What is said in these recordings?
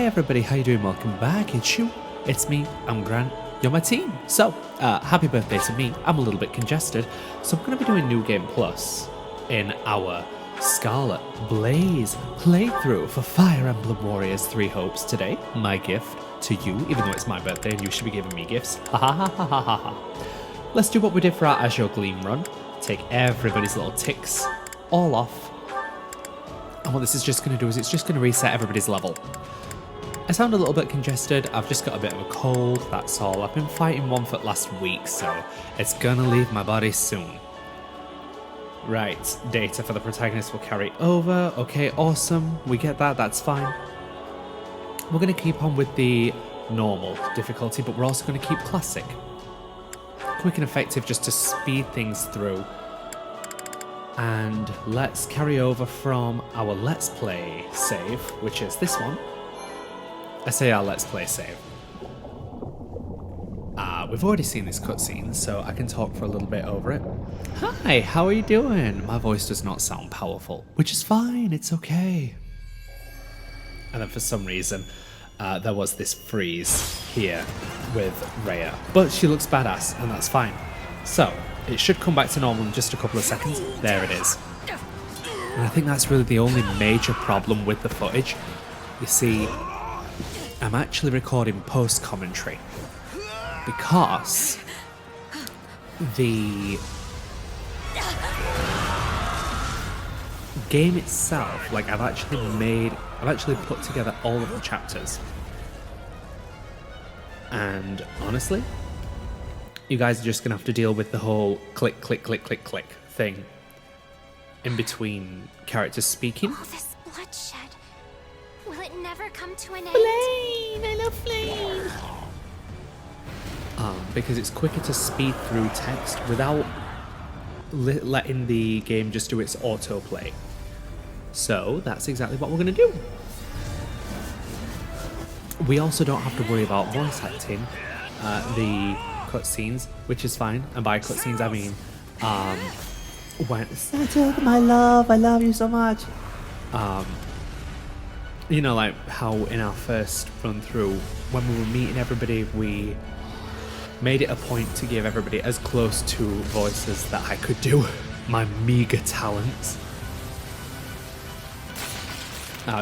everybody, how you doing? Welcome back. It's me, I'm Grant, you're my team. So, happy birthday to me. I'm a little bit congested, so I'm going to be doing New Game Plus in our Scarlet Blaze playthrough for Fire Emblem Warriors 3 Hopes today. My gift to you, even though it's my birthday and you should be giving me gifts. Ha ha ha ha ha ha. Let's do what we did for our Azure Gleam run. Take everybody's little ticks all off. And what this is just going to do is it's just going to reset everybody's level. I sound a little bit congested, I've just got a bit of a cold, that's all. I've been fighting one for last week, so it's going to leave my body soon. Right, data for the protagonist will carry over. Okay, awesome, we get that, that's fine. We're going to keep on with the normal difficulty, but we're also going to keep classic. Quick and effective just to speed things through. And let's carry over from our Let's Play save, which is this one. I say our Let's Play save. We've already seen this cutscene, so I can talk for a little bit over it. Hi, how are you doing? My voice does not sound powerful, which is fine, it's okay. And then for some reason, there was this freeze here with Rhea. But she looks badass, and that's fine. So, it should come back to normal in just a couple of seconds. There it is. And I think that's really the only major problem with the footage. You see, I'm actually recording post-commentary because the game itself, like I've actually put together all of the chapters. And honestly, you guys are just going to have to deal with the whole click, click, click, click, click thing in between characters speaking. All this bloodshed. Will it never come to an end? Flame! I love Flame! Because it's quicker to speed through text without letting the game just do its autoplay. So that's exactly what we're going to do. We also don't have to worry about voice acting the cutscenes, which is fine. And by cutscenes I mean when Settle, my love, I love you so much. you know, like how in our first run through when we were meeting everybody, we made it a point to give everybody as close to voices that I could do. My meager talents.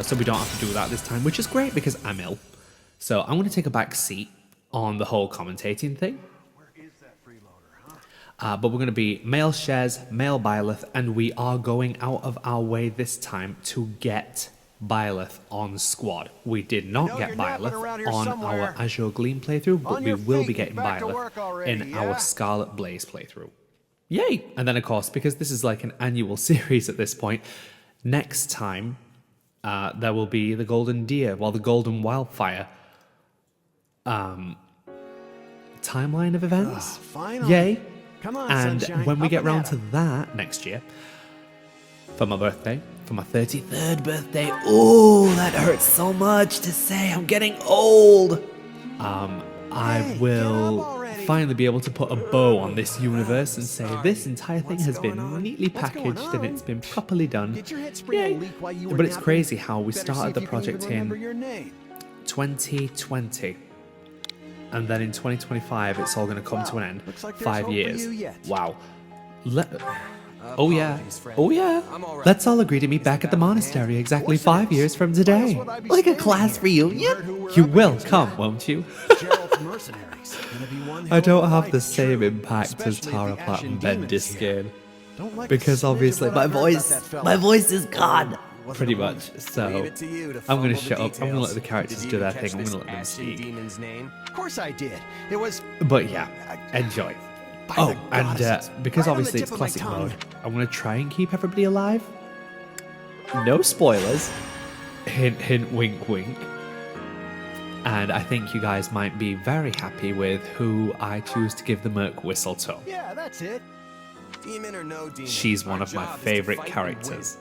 So we don't have to do that this time, which is great because I'm ill. So I'm going to take a back seat on the whole commentating thing. But we're going to be male Shez, male Byleth, and we are going out of our way this time to get Byleth on squad. We did not get Byleth on our Azure Gleam playthrough, but we will be getting Byleth in our Scarlet Blaze playthrough. Yay! And then, of course, because this is like an annual series at this point, next time there will be the Golden Deer, the Golden Wildfire timeline of events. Yay! Come on, and sunshine. when we get round to that next year, for my birthday, for my 33rd birthday, ooh, that hurts so much to say, I'm getting old. I will finally be able to put a bow on this universe and say this entire thing has been neatly packaged and it's been properly done. Yay. But it's crazy how we started the project in 2020. And then in 2025, it's all going to come to an end. 5 years. Wow. Oh yeah. Let's all agree to meet back at the monastery exactly 5 years from today. Like a class reunion? You will come, won't you? I don't have the same impact as Tara Platt and Ben Diskin. Because obviously my voice is gone. Pretty much. So I'm going to shut up. I'm going to let the characters do their thing. I'm going to let them speak. Of course I did. It was. But yeah, enjoy. Oh, and because obviously it's classic mode, I'm going to try and keep everybody alive. No spoilers. Hint, hint, wink, wink. And I think you guys might be very happy with who I choose to give the Merc Whistle to. Yeah, that's it. Demon or no demon. She's one of my favorite characters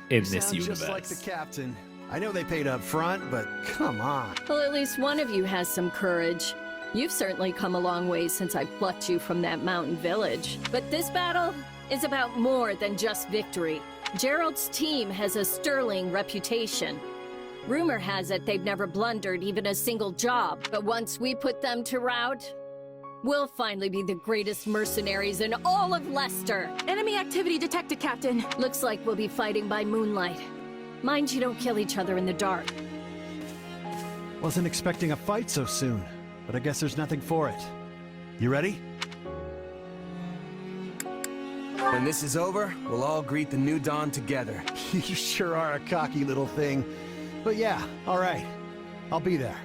in this universe. Just like the captain. I know they paid up front, but come on. Well, at least one of you has some courage. You've certainly come a long way since I plucked you from that mountain village. But this battle is about more than just victory. Gerald's team has a sterling reputation. Rumor has it they've never blundered even a single job, but once we put them to rout, we'll finally be the greatest mercenaries in all of Leicester. Enemy activity detected, Captain. Looks like we'll be fighting by moonlight. Mind you don't kill each other in the dark. Wasn't expecting a fight so soon, but I guess there's nothing for it. You ready? When this is over, we'll all greet the new dawn together. You sure are a cocky little thing. But yeah, all right. I'll be there.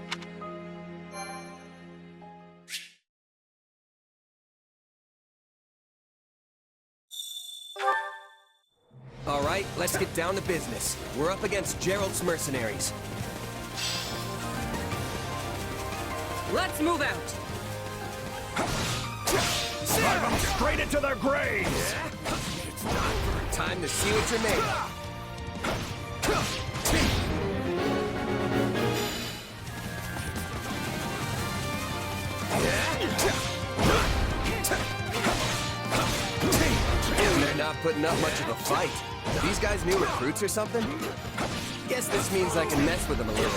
All right, let's get down to business. We're up against Gerald's mercenaries. Let's move out! Drive them straight into their graves! Time to see what you're made of. They're not putting up much of a fight. These guys new recruits or something? Guess this means I can mess with them a little.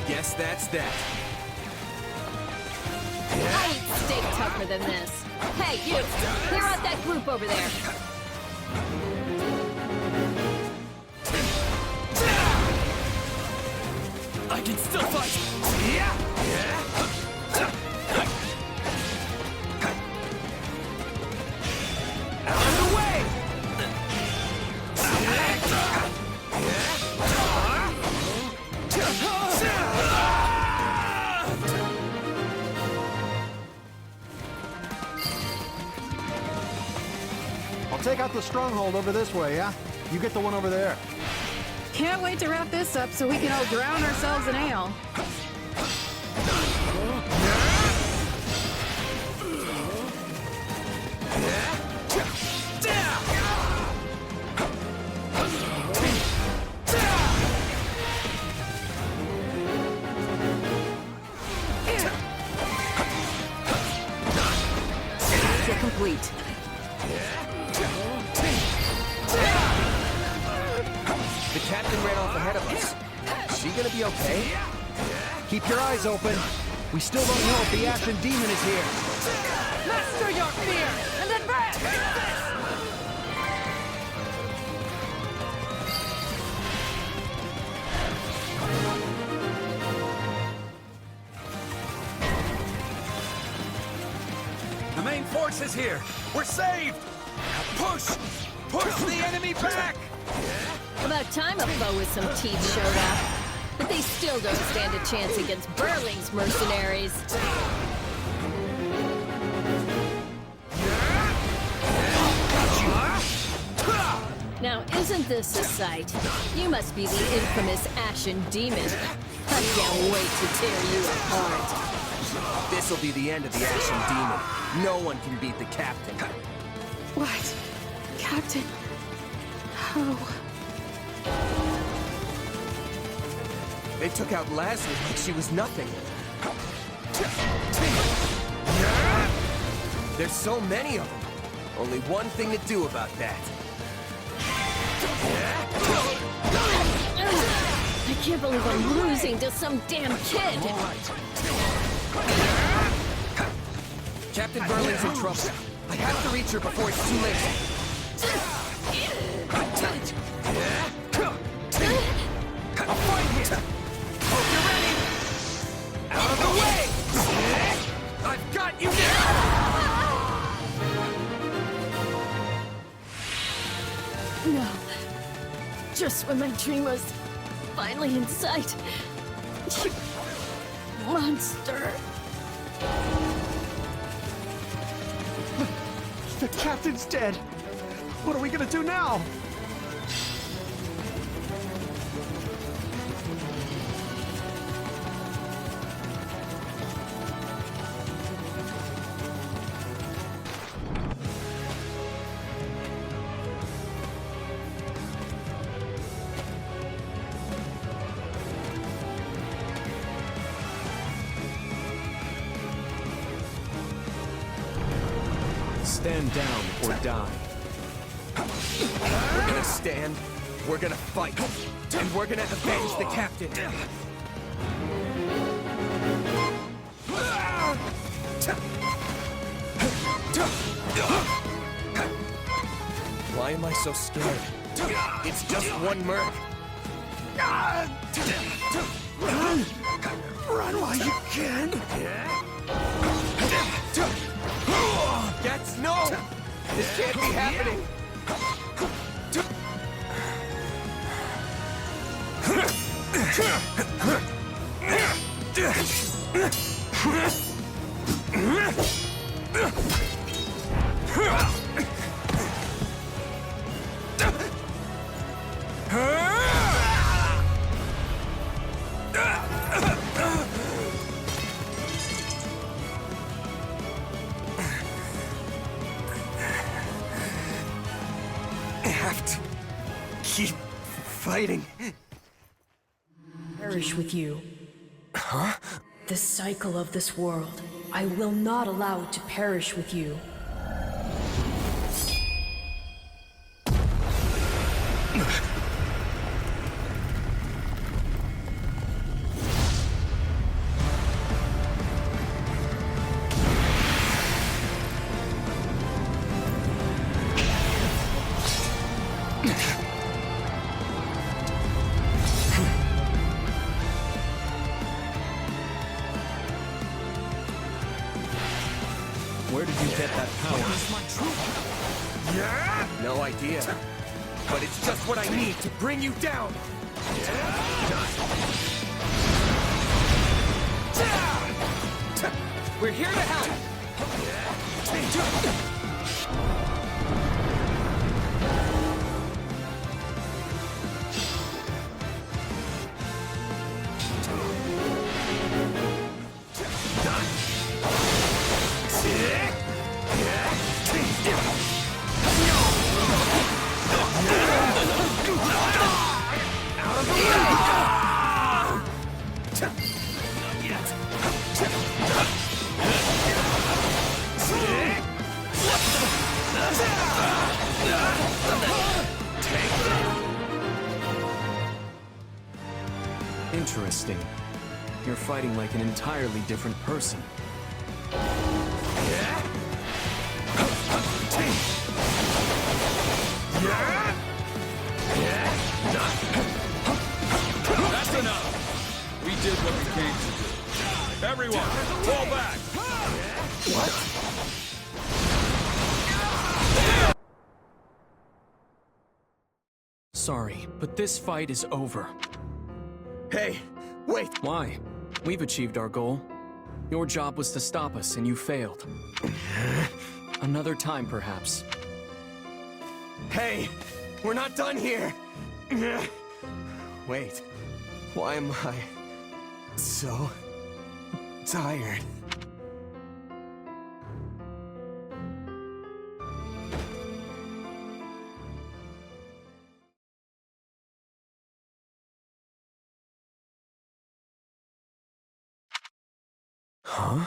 Guess that's that. I eat steak tougher than this. Hey, you! Clear out that group over there. I can still fight! Out of the way! I'll take out the stronghold over this way, yeah? You get the one over there. Can't wait to wrap this up so we can all drown ourselves in ale. Complete. The captain ran off ahead of us. Is she gonna be okay? Keep your eyes open. We still don't know if the Ashen Demon is here. Master your fear and advance! The main force is here! We're saved! Now push! Push the enemy back! About time a foe with some teeth showed up. But they still don't stand a chance against Burling's mercenaries. Now, isn't this a sight? You must be the infamous Ashen Demon. I can't wait to tear you apart. This'll be the end of the Ashen Demon. No one can beat the captain. What? Captain? How? They took out Lazarus like she was nothing. There's so many of them. Only one thing to do about that. I can't believe I'm losing to some damn kid. Captain Burling's in trouble. I have to reach her before it's too late. I'll fight here. Hope you're ready. Out of the way! I've got you now! No. Just when my dream was finally in sight. You monster. The captain's dead. What are we gonna do now? Stand down or die. We're gonna stand, we're gonna fight, and we're gonna avenge the captain. Why am I so scared? It's just one merc. Run! Run while you can! That's no! This can't be happening! I have to keep fighting. Perish with you. Huh? The cycle of this world. I will not allow it to perish with you. Where did you get that power? No idea. But it's just what I need to bring you down. We're here to help. Interesting. You're fighting like an entirely different person. That's enough! We did what we came to do. Everyone, fall back! What? Sorry, but this fight is over. Hey, wait! Why? We've achieved our goal. Your job was to stop us, and you failed. Another time, perhaps. Hey, we're not done here! Wait, why am I so tired? Huh?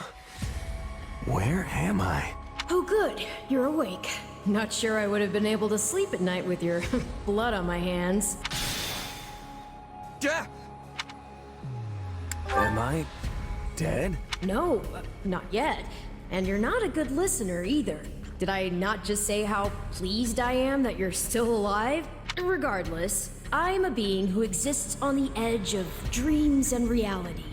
Where am I? Oh good, you're awake. Not sure I would have been able to sleep at night with your blood on my hands. Am I dead? No, not yet. And you're not a good listener either. Did I not just say how pleased I am that you're still alive? Regardless, I'm a being who exists on the edge of dreams and reality.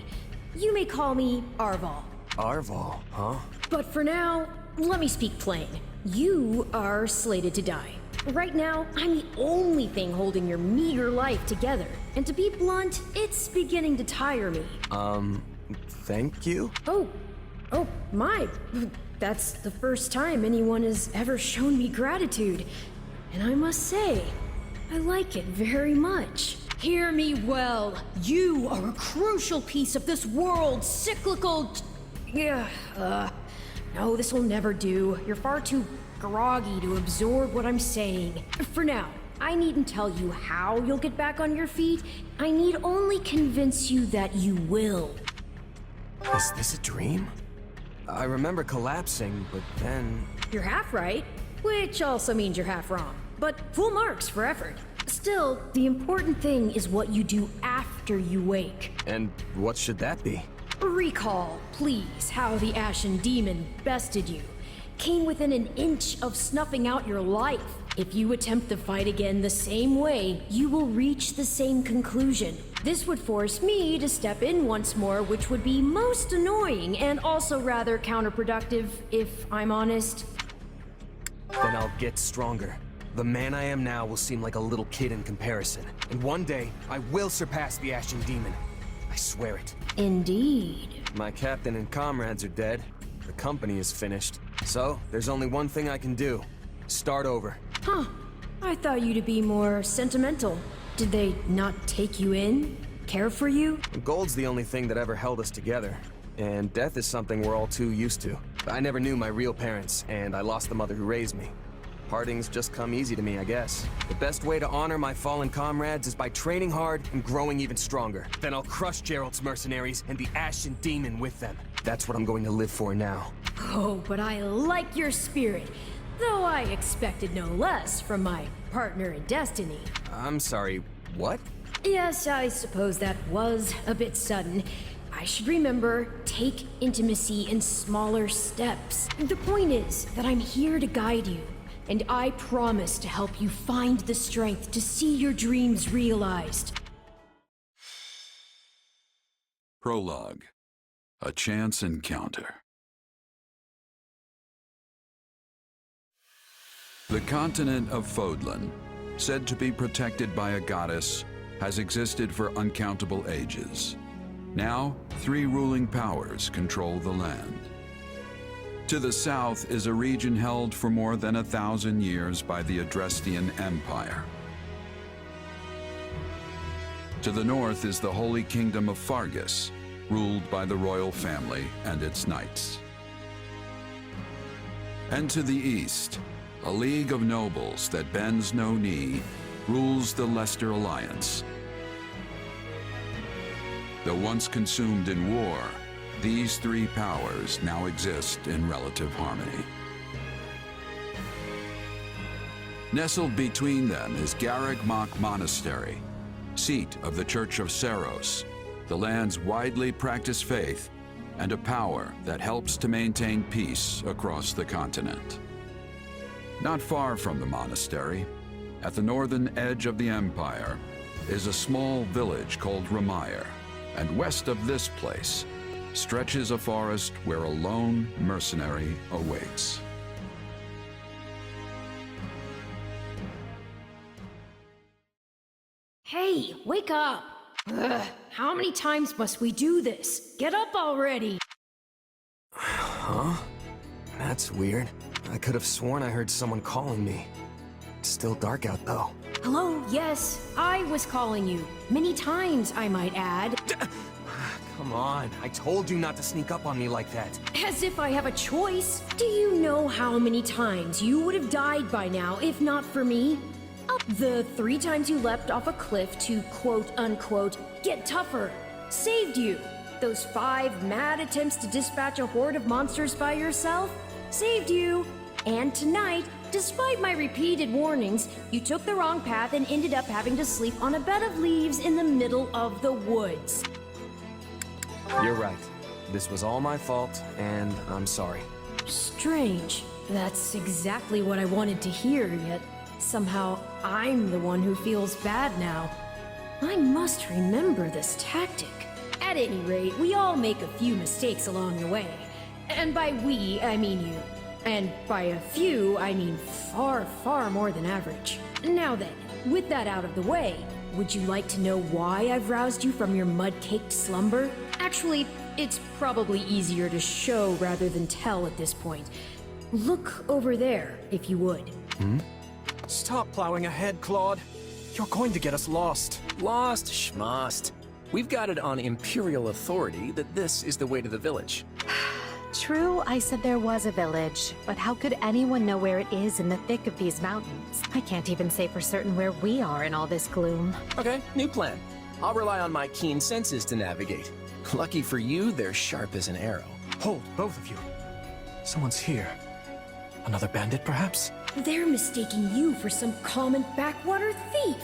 You may call me Arval. Arval, huh? But for now, let me speak plain. You are slated to die. Right now, I'm the only thing holding your meager life together. And to be blunt, it's beginning to tire me. Thank you? Oh, my. That's the first time anyone has ever shown me gratitude. And I must say, I like it very much. Hear me well. You are a crucial piece of this world's cyclical... No, this will never do. You're far too groggy to absorb what I'm saying. For now, I needn't tell you how you'll get back on your feet. I need only convince you that you will. Is this a dream? I remember collapsing, but then... You're half right, which also means you're half wrong. But full marks for effort. Still, the important thing is what you do after you wake. And what should that be? Recall, please, how the Ashen Demon bested you. Came within an inch of snuffing out your life. If you attempt the fight again the same way, you will reach the same conclusion. This would force me to step in once more, which would be most annoying and also rather counterproductive, if I'm honest. Then I'll get stronger. The man I am now will seem like a little kid in comparison. And one day, I will surpass the Ashen Demon. I swear it. Indeed. My captain and comrades are dead. The company is finished. So, there's only one thing I can do. Start over. Huh. I thought you to be more sentimental. Did they not take you in? Care for you? Gold's the only thing that ever held us together. And death is something we're all too used to. I never knew my real parents, and I lost the mother who raised me. Partings just come easy to me, I guess. The best way to honor my fallen comrades is by training hard and growing even stronger. Then I'll crush Gerald's mercenaries and the Ashen Demon with them. That's what I'm going to live for now. Oh, but I like your spirit. Though I expected no less from my partner in destiny. I'm sorry, what? Yes, I suppose that was a bit sudden. I should remember, take intimacy in smaller steps. The point is that I'm here to guide you, and I promise to help you find the strength to see your dreams realized. Prologue. A chance encounter. The continent of Fódlan, said to be protected by a goddess, has existed for uncountable ages. Now, 3 ruling powers control the land. To the south is a region held for more than 1,000 years by the Adrestian Empire. To the north is the Holy Kingdom of Fargus, ruled by the royal family and its knights. And to the east, a league of nobles that bends no knee rules the Leicester Alliance. Though once consumed in war, these 3 powers now exist in relative harmony. Nestled between them is Garreg Mach Monastery, seat of the Church of Seiros, the land's widely practiced faith and a power that helps to maintain peace across the continent. Not far from the monastery, at the northern edge of the empire, is a small village called Ramire, and west of this place stretches a forest where a lone mercenary awaits. Hey, wake up! Ugh, how many times must we do this? Get up already! Huh? That's weird. I could have sworn I heard someone calling me. It's still dark out though. Hello, yes, I was calling you. Many times, I might add. Come on, I told you not to sneak up on me like that. As if I have a choice. Do you know how many times you would have died by now if not for me? The 3 times you leapt off a cliff to quote-unquote get tougher saved you. Those 5 mad attempts to dispatch a horde of monsters by yourself saved you. And tonight, despite my repeated warnings, you took the wrong path and ended up having to sleep on a bed of leaves in the middle of the woods. You're right. This was all my fault, and I'm sorry. Strange. That's exactly what I wanted to hear, yet somehow I'm the one who feels bad now. I must remember this tactic. At any rate, we all make a few mistakes along the way. And by we, I mean you. And by a few, I mean far, far more than average. Now then, with that out of the way, would you like to know why I've roused you from your mud-caked slumber? Actually, it's probably easier to show rather than tell at this point. Look over there, if you would. Stop plowing ahead, Claude. You're going to get us lost. Lost schmost. We've got it on Imperial authority that this is the way to the village. True, I said there was a village, but how could anyone know where it is in the thick of these mountains? I can't even say for certain where we are in all this gloom. Okay, new plan. I'll rely on my keen senses to navigate. Lucky for you, they're sharp as an arrow. Hold, both of you. Someone's here. Another bandit, perhaps? They're mistaking you for some common backwater thief.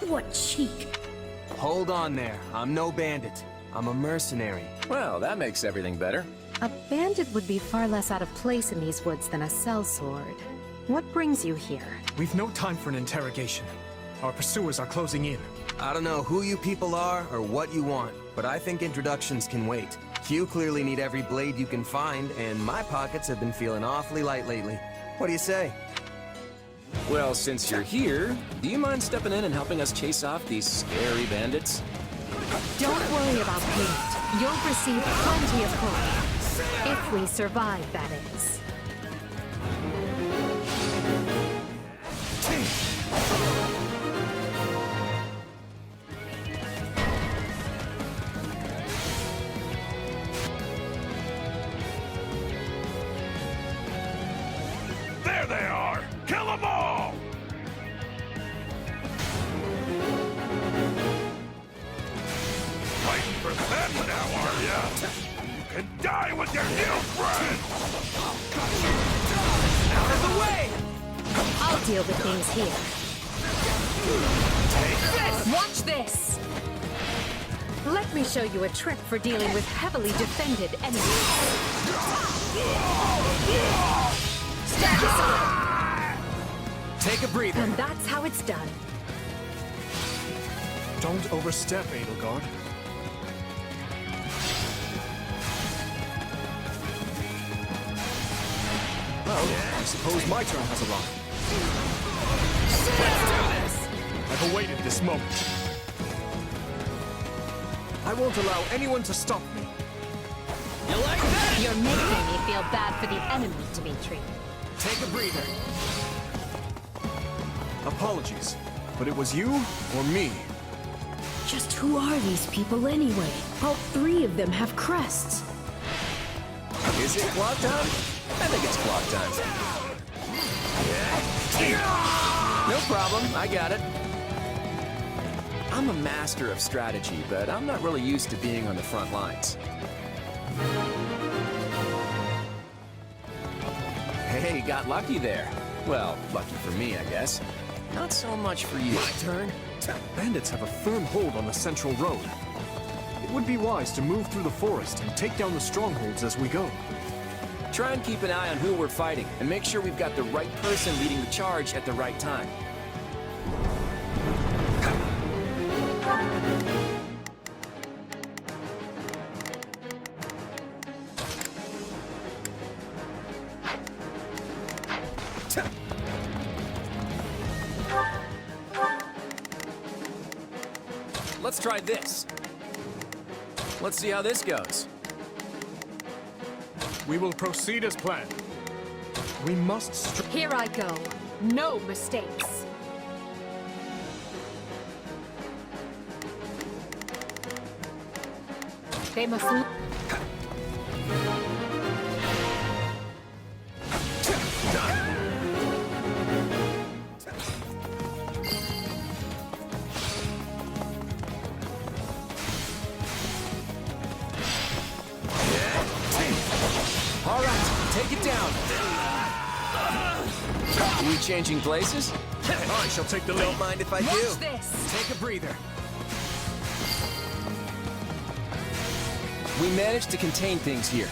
What cheek. Hold on there. I'm no bandit. I'm a mercenary. Well, that makes everything better. A bandit would be far less out of place in these woods than a sellsword. What brings you here? We've no time for an interrogation. Our pursuers are closing in. I don't know who you people are or what you want, but I think introductions can wait. You clearly need every blade you can find, and my pockets have been feeling awfully light lately. What do you say? Well, since you're here, do you mind stepping in and helping us chase off these scary bandits? Don't worry about payment. You'll receive plenty of gold. If we survive, that is. There they are! Kill them all! Fighting for them now, are ya? You can die with your new friend! Out of the way! I'll deal with things here. Take this! Watch this! Let me show you a trick for dealing with heavily defended enemies. Stand aside! Take a breather. And that's how it's done. Don't overstep, Edelgard. Well, I suppose my turn has arrived. Let's do this! I've awaited this moment. I won't allow anyone to stop me. You like that? You're making me feel bad for the enemy, Dimitri. Take a breather. Apologies, but it was you or me. Just who are these people anyway? All three of them have crests. Is it clock time? I think it's clock time. No problem, I got it. I'm a master of strategy, but I'm not really used to being on the front lines. Hey, got lucky there. Well, lucky for me, I guess. Not so much for you. My turn? Bandits have a firm hold on the central road. It would be wise to move through the forest and take down the strongholds as we go. Try and keep an eye on who we're fighting, and make sure we've got the right person leading the charge at the right time. Let's try this. Let's see how this goes. We will proceed as planned. We must Here I go. No mistakes. They must... All right, take it down. Are we changing places? I shall take the lead. Don't mind if I Watch do. this! Take a breather. We managed to contain things here.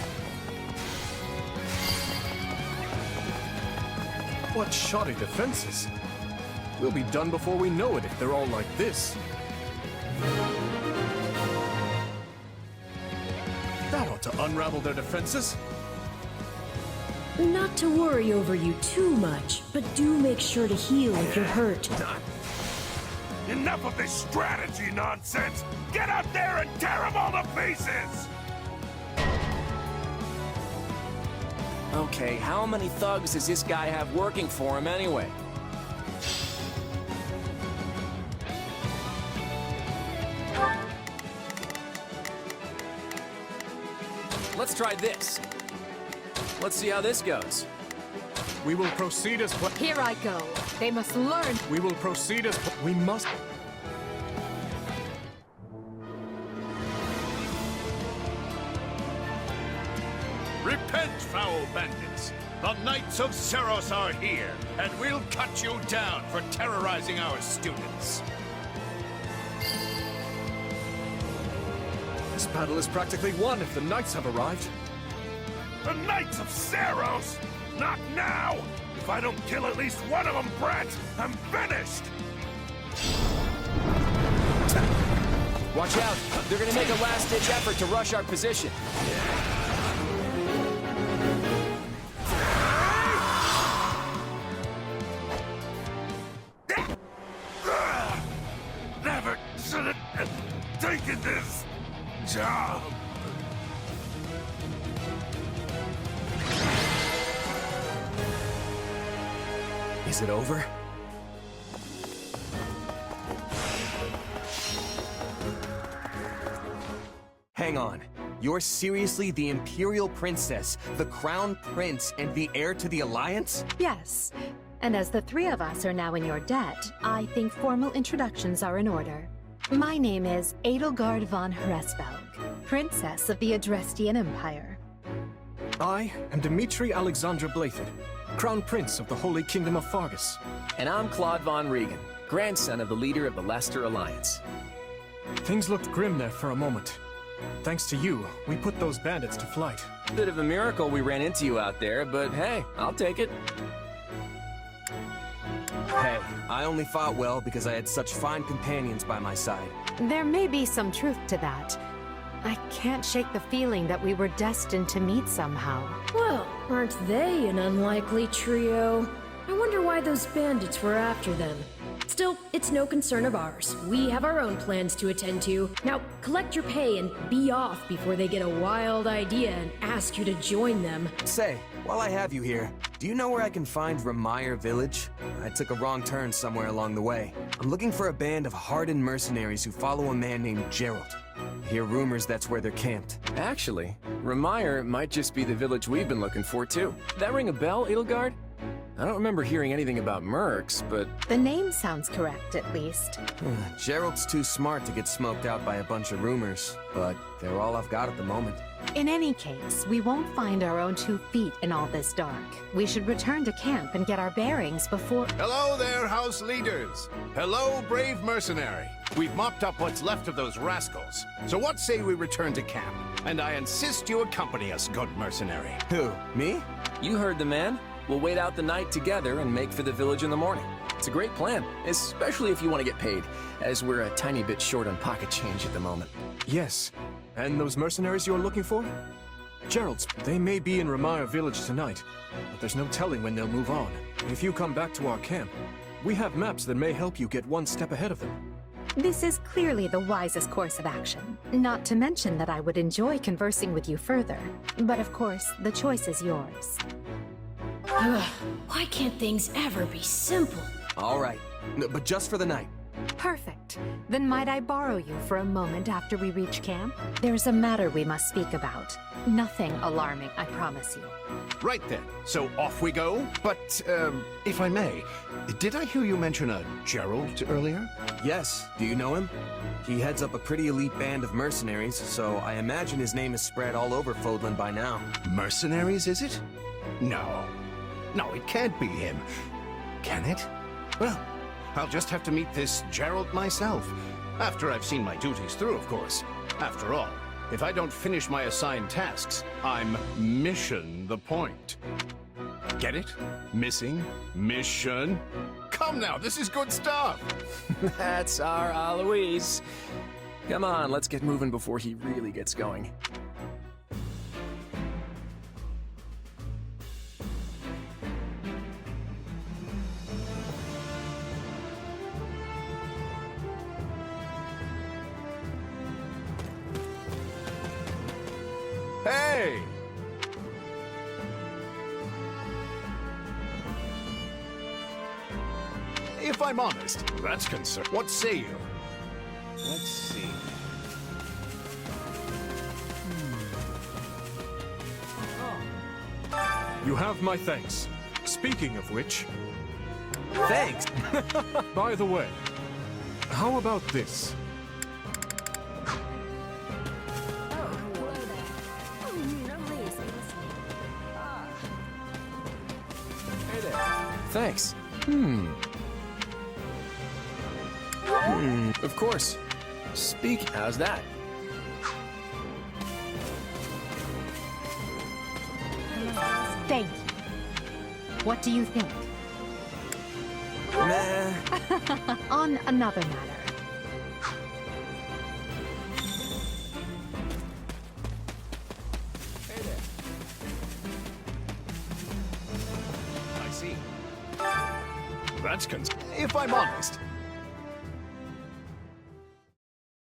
What shoddy defenses. We'll be done before we know it if they're all like this. That ought to unravel their defenses. Not to worry over you too much, but do make sure to heal if you're hurt. Enough of this strategy nonsense! Get out there and tear them all to pieces! Okay, how many thugs does this guy have working for him anyway? Let's try this. Let's see how this goes. We will proceed as planned. Here I go. They must learn. We will proceed as we must. Repent, foul bandits! The Knights of Seiros are here, and we'll cut you down for terrorizing our students. This battle is practically won if the Knights have arrived. The Knights of Seiros? Not now! If I don't kill at least one of them, brats, I'm finished! Watch out! They're gonna make a last-ditch effort to rush our position. Never should have taken this job. Is it over? Hang on. You're seriously the Imperial Princess, the Crown Prince, and the heir to the Alliance? Yes. And as the three of us are now in your debt, I think formal introductions are in order. My name is Edelgard Von Hresvelg, Princess of the Adrestian Empire. I am Dimitri Alexandra Blythed, Crown Prince of the Holy Kingdom of Fargus. And I'm Claude von Regan, grandson of the leader of the Leicester Alliance. Things looked grim there for a moment. Thanks to you, we put those bandits to flight. Bit of a miracle we ran into you out there, but hey, I'll take it. Hey, I only fought well because I had such fine companions by my side. There may be some truth to that. I can't shake the feeling that we were destined to meet somehow. Well, aren't they an unlikely trio? I wonder why those bandits were after them. Still, it's no concern of ours. We have our own plans to attend to. Now, collect your pay and be off before they get a wild idea and ask you to join them. Say, while I have you here, do you know where I can find Remire Village? I took a wrong turn somewhere along the way. I'm looking for a band of hardened mercenaries who follow a man named Gerald. I hear rumors that's where they're camped. Actually, Remire might just be the village we've been looking for, too. That ring a bell, Edelgard? I don't remember hearing anything about mercs, but... The name sounds correct, at least. Gerald's too smart to get smoked out by a bunch of rumors, but they're all I've got at the moment. In any case, we won't find our own 2 feet in all this dark. We should return to camp and get our bearings before... Hello there, house leaders. Hello, brave mercenary. We've mopped up what's left of those rascals. So what say we return to camp? And I insist you accompany us, good mercenary. Who, me? You heard the man. We'll wait out the night together and make for the village in the morning. It's a great plan, especially if you want to get paid, as we're a tiny bit short on pocket change at the moment. Yes. And those mercenaries you're looking for? Gerald's, they may be in Remire Village tonight, but there's no telling when they'll move on. If you come back to our camp, we have maps that may help you get one step ahead of them. This is clearly the wisest course of action. Not to mention that I would enjoy conversing with you further. But of course, the choice is yours. Why can't things ever be simple? All right, but just for the night. Perfect. Then might I borrow you for a moment after we reach camp? There's a matter we must speak about. Nothing alarming, I promise you. Right then, so off we go. But, if I may, did I hear you mention a Gerald earlier? Yes, do you know him? He heads up a pretty elite band of mercenaries, so I imagine his name is spread all over Fódlan by now. Mercenaries, is it? No. No, it can't be him. Can it? Well, I'll just have to meet this Gerald myself. After I've seen my duties through, of course. After all, if I don't finish my assigned tasks, I'm mission the point. Get it? Missing? Mission? Come now, this is good stuff! That's our Alois. Come on, let's get moving before he really gets going. Hey! If I'm honest, that's concerned. What say you? Let's see. You have my thanks. Speaking of which... Thanks! By the way, how about this? thanks. Of course. Speak, how's that? Thank you. What do you think? Nah. On another matter. Hey there. I see. That's if I'm honest.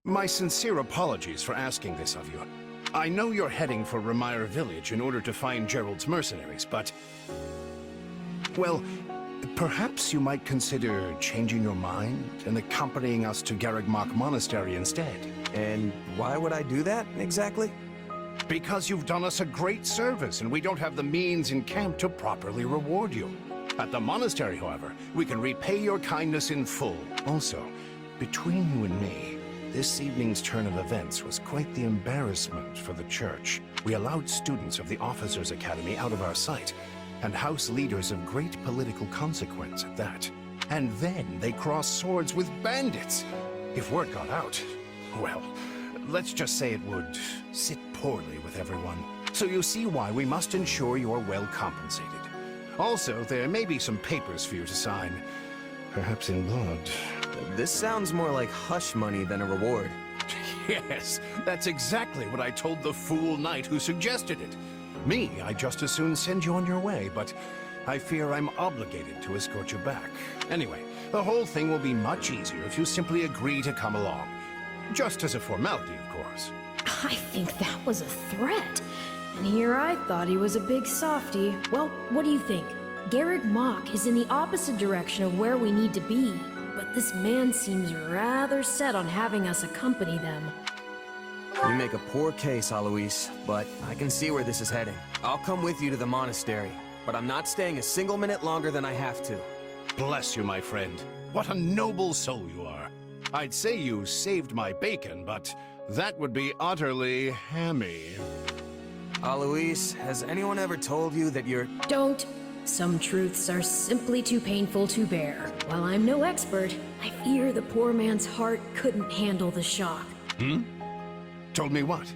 My sincere apologies for asking this of you. I know you're heading for Remire Village in order to find Gerald's mercenaries, but... well, perhaps you might consider changing your mind and accompanying us to Garreg Mach Monastery instead. And why would I do that, exactly? Because you've done us a great service, and we don't have the means in camp to properly reward you. At the monastery, however, we can repay your kindness in full. Also, between you and me, this evening's turn of events was quite the embarrassment for the church. We allowed students of the Officers' Academy out of our sight, and house leaders of great political consequence at that. And then they crossed swords with bandits. If word got out, well, let's just say it would sit poorly with everyone. So you see why we must ensure you're well compensated. Also, there may be some papers for you to sign, perhaps in blood. This sounds more like hush money than a reward. Yes, that's exactly what I told the fool knight who suggested it. Me, I'd just as soon send you on your way, but I fear I'm obligated to escort you back. Anyway, the whole thing will be much easier if you simply agree to come along. Just as a formality, of course. I think that was a threat. And here I thought he was a big softy. Well, what do you think? Garreg Mach is in the opposite direction of where we need to be, but this man seems rather set on having us accompany them. You make a poor case, Alois, but I can see where this is heading. I'll come with you to the monastery, but I'm not staying a single minute longer than I have to. Bless you, my friend. What a noble soul you are. I'd say you saved my bacon, but that would be utterly hammy. Alois, has anyone ever told you that you're... Don't. Some truths are simply too painful to bear. While I'm no expert, I fear the poor man's heart couldn't handle the shock. Told me what?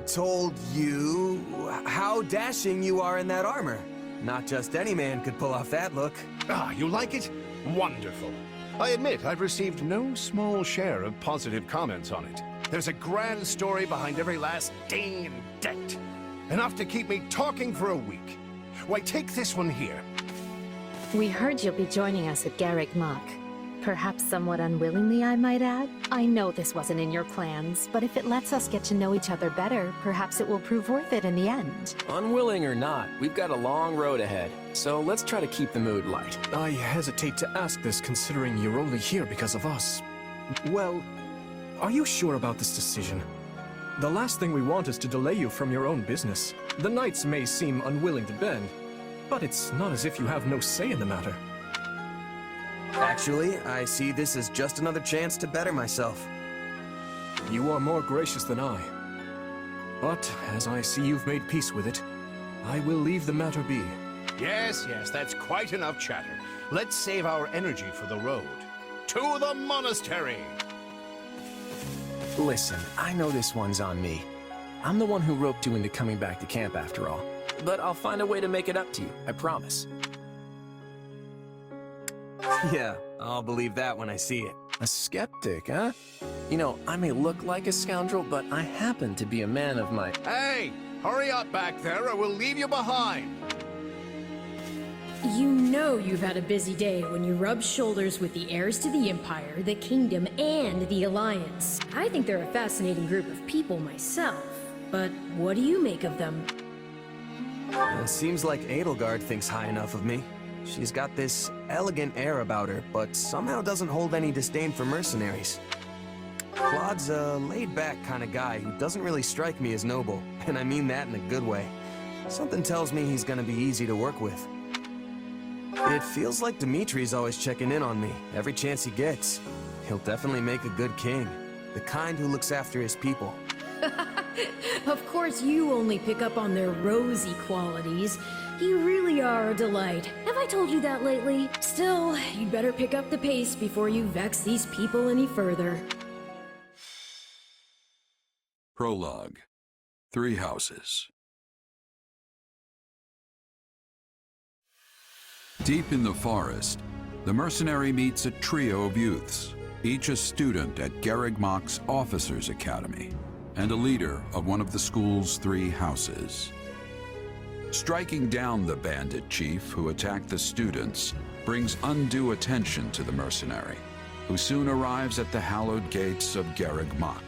Told you how dashing you are in that armor. Not just any man could pull off that look. Ah, you like it? Wonderful. I admit I've received no small share of positive comments on it. There's a grand story behind every last ding and dent. Enough to keep me talking for a week. Why, take this one here. We heard you'll be joining us at Garreg Mach. Perhaps somewhat unwillingly, I might add. I know this wasn't in your plans, but if it lets us get to know each other better, perhaps it will prove worth it in the end. Unwilling or not, we've got a long road ahead, so let's try to keep the mood light. I hesitate to ask this considering you're only here because of us. Well, are you sure about this decision? The last thing we want is to delay you from your own business. The knights may seem unwilling to bend, but it's not as if you have no say in the matter. Actually, I see this as just another chance to better myself. You are more gracious than I. But as I see you've made peace with it, I will leave the matter be. Yes, that's quite enough chatter. Let's save our energy for the road. To the monastery! Listen, I know this one's on me. I'm the one who roped you into coming back to camp after all. But I'll find a way to make it up to you, I promise. Yeah, I'll believe that when I see it. A skeptic, huh? You know, I may look like a scoundrel, but I happen to be a man of my... Hey! Hurry up back there or we'll leave you behind! You know you've had a busy day when you rub shoulders with the heirs to the Empire, the Kingdom, and the Alliance. I think they're a fascinating group of people myself, but what do you make of them? Seems like Edelgard thinks high enough of me. She's got this elegant air about her, but somehow doesn't hold any disdain for mercenaries. Claude's a laid-back kind of guy who doesn't really strike me as noble, and I mean that in a good way. Something tells me he's gonna be easy to work with. It feels like Dimitri's always checking in on me, every chance he gets. He'll definitely make a good king, the kind who looks after his people. Of course you only pick up on their rosy qualities. You really are a delight. Have I told you that lately? Still, you'd better pick up the pace before you vex these people any further. Prologue. 3 houses. Deep in the forest, the mercenary meets a trio of youths, each a student at Garreg Mach's Officers' Academy, and a leader of one of the school's 3 houses. Striking down the bandit chief who attacked the students brings undue attention to the mercenary, who soon arrives at the hallowed gates of Garreg Mach.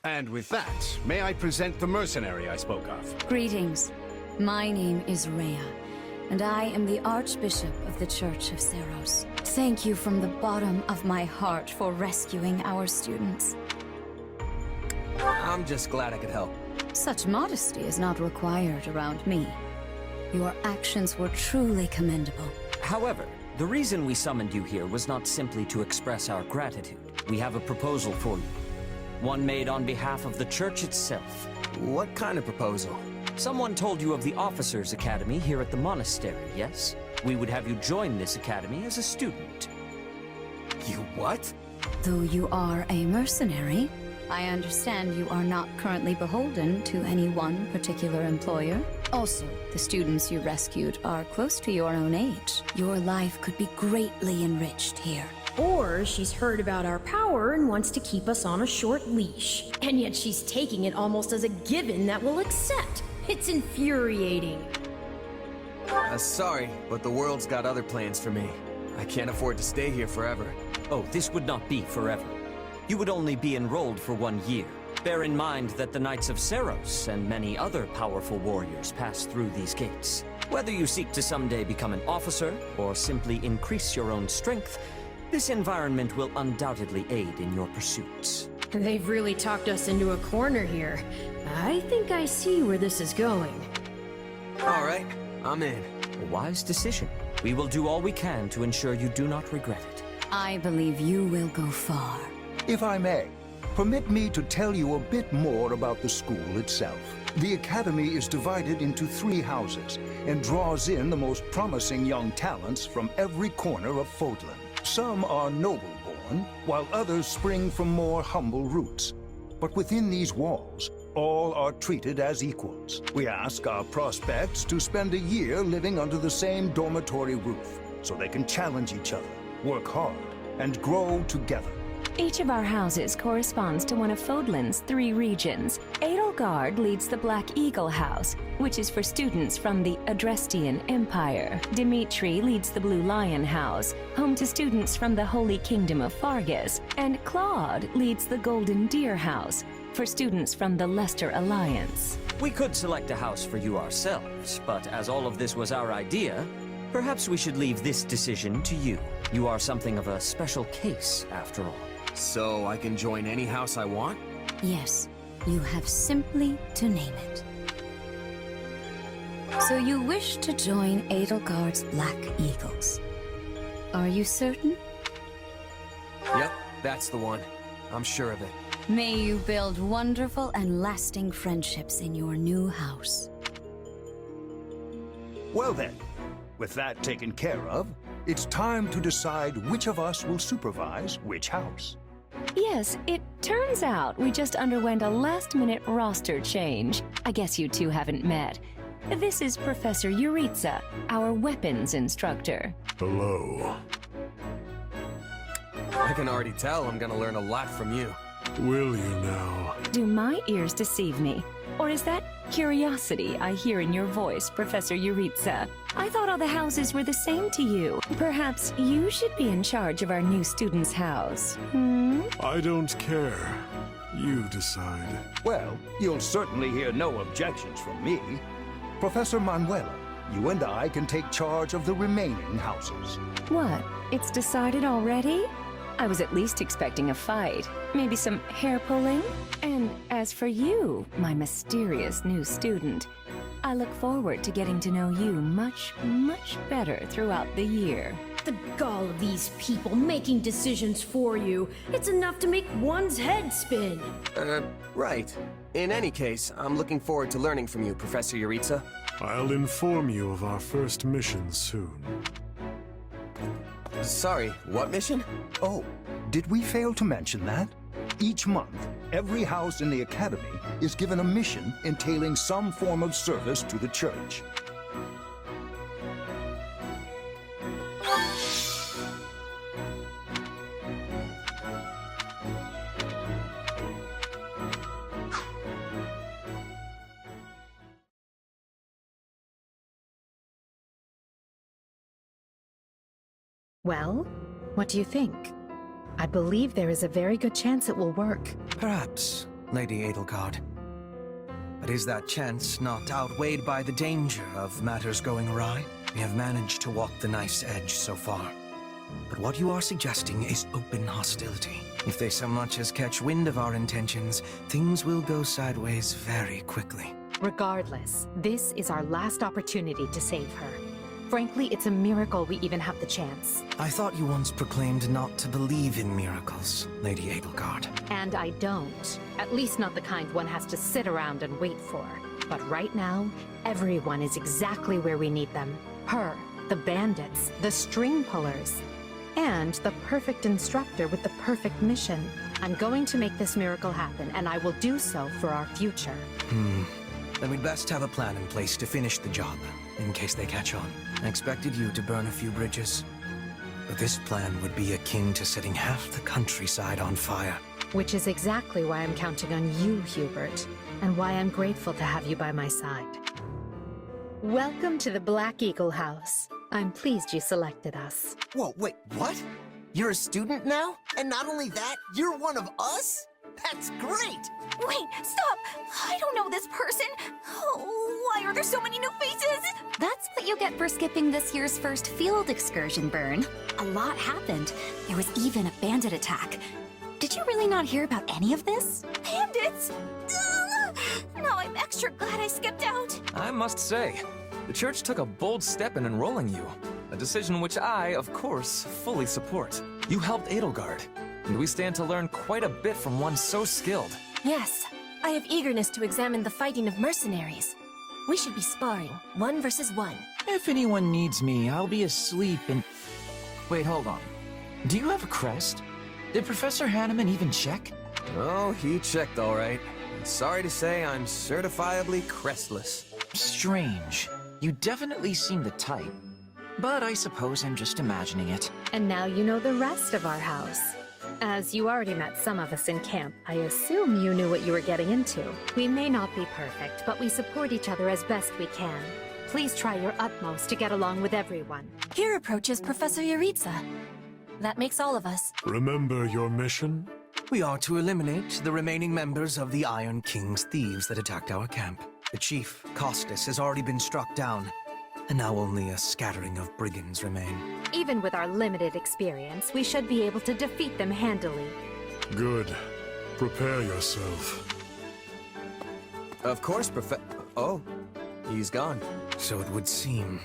And with that, may I present the mercenary I spoke of? Greetings. My name is Rhea, and I am the Archbishop of the Church of Seiros. Thank you from the bottom of my heart for rescuing our students. I'm just glad I could help. Such modesty is not required around me. Your actions were truly commendable. However, the reason we summoned you here was not simply to express our gratitude. We have a proposal for you. One made on behalf of the church itself. What kind of proposal? Someone told you of the Officers' Academy here at the monastery, yes? We would have you join this academy as a student. You what? Though you are a mercenary, I understand you are not currently beholden to any one particular employer. Also, the students you rescued are close to your own age. Your life could be greatly enriched here. Or she's heard about our power and wants to keep us on a short leash. And yet she's taking it almost as a given that we'll accept. It's infuriating. Sorry, but the world's got other plans for me. I can't afford to stay here forever. Oh, this would not be forever. You would only be enrolled for 1 year. Bear in mind that the Knights of Seiros and many other powerful warriors pass through these gates. Whether you seek to someday become an officer, or simply increase your own strength, this environment will undoubtedly aid in your pursuits. They've really talked us into a corner here. I think I see where this is going. All right, I'm in. A wise decision. We will do all we can to ensure you do not regret it. I believe you will go far. If I may, permit me to tell you a bit more about the school itself. The academy is divided into 3 houses and draws in the most promising young talents from every corner of Fódlan. Some are noble-born, while others spring from more humble roots. But within these walls, all are treated as equals. We ask our prospects to spend a year living under the same dormitory roof, so they can challenge each other, work hard, and grow together. Each of our houses corresponds to one of Fódlan's 3 regions. Edelgard leads the Black Eagle House, which is for students from the Adrestian Empire. Dimitri leads the Blue Lion House, home to students from the Holy Kingdom of Fargus. And Claude leads the Golden Deer House, for students from the Leicester Alliance. We could select a house for you ourselves, but as all of this was our idea, perhaps we should leave this decision to you. You are something of a special case, after all. So I can join any house I want? Yes, you have simply to name it. So you wish to join Edelgard's Black Eagles. Are you certain? Yep, that's the one. I'm sure of it. May you build wonderful and lasting friendships in your new house. Well then, with that taken care of, it's time to decide which of us will supervise which house. Yes, it turns out we just underwent a last-minute roster change. I guess you two haven't met. This is Professor Yuritsa, our weapons instructor. Hello. I can already tell I'm gonna learn a lot from you. Will you now? Do my ears deceive me? Or is that curiosity I hear in your voice, Professor Yuritsa? I thought all the houses were the same to you. Perhaps you should be in charge of our new student's house, I don't care. You decide. Well, you'll certainly hear no objections from me. Professor Manuela, you and I can take charge of the remaining houses. What? It's decided already? I was at least expecting a fight. Maybe some hair pulling? And as for you, my mysterious new student, I look forward to getting to know you much, much better throughout the year. The gall of these people making decisions for you. It's enough to make one's head spin. Right. In any case, I'm looking forward to learning from you, Professor Yaritza. I'll inform you of our first mission soon. Sorry, what mission? Oh, did we fail to mention that? Each month, every house in the Academy is given a mission entailing some form of service to the Church. Well, what do you think? I believe there is a very good chance it will work. Perhaps, Lady Edelgard. But is that chance not outweighed by the danger of matters going awry? We have managed to walk the knife's edge so far. But what you are suggesting is open hostility. If they so much as catch wind of our intentions, things will go sideways very quickly. Regardless, this is our last opportunity to save her. Frankly, it's a miracle we even have the chance. I thought you once proclaimed not to believe in miracles, Lady Edelgard. And I don't. At least not the kind one has to sit around and wait for. But right now, everyone is exactly where we need them. Her, the bandits, the string pullers, and the perfect instructor with the perfect mission. I'm going to make this miracle happen, and I will do so for our future. Then we'd best have a plan in place to finish the job, in case they catch on. I expected you to burn a few bridges, but this plan would be akin to setting half the countryside on fire. Which is exactly why I'm counting on you, Hubert, and why I'm grateful to have you by my side. Welcome to the Black Eagle House. I'm pleased you selected us. Whoa, wait, what? You're a student now? And not only that, you're one of us? That's great! Wait, stop! I don't know this person! Oh, why are there so many new faces? That's what you get for skipping this year's first field excursion, Byrne. A lot happened. There was even a bandit attack. Did you really not hear about any of this? Bandits? Ugh! Now I'm extra glad I skipped out. I must say, the church took a bold step in enrolling you. A decision which I, of course, fully support. You helped Edelgard, and we stand to learn quite a bit from one so skilled. Yes, I have eagerness to examine the fighting of mercenaries. We should be sparring, 1 versus 1. If anyone needs me, I'll be asleep and... Wait, hold on. Do you have a crest? Did Professor Hanneman even check? Oh, he checked all right. Sorry to say, I'm certifiably crestless. Strange. You definitely seem the type. But I suppose I'm just imagining it. And now you know the rest of our house. As you already met some of us in camp, I assume you knew what you were getting into. We may not be perfect, but we support each other as best we can. Please try your utmost to get along with everyone. Here approaches Professor Yaritza. That makes all of us. Remember your mission? We are to eliminate the remaining members of the Iron King's thieves that attacked our camp. The chief, Costas, has already been struck down, and now only a scattering of brigands remain. Even with our limited experience, we should be able to defeat them handily. Good. Prepare yourself. Of course, Oh, he's gone. So it would seem.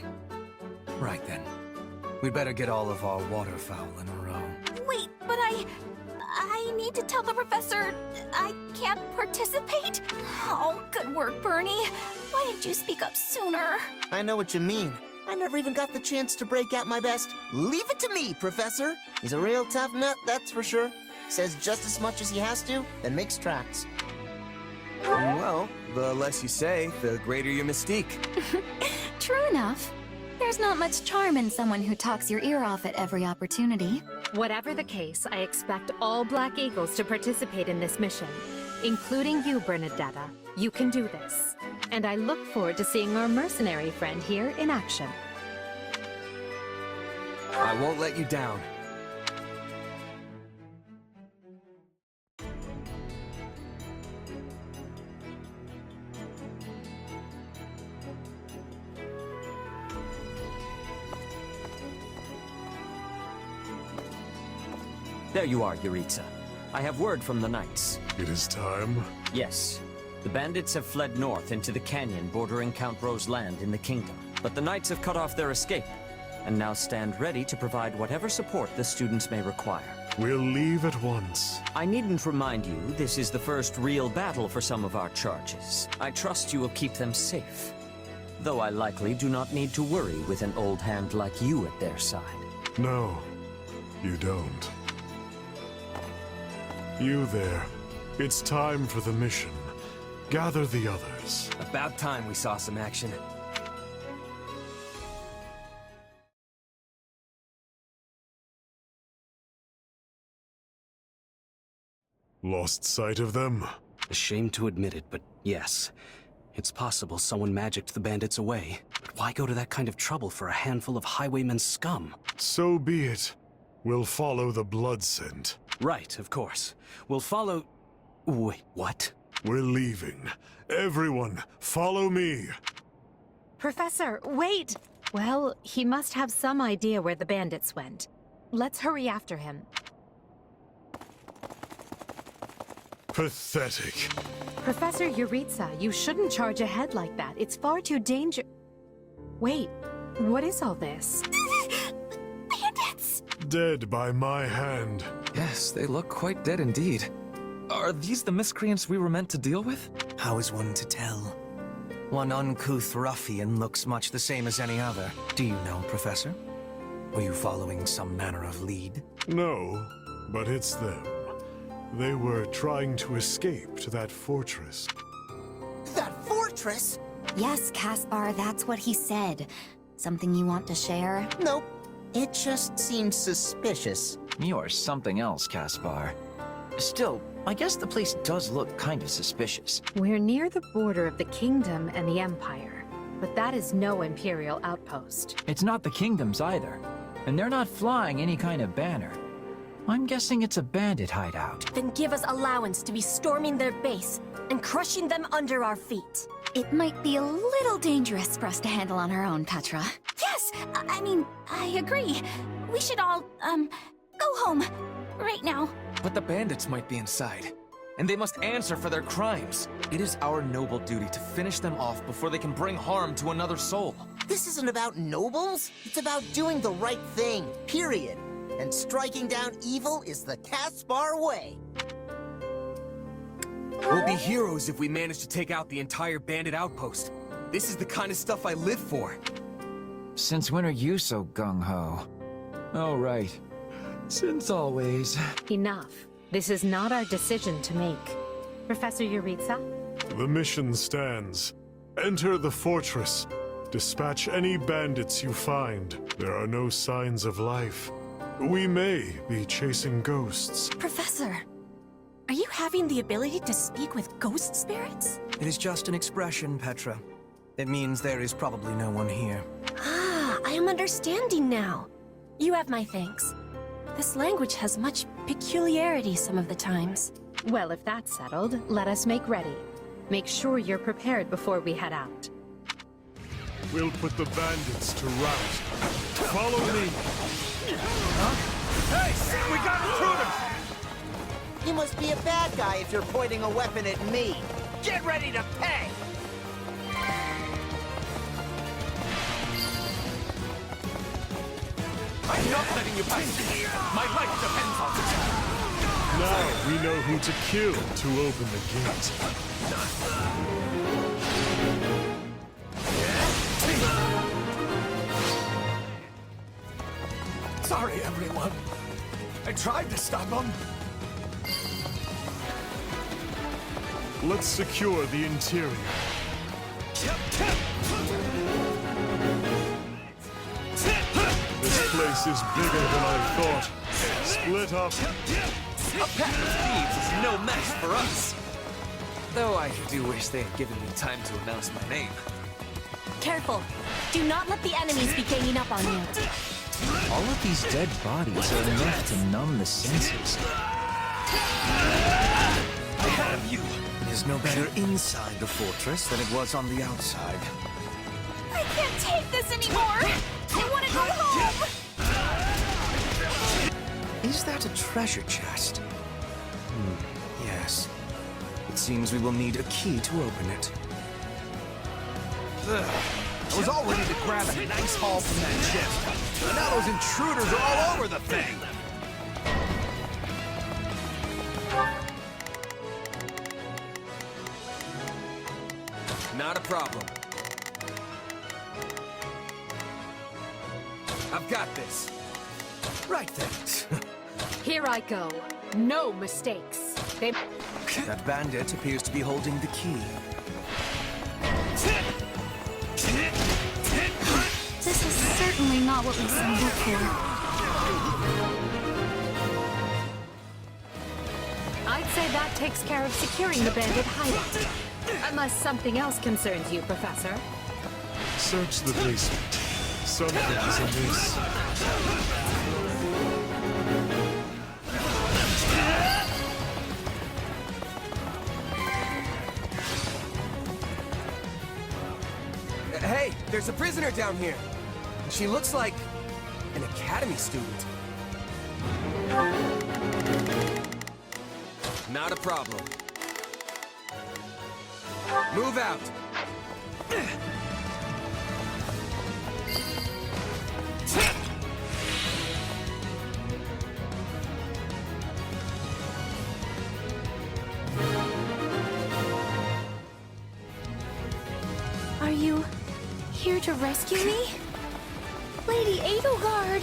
Right then. We'd better get all of our waterfowl in a row. Wait, but I need to tell the professor I can't participate? Oh, good work, Bernie. Why didn't you speak up sooner? I know what you mean. I never even got the chance to break out my best. Leave it to me, Professor. He's a real tough nut, that's for sure. Says just as much as he has to, then makes tracks. Well, the less you say, the greater your mystique. True enough. There's not much charm in someone who talks your ear off at every opportunity. Whatever the case, I expect all Black Eagles to participate in this mission, including you, Bernadetta. You can do this. And I look forward to seeing our mercenary friend here in action. I won't let you down. There you are, Yuritsa. I have word from the Knights. It is time? Yes. The bandits have fled north into the canyon bordering Count Ro's land in the kingdom. But the Knights have cut off their escape, and now stand ready to provide whatever support the students may require. We'll leave at once. I needn't remind you, this is the first real battle for some of our charges. I trust you will keep them safe. Though I likely do not need to worry with an old hand like you at their side. No, you don't. You there. It's time for the mission. Gather the others. About time we saw some action. Lost sight of them? Ashamed to admit it, but yes. It's possible someone magicked the bandits away. But why go to that kind of trouble for a handful of highwaymen scum? So be it. We'll follow the blood scent. Right, of course. We'll follow... Wait, what? We're leaving. Everyone, follow me. Professor, wait! Well, he must have some idea where the bandits went. Let's hurry after him. Pathetic. Professor Yuritsa, you shouldn't charge ahead like that. It's far too dangerous. Wait, what is all this? Bandits! Dead by my hand. Yes, they look quite dead indeed. Are these the miscreants we were meant to deal with? How is one to tell? One uncouth ruffian looks much the same as any other. Do you know, Professor? Were you following some manner of lead? No, but it's them. They were trying to escape to that fortress. That fortress? Yes, Caspar, that's what he said. Something you want to share? Nope. It just seemed suspicious. You are something else, Caspar. Still, I guess the place does look kind of suspicious. We're near the border of the kingdom and the Empire, but that is no Imperial outpost. It's not the kingdoms either, and they're not flying any kind of banner. I'm guessing it's a bandit hideout. Then give us allowance to be storming their base and crushing them under our feet. It might be a little dangerous for us to handle on our own, Petra. Yes! I agree. We should all, go home. Right now. But the bandits might be inside, and they must answer for their crimes. It is our noble duty to finish them off before they can bring harm to another soul. This isn't about nobles. It's about doing the right thing, period. And striking down evil is the Caspar way. We'll be heroes if we manage to take out the entire bandit outpost. This is the kind of stuff I live for. Since when are you so gung-ho? Oh, right. Since always. Enough. This is not our decision to make. Professor Yuritsa? The mission stands. Enter the fortress. Dispatch any bandits you find. There are no signs of life. We may be chasing ghosts. Professor, are you having the ability to speak with ghost spirits? It is just an expression, Petra. It means there is probably no one here. Ah, I am understanding now. You have my thanks. This language has much peculiarity some of the times. Well, if that's settled, let us make ready. Make sure you're prepared before we head out. We'll put the bandits to rout. Follow me! Huh? Hey! We got intruders! You must be a bad guy if you're pointing a weapon at me. Get ready to pay! I'm not letting you pass. My life depends on it. Now we know who to kill to open the gate. Sorry, everyone. I tried to stop them. Let's secure the interior. This place is bigger than I thought. Split up. A pack of thieves is no match for us. Though I do wish they had given me time to announce my name. Careful. Do not let the enemies be ganging up on you. All of these dead bodies are enough to numb the senses. I have you. It is no better inside the fortress than it was on the outside. I can't take this anymore! I want to go home! Is that a treasure chest? Yes. It seems we will need a key to open it. I was all ready to grab a nice haul from that chest. But now those intruders are all over the thing. Not a problem. I've got this. Right then. Here I go. No mistakes. That bandit appears to be holding the key. This is certainly not what we signed up for. I'd say that takes care of securing the bandit hideout. Unless something else concerns you, Professor. Search the basement. Something is amiss. Hey, there's a prisoner down here. She looks like an academy student. Not a problem. Move out. Are you here to rescue me? Lady Edelgard!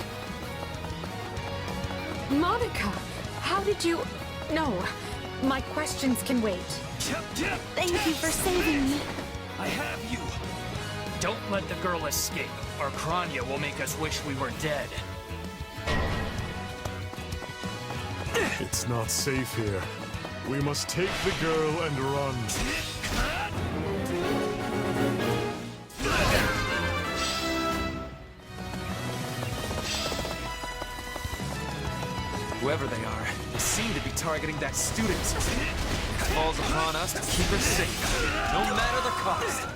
Monica, how did you... No, my questions can wait. Thank you for saving me. I have you. Don't let the girl escape, or Kranya will make us wish we were dead. It's not safe here. We must take the girl and run. Whoever they are, they seem to be targeting that student. It falls upon us to keep her safe, no matter the cost.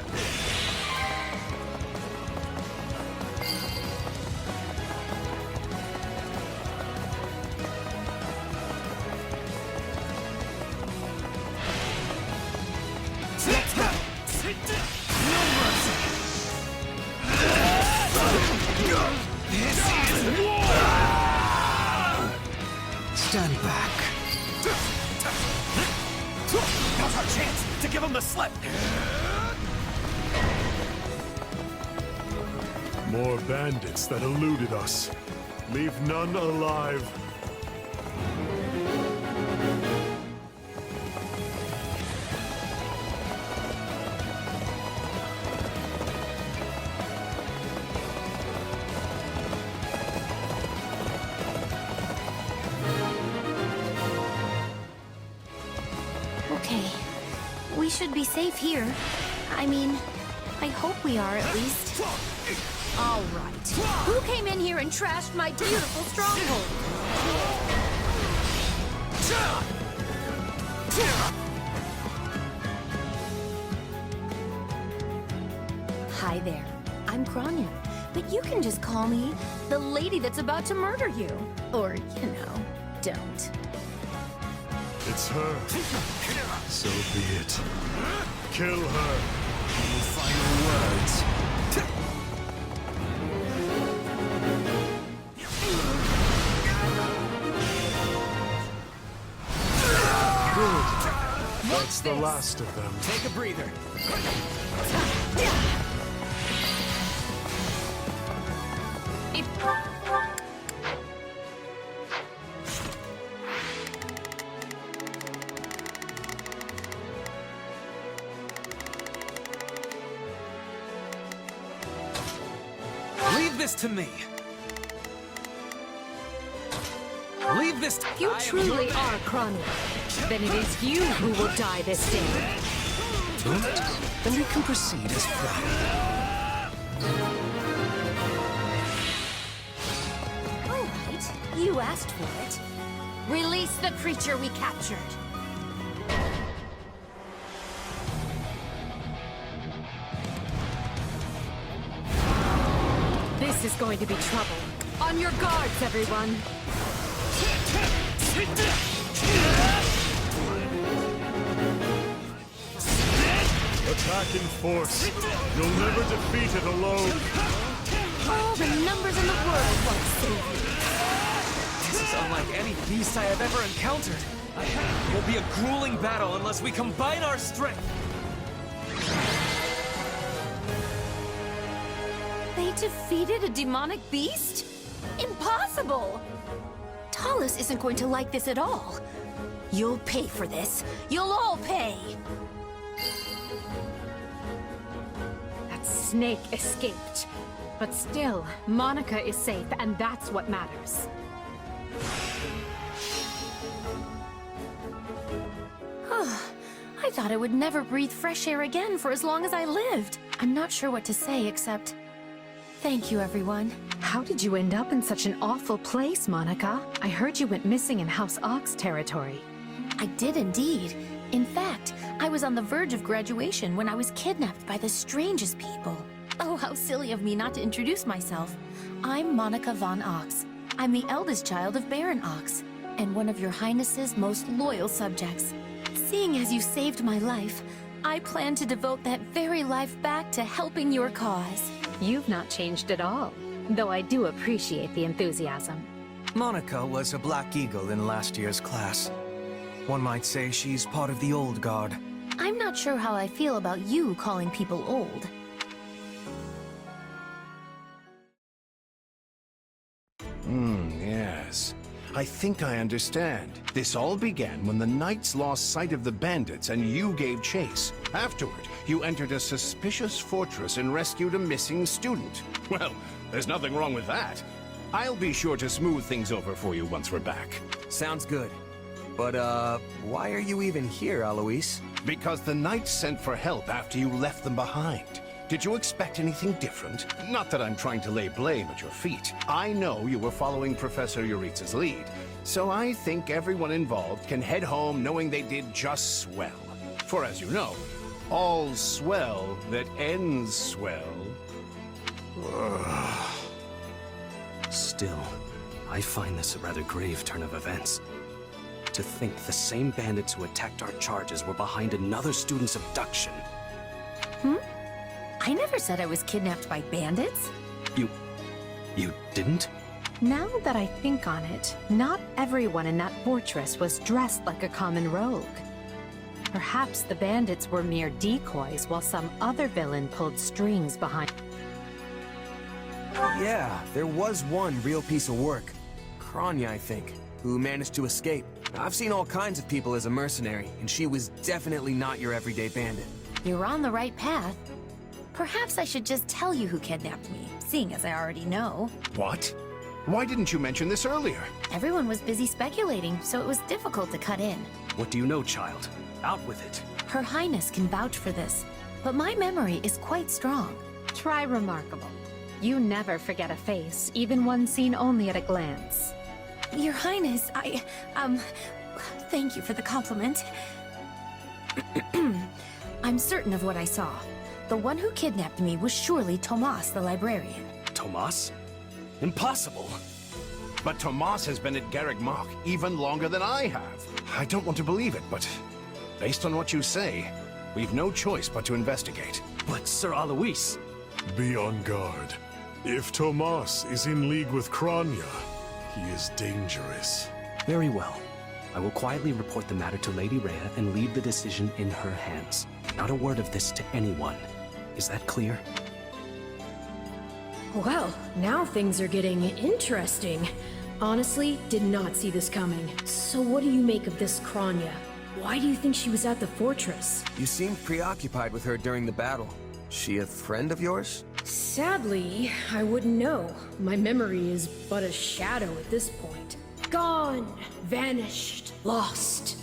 Let's go. No mercy. This is war! Stand back. Now's our chance to give him the slip. More bandits that eluded us. Leave none alive. Okay. We should be safe here. I mean, I hope we are at least. All right. Who came in here and trashed my beautiful stronghold? Hi there. I'm Kranya. But you can just call me the lady that's about to murder you. Or, you know, don't. It's her. So be it. Kill her. Any final words? Good. That's the last of them. Take a breather. Leave this to me. Leave this to... If you truly are Kranya, then it is you who will die this day. Don't? Then we can proceed as planned. All right, you asked for it. Release the creature we captured. This is going to be trouble. On your guards, everyone. Attack in force. You'll never defeat it alone. All the numbers in the world won't save you. This is unlike any beast I have ever encountered. It will be a grueling battle unless we combine our strength. They defeated a demonic beast? Impossible! Talus isn't going to like this at all. You'll pay for this. You'll all pay! That snake escaped. But still, Monica is safe, and that's what matters. I thought I would never breathe fresh air again for as long as I lived. I'm not sure what to say except... thank you, everyone. How did you end up in such an awful place, Monica? I heard you went missing in House Ochs territory. I did indeed. In fact, I was on the verge of graduation when I was kidnapped by the strangest people. Oh, how silly of me not to introduce myself. I'm Monica Von Ochs. I'm the eldest child of Baron Ochs, and one of your Highness's most loyal subjects. Seeing as you saved my life, I plan to devote that very life back to helping your cause. You've not changed at all, though I do appreciate the enthusiasm. Monica was a Black Eagle in last year's class. One might say she's part of the old guard. I'm not sure how I feel about you calling people old. Yes. I think I understand. This all began when the knights lost sight of the bandits and you gave chase. Afterward, you entered a suspicious fortress and rescued a missing student. Well, there's nothing wrong with that. I'll be sure to smooth things over for you once we're back. Sounds good. But, why are you even here, Alois? Because the knights sent for help after you left them behind. Did you expect anything different? Not that I'm trying to lay blame at your feet. I know you were following Professor Euritza's lead, so I think everyone involved can head home knowing they did just swell. For as you know, all's swell that ends swell. Still, I find this a rather grave turn of events. To think the same bandits who attacked our charges were behind another student's abduction. I never said I was kidnapped by bandits. You didn't? Now that I think on it, not everyone in that fortress was dressed like a common rogue. Perhaps the bandits were mere decoys while some other villain pulled strings behind. Yeah, there was one real piece of work. Kranya, I think, who managed to escape. I've seen all kinds of people as a mercenary, and she was definitely not your everyday bandit. You're on the right path. Perhaps I should just tell you who kidnapped me, seeing as I already know. What? Why didn't you mention this earlier? Everyone was busy speculating, so it was difficult to cut in. What do you know, child? Out with it. Her Highness can vouch for this, but my memory is quite strong. Try remarkable. You never forget a face, even one seen only at a glance. Your Highness, thank you for the compliment. I'm certain of what I saw. The one who kidnapped me was surely Tomas the librarian. Tomas? Impossible! But Tomas has been at Garreg Mach even longer than I have. I don't want to believe it, but based on what you say, we've no choice but to investigate. But Sir Alois... Be on guard. If Tomas is in league with Kranya, he is dangerous. Very well. I will quietly report the matter to Lady Rhea and leave the decision in her hands. Not a word of this to anyone. Is that clear? Well, now things are getting interesting. Honestly, did not see this coming. So what do you make of this Kranya? Why do you think she was at the fortress? You seemed preoccupied with her during the battle. She a friend of yours? Sadly, I wouldn't know. My memory is but a shadow at this point. Gone, vanished, lost.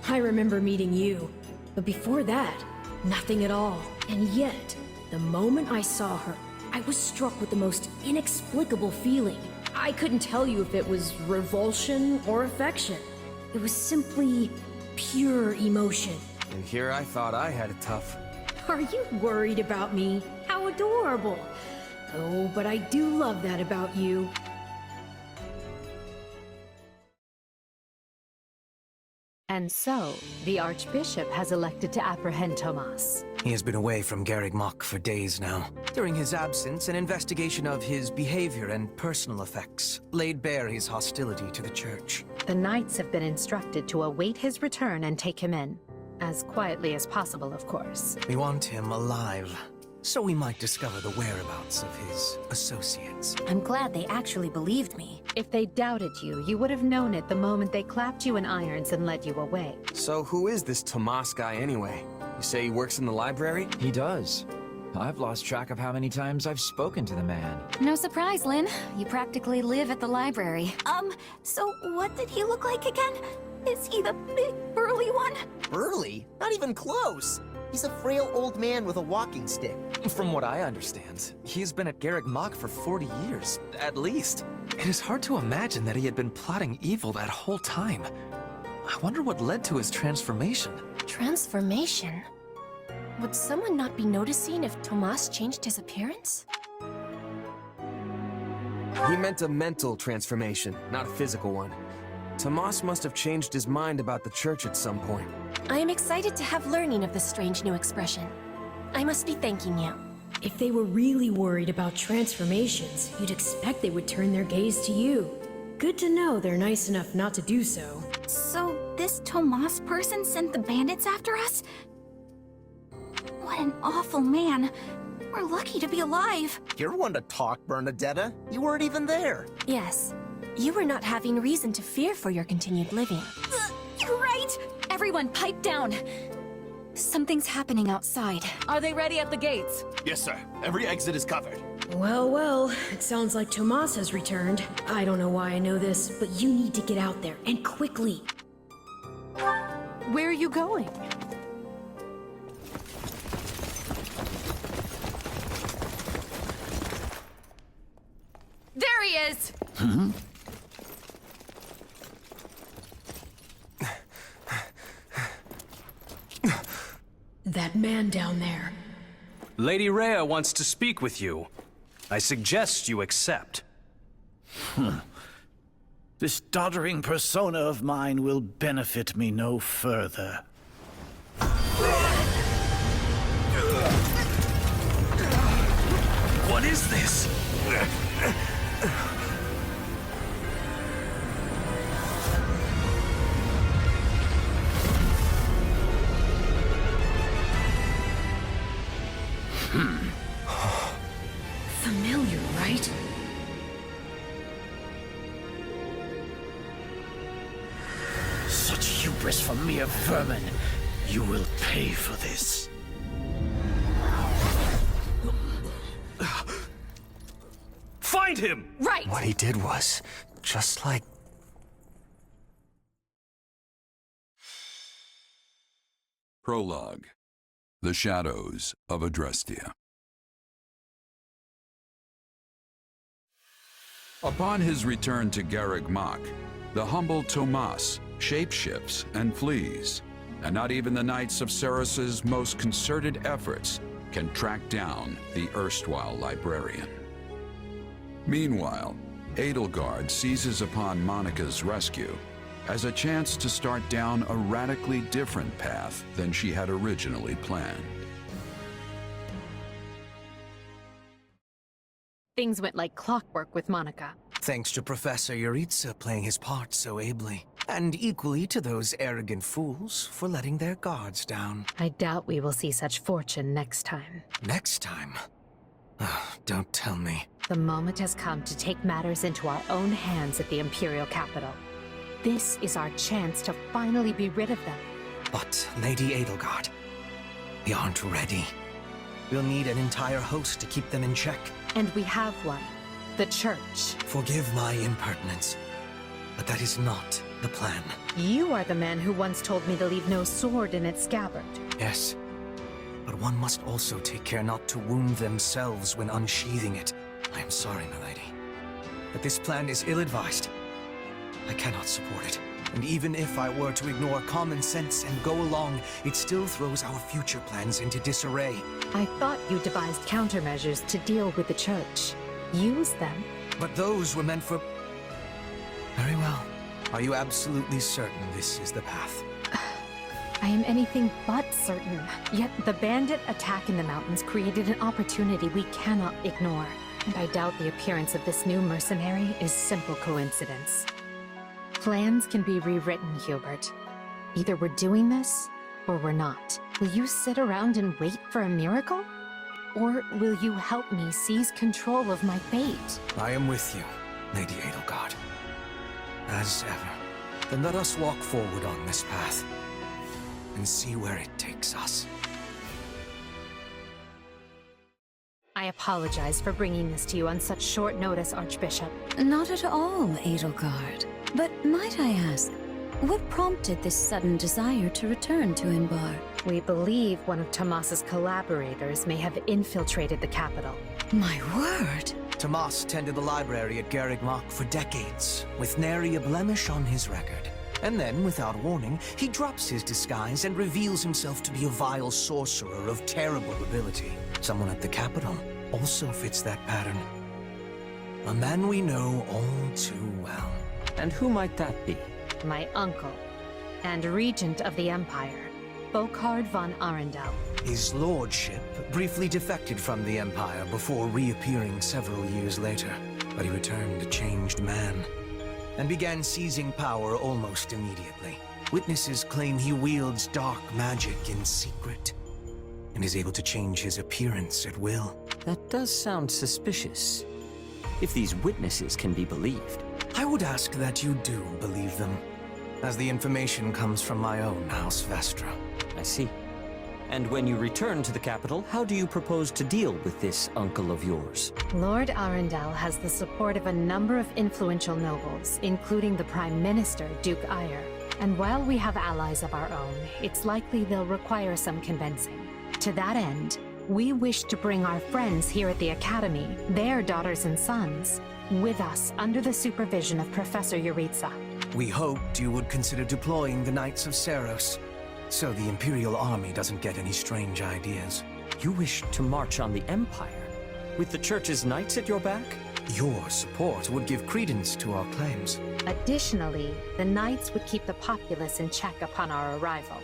I remember meeting you, but before that, nothing at all. And yet, the moment I saw her, I was struck with the most inexplicable feeling. I couldn't tell you if it was revulsion or affection. It was simply pure emotion. And here I thought I had it tough. Are you worried about me? How adorable. Oh, but I do love that about you. And so, the Archbishop has elected to apprehend Tomas. He has been away from Garreg Mach for days now. During his absence, an investigation of his behavior and personal effects laid bare his hostility to the Church. The Knights have been instructed to await his return and take him in. As quietly as possible, of course. We want him alive, so we might discover the whereabouts of his associates. I'm glad they actually believed me. If they doubted you, you would have known it the moment they clapped you in irons and led you away. So who is this Tomas guy anyway? You say he works in the library? He does. I've lost track of how many times I've spoken to the man. No surprise, Lynn. You practically live at the library. So what did he look like again? Is he the big, burly one? Burly? Not even close. He's a frail old man with a walking stick. From what I understand, he's been at Garreg Mach for 40 years, at least. It is hard to imagine that he had been plotting evil that whole time. I wonder what led to his transformation. Transformation? Would someone not be noticing if Tomas changed his appearance? He meant a mental transformation, not a physical one. Tomas must have changed his mind about the Church at some point. I am excited to have learning of this strange new expression. I must be thanking you. If they were really worried about transformations, you'd expect they would turn their gaze to you. Good to know they're nice enough not to do so. So this Tomas person sent the bandits after us? What an awful man. We're lucky to be alive. You're one to talk, Bernadetta. You weren't even there. Yes, you were not having reason to fear for your continued living. You're right! Everyone, pipe down! Something's happening outside. Are they ready at the gates? Yes, sir. Every exit is covered. Well, well, it sounds like Tomas has returned. I don't know why I know this, but you need to get out there, and quickly. Where are you going? There he is! That man down there. Lady Rhea wants to speak with you. I suggest you accept. This doddering persona of mine will benefit me no further. What is this? Familiar, right? Such hubris from mere vermin. You will pay for this. Find him! Right! What he did was just like... Prologue. The Shadows of Adrestia. Upon his return to Garreg Mach, the humble Tomas shapeshifts and flees, and not even the Knights of Seiros' most concerted efforts can track down the erstwhile librarian. Meanwhile, Edelgard seizes upon Monica's rescue as a chance to start down a radically different path than she had originally planned. Things went like clockwork with Monica. Thanks to Professor Yuritsa playing his part so ably. And equally to those arrogant fools for letting their guards down. I doubt we will see such fortune next time. Next time? Oh, don't tell me. The moment has come to take matters into our own hands at the Imperial capital. This is our chance to finally be rid of them. But, Lady Edelgard, we aren't ready. We'll need an entire host to keep them in check. And we have one. The Church. Forgive my impertinence, but that is not the plan. You are the man who once told me to leave no sword in its scabbard. Yes, but one must also take care not to wound themselves when unsheathing it. I am sorry, my lady, but this plan is ill-advised. I cannot support it. And even if I were to ignore common sense and go along, it still throws our future plans into disarray. I thought you devised countermeasures to deal with the Church. Use them. But those were meant for... Very well. Are you absolutely certain this is the path? I am anything but certain. Yet the bandit attack in the mountains created an opportunity we cannot ignore. And I doubt the appearance of this new mercenary is simple coincidence. Plans can be rewritten, Hubert. Either we're doing this, or we're not. Will you sit around and wait for a miracle? Or will you help me seize control of my fate? I am with you, Lady Edelgard. As ever. Then let us walk forward on this path, and see where it takes us. I apologize for bringing this to you on such short notice, Archbishop. Not at all, Edelgard. But might I ask, what prompted this sudden desire to return to Imbar? We believe one of Tomas's collaborators may have infiltrated the capital. My word! Tomas tended the library at Garreg Mach for decades, with nary a blemish on his record. And then, without warning, he drops his disguise and reveals himself to be a vile sorcerer of terrible ability. Someone at the capital also fits that pattern. A man we know all too well. And who might that be? My uncle, and regent of the Empire, Edelgard Von Arundel. His lordship briefly defected from the Empire before reappearing several years later. But he returned a changed man, and began seizing power almost immediately. Witnesses claim he wields dark magic in secret, and is able to change his appearance at will. That does sound suspicious, if these witnesses can be believed. I would ask that you do believe them, as the information comes from my own House Vestra. I see. And when you return to the capital, how do you propose to deal with this uncle of yours? Lord Arundel has the support of a number of influential nobles, including the Prime Minister, Duke Eyre. And while we have allies of our own, it's likely they'll require some convincing. To that end, we wish to bring our friends here at the Academy, their daughters and sons, with us under the supervision of Professor Yuritsa. We hoped you would consider deploying the Knights of Seiros, so the Imperial Army doesn't get any strange ideas. You wish to march on the Empire, with the Church's knights at your back? Your support would give credence to our claims. Additionally, the Knights would keep the populace in check upon our arrival,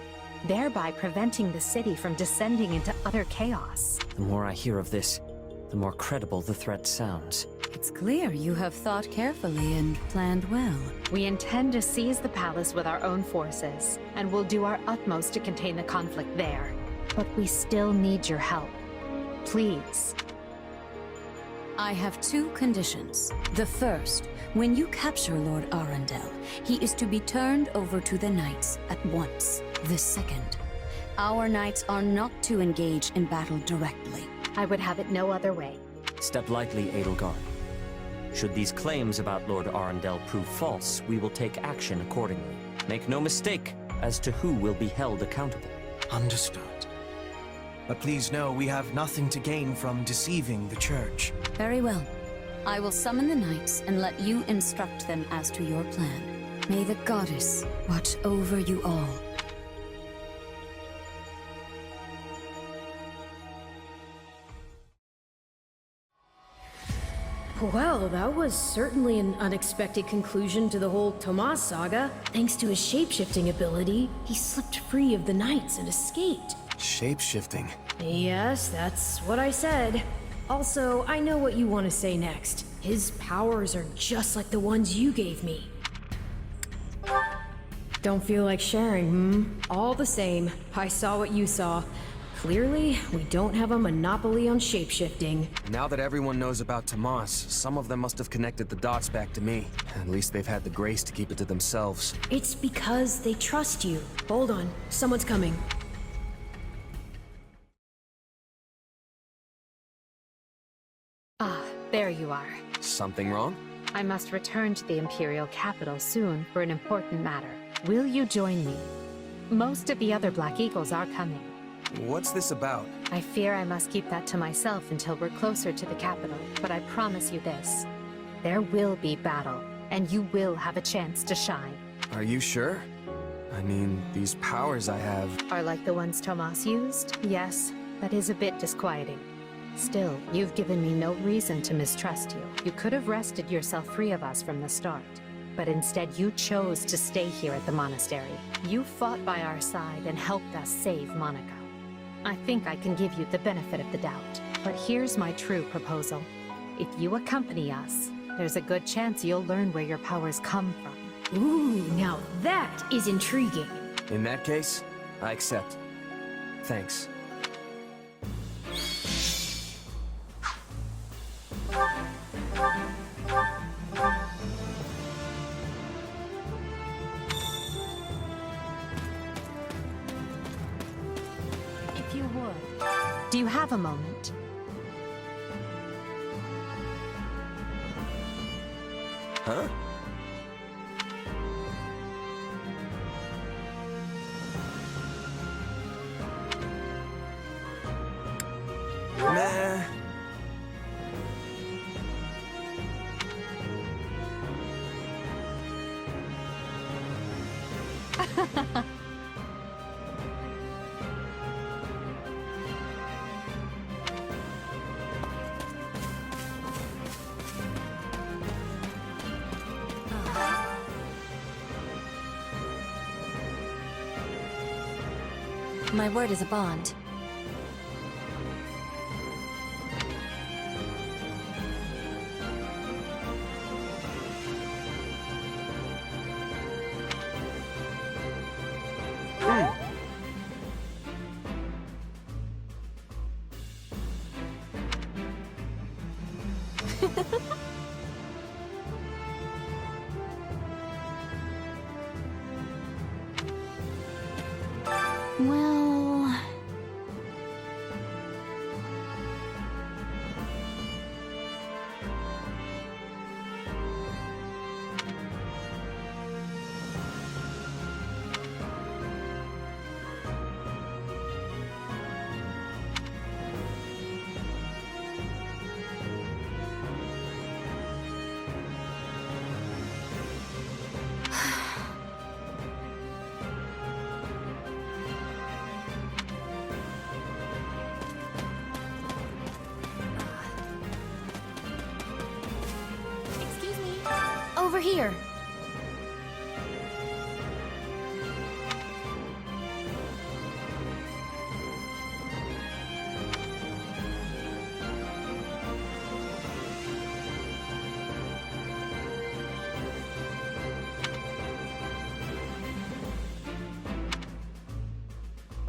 thereby preventing the city from descending into utter chaos. The more I hear of this, the more credible the threat sounds. It's clear you have thought carefully and planned well. We intend to seize the palace with our own forces, and we'll do our utmost to contain the conflict there. But we still need your help. Please. I have two conditions. The first, when you capture Lord Arundel, he is to be turned over to the Knights at once. The second, our Knights are not to engage in battle directly. I would have it no other way. Step lightly, Edelgard. Should these claims about Lord Arundel prove false, we will take action accordingly. Make no mistake as to who will be held accountable. Understood. But please know we have nothing to gain from deceiving the Church. Very well. I will summon the Knights and let you instruct them as to your plan. May the Goddess watch over you all. Well, that was certainly an unexpected conclusion to the whole Tomas saga. Thanks to his shapeshifting ability, he slipped free of the Knights and escaped. Shapeshifting? Yes, that's what I said. Also, I know what you want to say next. His powers are just like the ones you gave me. Don't feel like sharing, All the same, I saw what you saw. Clearly, we don't have a monopoly on shapeshifting. Now that everyone knows about Tomas, some of them must have connected the dots back to me. At least they've had the grace to keep it to themselves. It's because they trust you. Hold on, someone's coming. Ah, there you are. Something wrong? I must return to the Imperial capital soon for an important matter. Will you join me? Most of the other Black Eagles are coming. What's this about? I fear I must keep that to myself until we're closer to the capital, but I promise you this. There will be battle, and you will have a chance to shine. Are you sure? I mean, these powers I have... Are like the ones Tomas used? Yes, that is a bit disquieting. Still, you've given me no reason to mistrust you. You could have wrested yourself free of us from the start. But instead you chose to stay here at the monastery. You fought by our side and helped us save Monica. I think I can give you the benefit of the doubt. But here's my true proposal. If you accompany us, there's a good chance you'll learn where your powers come from. Ooh, now that is intriguing. In that case, I accept. Thanks. If you would. Do you have a moment? Huh? Nah. My word is a bond. Well... Over here.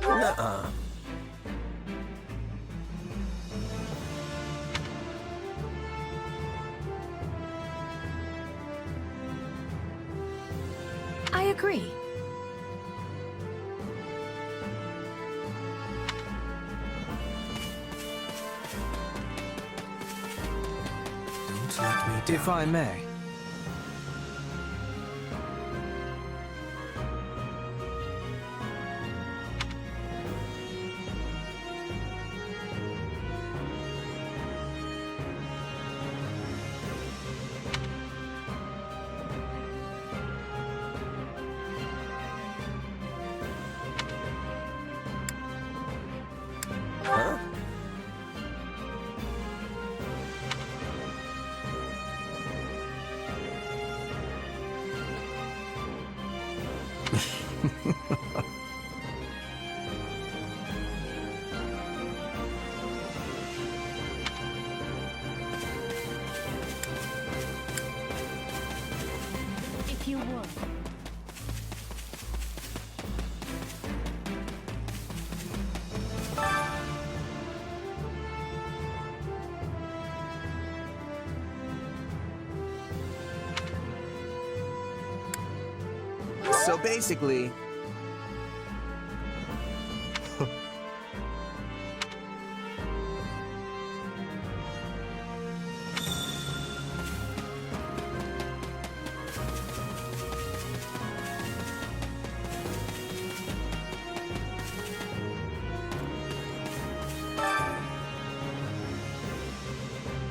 Nuh-uh. I agree. Don't let me down. If I may. Huh? If you would. So basically...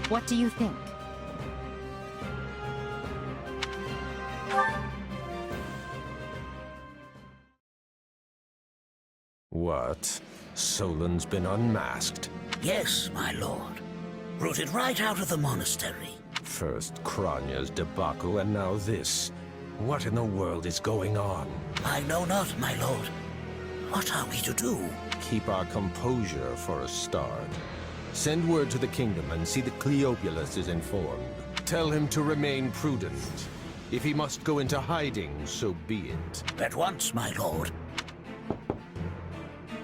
What do you think? What? Solon's been unmasked? Yes, my lord. Rooted right out of the monastery. First Kranya's debacle and now this. What in the world is going on? I know not, my lord. What are we to do? Keep our composure for a start. Send word to the kingdom and see that Cleobulus is informed. Tell him to remain prudent. If he must go into hiding, so be it. At once, my lord.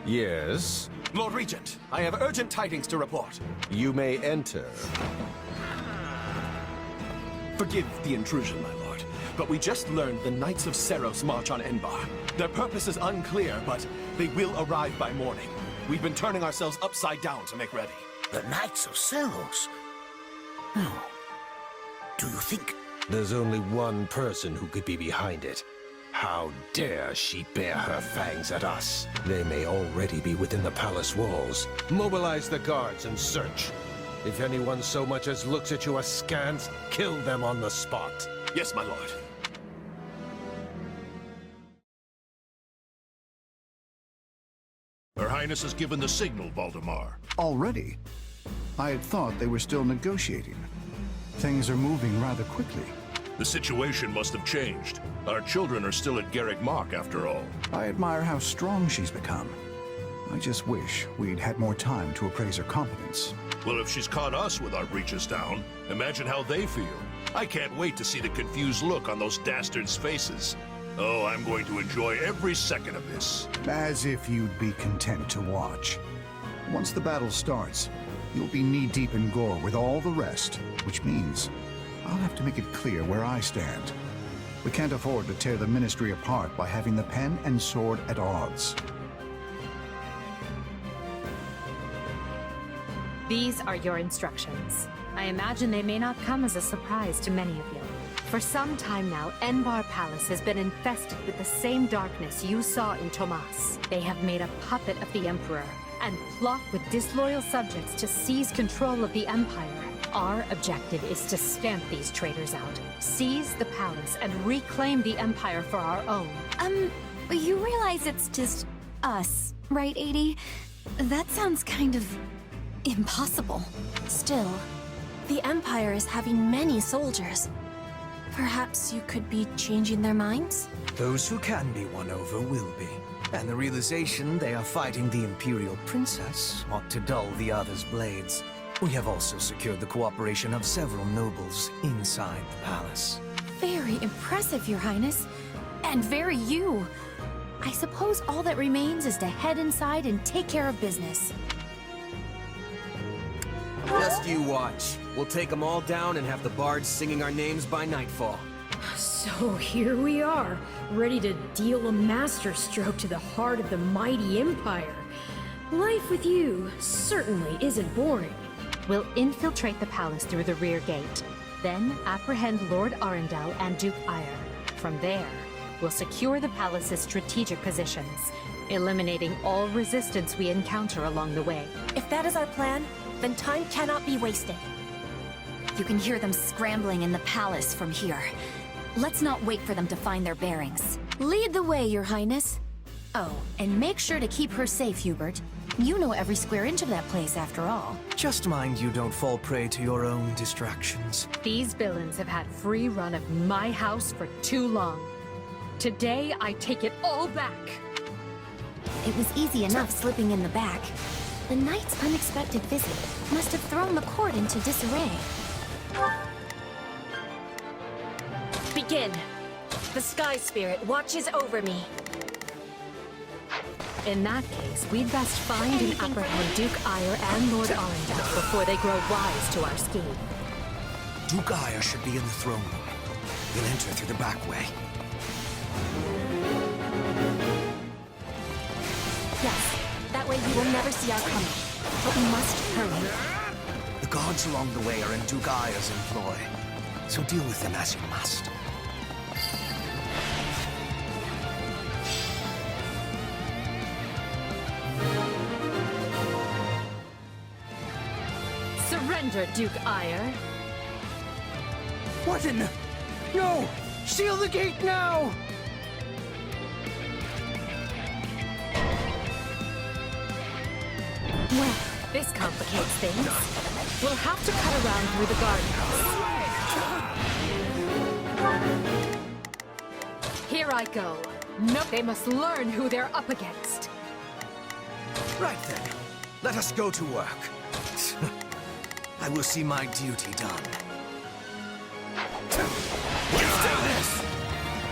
Yes? Lord Regent, I have urgent tidings to report. You may enter. Forgive the intrusion, my lord, but we just learned the Knights of Seiros march on Enbar. Their purpose is unclear, but they will arrive by morning. We've been turning ourselves upside down to make ready. The Knights of Seiros? No. Do you think... There's only one person who could be behind it. How dare she bare her fangs at us? They may already be within the palace walls. Mobilize the guards and search. If anyone so much as looks at you askance, kill them on the spot. Yes, my lord. Her Highness has given the signal, Valdemar. Already? I had thought they were still negotiating. Things are moving rather quickly. The situation must have changed. Our children are still at Garrick Mach, after all. I admire how strong she's become. I just wish we'd had more time to appraise her competence. Well, if she's caught us with our breeches down, imagine how they feel. I can't wait to see the confused look on those dastards' faces. Oh, I'm going to enjoy every second of this. As if you'd be content to watch. Once the battle starts, you'll be knee-deep in gore with all the rest, which means I'll have to make it clear where I stand. We can't afford to tear the Ministry apart by having the pen and sword at odds. These are your instructions. I imagine they may not come as a surprise to many of you. For some time now, Enbar Palace has been infested with the same darkness you saw in Tomas. They have made a puppet of the Emperor and plot with disloyal subjects to seize control of the Empire. Our objective is to stamp these traitors out, seize the palace, and reclaim the Empire for our own. You realize it's just us, right, 80? That sounds kind of impossible. Still, the Empire is having many soldiers. Perhaps you could be changing their minds? Those who can be won over will be. And the realization they are fighting the Imperial Princess ought to dull the others' blades. We have also secured the cooperation of several nobles inside the palace. Very impressive, Your Highness. And very you. I suppose all that remains is to head inside and take care of business. Just you watch. We'll take them all down and have the bards singing our names by nightfall. So here we are, ready to deal a masterstroke to the heart of the mighty Empire. Life with you certainly isn't boring. We'll infiltrate the palace through the rear gate, then apprehend Lord Arundel and Duke Ire. From there, we'll secure the palace's strategic positions, eliminating all resistance we encounter along the way. If that is our plan, then time cannot be wasted. You can hear them scrambling in the palace from here. Let's not wait for them to find their bearings. Lead the way, Your Highness. Oh, and make sure to keep her safe, Hubert. You know every square inch of that place, after all. Just mind you don't fall prey to your own distractions. These villains have had free run of my house for too long. Today, I take it all back. It was easy enough slipping in the back. The knight's unexpected visit must have thrown the court into disarray. Begin. The Sky Spirit watches over me. In that case, we'd best find and apprehend Duke Ire and Lord Arundel before they grow wise to our scheme. Duke Ire should be in the throne room. We'll enter through the back way. Yes, that way he will never see our coming. But we must hurry. The guards along the way are in Duke Ire's employ, so deal with them as you must. Surrender, Duke Ire. What in the... No! Seal the gate now! Well, this complicates things. We'll have to cut around through the gardens. Here I go. No, they must learn who they're up against. Right then. Let us go to work. I will see my duty done.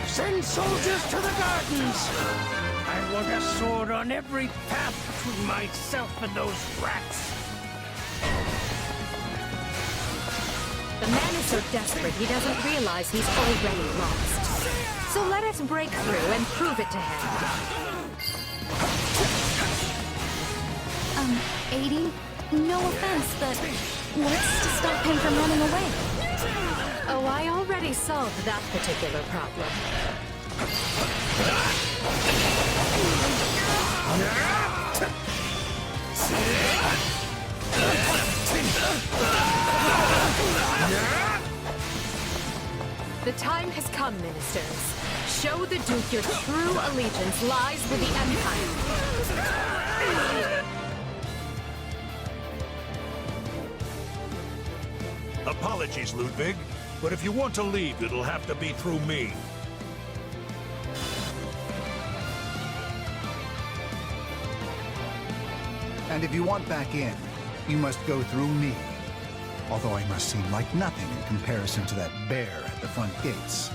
Send soldiers to the gardens! I want a sword on every path between myself and those rats. The man is so desperate he doesn't realize he's already lost. So let us break through and prove it to him. Aidy, no offense, but what's to stop him from running away? Oh, I already solved that particular problem. The time has come, ministers. Show the Duke your true allegiance lies with the Empire. Apologies, Ludwig, but if you want to leave, it'll have to be through me. And if you want back in, you must go through me. Although I must seem like nothing in comparison to that bear at the front gates.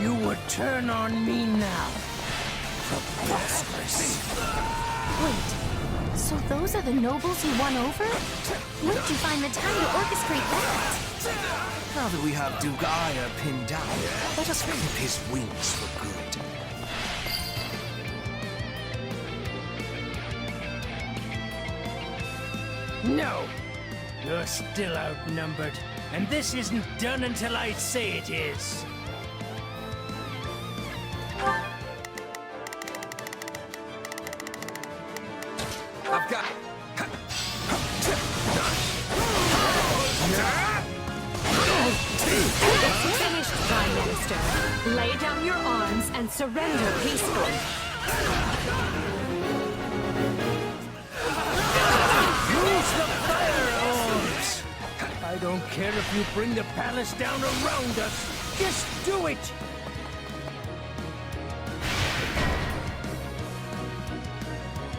You would turn on me now. Preposterous. Wait, so those are the nobles you won over? When did you find the time to orchestrate that? Now that we have Duke Aya pinned down, let us clip his wings for good. No! You're still outnumbered, and this isn't done until I say it is. I've got... It's finished, Prime Minister. Lay down your arms and surrender peacefully. Use the firearms! I don't care if you bring the palace down around us. Just do it!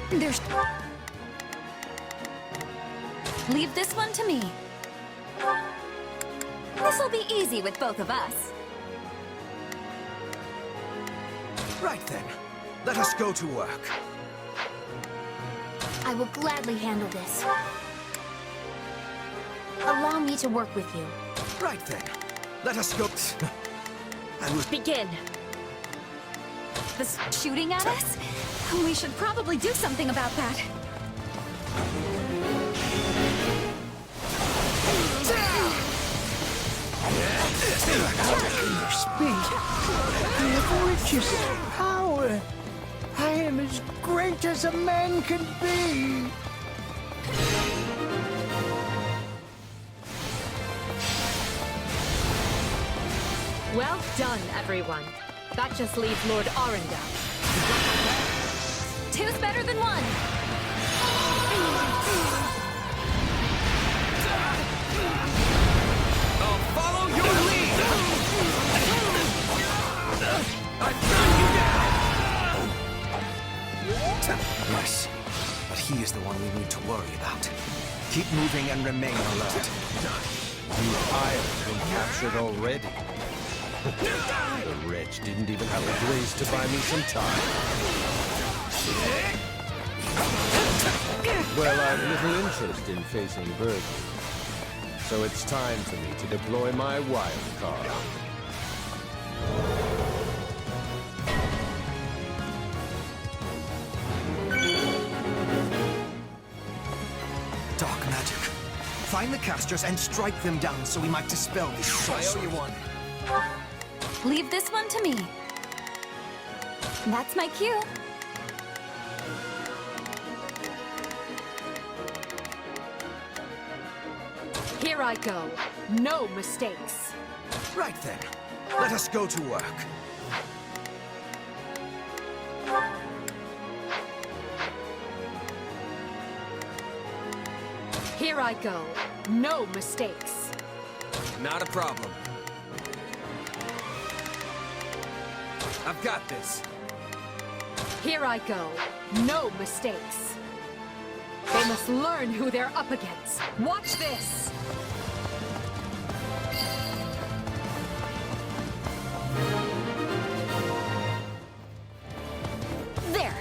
There's... Leave this one to me. This'll be easy with both of us. Right then. Let us go to work. I will gladly handle this. Allow me to work with you. Right then. Let us go. I will begin. This shooting at us? We should probably do something about that. Your speed. You have richest power. I am as great as a man can be. Well done, everyone. That just leaves Lord Arundel. Two's better than one. I'll follow your lead! I've got you down! Yes, but he is the one we need to worry about. Keep moving and remain alert. The Isle has been captured already. The wretch didn't even have a blaze to buy me some time. Well, I've little interest in facing burglars. So it's time for me to deploy my wild card. Dark magic. Find the casters and strike them down so we might dispel this sorcery. I owe you one. Leave this one to me. That's my cue. Here I go. No mistakes. Right then. Let us go to work. Here I go. No mistakes. Not a problem. I've got this. Here I go. No mistakes. They must learn who they're up against. Watch this! There!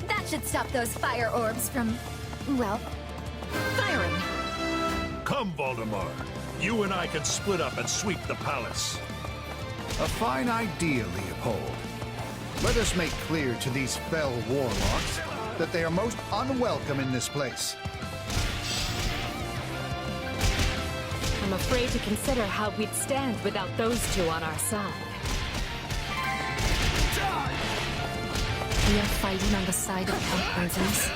That should stop those fire orbs from, well, firing. Come, Voldemort. You and I can split up and sweep the palace. A fine idea, Leopold. Let us make clear to these fell warlocks that they are most unwelcome in this place. I'm afraid to consider how we'd stand without those two on our side. We are fighting on the side of Count Burgess.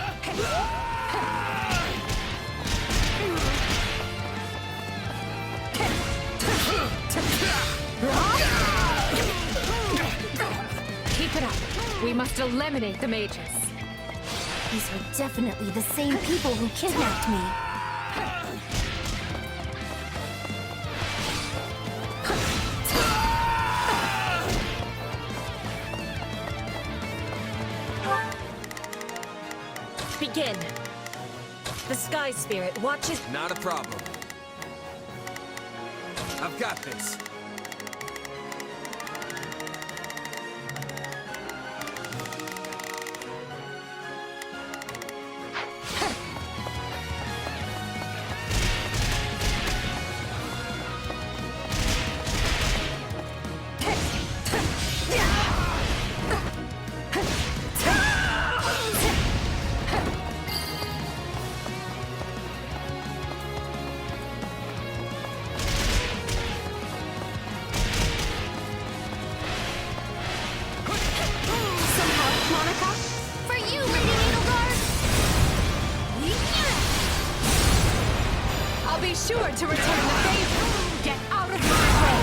Keep it up. We must eliminate the mages. These are definitely the same people who kidnapped me. Begin. The Sky Spirit watches. Not a problem. I've got this. Monica? For you, Lady Edelgard! I'll be sure to return the favor. Get out of my way!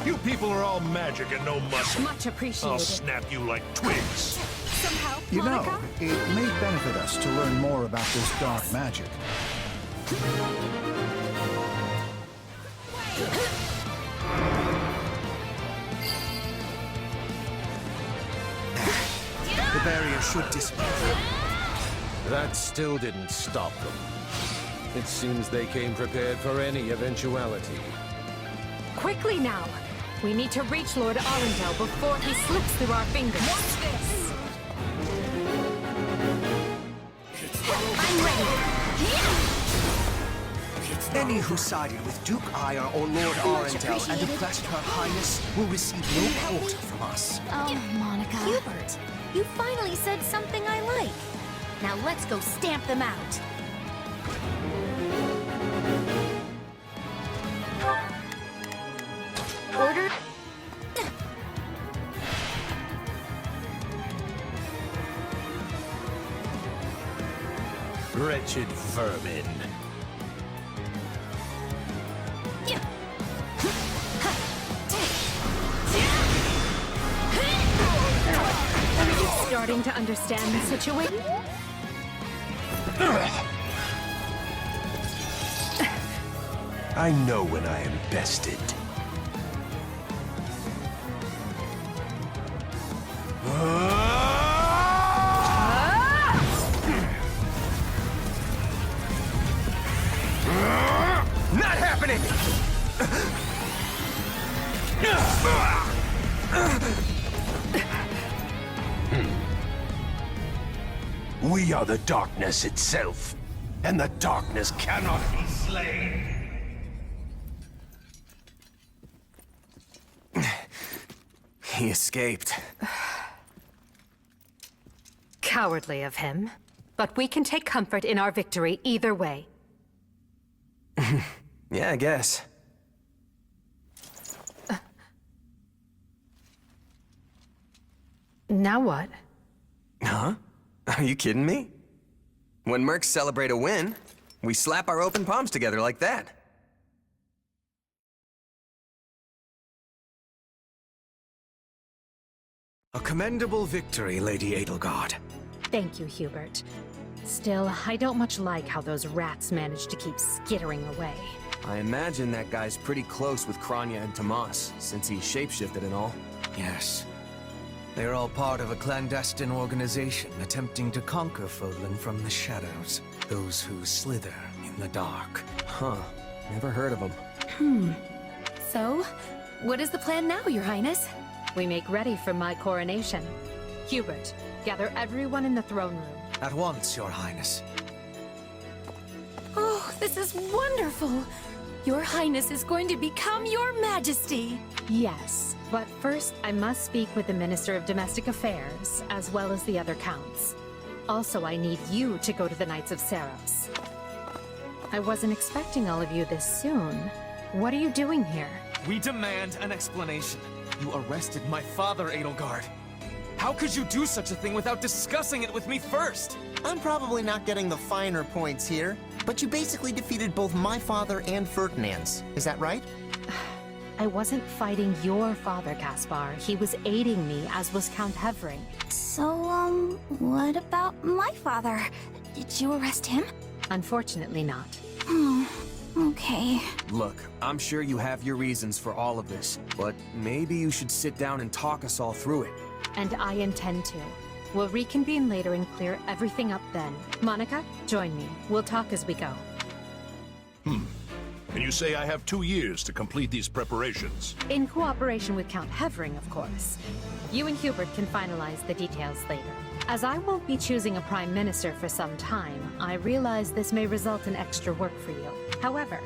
You people are all magic and no muscle. Much appreciated. I'll snap you like twigs. Some help, You know, Monica? it may benefit us to learn more about this dark magic. The barrier should disappear. That still didn't stop them. It seems they came prepared for any eventuality. Quickly now! We need to reach Lord Arundel before he slips through our fingers. Watch this! I'm ready! Any who sided with Duke Ire or Lord Arundel and oppressed Her Highness will receive no quarter from us. Oh, Monica. Hubert, you finally said something I like. Now let's go stamp them out. Order. Wretched vermin. Are you starting to understand the situation? I know when I am bested. Not happening! We are the darkness itself, and the darkness cannot be slain. He escaped. Cowardly of him. But we can take comfort in our victory either way. Yeah, I guess. Now what? Huh? Are you kidding me? When mercs celebrate a win, we slap our open palms together like that. A commendable victory, Lady Edelgard. Thank you, Hubert. Still, I don't much like how those rats managed to keep skittering away. I imagine that guy's pretty close with Kranya and Tomas, since he shapeshifted and all. Yes. They're all part of a clandestine organization attempting to conquer Fódlan from the shadows. Those who slither in the dark. Huh. Never heard of them. So, what is the plan now, Your Highness? We make ready for my coronation. Hubert, gather everyone in the throne room. At once, Your Highness. Oh, this is wonderful! Your Highness is going to become Your Majesty! Yes, but first I must speak with the Minister of Domestic Affairs, as well as the other counts. Also, I need you to go to the Knights of Seiros. I wasn't expecting all of you this soon. What are you doing here? We demand an explanation. You arrested my father, Edelgard. How could you do such a thing without discussing it with me first? I'm probably not getting the finer points here, but you basically defeated both my father and Ferdinand's. Is that right? I wasn't fighting your father, Caspar. He was aiding me, as was Count Hevering. So, what about my father? Did you arrest him? Unfortunately not. Okay. Look, I'm sure you have your reasons for all of this, but maybe you should sit down and talk us all through it. And I intend to. We'll reconvene later and clear everything up then. Monica, join me. We'll talk as we go. And you say I have 2 years to complete these preparations? In cooperation with Count Hevering, of course. You and Hubert can finalize the details later. As I won't be choosing a prime minister for some time, I realize this may result in extra work for you. However,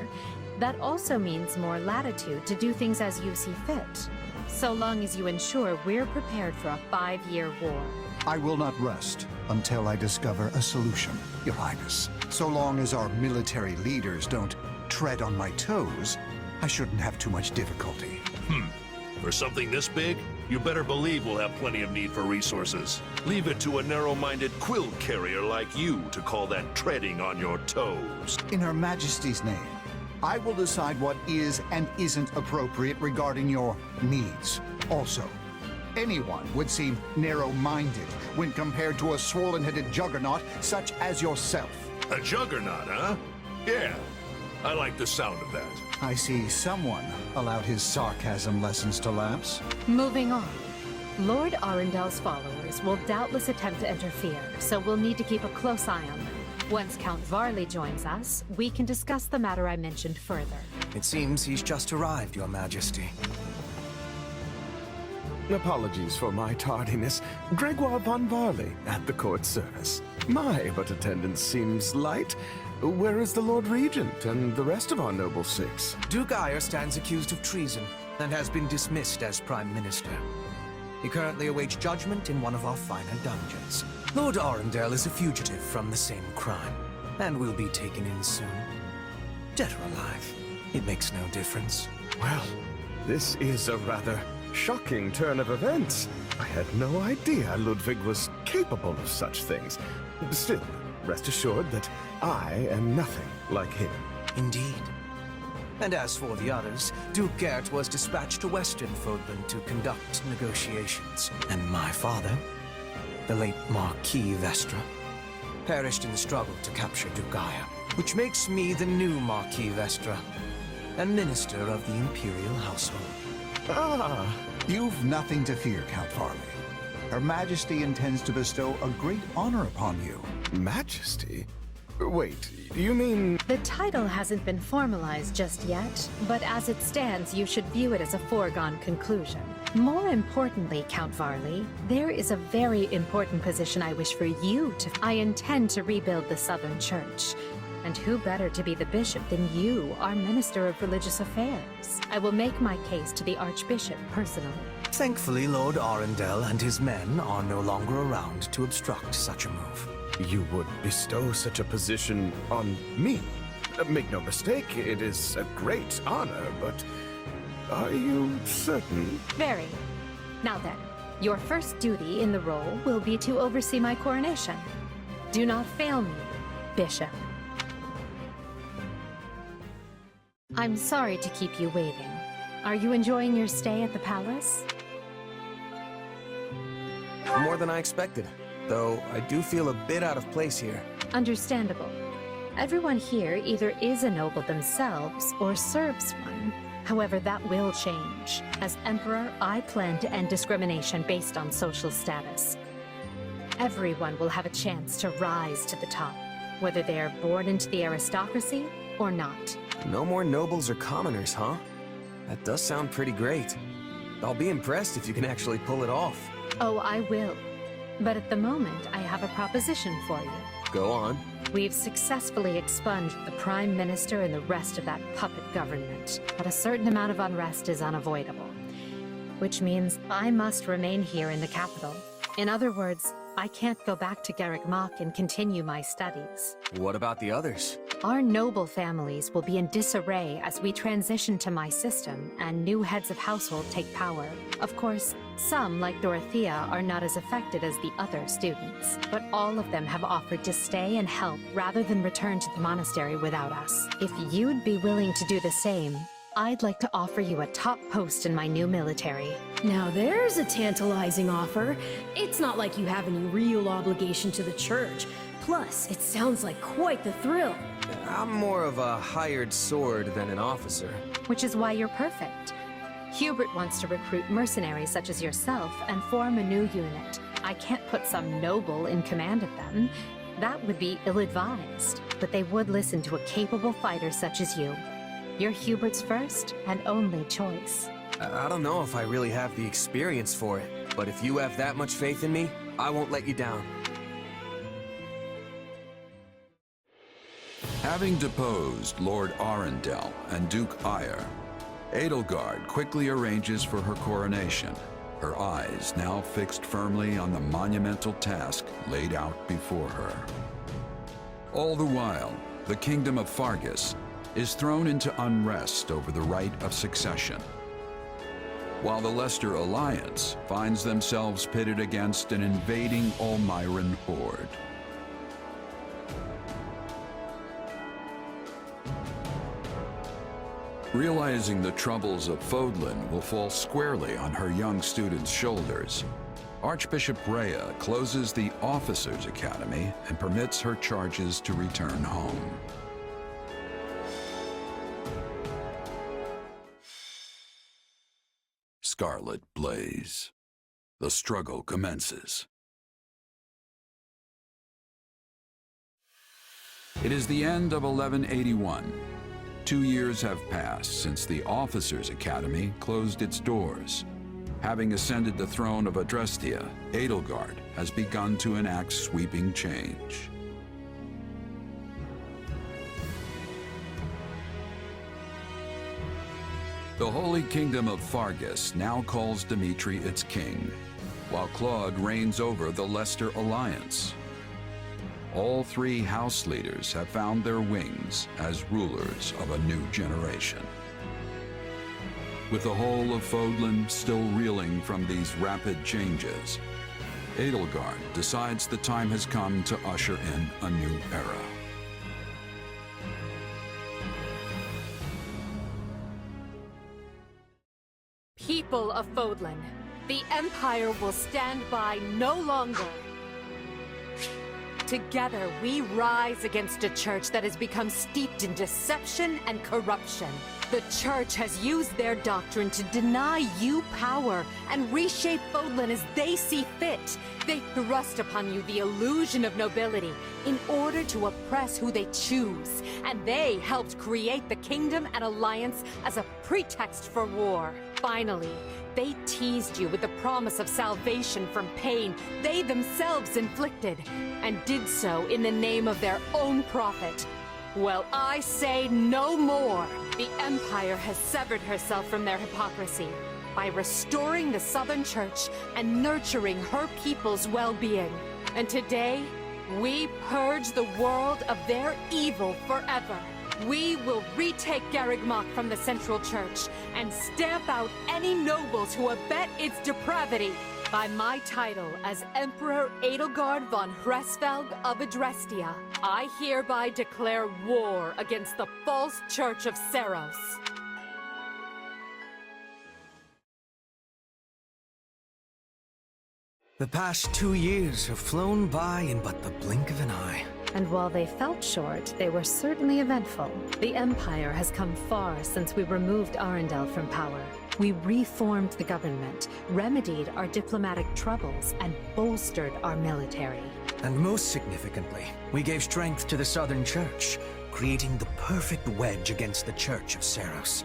that also means more latitude to do things as you see fit. So long as you ensure we're prepared for a 5-year war. I will not rest until I discover a solution, Your Highness. So long as our military leaders don't tread on my toes, I shouldn't have too much difficulty. For something this big, you better believe we'll have plenty of need for resources. Leave it to a narrow-minded quill carrier like you to call that treading on your toes. In Her Majesty's name, I will decide what is and isn't appropriate regarding your needs. Also, anyone would seem narrow-minded when compared to a swollen-headed juggernaut such as yourself. A juggernaut, huh? Yeah, I like the sound of that. I see someone allowed his sarcasm lessons to lapse. Moving on. Lord Arundel's followers will doubtless attempt to interfere, so we'll need to keep a close eye on them. Once Count Varley joins us, we can discuss the matter I mentioned further. It seems he's just arrived, Your Majesty. Apologies for my tardiness. Gregoire von Varley at the court service. My, but attendance seems light. Where is the Lord Regent and the rest of our noble six? Duke Eyre stands accused of treason and has been dismissed as Prime Minister. He currently awaits judgment in one of our finer dungeons. Lord Arundel is a fugitive from the same crime, and will be taken in soon. Dead or alive, it makes no difference. Well, this is a rather shocking turn of events. I had no idea Ludwig was capable of such things. Still, rest assured that I am nothing like him. Indeed. And as for the others, Duke Gert was dispatched to Western Fódlan to conduct negotiations. And my father, the late Marquis Vestra, perished in the struggle to capture Duke Eyre, which makes me the new Marquis Vestra, and Minister of the Imperial Household. Ah, you've nothing to fear, Count Varley. Her Majesty intends to bestow a great honor upon you. Majesty? Wait, you mean... The title hasn't been formalized just yet, but as it stands, you should view it as a foregone conclusion. More importantly, Count Varley, there is a very important position I wish for you to... I intend to rebuild the Southern Church. And who better to be the bishop than you, our Minister of Religious Affairs? I will make my case to the Archbishop personally. Thankfully, Lord Arundel and his men are no longer around to obstruct such a move. You would bestow such a position on me? Make no mistake, it is a great honor, but are you certain? Very. Now then, your first duty in the role will be to oversee my coronation. Do not fail me, Bishop. I'm sorry to keep you waiting. Are you enjoying your stay at the palace? More than I expected, though I do feel a bit out of place here. Understandable. Everyone here either is a noble themselves or serves one. However, that will change. As Emperor, I plan to end discrimination based on social status. Everyone will have a chance to rise to the top, whether they are born into the aristocracy or not. No more nobles or commoners, huh? That does sound pretty great. I'll be impressed if you can actually pull it off. Oh, I will. But at the moment, I have a proposition for you. Go on. We've successfully expunged the Prime Minister and the rest of that puppet government, but a certain amount of unrest is unavoidable. Which means I must remain here in the capital. In other words, I can't go back to Garreg Mach and continue my studies. What about the others? Our noble families will be in disarray as we transition to my system and new heads of household take power. Of course, some, like Dorothea, are not as affected as the other students, but all of them have offered to stay and help rather than return to the monastery without us. If you'd be willing to do the same, I'd like to offer you a top post in my new military. Now there's a tantalizing offer. It's not like you have any real obligation to the church. Plus, it sounds like quite the thrill. I'm more of a hired sword than an officer. Which is why you're perfect. Hubert wants to recruit mercenaries such as yourself and form a new unit. I can't put some noble in command of them. That would be ill-advised. But they would listen to a capable fighter such as you. You're Hubert's first and only choice. I don't know if I really have the experience for it, but if you have that much faith in me, I won't let you down. Having deposed Lord Arundel and Duke Eyre, Edelgard quickly arranges for her coronation, her eyes now fixed firmly on the monumental task laid out before her. All the while, the kingdom of Faerghus is thrown into unrest over the right of succession, while the Leicester Alliance finds themselves pitted against an invading Almiran horde. Realizing the troubles of Fódlan will fall squarely on her young students' shoulders, Archbishop Rhea closes the Officers' Academy and permits her charges to return home. Scarlet Blaze. The struggle commences. It is the end of 1181. 2 years have passed since the Officers' Academy closed its doors. Having ascended the throne of Adrestia, Edelgard has begun to enact sweeping change. The Holy Kingdom of Faerghus now calls Dimitri its king, while Claude reigns over the Leicester Alliance. All three house leaders have found their wings as rulers of a new generation. With the whole of Fódlan still reeling from these rapid changes, Edelgard decides the time has come to usher in a new era. People of Fódlan, the Empire will stand by no longer. Together, we rise against a church that has become steeped in deception and corruption. The church has used their doctrine to deny you power and reshape Fódlan as they see fit. They thrust upon you the illusion of nobility in order to oppress who they choose. And they helped create the kingdom and alliance as a pretext for war. Finally, they teased you with the promise of salvation from pain they themselves inflicted, and did so in the name of their own profit. Well, I say no more. The Empire has severed herself from their hypocrisy by restoring the Southern Church and nurturing her people's well-being. And today, we purge the world of their evil forever. We will retake Garreg Mach from the Central Church and stamp out any nobles who abet its depravity. By my title as Emperor Edelgard Von Hresvelg of Adrestia, I hereby declare war against the false Church of Seiros. The past 2 years have flown by in but the blink of an eye. And while they felt short, they were certainly eventful. The Empire has come far since we removed Arundel from power. We reformed the government, remedied our diplomatic troubles, and bolstered our military. And most significantly, we gave strength to the Southern Church, creating the perfect wedge against the Church of Seiros.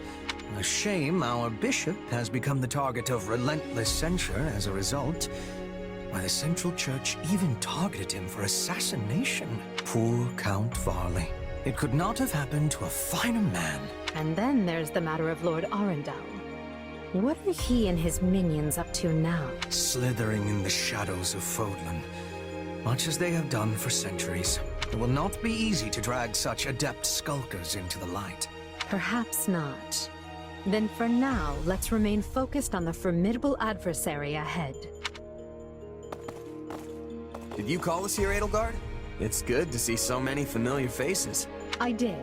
A shame our bishop has become the target of relentless censure as a result. Why, the Central Church even targeted him for assassination. Poor Count Varley. It could not have happened to a finer man. And then there's the matter of Lord Arundel. What are he and his minions up to now? Slithering in the shadows of Fódlan, much as they have done for centuries. It will not be easy to drag such adept skulkers into the light. Perhaps not. Then for now, let's remain focused on the formidable adversary ahead. Did you call us here, Edelgard? It's good to see so many familiar faces. I did,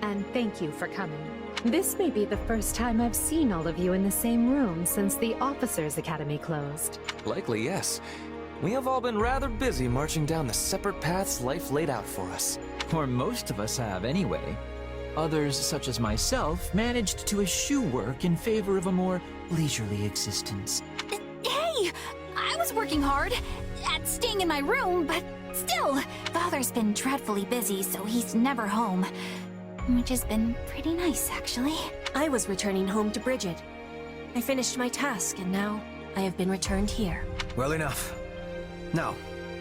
and thank you for coming. This may be the first time I've seen all of you in the same room since the Officers' Academy closed. Likely, yes. We have all been rather busy marching down the separate paths life laid out for us. Or most of us have, anyway. Others, such as myself, managed to eschew work in favor of a more leisurely existence. Hey! I was working hard at staying in my room, but still, Father's been dreadfully busy, so he's never home. Which has been pretty nice, actually. I was returning home to Bridget. I finished my task, and now I have been returned here. Well enough. Now,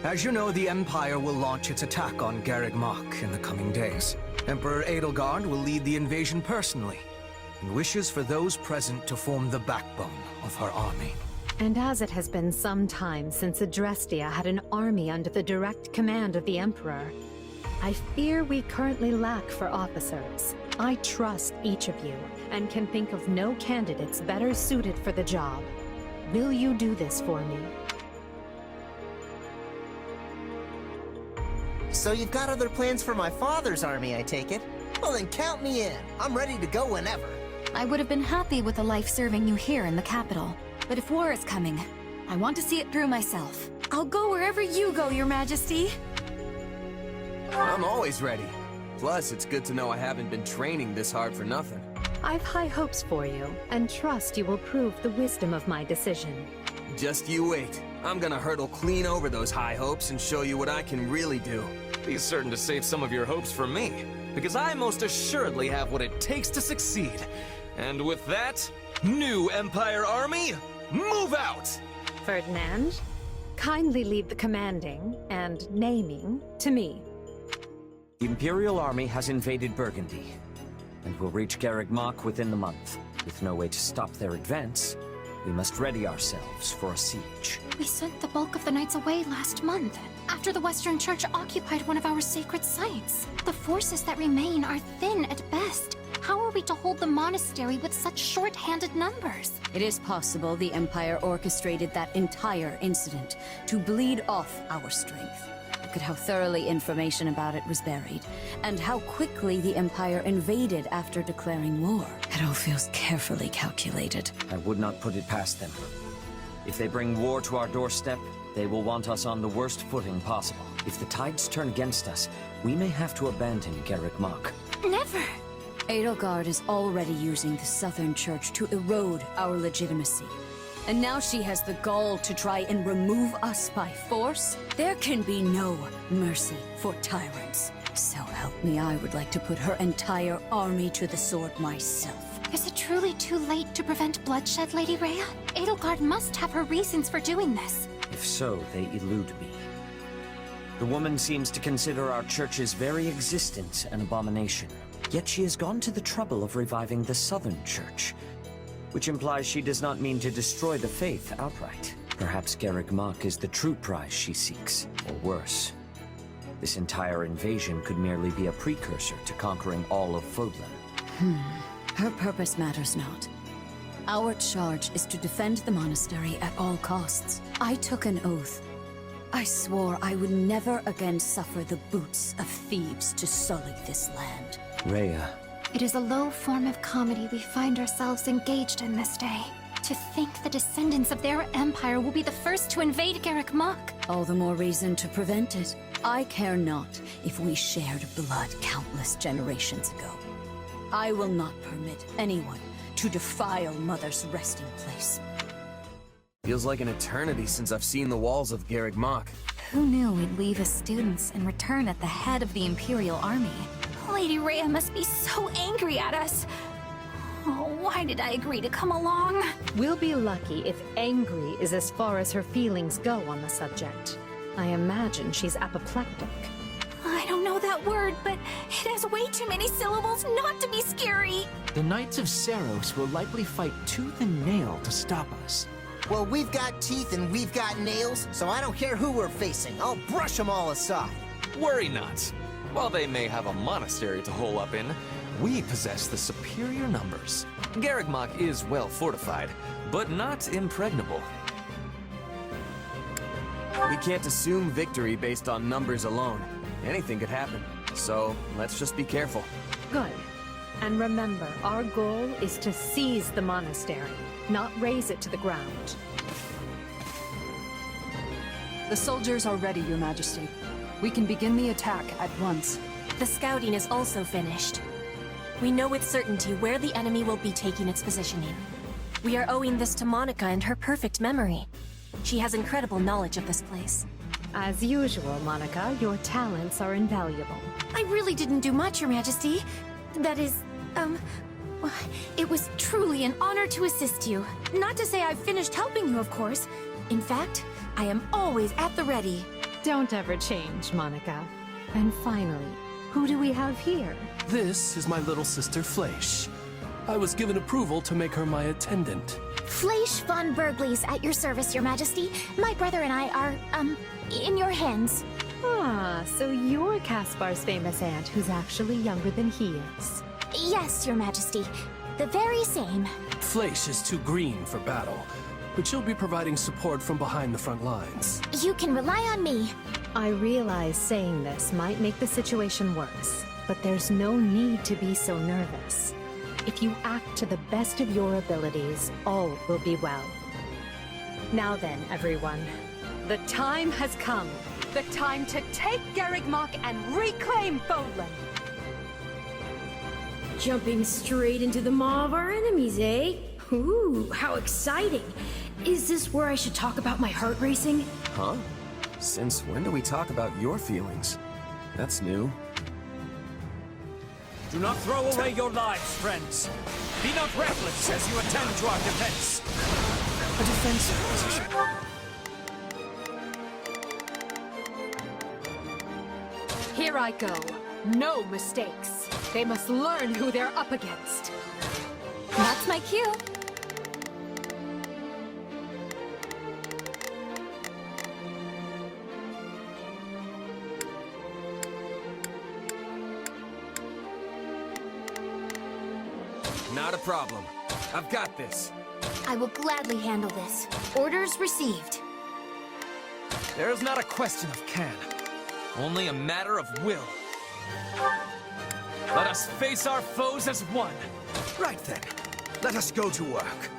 as you know, the Empire will launch its attack on Garreg Mach in the coming days. Emperor Edelgard will lead the invasion personally, and wishes for those present to form the backbone of her army. And as it has been some time since Adrestia had an army under the direct command of the Emperor, I fear we currently lack for officers. I trust each of you, and can think of no candidates better suited for the job. Will you do this for me? So you've got other plans for my father's army, I take it? Well then count me in. I'm ready to go whenever. I would have been happy with a life serving you here in the capital. But if war is coming, I want to see it through myself. I'll go wherever you go, Your Majesty. I'm always ready. Plus, it's good to know I haven't been training this hard for nothing. I've high hopes for you, and trust you will prove the wisdom of my decision. Just you wait. I'm gonna hurdle clean over those high hopes and show you what I can really do. Be certain to save some of your hopes for me, because I most assuredly have what it takes to succeed. And with that, new Empire Army, move out! Ferdinand, kindly leave the commanding and naming to me. The Imperial Army has invaded Burgundy, and will reach Garreg Mach within the month. With no way to stop their advance, we must ready ourselves for a siege. We sent the bulk of the knights away last month, after the Western Church occupied one of our sacred sites. The forces that remain are thin at best. How are we to hold the monastery with such short-handed numbers? It is possible the Empire orchestrated that entire incident to bleed off our strength. Look at how thoroughly information about it was buried, and how quickly the Empire invaded after declaring war. It all feels carefully calculated. I would not put it past them. If they bring war to our doorstep, they will want us on the worst footing possible. If the tides turn against us, we may have to abandon Garreg Mach. Never! Edelgard is already using the Southern Church to erode our legitimacy. And now she has the gall to try and remove us by force? There can be no mercy for tyrants. So help me, I would like to put her entire army to the sword myself. Is it truly too late to prevent bloodshed, Lady Rhea? Edelgard must have her reasons for doing this. If so, they elude me. The woman seems to consider our church's very existence an abomination. Yet she has gone to the trouble of reviving the Southern Church, which implies she does not mean to destroy the faith outright. Perhaps Garreg Mach is the true prize she seeks, or worse. This entire invasion could merely be a precursor to conquering all of Fódlan. Her purpose matters not. Our charge is to defend the monastery at all costs. I took an oath. I swore I would never again suffer the boots of thieves to sully this land. Rhea. It is a low form of comedy we find ourselves engaged in this day. To think the descendants of their empire will be the first to invade Garreg Mach. All the more reason to prevent it. I care not if we shared blood countless generations ago. I will not permit anyone to defile Mother's resting place. Feels like an eternity since I've seen the walls of Garreg Mach. Who knew we'd leave as students and return at the head of the Imperial Army? Lady Rhea must be so angry at us. Oh, why did I agree to come along? We'll be lucky if angry is as far as her feelings go on the subject. I imagine she's apoplectic. I don't know that word, but it has way too many syllables not to be scary. The Knights of Seiros will likely fight tooth and nail to stop us. Well, we've got teeth and we've got nails, so I don't care who we're facing. I'll brush them all aside. Worry not. While they may have a monastery to hole up in, we possess the superior numbers. Garreg Mach is well fortified, but not impregnable. We can't assume victory based on numbers alone. Anything could happen. So, let's just be careful. Good. And remember, our goal is to seize the monastery, not raze it to the ground. The soldiers are ready, Your Majesty. We can begin the attack at once. The scouting is also finished. We know with certainty where the enemy will be taking its positioning. We are owing this to Monica and her perfect memory. She has incredible knowledge of this place. As usual, Monica, your talents are invaluable. I really didn't do much, Your Majesty. That is, it was truly an honor to assist you. Not to say I've finished helping you, of course. In fact, I am always at the ready. Don't ever change, Monica. And finally, who do we have here? This is my little sister, Fleisch. I was given approval to make her my attendant. Fleisch von Berglies at your service, Your Majesty. My brother and I are, in your hands. Ah, so you're Caspar's famous aunt who's actually younger than he is. Yes, Your Majesty. The very same. Fleisch is too green for battle, but she'll be providing support from behind the front lines. You can rely on me. I realize saying this might make the situation worse, but there's no need to be so nervous. If you act to the best of your abilities, all will be well. Now then, everyone. The time has come. The time to take Garreg Mach and reclaim Fódlan. Jumping straight into the maw of our enemies, eh? Ooh, how exciting. Is this where I should talk about my heart racing? Huh? Since when do we talk about your feelings? That's new. Do not throw away your lives, friends. Be not reckless as you attend to our defense. A defensive position. Here I go. No mistakes. They must learn who they're up against. That's my cue. Not a problem. I've got this. I will gladly handle this. Orders received. There is not a question of can, only a matter of will. Let us face our foes as one. Right then, let us go to work.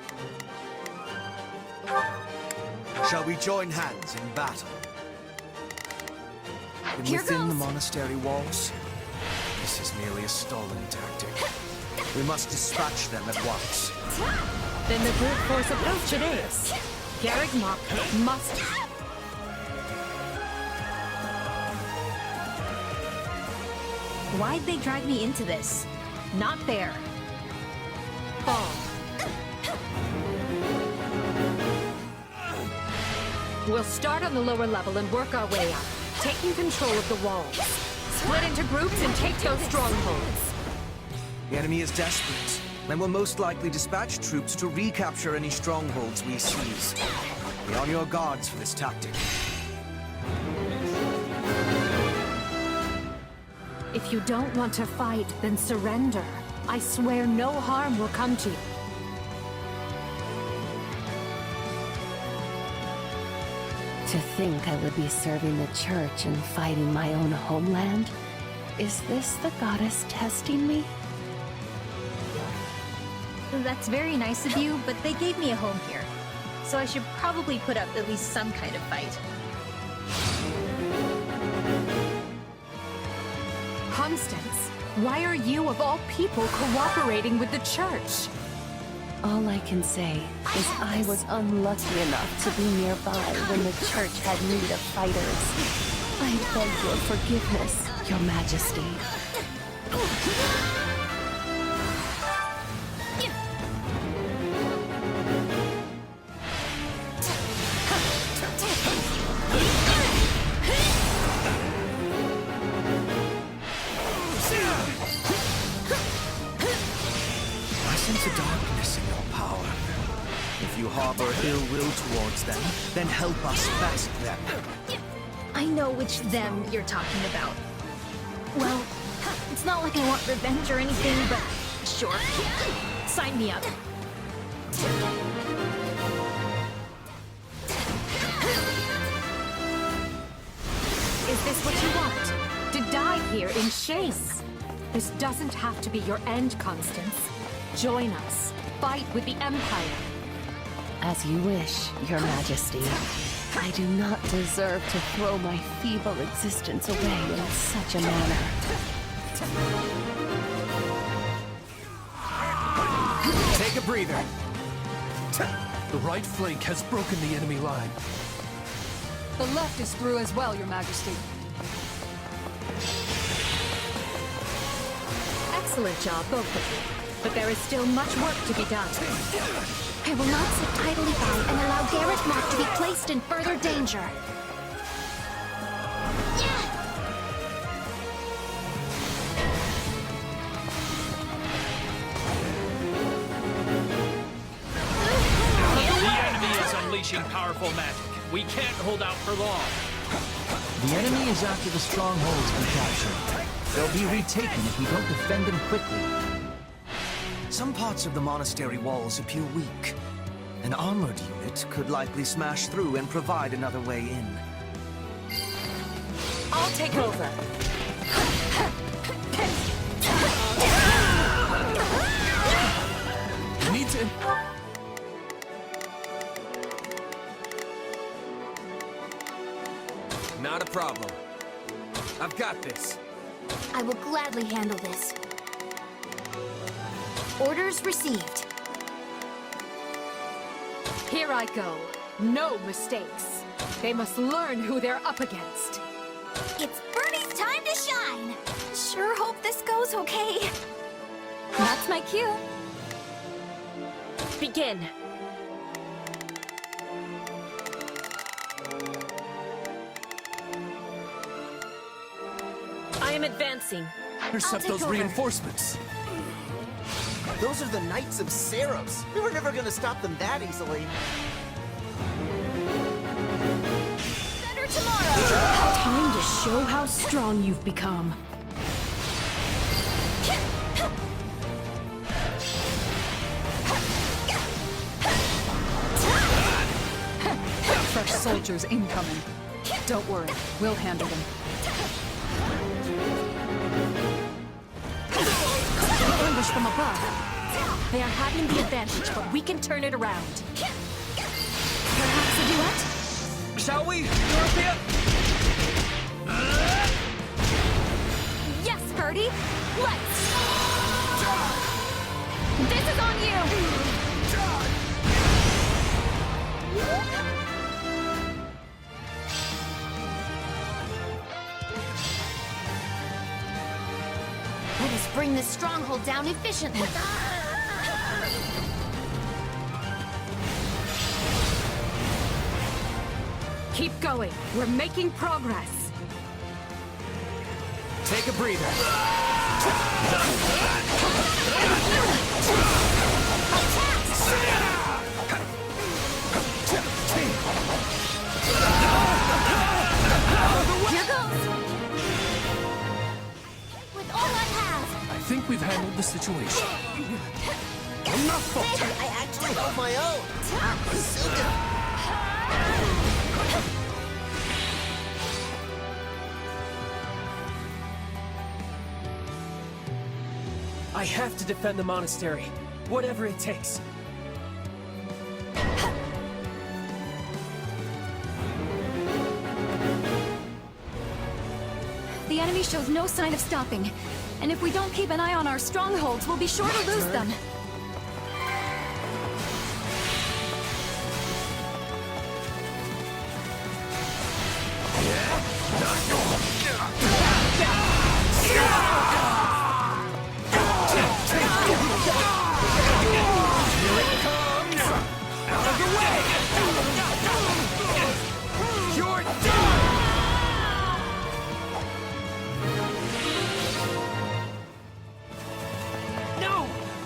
Shall we join hands in battle? Within the monastery walls? This is merely a stalling tactic. We must dispatch them at once. Then the brute force approach it is. Garreg Mach must... Why'd they drag me into this? Not fair. fall. We'll start on the lower level and work our way up, taking control of the walls. Split into groups and take those strongholds. The enemy is desperate, and will most likely dispatch troops to recapture any strongholds we seize. Be on your guards for this tactic. If you don't want to fight, then surrender. I swear no harm will come to you. To think I would be serving the Church and fighting my own homeland? Is this the goddess testing me? That's very nice of you, but they gave me a home here. So I should probably put up at least some kind of fight. Constance, why are you, of all people, cooperating with the Church? All I can say is I was unlucky enough to be nearby when the Church had need of fighters. I beg your forgiveness, Your Majesty. If you harbor ill will towards them, then help us best them. I know which them you're talking about. Well, it's not like I want revenge or anything, but sure. Sign me up. Is this what you want? To die here in Shez? This doesn't have to be your end, Constance. Join us. Fight with the Empire. As you wish, Your Majesty. I do not deserve to throw my feeble existence away in such a manner. Take a breather. The right flank has broken the enemy line. The left is through as well, Your Majesty. Excellent job, both of you. But there is still much work to be done. I will not sit idly by and allow Garrett Mock to be placed in further danger. The enemy is unleashing powerful magic. We can't hold out for long. The enemy is after the strongholds we captured. They'll be retaken if we don't defend them quickly. Some parts of the monastery walls appear weak. An armored unit could likely smash through and provide another way in. I'll take over. You need to... Not a problem. I've got this. I will gladly handle this. Orders received. Here I go. No mistakes. They must learn who they're up against. It's Birdie's time to shine! Sure hope this goes okay. That's my cue. Begin. I am advancing. Intercept those reinforcements. Those are the Knights of Seiros. We were never gonna stop them that easily. Better tomorrow! Time to show how strong you've become. Fresh soldiers incoming. Don't worry, we'll handle them. Ambush from above. They are having the advantage, but we can turn it around. Perhaps a duet? Shall we, Dorothea? Yes, Birdie! Let's! This is on you! Let us bring this stronghold down efficiently. Keep going. We're making progress. Take a breather. Here goes! With all I have! I think we've handled the situation. Enough, Falter! I actually hold my own! So good! I have to defend the monastery, whatever it takes. The enemy enemy shows no sign of stopping. And if we don't keep an eye on our strongholds, we'll be sure to lose them.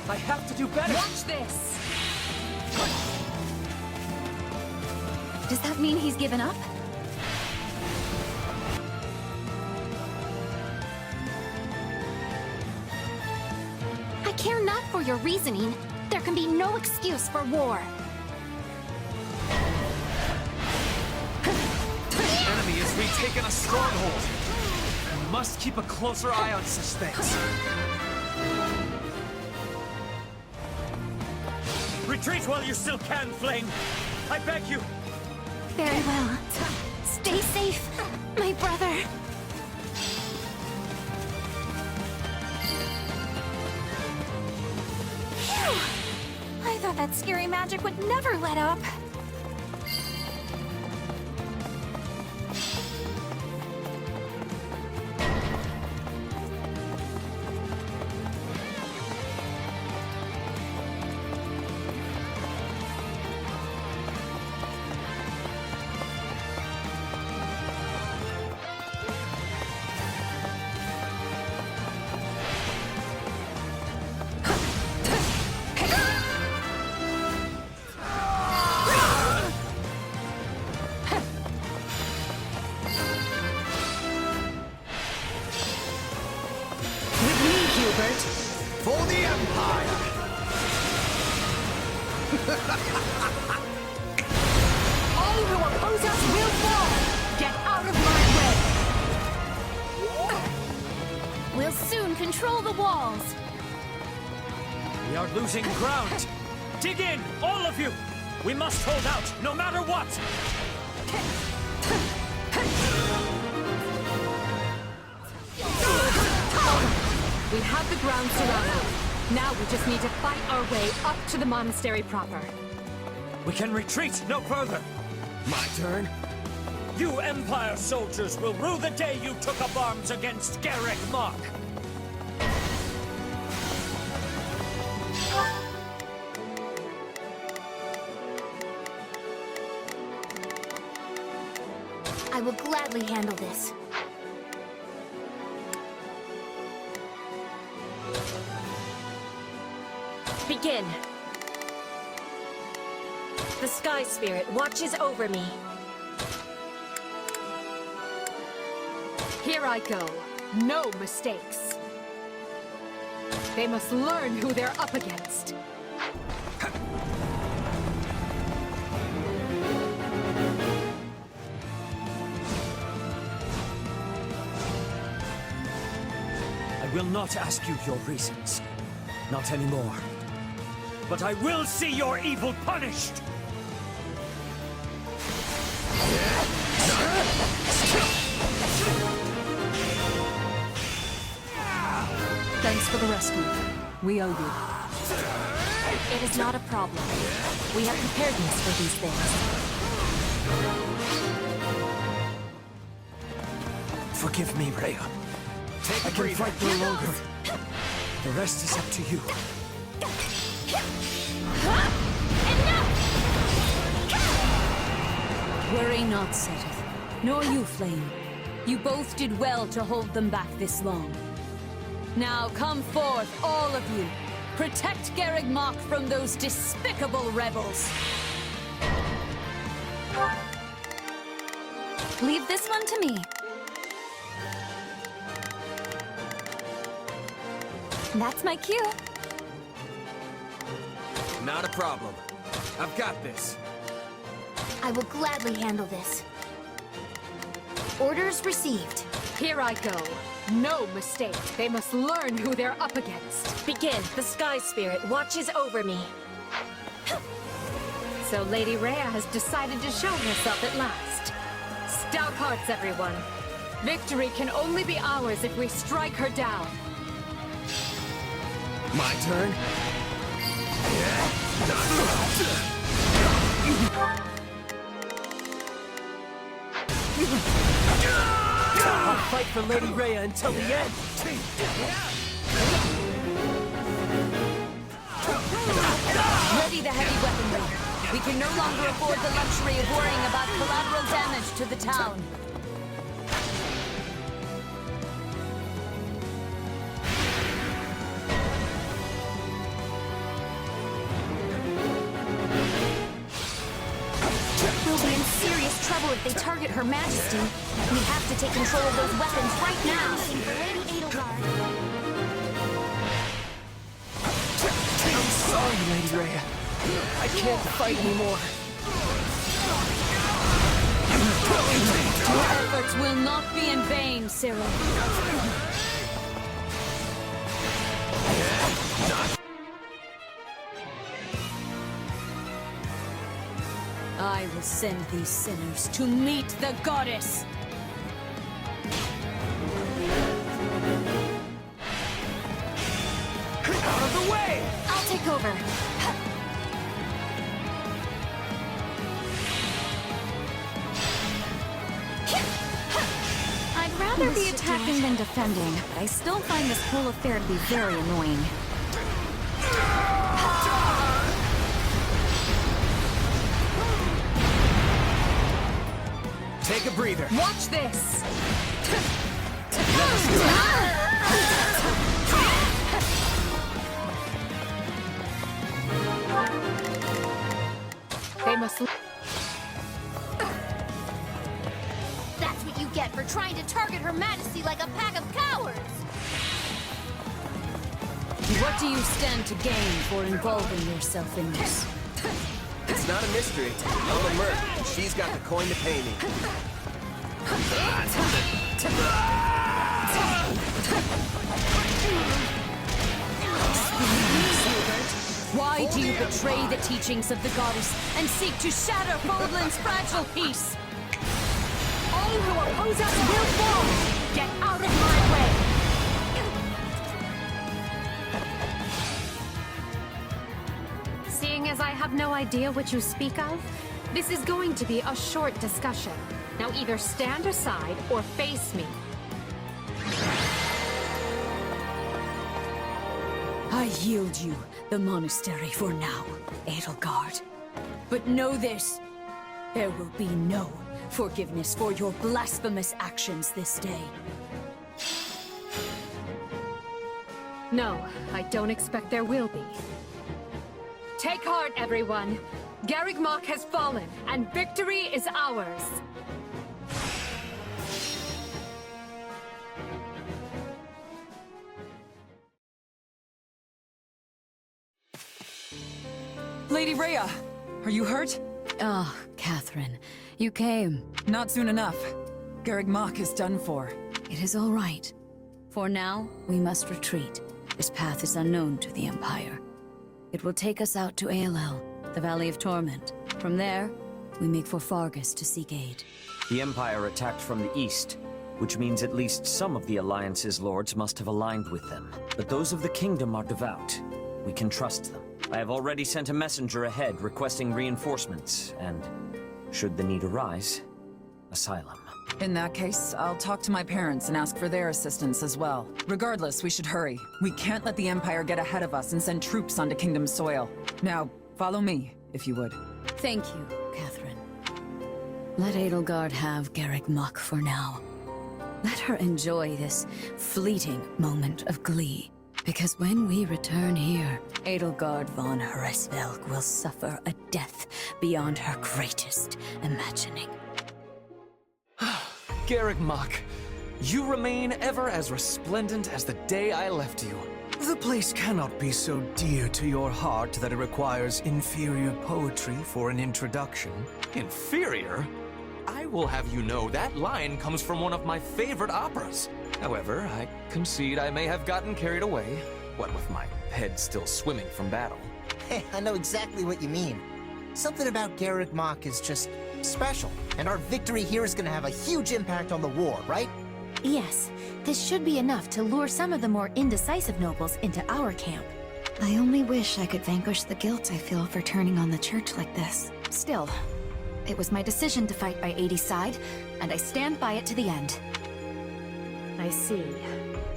I have to do better! Watch this! Does that mean he's given up? I care not for your reasoning. There can be no excuse for war. The enemy has retaken a stronghold. We must keep a closer eye on such things. Retreat while you still can, Flame! I beg you! Very well. Stay safe, my brother. Phew! I thought that scary magic would never let up. Hubert. For the Empire! All who oppose us will fall! Get out of my way! We'll soon control the walls! We are losing ground! Dig in, all of you! We must hold out, no matter what! We have the ground surrounded. Now we just need to fight our way up to the monastery proper. We can retreat no further! My turn? You Empire soldiers will rue the day you took up arms against Garrick Mach! I will gladly handle this. Begin. The Sky Spirit watches over me. Here I go. No mistakes. They must learn who they're up against. I will not ask you your reasons. Not anymore. But I will see your evil punished! Thanks for the rescue. We owe you. It is not a problem. We have preparedness for these things. Forgive me, Rhea. I can fight no longer. The rest is up to you. Worry not, Seth. Nor you, Flame. You both did well to hold them back this long. Now come forth, all of you. Protect Garrick Mach from those despicable rebels. Leave this one to me. That's my cue. Not a problem. I've got this. I will gladly handle this. Orders received. Here I go. No mistake. They must learn who they're up against. Begin. The Sky Spirit watches over me. So Lady Rhea has decided to show herself at last. Stout hearts, everyone. Victory can only be ours if we strike her down. My turn? I'll fight for Lady Rhea until the end. Ready the heavy weaponry. We can no longer afford the luxury of worrying about collateral damage to the town. We'll be in serious trouble if they target Her Majesty. We have to take control of those weapons right now. Lady Edelgard. I'm sorry, Lady Rhea. I can't fight anymore. Your efforts will not be in vain, Cyril. I will send these sinners to meet the goddess! Out of the way! I'll take over. I'd rather be attacking than defending, but I still find this whole affair to be very annoying. Take a breather. Watch this! They must... That's what you get for trying to target Her Majesty like a pack of cowards! What do you stand to gain for involving yourself in this? It's not a mystery. I'm a merc, and she's got the coin to pay me. Why do you betray the teachings of the goddess and seek to shatter Fódlan's fragile peace? All who oppose us will fall! Get out of my way! Seeing as I have no idea what you speak of, this is going to be a short discussion. Now either stand aside or face me. I yield you the monastery for now, Edelgard. But know this, there will be no forgiveness for your blasphemous actions this day. No, I don't expect there will be. Take heart, everyone. Garreg Mach has fallen, and victory is ours. Lady Rhea, are you hurt? Ah, Catherine, you came. Not soon enough. Garreg Mach is done for. It is all right. For now, we must retreat. This path is unknown to the Empire. It will take us out to Aelel, the Valley of Torment. From there, we make for Fargus to seek aid. The Empire attacked from the east, which means at least some of the Alliance's lords must have aligned with them. But those of the Kingdom are devout. We can trust them. I have already sent a messenger ahead requesting reinforcements, and, should the need arise, asylum. In that case, I'll talk to my parents and ask for their assistance as well. Regardless, we should hurry. We can't let the Empire get ahead of us and send troops onto Kingdom soil. Now, follow me, if you would. Thank you, Catherine. Let Edelgard have Garreg Mach for now. Let her enjoy this fleeting moment of glee. Because when we return here, Edelgard Von Hresvelg will suffer a death beyond her greatest imagining. Garreg Mach, you remain ever as resplendent as the day I left you. The place cannot be so dear to your heart that it requires inferior poetry for an introduction. Inferior? I will have you know that line comes from one of my favorite operas. However, I concede I may have gotten carried away, what with my head still swimming from battle. Hey, I know exactly what you mean. Something about Garreg Mach is just special, and our victory here is gonna have a huge impact on the war, right? Yes, this should be enough to lure some of the more indecisive nobles into our camp. I only wish I could vanquish the guilt I feel for turning on the church like this. Still, it was my decision to fight by 80's side, and I stand by it to the end. I see.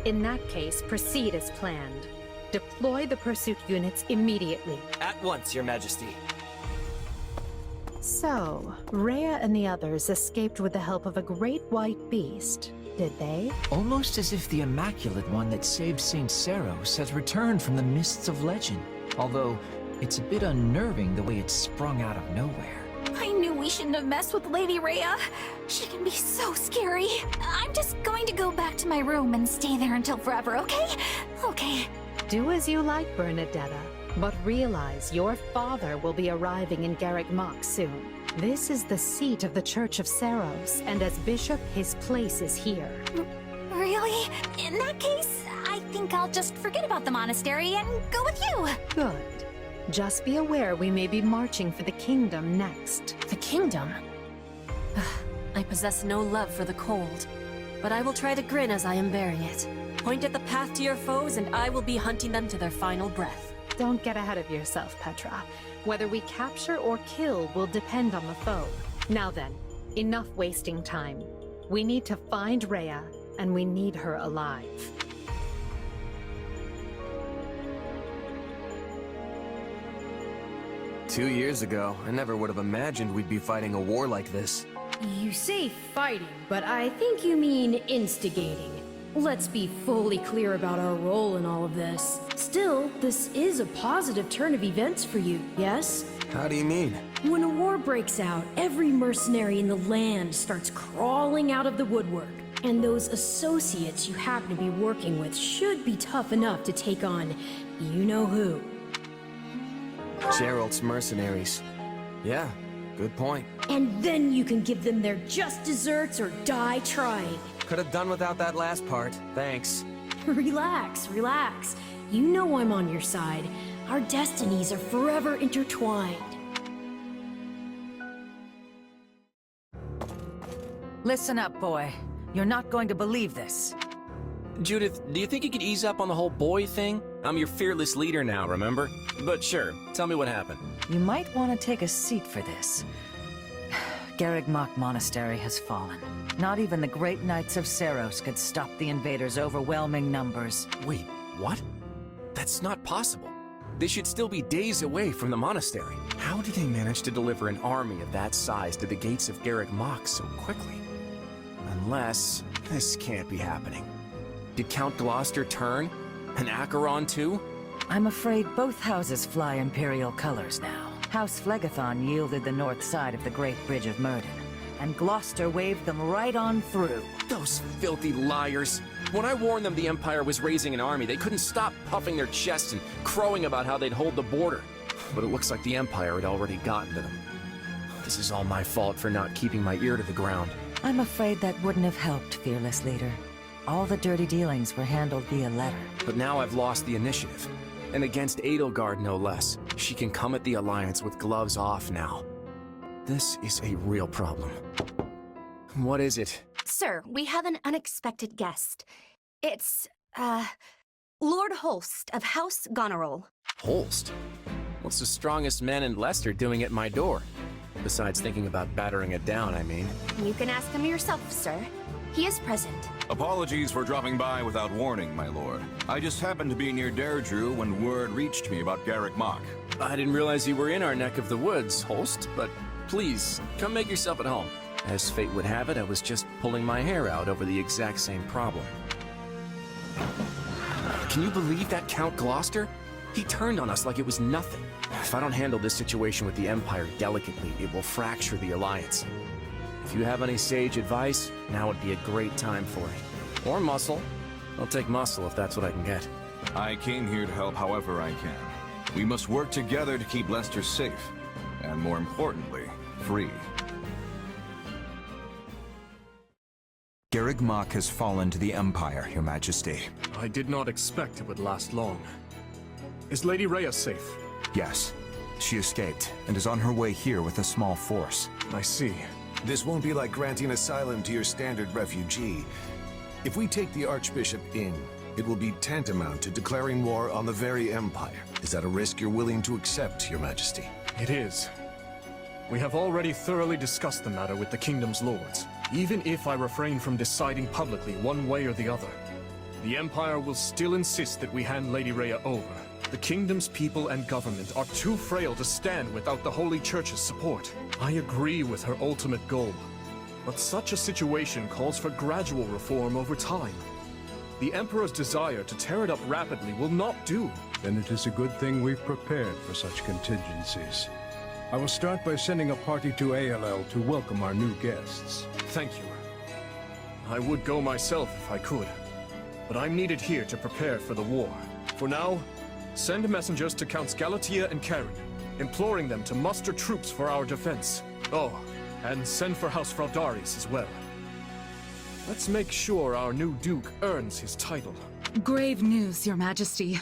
In that case, proceed as planned. Deploy the pursuit units immediately. At once, Your Majesty. So, Rhea and the others escaped with the help of a great white beast, did they? Almost as if the Immaculate One that saved St. Seiros has returned from the mists of legend. Although, it's a bit unnerving the way it sprung out of nowhere. I knew we shouldn't have messed with Lady Rhea. She can be so scary. I'm just going to go back to my room and stay there until forever, okay? Okay. Do as you like, Bernadetta. But realize your father will be arriving in Garreg Mach soon. This is the seat of the Church of Seiros, and as bishop, his place is here. Really? In that case, I think I'll just forget about the monastery and go with you. Good. Just be aware we may be marching for the kingdom next. The kingdom? I possess no love for the cold, but I will try to grin as I am bearing it. Point at the path to your foes, and I will be hunting them to their final breath. Don't get ahead of yourself, Petra. Whether we capture or kill will depend on the foe. Now then, enough wasting time. We need to find Rhea, and we need her alive. "2 years ago, I never would have imagined we'd be fighting a war like this. You say fighting, but I think you mean instigating. Let's be fully clear about our role in all of this. Still, this is a positive turn of events for you, yes? How do you mean? When a war breaks out, every mercenary in the land starts crawling out of the woodwork. And those associates you happen to be working with should be tough enough to take on you-know-who. Gerald's mercenaries. Yeah, good point. And then you can give them their just desserts or die trying. Could have done without that last part, thanks. Relax, relax. You know I'm on your side. Our destinies are forever intertwined. Listen up, boy. You're not going to believe this. Judith, do you think you could ease up on the whole boy thing? I'm your fearless leader now, remember? But sure, tell me what happened. You might want to take a seat for this. Garreg Mach Monastery has fallen. Not even the great knights of Seiros could stop the invaders' overwhelming numbers. Wait, what? That's not possible. They should still be days away from the monastery. How did they manage to deliver an army of that size to the gates of Garreg Mach so quickly? Unless... this can't be happening. Did Count Gloucester turn? And Acheron too? I'm afraid both houses fly Imperial colors now. House Phlegethon yielded the north side of the Great Bridge of Myrden, and Gloucester waved them right on through. Those filthy liars! When I warned them the Empire was raising an army, they couldn't stop puffing their chests and crowing about how they'd hold the border. But it looks like the Empire had already gotten to them. This is all my fault for not keeping my ear to the ground. I'm afraid that wouldn't have helped, fearless leader. All the dirty dealings were handled via letter. But now I've lost the initiative. And against Edelgard, no less. She can come at the Alliance with gloves off now. This is a real problem. What is it? Sir, we have an unexpected guest. It's, Lord Holst of House Goneril. Holst? What's the strongest man in Leicester doing at my door? Besides thinking about battering it down, I mean. You can ask him yourself, sir. He is present. Apologies for dropping by without warning, my lord. I just happened to be near Deirdre when word reached me about Garreg Mach. I didn't realize you were in our neck of the woods, Holst, but please, come make yourself at home. As fate would have it, I was just pulling my hair out over the exact same problem. Can you believe that Count Gloucester? He turned on us like it was nothing. If I don't handle this situation with the Empire delicately, it will fracture the Alliance. If you have any sage advice, now would be a great time for it. Or muscle. I'll take muscle if that's what I can get. I came here to help however I can. We must work together to keep Leicester safe, and more importantly, free. Garreg Mach has fallen to the Empire, Your Majesty. I did not expect it would last long. Is Lady Rhea safe? Yes. She escaped, and is on her way here with a small force. I see. This won't be like granting asylum to your standard refugee. If we take the Archbishop in, it will be tantamount to declaring war on the very Empire. Is that a risk you're willing to accept, Your Majesty? It is. We have already thoroughly discussed the matter with the Kingdom's lords. Even if I refrain from deciding publicly one way or the other, the Empire will still insist that we hand Lady Rhea over. The Kingdom's people and government are too frail to stand without the Holy Church's support. I agree with her ultimate goal, but such a situation calls for gradual reform over time. The Emperor's desire to tear it up rapidly will not do. Then it is a good thing we've prepared for such contingencies. I will start by sending a party to ALL to welcome our new guests. Thank you. I would go myself if I could, but I'm needed here to prepare for the war. For now, send messengers to Counts Galatea and Karen, imploring them to muster troops for our defense. Oh, and send for House Fraldarius as well. Let's make sure our new Duke earns his title. Grave news, Your Majesty.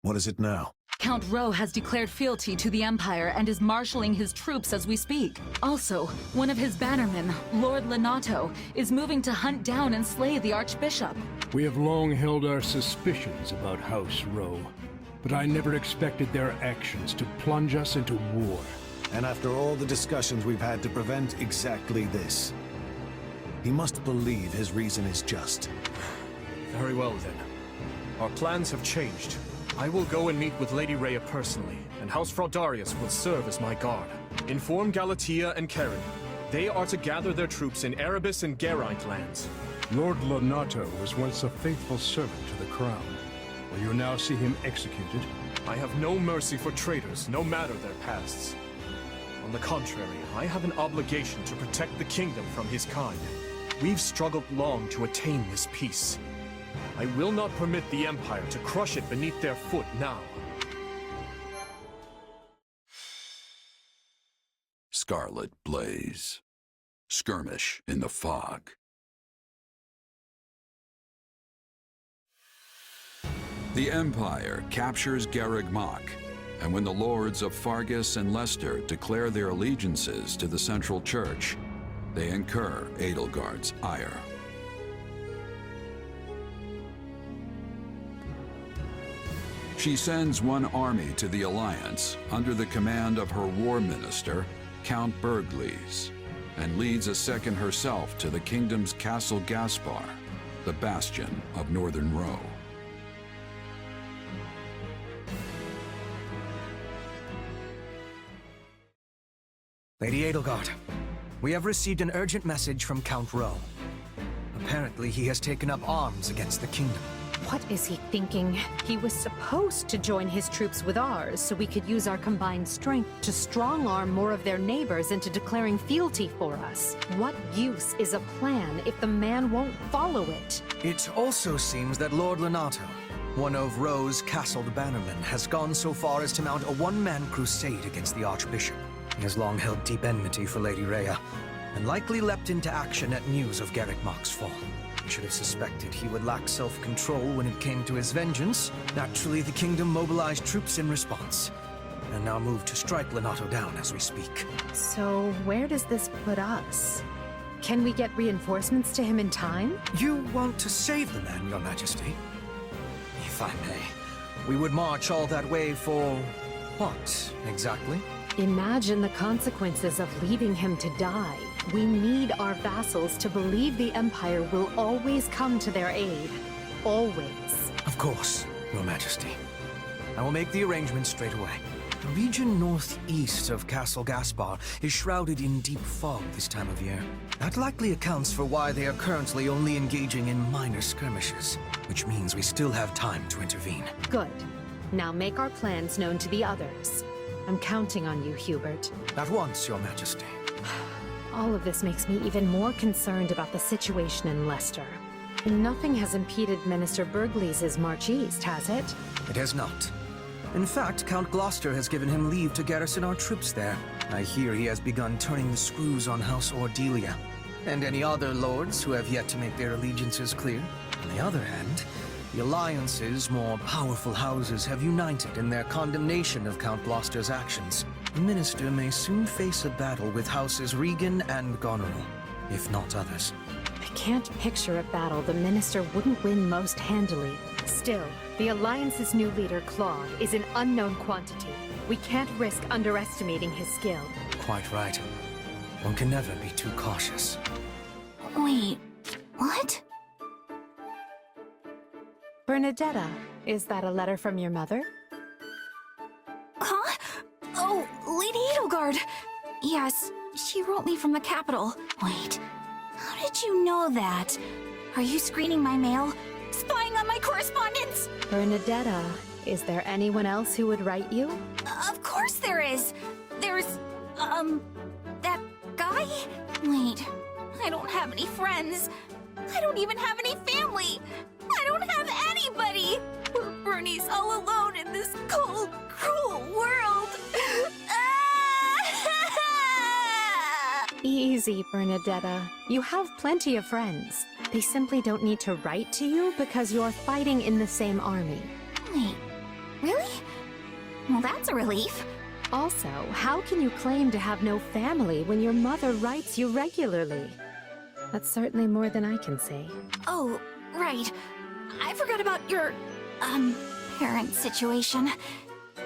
What is it now? Count Ro has declared fealty to the Empire and is marshalling his troops as we speak. Also, one of his bannermen, Lord Lenato, is moving to hunt down and slay the Archbishop. We have long held our suspicions about House Ro, but I never expected their actions to plunge us into war. And after all the discussions we've had to prevent exactly this, he must believe his reason is just. Very well then. Our plans have changed. I will go and meet with Lady Rhea personally, and House Fraldarius will serve as my guard. Inform Galatea and Karen. They are to gather their troops in Erebus and Geraint lands. Lord Lenato was once a faithful servant to the crown. Will you now see him executed? I have no mercy for traitors, no matter their pasts. On the contrary, I have an obligation to protect the kingdom from his kind. We've struggled long to attain this peace. I will not permit the Empire to crush it beneath their foot now. Scarlet Blaze. Skirmish in the fog. The Empire captures Garreg Mach, and when the lords of Fargus and Leicester declare their allegiances to the Central Church, they incur Edelgard's ire. She sends one army to the Alliance under the command of her war minister, Count Berglies, and leads a second herself to the kingdom's Castle Gaspar, the bastion of Northern Ro. Lady Edelgard, we have received an urgent message from Count Ro. Apparently he has taken up arms against the kingdom. What is he thinking? He was supposed to join his troops with ours so we could use our combined strength to strong-arm more of their neighbors into declaring fealty for us. What use is a plan if the man won't follow it? It also seems that Lord Lenato, one of Ro's castled bannermen, has gone so far as to mount a one-man crusade against the Archbishop. He has long held deep enmity for Lady Rhea, and likely leapt into action at news of Garreg Mach's fall. I should have suspected he would lack self-control when it came to his vengeance. Naturally, the kingdom mobilized troops in response, and now move to strike Lenato down as we speak. So where does this put us? Can we get reinforcements to him in time? You want to save the man, Your Majesty? If I may, we would march all that way for what, exactly? Imagine the consequences of leaving him to die. We need our vassals to believe the Empire will always come to their aid. Always. Of course, Your Majesty. I will make the arrangements straight away. The region northeast of Castle Gaspar is shrouded in deep fog this time of year. That likely accounts for why they are currently only engaging in minor skirmishes, which means we still have time to intervene. Good. Now make our plans known to the others. I'm counting on you, Hubert. At once, Your Majesty. All of this makes me even more concerned about the situation in Leicester. Nothing has impeded Minister Berglies' march east, has it? It has not. In fact, Count Gloucester has given him leave to garrison our troops there. I hear he has begun turning the screws on House Ordelia, and any other lords who have yet to make their allegiances clear. On the other hand, the Alliance's more powerful houses have united in their condemnation of Count Gloucester's actions. The minister may soon face a battle with Houses Regan and Goneril, if not others. I can't picture a battle the Minister wouldn't win most handily. Still, the Alliance's new leader, Claude, is an unknown quantity. We can't risk underestimating his skill. Quite right. One can never be too cautious. Wait, what? Bernadetta, is that a letter from your mother? Huh? Oh, Lady Edelgard! Yes, she wrote me from the capital. Wait, how did you know that? Are you screening my mail? Spying on my correspondence? Bernadetta, is there anyone else who would write you? Of course there is! There's, that guy? Wait, I don't have any friends. I don't even have any family. I don't have anybody! Poor Bernie's all alone in this cold, cruel world! Easy, Bernadetta. You have plenty of friends. They simply don't need to write to you because you're fighting in the same army. Wait, really? Well, that's a relief. Also, how can you claim to have no family when your mother writes you regularly? That's certainly more than I can say. Oh, right. I forgot about your, parent situation.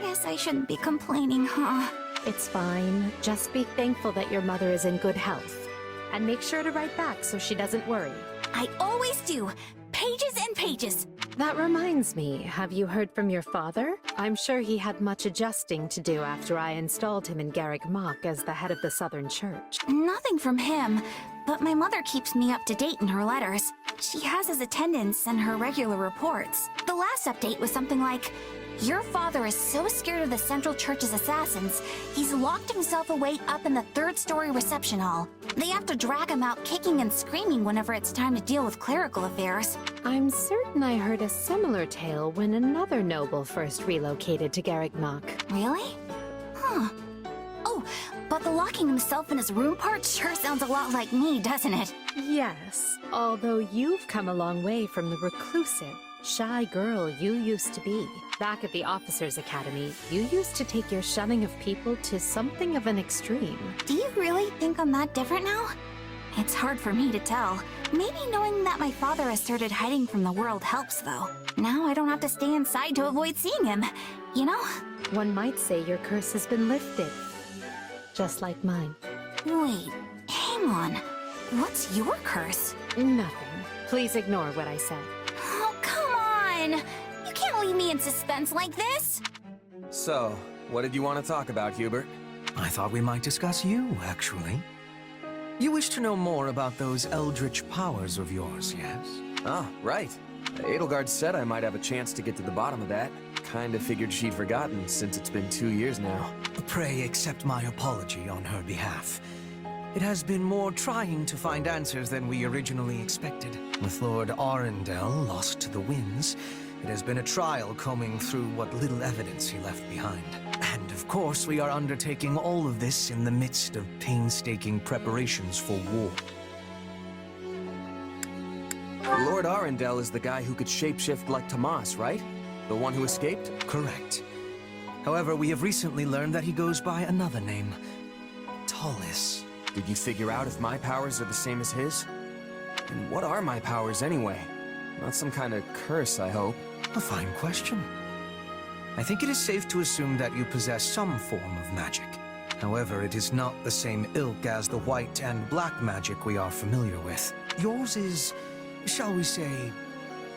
Guess I shouldn't be complaining, huh? It's fine. Just be thankful that your mother is in good health. And make sure to write back so she doesn't worry. I always do. Pages and pages. That reminds me, have you heard from your father? I'm sure he had much adjusting to do after I installed him in Garreg Mach as the head of the Southern Church. Nothing from him, but my mother keeps me up to date in her letters. She has his attendance and her regular reports. The last update was something like, "Your father is so scared of the Central Church's assassins, he's locked himself away up in the third-story reception hall. They have to drag him out kicking and screaming whenever it's time to deal with clerical affairs." I'm certain I heard a similar tale when another noble first relocated to Garreg Mach. Really? Huh. Oh, but the locking himself in his room part sure sounds a lot like me, doesn't it? Yes, although you've come a long way from the reclusive, shy girl you used to be. Back at the Officers' Academy, you used to take your shunning of people to something of an extreme. Do you really think I'm that different now? It's hard for me to tell. Maybe knowing that my father has started hiding from the world helps, though. Now I don't have to stay inside to avoid seeing him, you know? One might say your curse has been lifted. Just like mine. Wait, hang on. What's your curse? Nothing. Please ignore what I said. Oh, come on! You can't leave me in suspense like this! So, what did you want to talk about, Hubert? I thought we might discuss you, actually. You wish to know more about those eldritch powers of yours, yes? Ah, right. Edelgard said I might have a chance to get to the bottom of that. Kinda figured she'd forgotten, since it's been 2 years now. Pray accept my apology on her behalf. It has been more trying to find answers than we originally expected. With Lord Arundel lost to the winds, it has been a trial combing through what little evidence he left behind. And of course, we are undertaking all of this in the midst of painstaking preparations for war. Lord Arundel is the guy who could shapeshift like Tomas, right? The one who escaped? Correct. However, we have recently learned that he goes by another name. Tallis. Did you figure out if my powers are the same as his? And what are my powers anyway? Not some kind of curse, I hope. A fine question. I think it is safe to assume that you possess some form of magic. However, it is not the same ilk as the white and black magic we are familiar with. Yours is, shall we say,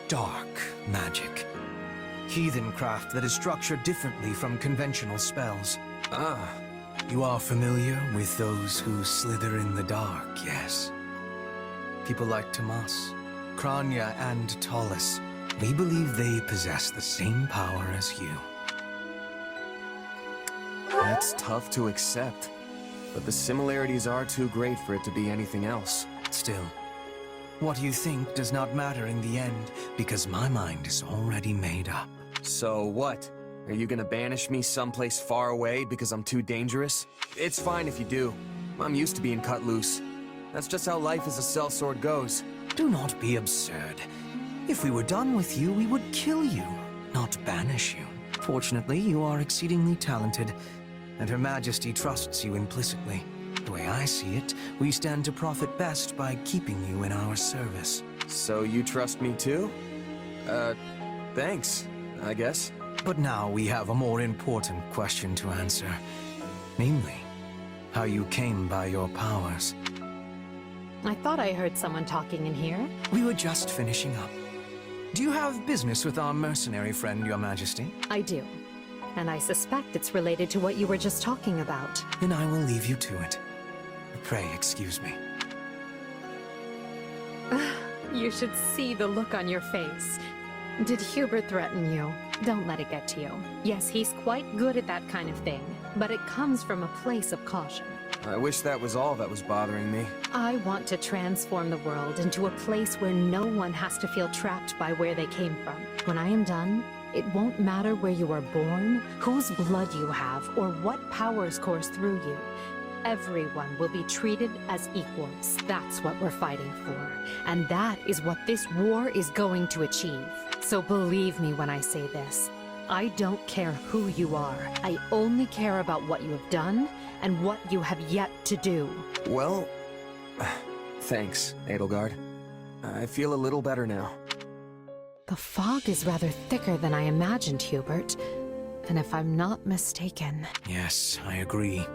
dark magic. Heathen craft that is structured differently from conventional spells. Ah. You are familiar with those who slither in the dark, yes? People like Tomas, Kranya, and Tallis. We believe they possess the same power as you. That's tough to accept. But the similarities are too great for it to be anything else. Still, what you think does not matter in the end, because my mind is already made up. So what? Are you gonna banish me someplace far away because I'm too dangerous? It's fine if you do. I'm used to being cut loose. That's just how life as a sellsword goes. Do not be absurd. If we were done with you, we would kill you, not banish you. Fortunately, you are exceedingly talented, and Her Majesty trusts you implicitly. The way I see it, we stand to profit best by keeping you in our service. So you trust me too? Thanks, I guess. But now we have a more important question to answer. Namely, how you came by your powers. I thought I heard someone talking in here. We were just finishing up. Do you have business with our mercenary friend, Your Majesty? I do. And I suspect it's related to what you were just talking about. Then I will leave you to it. Pray excuse me. You should see the look on your face. Did Hubert threaten you? Don't let it get to you. Yes, he's quite good at that kind of thing, but it comes from a place of caution. I wish that was all that was bothering me. I want to transform the world into a place where no one has to feel trapped by where they came from. When I am done, it won't matter where you were born, whose blood you have, or what powers course through you. Everyone will be treated as equals. That's what we're fighting for. And that is what this war is going to achieve. So believe me when I say this. I don't care who you are. I only care about what you have done and what you have yet to do. Well, thanks, Edelgard. I feel a little better now. The fog is rather thicker than I imagined, Hubert. And if I'm not mistaken... Yes, I agree.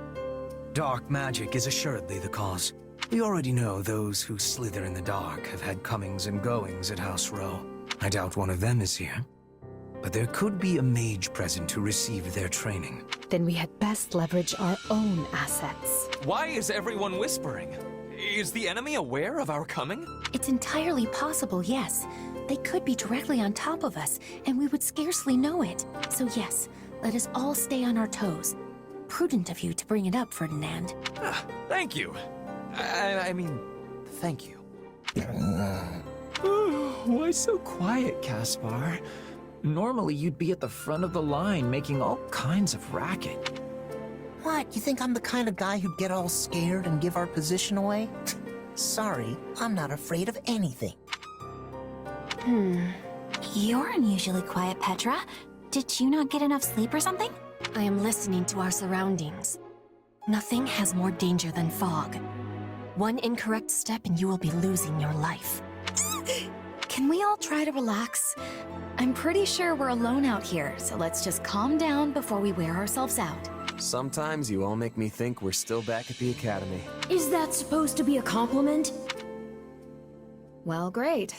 Dark magic is assuredly the cause. We already know those who slither in the dark have had comings and goings at House Row. I doubt one of them is here. But there could be a mage present who received their training. Then we had best leverage our own assets. Why is everyone whispering? Is the enemy aware of our coming? It's entirely possible, yes. They could be directly on top of us, and we would scarcely know it. So yes, let us all stay on our toes. Prudent of you to bring it up, Ferdinand. Thank you. I mean, thank you. Why so quiet, Caspar? Normally you'd be at the front of the line making all kinds of racket. What, you think I'm the kind of guy who'd get all scared and give our position away? Sorry, I'm not afraid of anything. You're unusually quiet, Petra. Did you not get enough sleep or something? I am listening to our surroundings. Nothing has more danger than fog. One incorrect step and you will be losing your life. Can we all try to relax? I'm pretty sure we're alone out here, so let's just calm down before we wear ourselves out. Sometimes you all make me think we're still back at the academy. Is that supposed to be a compliment? Well, great.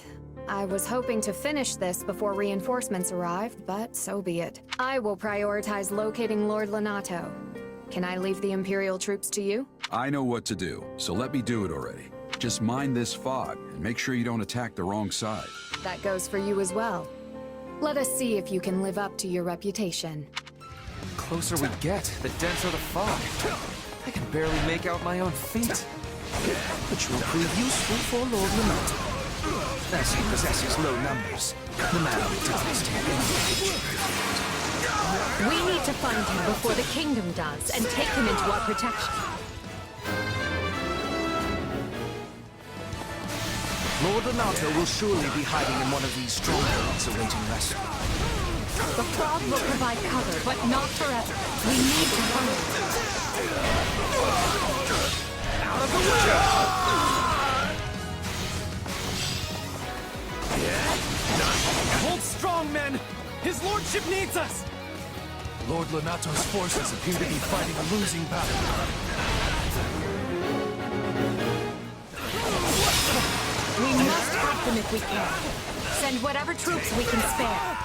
I was hoping to finish this before reinforcements arrived, but so be it. I will prioritize locating Lord Lonato. Can I leave the Imperial troops to you? I know what to do, so let me do it already. Just mind this fog, and make sure you don't attack the wrong side. That goes for you as well. Let us see if you can live up to your reputation. The closer we get, the denser the fog. I can barely make out my own feet. Which will prove useful for Lord Lonato. As he possesses low numbers, the man will detest him. We need to find him before the kingdom does, and take him into our protection. Lord Lonato will surely be hiding in one of these strongholds awaiting rescue. The fog will provide cover, but not forever. We need to hurry. Out of the way! Hold strong, men! His lordship needs us! Lord Lonato's forces appear to be fighting a losing battle. We must help them if we can. Send whatever troops we can spare.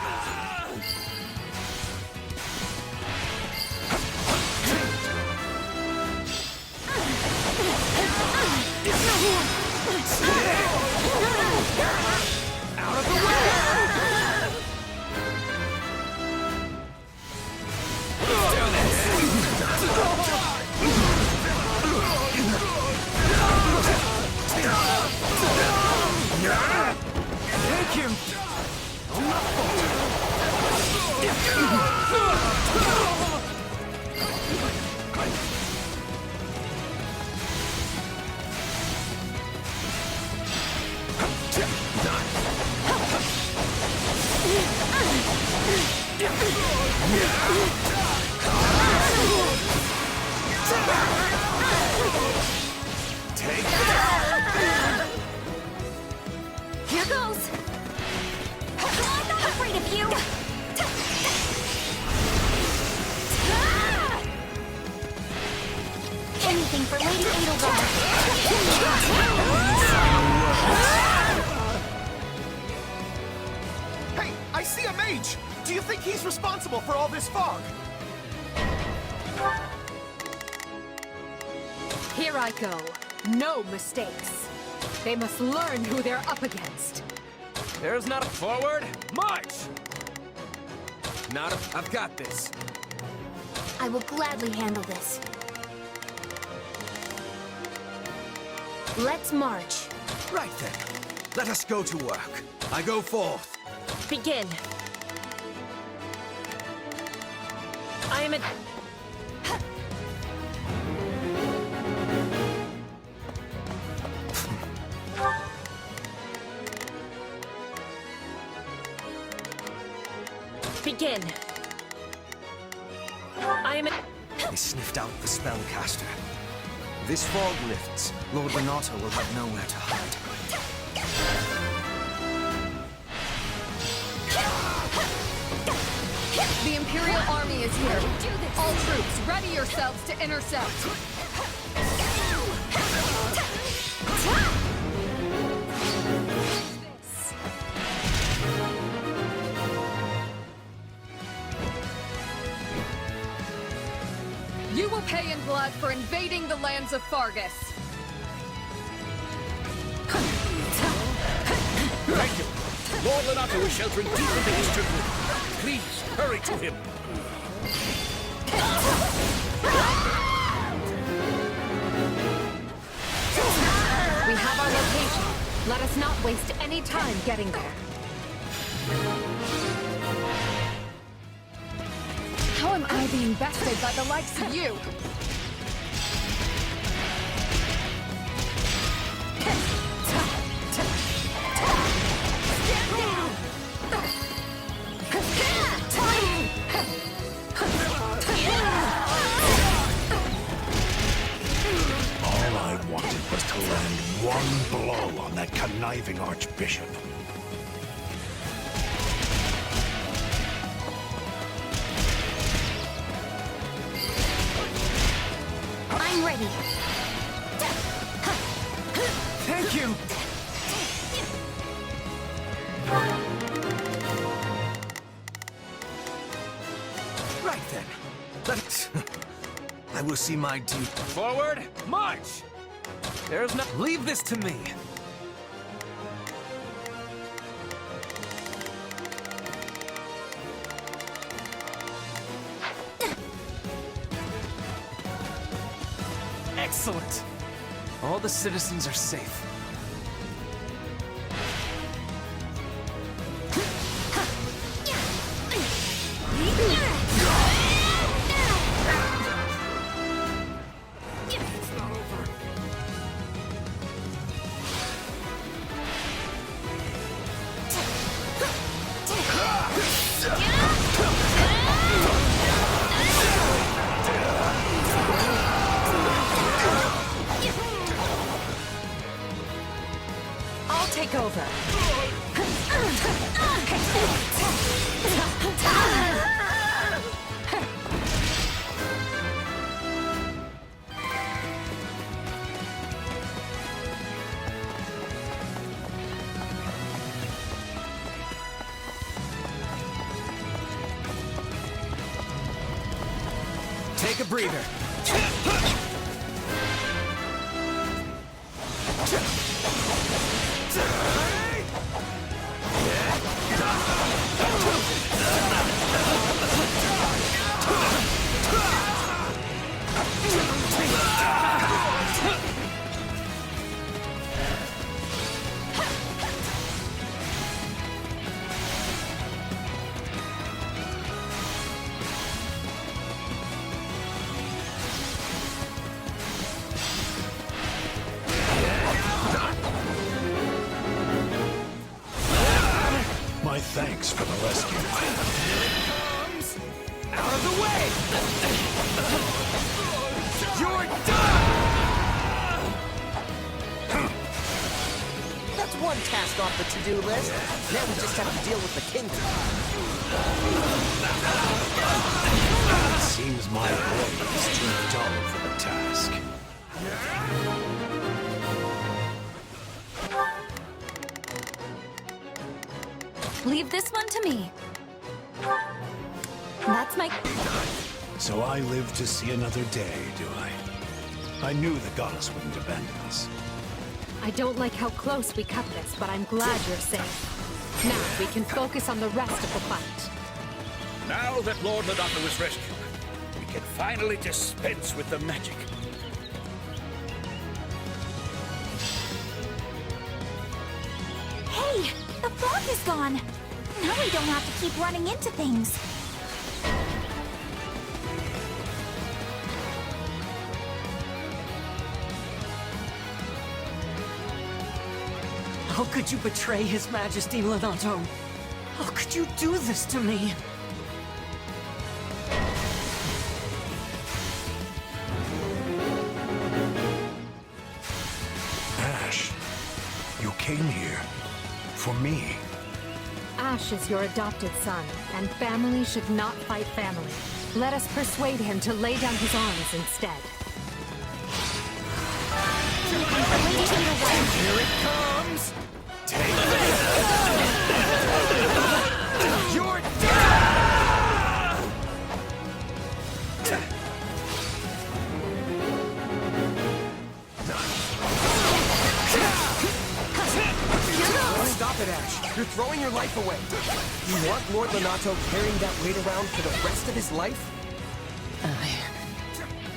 Out of the way! Take him! Take Here goes! I'm not afraid of you! Anything for Lady Edelgard! Hey, I see a mage! Do you think he's responsible for all this fog? Here I go. No mistakes. They must learn who they're up against. There's not a forward. March! I've got this. I will gladly handle this. Let's march. Right then. Let us go to work. I go forth. Begin. I am a... Begin. I am a... They sniffed out the spellcaster. This fog lifts. Lord Renato will have nowhere to hide. The Imperial Army is here. All troops, ready yourselves to intercept. You will pay in blood for invading the lands of Fargus. Thank you. Lord Renato is sheltering deep in the eastern room. Please, hurry to him. We have our location. Let us not waste any time getting there. How am I being bested by the likes of you? All I wanted was to land one blow on that conniving archbishop. I'm ready. Thank you. Right then. Let's... I will see my duty. Forward, march! There's no... Leave this to me. Excellent! All the citizens are safe. I'll take over. Take a breather. My thanks for the rescue. Out of the way! You're done! one task off the to-do list. Now we just have to deal with the kingdom. It seems my brain is too dull for the task. Leave this one to me. That's my... So I live to see another day, do I? I knew the goddess wouldn't abandon us. I don't like how close we cut this, but I'm glad you're safe. Now we can focus on the rest of the fight. Now that Lord Lonato is rescued, we can finally dispense with the magic. Hey, the fog is gone. Now we don't have to keep running into things. How could you betray His Majesty, Lonato? How could you do this to me? Ash, you came here for me. Ash is your adopted son, and family should not fight family. Let us persuade him to lay down his arms instead. Here it comes! Take this! You're Stop it, Ash. You're throwing your life away. You want Lord Lonato carrying that weight around for the rest of his life?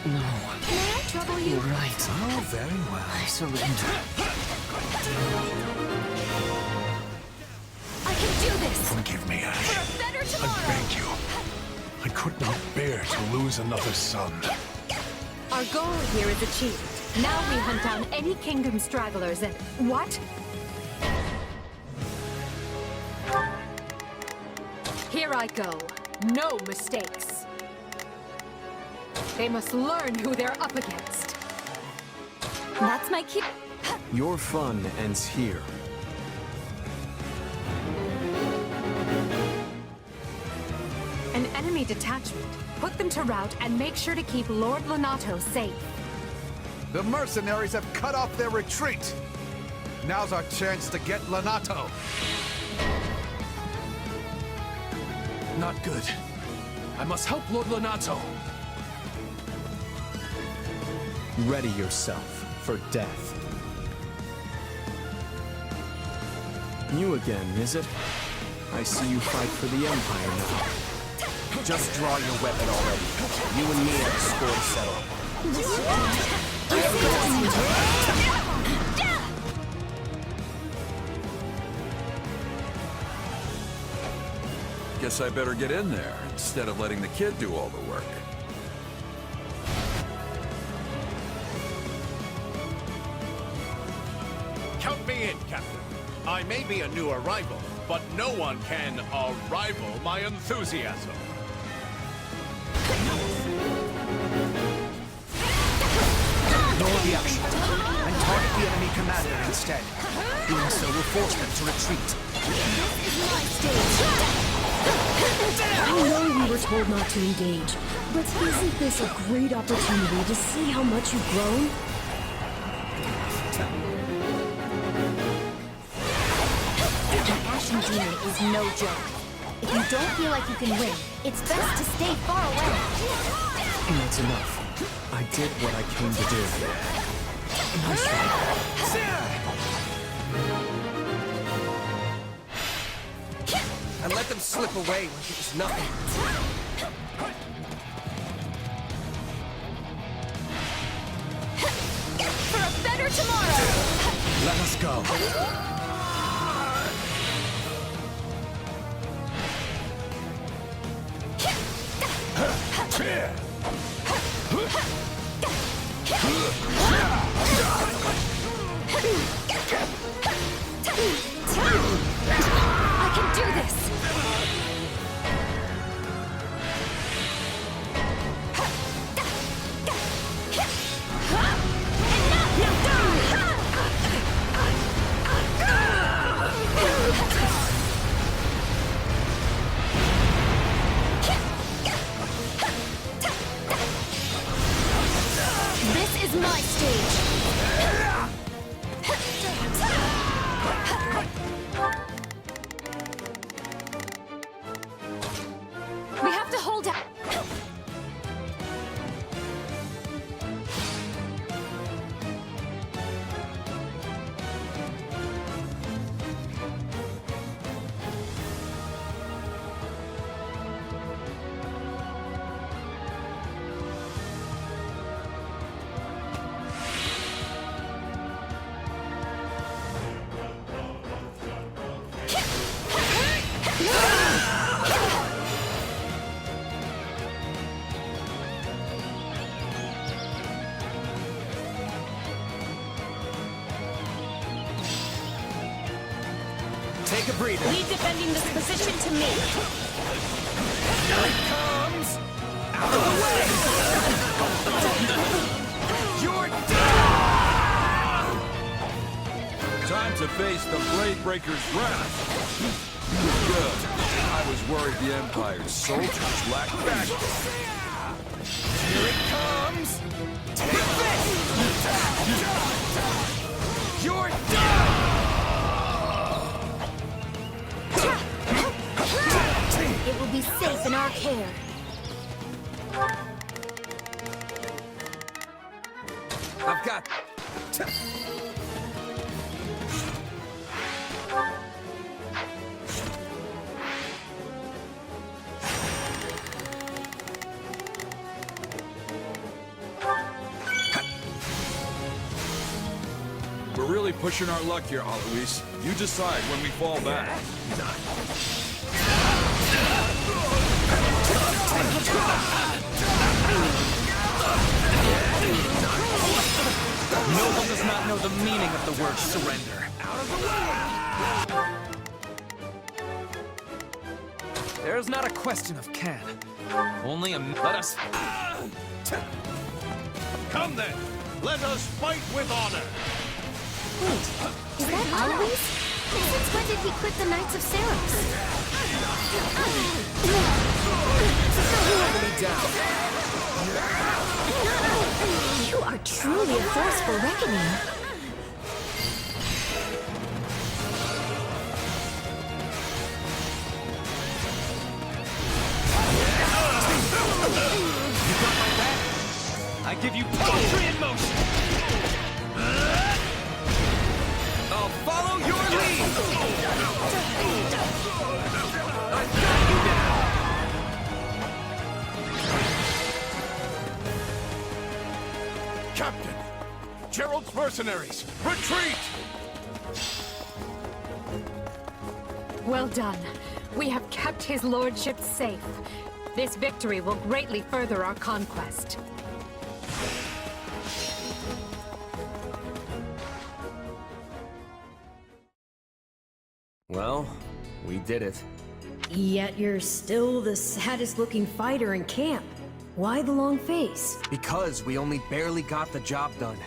No. Can I trouble you? You're right. Oh, very well. I surrender. I can do this! Forgive me, Ash. For a better I tomorrow! beg you. I could not bear to lose another son. Our goal here is achieved. Now we hunt down any kingdom stragglers and... What? Here I go. No mistakes. They must learn who they're up against. That's my key. Your fun ends here. An enemy detachment. Put them to rout and make sure to keep Lord Lonato safe. The mercenaries have cut off their retreat. Now's our chance to get Lonato. Not good. I must help Lord Lonato. Ready yourself for death. You again, is it? I see you fight for the Empire now. Just draw your weapon already. You and me have a score to settle. Guess I better get in there, instead of letting the kid do all the work. Count me in, Captain. I may be a new arrival, but no one can rival my enthusiasm. Ignore the action, and target the enemy commander instead. Doing so will force them to retreat. I know we were told not to engage, but isn't this a great opportunity to see how much you've grown? An Ashen Demon is no joke. If you don't feel like you can win, it's best to stay far away. That's enough. I did what I came to do. Nice And let them slip away like it was nothing. For a better tomorrow! Let us go. I can do this! a breather. Lead defending this position to me. Here it comes! Out of the way! You're done! Time to face the Blade Breaker's wrath. Good. I was worried the Empire's soldiers lacked backbone. Here it comes! Take this! You're done! It will be safe in our care. I've got... We're really pushing our luck here, Alois. You decide when we fall back. No one does not know the meaning of the word surrender. There's not a question of can. Only a... Let us... Come then, let us fight with honor. Wait, is that Alois? Since when did he quit the Knights of Seiros? You are truly a force for reckoning. You got my back? I give you poetry in motion! I'll follow your lead! I've got you now! Captain, Gerald's mercenaries, retreat! Well done. We have kept his lordship safe. This victory will greatly further our conquest. Well, we did it. Yet you're still the saddest looking fighter in camp. Why the long face? Because we only barely got the job done.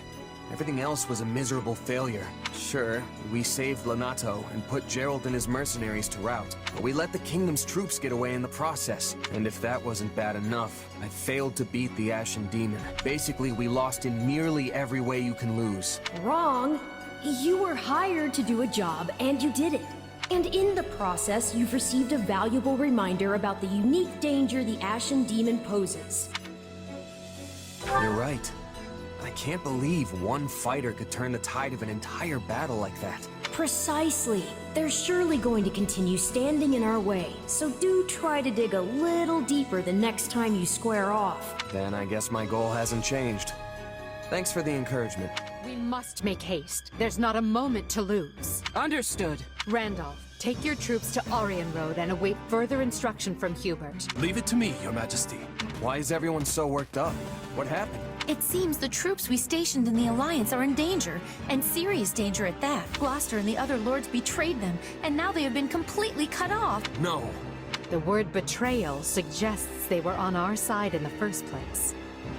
Everything else was a miserable failure. Sure, we saved Lonato and put Gerald and his mercenaries to rout, but we let the kingdom's troops get away in the process. And if that wasn't bad enough, I failed to beat the Ashen Demon. Basically, we lost in nearly every way you can lose. Wrong. You were hired to do a job, and you did it. And in the process, you've received a valuable reminder about the unique danger the Ashen Demon poses. You're right. I can't believe one fighter could turn the tide of an entire battle like that. Precisely. They're surely going to continue standing in our way, so do try to dig a little deeper the next time you square off. Then I guess my goal hasn't changed. Thanks for the encouragement. We must make haste. There's not a moment to lose. Understood. Randolph, take your troops to Orion Road and await further instruction from Hubert. Leave it to me, Your Majesty. Why is everyone so worked up? What happened? It seems the troops we stationed in the Alliance are in danger, and serious danger at that. Gloucester and the other lords betrayed them, and now they have been completely cut off. No. The word betrayal suggests they were on our side in the first place.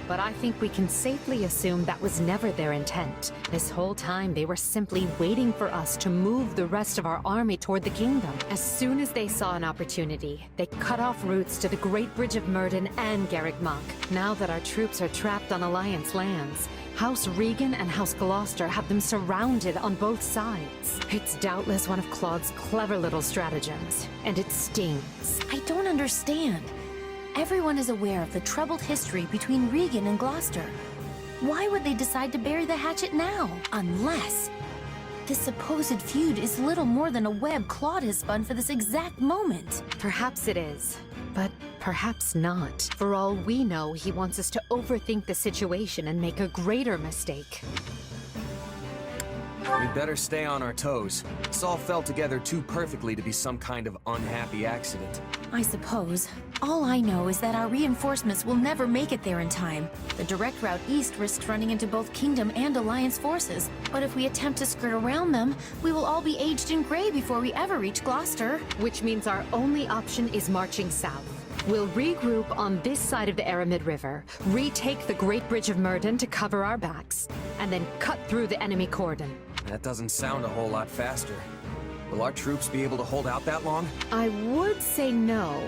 But I think we can safely assume that was never their intent. This whole time, they were simply waiting for us to move the rest of our army toward the kingdom. As soon as they saw an opportunity, they cut off routes to the Great Bridge of Myrddin and Garreg Mach. Now that our troops are trapped on Alliance lands, House Regan and House Gloucester have them surrounded on both sides. It's doubtless one of Claude's clever little stratagems, and it stings. I don't understand. Everyone is aware of the troubled history between Regan and Gloucester. Why would they decide to bury the hatchet now? Unless this supposed feud is little more than a web Claude has spun for this exact moment. Perhaps it is, but perhaps not. For all we know, he wants us to overthink the situation and make a greater mistake. We'd better stay on our toes. This all fell together too perfectly to be some kind of unhappy accident. I suppose. All I know is that our reinforcements will never make it there in time. The direct route east risks running into both Kingdom and Alliance forces. But if we attempt to skirt around them, we will all be aged in gray before we ever reach Gloucester. Which means our only option is marching south. We'll regroup on this side of the Aramid River, retake the Great Bridge of Myrddin to cover our backs, and then cut through the enemy cordon. That doesn't sound a whole lot faster. Will our troops be able to hold out that long? I would say no,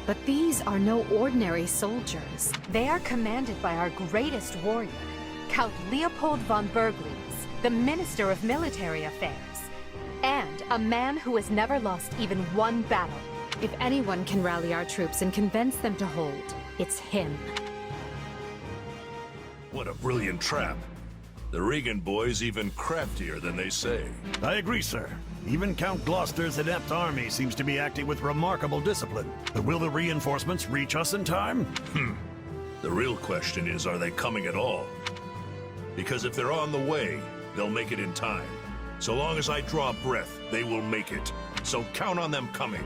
but these are no ordinary soldiers. They are commanded by our greatest warrior, Count Leopold von Bergliez, the Minister of Military Affairs, and a man who has never lost even one battle. If anyone can rally our troops and convince them to hold, it's him. What a brilliant trap. The Regan boys even craftier than they say. I agree, sir. Even Count Gloucester's adept army seems to be acting with remarkable discipline. But will the reinforcements reach us in time? The real question is, are they coming at all? Because if they're on the way, they'll make it in time. So long as I draw breath, they will make it. So count on them coming.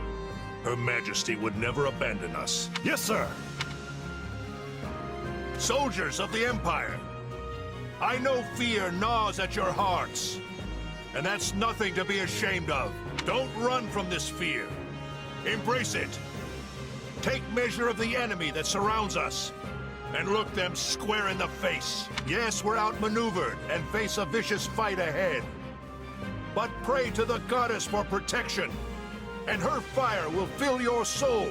Her Majesty would never abandon us. Yes, sir! Soldiers of the Empire! I know fear gnaws at your hearts. And that's nothing to be ashamed of. Don't run from this fear. Embrace it. Take measure of the enemy that surrounds us. And look them square in the face. Yes, we're outmaneuvered and face a vicious fight ahead. But pray to the goddess for protection. And her fire will fill your soul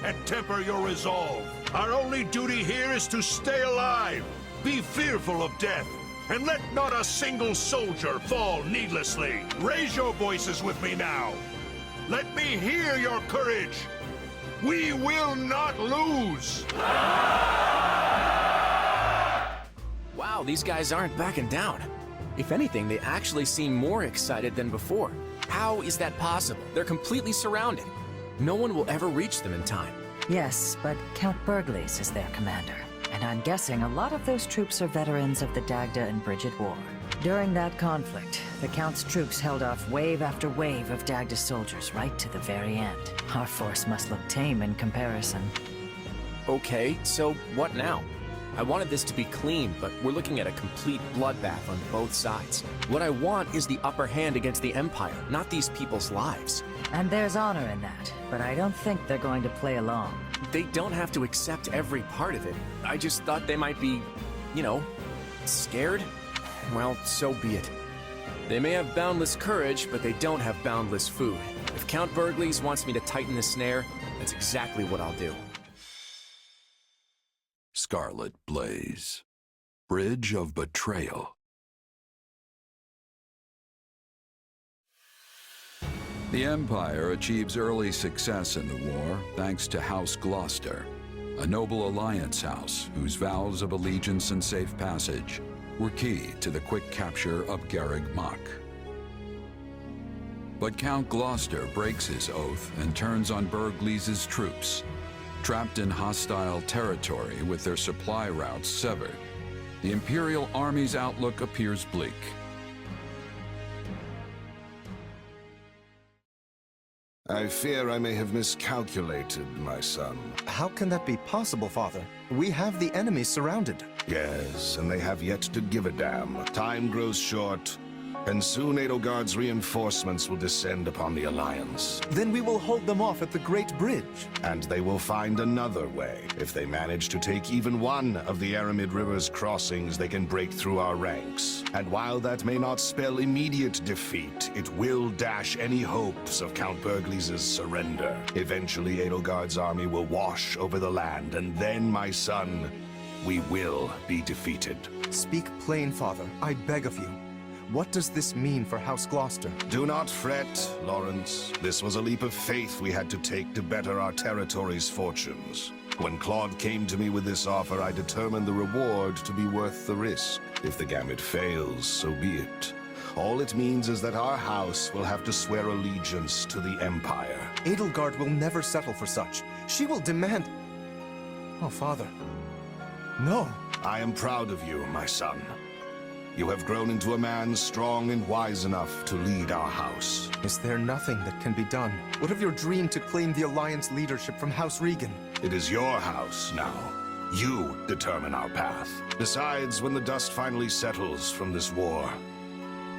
and temper your resolve. Our only duty here is to stay alive, be fearful of death, and let not a single soldier fall needlessly. Raise your voices with me now. Let me hear your courage. We will not lose. Wow, these guys aren't backing down. If anything, they actually seem more excited than before. How is that possible? They're completely surrounded. No one will ever reach them in time. Yes, but Count Bergliez is their commander. And I'm guessing a lot of those troops are veterans of the Dagda and Bridget War. During that conflict, the Count's troops held off wave after wave of Dagda soldiers right to the very end. Our force must look tame in comparison. Okay, so what now? I wanted this to be clean, but we're looking at a complete bloodbath on both sides. What I want is the upper hand against the Empire, not these people's lives. And there's honor in that, but I don't think they're going to play along. They don't have to accept every part of it. I just thought they might be, you know, scared. Well, so be it. They may have boundless courage, but they don't have boundless food. If Count Bergliez wants me to tighten the snare, that's exactly what I'll do. Scarlet Blaze. Bridge of Betrayal. The Empire achieves early success in the war thanks to House Gloucester, a noble alliance house whose vows of allegiance and safe passage were key to the quick capture of Garreg Mach. But Count Gloucester breaks his oath and turns on Bergliez's troops. Trapped in hostile territory with their supply routes severed, the Imperial Army's outlook appears bleak. I fear I may have miscalculated, my son. How can that be possible, Father? We have the enemy surrounded. Yes, and they have yet to give a damn. Time grows short, and soon Edelgard's reinforcements will descend upon the Alliance. Then we will hold them off at the Great Bridge. And they will find another way. If they manage to take even one of the Aramid River's crossings, they can break through our ranks. And while that may not spell immediate defeat, it will dash any hopes of Count Bergliez's surrender. Eventually, Edelgard's army will wash over the land, and then, my son, we will be defeated. Speak plain, Father. I beg of you. What does this mean for House Gloucester? Do not fret, Lawrence. This was a leap of faith we had to take to better our territory's fortunes. When Claude came to me with this offer, I determined the reward to be worth the risk. If the gambit fails, so be it. All it means is that our house will have to swear allegiance to the Empire. Edelgard will never settle for such. She will demand... Oh, Father. No. I am proud of you, my son. You have grown into a man strong and wise enough to lead our house. Is there nothing that can be done? What of your dream to claim the Alliance leadership from House Regan? It is your house now. You determine our path. Besides, when the dust finally settles from this war,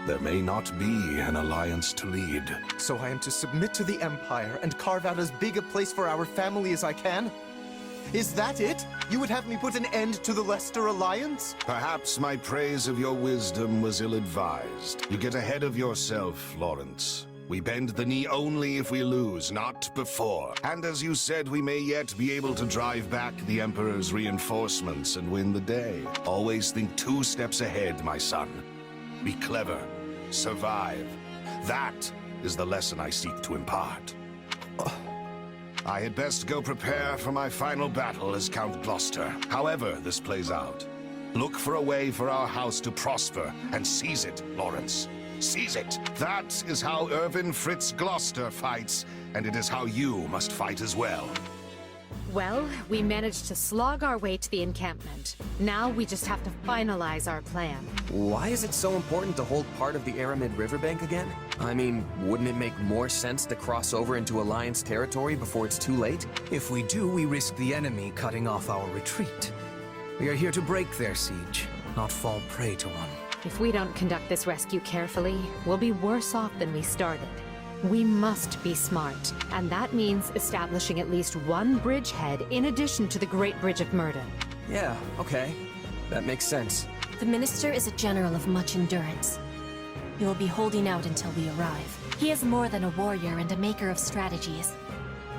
there may not be an alliance to lead. So I am to submit to the Empire and carve out as big a place for our family as I can? Is that it? You would have me put an end to the Leicester Alliance? Perhaps my praise of your wisdom was ill-advised. You get ahead of yourself, Lawrence. We bend the knee only if we lose, not before. And as you said, we may yet be able to drive back the Emperor's reinforcements and win the day. Always think 2 steps ahead, my son. Be clever. Survive. That is the lesson I seek to impart. I had best go prepare for my final battle as Count Gloucester. However this plays out, look for a way for our house to prosper and seize it, Lawrence. Seize it. That is how Irvin Fritz Gloucester fights, and it is how you must fight as well. Well, we managed to slog our way to the encampment. Now we just have to finalize our plan. Why is it so important to hold part of the Aramid riverbank again? I mean, wouldn't it make more sense to cross over into Alliance territory before it's too late? If we do, we risk the enemy cutting off our retreat. We are here to break their siege, not fall prey to one. If we don't conduct this rescue carefully, we'll be worse off than we started. We must be smart, and that means establishing at least one bridgehead in addition to the Great Bridge of Murden. Yeah, okay. That makes sense. The Minister is a general of much endurance. He will be holding out until we arrive. He is more than a warrior and a maker of strategies.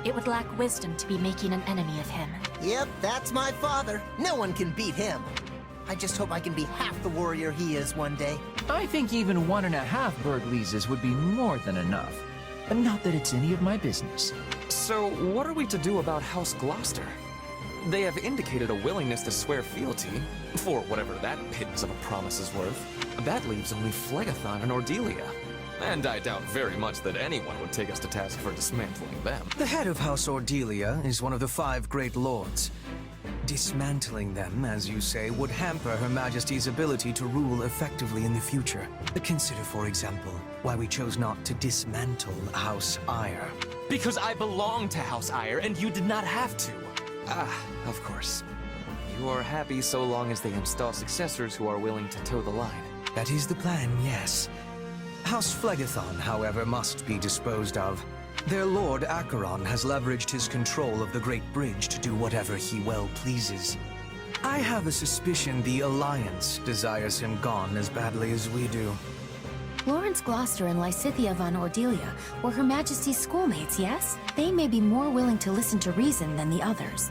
It would lack wisdom to be making an enemy of him. Yep, that's my father. No one can beat him. I just hope I can be half the warrior he is one day. I think even 1.5 Bergleses would be more than enough. Not that it's any of my business. So, what are we to do about House Gloucester? They have indicated a willingness to swear fealty, for whatever that pittance of a promise is worth. That leaves only Phlegathon and Ordelia. And I doubt very much that anyone would take us to task for dismantling them. The head of House Ordelia is one of the 5 great lords. Dismantling them, as you say, would hamper Her Majesty's ability to rule effectively in the future. Consider, for example, why we chose not to dismantle House Eyre. Because I belong to House Eyre, and you did not have to. Ah, of course. You are happy so long as they install successors who are willing to toe the line. That is the plan, yes. House Phlegathon, however, must be disposed of. Their lord, Acheron, has leveraged his control of the Great Bridge to do whatever he well pleases. I have a suspicion the Alliance desires him gone as badly as we do. Lawrence Gloucester and Lysithea von Ordelia were Her Majesty's schoolmates, yes? They may be more willing to listen to reason than the others.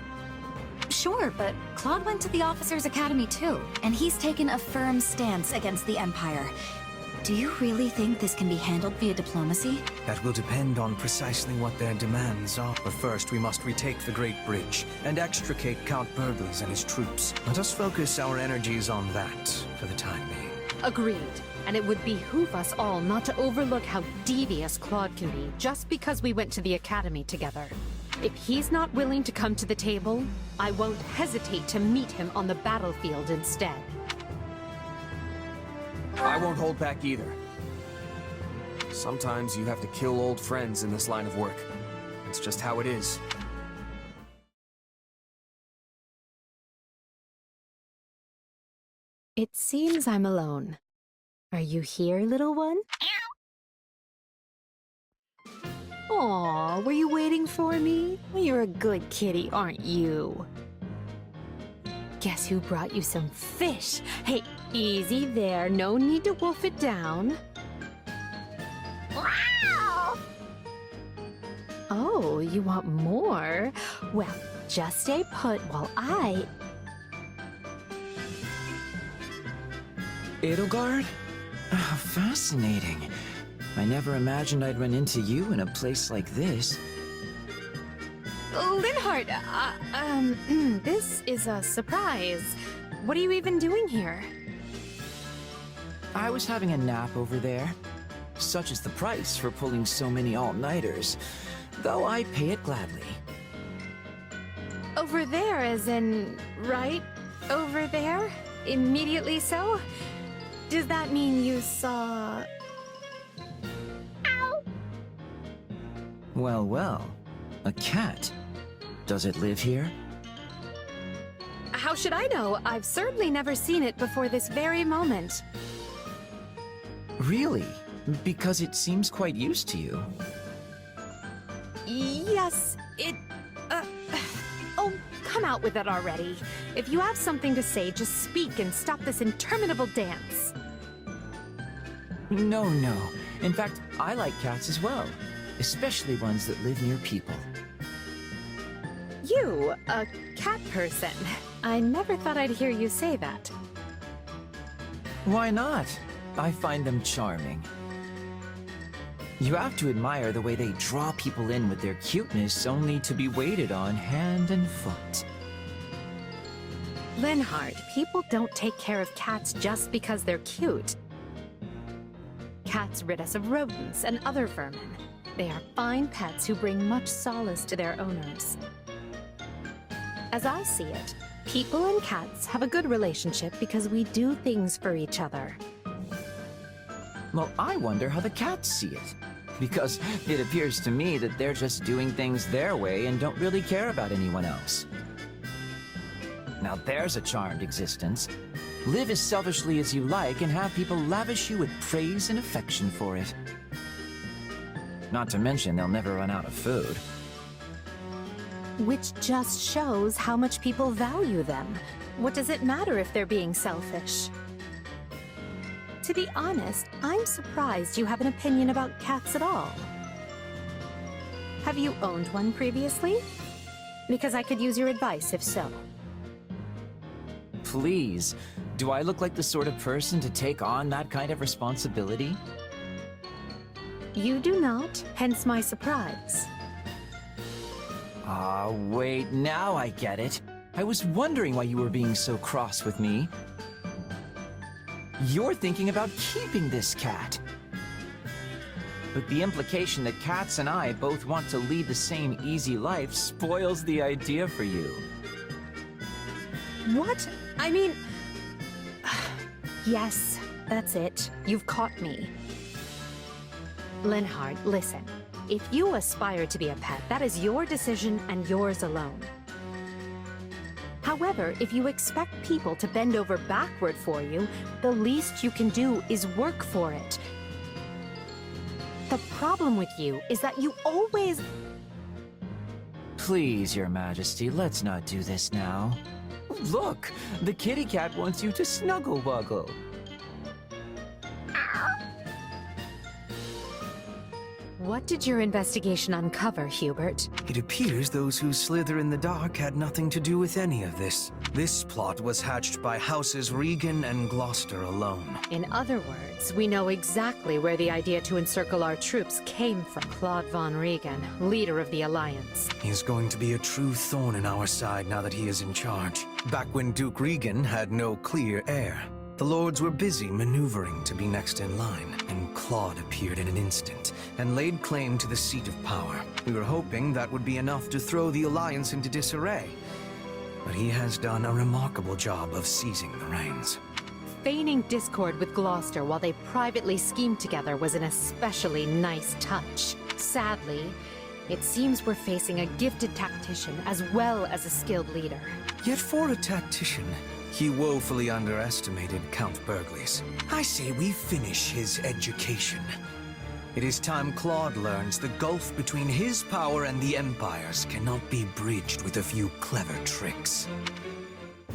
Sure, but Claude went to the Officers' Academy too, and he's taken a firm stance against the Empire. Do you really think this can be handled via diplomacy? That will depend on precisely what their demands are. But first, we must retake the Great Bridge and extricate Count Bergles and his troops. Let us focus our energies on that for the time being. Agreed. And it would behoove us all not to overlook how devious Claude can be just because we went to the Academy together. If he's not willing to come to the table, I won't hesitate to meet him on the battlefield instead. I won't hold back either. Sometimes you have to kill old friends in this line of work. It's just how it is. It seems I'm alone. Are you here, little one? Aw, were you waiting for me? You're a good kitty, aren't you? Guess who brought you some fish? Hey, easy there. No need to wolf it down. Oh, you want more? Well, just stay put while I... Edelgard? How fascinating. I never imagined I'd run into you in a place like this. Linhardt, this is a surprise. What are you even doing here? I was having a nap over there. Such is the price for pulling so many all-nighters, though I pay it gladly. Over there, as in, right over there? Immediately so? Does that mean you saw... Ow! Well, well. A cat. Does it live here? How should I know? I've certainly never seen it before this very moment. Really? Because it seems quite used to you. Yes, it... Oh, come out with it already. If you have something to say, just speak and stop this interminable dance. No, no. In fact, I like cats as well. Especially ones that live near people. You, a cat person. I never thought I'd hear you say that. Why not? I find them charming. You have to admire the way they draw people in with their cuteness, only to be waited on hand and foot. Linhard, people don't take care of cats just because they're cute. Cats rid us of rodents and other vermin. They are fine pets who bring much solace to their owners. As I see it, people and cats have a good relationship because we do things for each other. Well, I wonder how the cats see it. Because it appears to me that they're just doing things their way and don't really care about anyone else. Now there's a charmed existence. Live as selfishly as you like and have people lavish you with praise and affection for it. Not to mention they'll never run out of food. Which just shows how much people value them. What does it matter if they're being selfish? To be honest, I'm surprised you have an opinion about cats at all. Have you owned one previously? Because I could use your advice if so. Please, do I look like the sort of person to take on that kind of responsibility? You do not, hence my surprise. Ah, wait, now I get it. I was wondering why you were being so cross with me. You're thinking about keeping this cat. But the implication that cats and I both want to lead the same easy life spoils the idea for you. What? I mean... Yes, that's it. You've caught me. Linhard, listen. If you aspire to be a pet, that is your decision and yours alone. However, if you expect people to bend over backward for you, the least you can do is work for it. The problem with you is that you always... Please, Your Majesty, let's not do this now. Look, the kitty cat wants you to snuggle-wuggle. What did your investigation uncover, Hubert? It appears those who slither in the dark had nothing to do with any of this. This plot was hatched by Houses Regan and Gloucester alone. In other words, we know exactly where the idea to encircle our troops came from. Claude Von Regan, leader of the Alliance. He's going to be a true thorn in our side now that he is in charge. Back when Duke Regan had no clear heir, the lords were busy maneuvering to be next in line, and Claude appeared in an instant and laid claim to the seat of power. We were hoping that would be enough to throw the Alliance into disarray, but he has done a remarkable job of seizing the reins. Feigning discord with Gloucester while they privately schemed together was an especially nice touch. Sadly, it seems we're facing a gifted tactician as well as a skilled leader. Yet for a tactician, he woefully underestimated Count Burgleys. I say we finish his education. It is time Claude learns the gulf between his power and the Empire's cannot be bridged with a few clever tricks.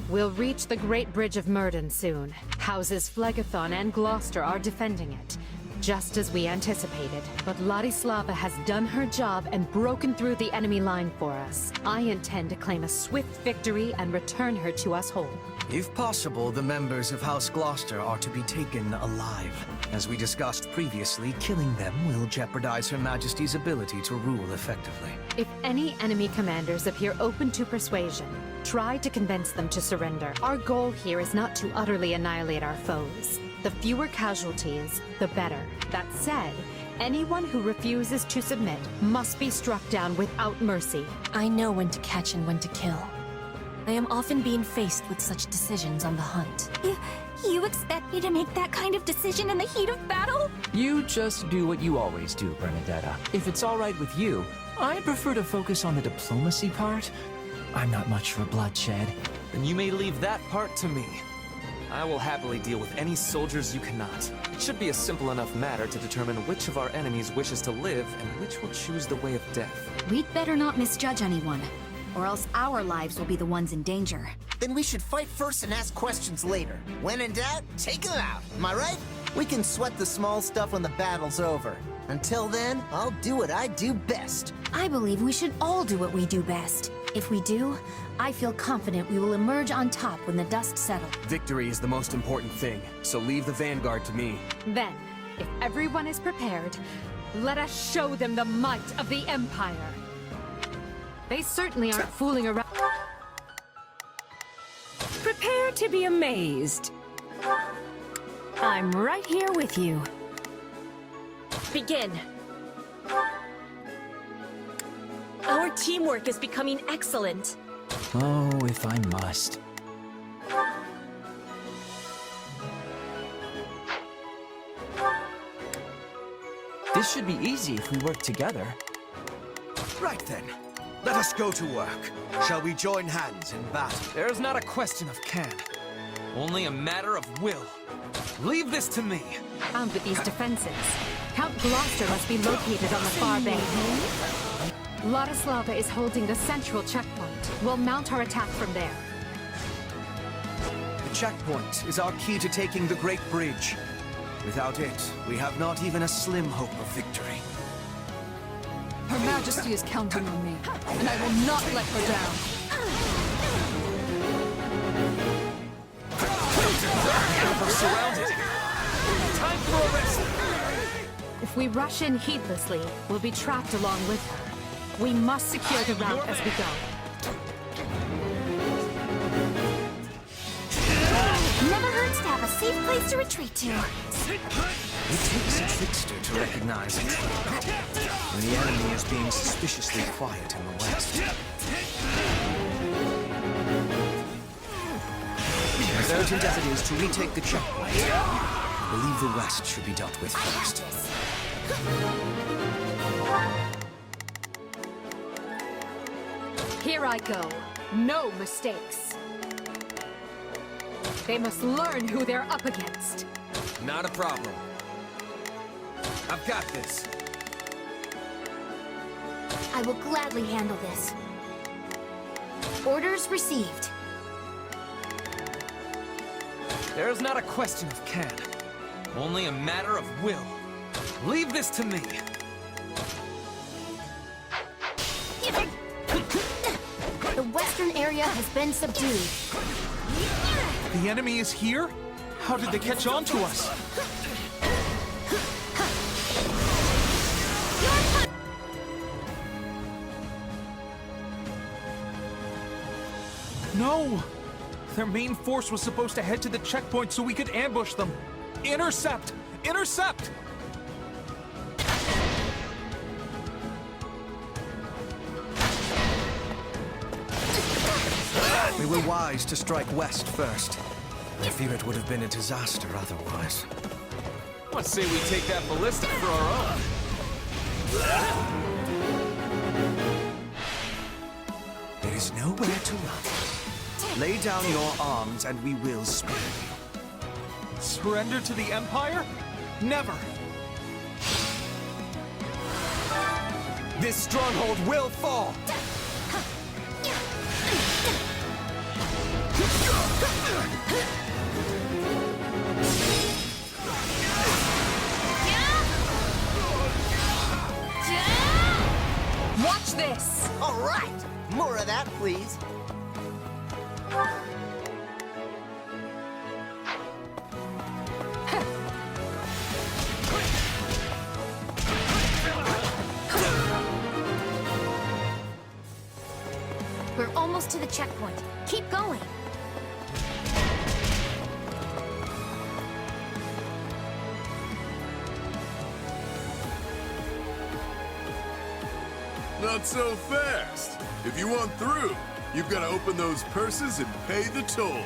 We'll reach the Great Bridge of Myrden soon. Houses Phlegethon and Gloucester are defending it, just as we anticipated. But Ladislava has done her job and broken through the enemy line for us. I intend to claim a swift victory and return her to us whole. If possible, the members of House Gloucester are to be taken alive. As we discussed previously, killing them will jeopardize Her Majesty's ability to rule effectively. If any enemy commanders appear open to persuasion, try to convince them to surrender. Our goal here is not to utterly annihilate our foes. The fewer casualties, the better. That said, anyone who refuses to submit must be struck down without mercy. I know when to catch and when to kill. I am often being faced with such decisions on the hunt. You expect me to make that kind of decision in the heat of battle? You just do what you always do, Bernadetta. If it's all right with you, I prefer to focus on the diplomacy part. I'm not much for bloodshed. Then you may leave that part to me. I will happily deal with any soldiers you cannot. It should be a simple enough matter to determine which of our enemies wishes to live and which will choose the way of death. We'd better not misjudge anyone, or else our lives will be the ones in danger. Then we should fight first and ask questions later. When in doubt, take them out. Am I right? We can sweat the small stuff when the battle's over. Until then, I'll do what I do best. I believe we should all do what we do best. If we do, I feel confident we will emerge on top when the dust settles. Victory is the most important thing, so leave the vanguard to me. Then, if everyone is prepared, let us show them the might of the Empire. They certainly aren't fooling around. Prepare to be amazed. I'm right here with you. Begin. Our teamwork is becoming excellent. Oh, if I must. This should be easy if we work together. Right then. Let us go to work. Shall we join hands in battle? There's not a question of can. Only a matter of will. Leave this to me. Armed with these defenses, Count Gloucester must be located on the far bank. Ladislava is holding the central checkpoint. We'll mount our attack from there. The checkpoint is our key to taking the Great Bridge. Without it, we have not even a slim hope of victory. Her Majesty is counting on me, and I will not let her down. We're surrounded. Time for a rest. If we rush in heedlessly, we'll be trapped along with her. We must secure the route as we go. Never hurts to have a safe place to retreat to. It takes a trickster to recognize it. When the enemy is being suspiciously quiet in the west. As urgent as it is to retake the checkpoint, I believe the west should be dealt with first. Here I go. No mistakes. They must learn who they're up against. Not a problem. I've got this. I will gladly handle this. Orders received. There's not a question of can. Only a matter of will. Leave this to me. The western area has been subdued. The enemy is here? How did they catch on to us? No! Their main force was supposed to head to the checkpoint so we could ambush them. Intercept! Intercept! We were wise to strike west first. I fear it would have been a disaster otherwise. Let's say we take that ballista for our own. There is nowhere to run. Lay down your arms and we will spare you. Surrender to the Empire? Never! This stronghold will fall! Watch this! All right! More of that, please. We're almost to the checkpoint. Keep going. Not so fast. If you want through, You've got to open those purses and pay the toll.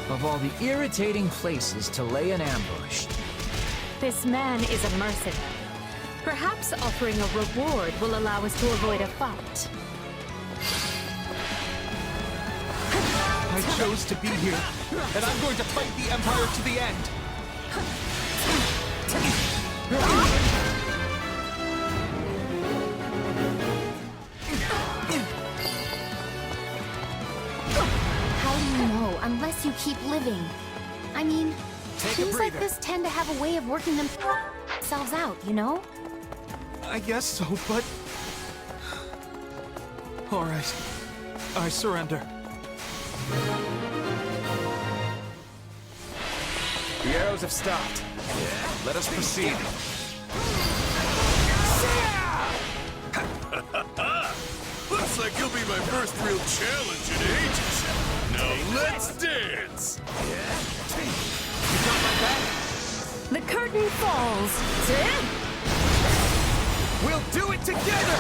Of all the irritating places to lay an ambush. This man is a mercenary. Perhaps offering a reward will allow us to avoid a fight. I chose to be here, and I'm going to fight the Empire to the end. How do you know, unless you keep living? I mean, teams like this tend to have a way of working themselves out, you know? I guess so, but... All right. I surrender. The arrows have stopped. Let us proceed. Looks like you'll be my first real challenge in ages. Now let's dance! The curtain falls. We'll do it together!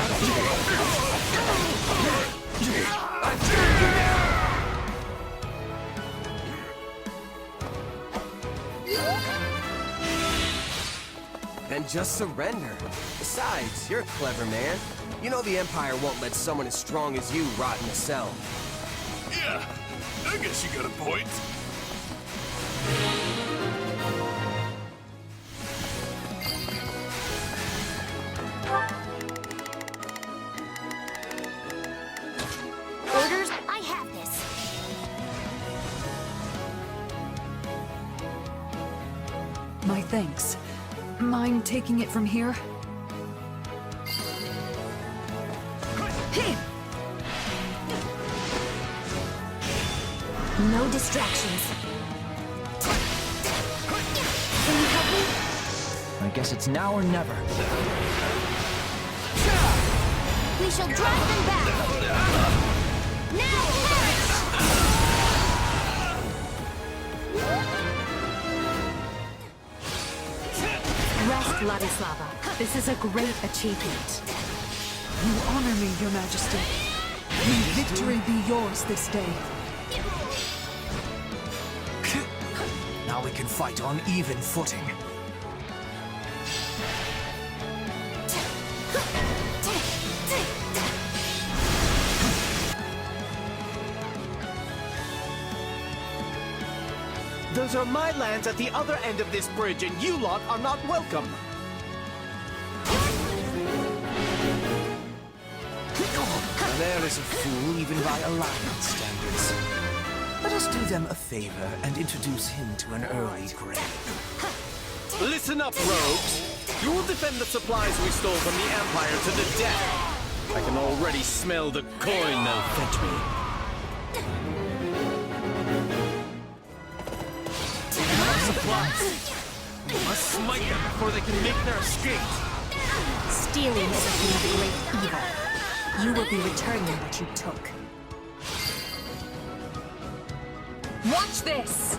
Then just surrender. Besides, you're a clever man. You know the Empire won't let someone as strong as you rot in a cell. Yeah, I guess you got a point. Orders, I have this. My thanks. Mind taking it from here? No distractions. Can you help me? I guess it's now or never. We shall drive them back. Now, march! Rest, Vladislava. This is a great achievement. You honor me, Your Majesty. May victory be yours this day. Now we can fight on even footing. Those are my lands at the other end of this bridge, and you lot are not welcome. Now there is a fool even by Alliance standards. Let us do them a favor and introduce him to an early grave. Listen up, rogues. You will defend the supplies we stole from the Empire to the death. I can already smell the coin they'll fetch me. Supplies. We must smite them before they can make their escape. Stealing is a great evil. You will be returning what you took. Watch this!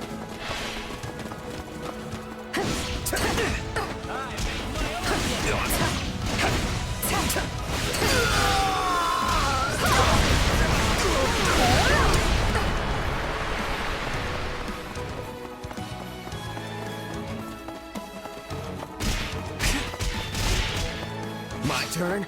My turn?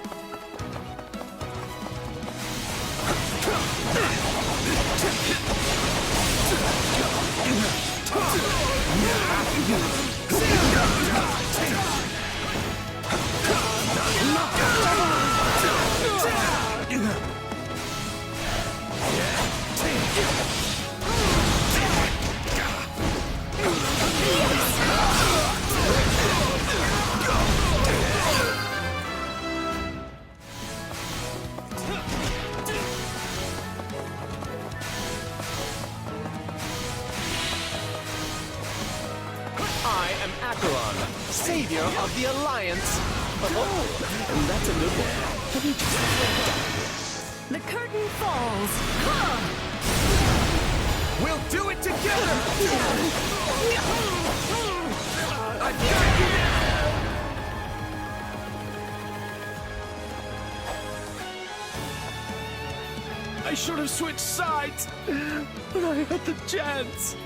Savior of the Alliance. Oh, and that's a new one. The curtain falls. We'll do it together! I should have switched sides, but I had the chance.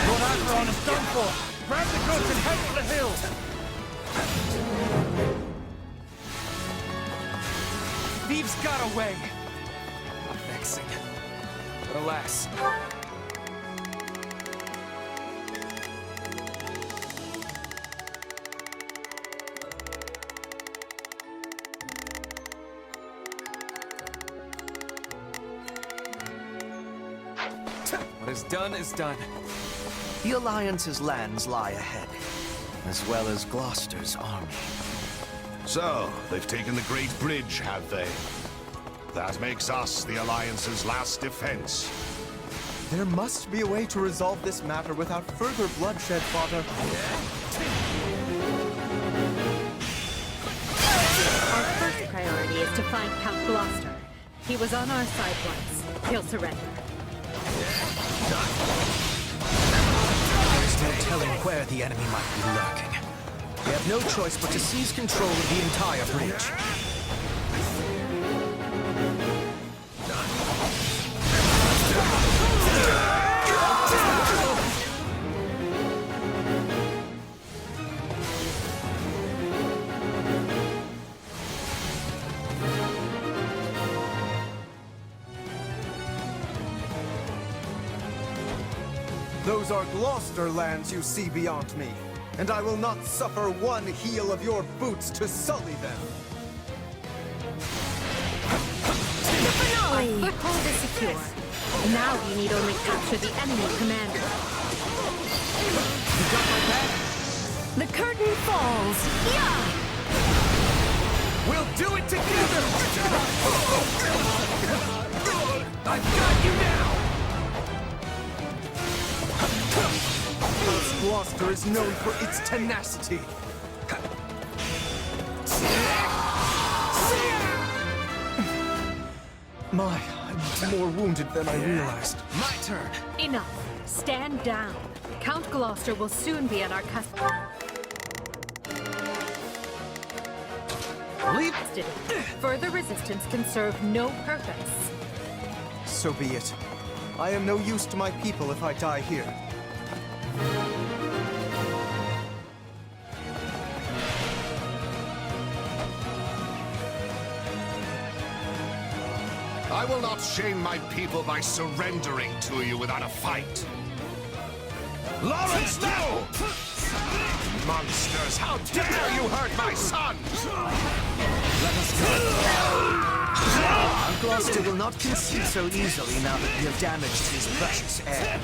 Lord Acheron is done for! Grab the goods and head for the hills! Thieves got away! Not vexing. But alas. What is done is done. The Alliance's lands lie ahead, as well as Gloucester's army. So, they've taken the Great Bridge, have they? That makes us the Alliance's last defense. There must be a way to resolve this matter without further bloodshed, Father. Our first priority is to find Count Gloucester. He was on our side once. He'll surrender. There's no telling where the enemy might be lurking. We have no choice but to seize control of the entire bridge. Those are Gloucester lands you see beyond me, and I will not suffer one heel of your boots to sully them. Our foothold is secure. Now we need only capture the enemy commander. You got my back? The curtain falls. Yeah! We'll do it together! I've got you now! Gloucester is known for its tenacity. I'm more wounded than I realized. My turn. Enough. Stand down. Count Gloucester will soon be at our custody. Further resistance can serve no purpose. So be it. I am no use to my people if I die here. I will not shame my people by surrendering to you without a fight. Lawrence, no! Monsters, how dare you hurt my son! Let us go. Our Gloucester will not concede so easily now that we have damaged his precious heir.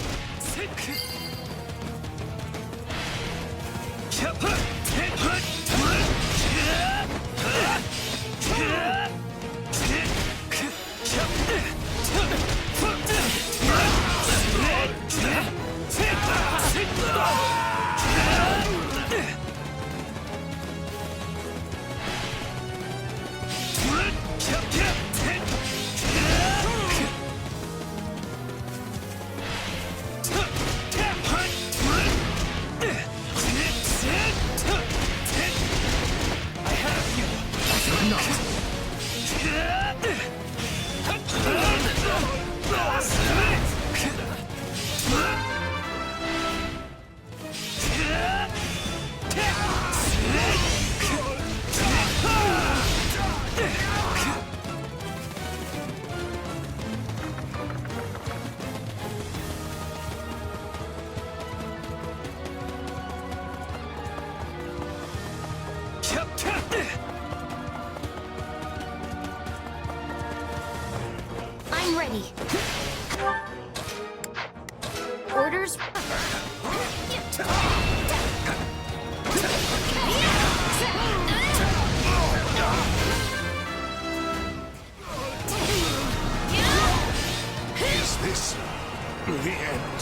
I'm ready. Orders. Is this the end?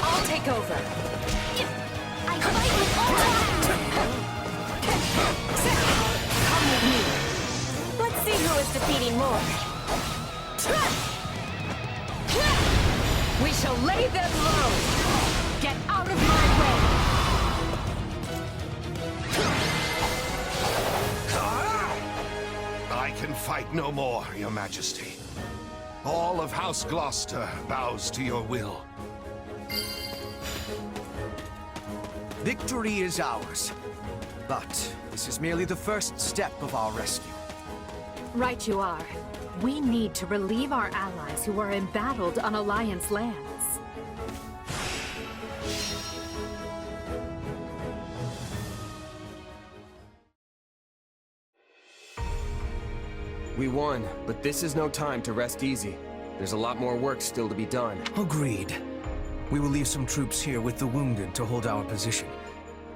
I'll take over. I fight with all Come with me. Let's see who is defeating more. We shall lay them low! Get out of my way! I can fight no more, Your Majesty. All of House Gloucester bows to your will. Victory is ours. But this is merely the first step of our rescue. Right you are. We need to relieve our allies who are embattled on Alliance lands. We won, but this is no time to rest easy. There's a lot more work still to be done. Agreed. We will leave some troops here with the wounded to hold our position.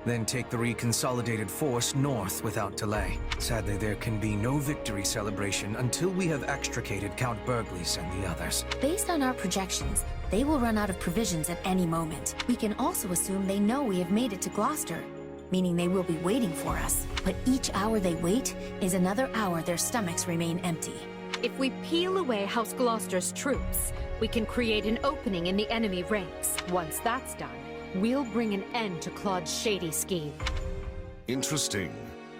Then take the reconsolidated force north without delay. Sadly, there can be no victory celebration until we have extricated Count Burgleys and the others. Based on our projections, they will run out of provisions at any moment. We can also assume they know we have made it to Gloucester, meaning they will be waiting for us. But each hour they wait is another hour their stomachs remain empty. If we peel away House Gloucester's troops, we can create an opening in the enemy ranks. Once that's done, we'll bring an end to Claude's shady scheme. Interesting.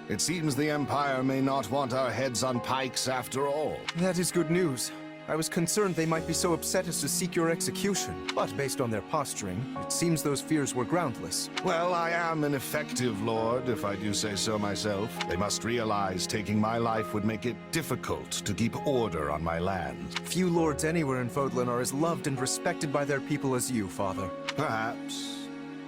It seems the Empire may not want our heads on pikes after all. That is good news. I was concerned they might be so upset as to seek your execution. But based on their posturing, it seems those fears were groundless. Well, I am an effective lord, if I do say so myself. They must realize taking my life would make it difficult to keep order on my land. Few lords anywhere in Fódlan are as loved and respected by their people as you, Father. Perhaps.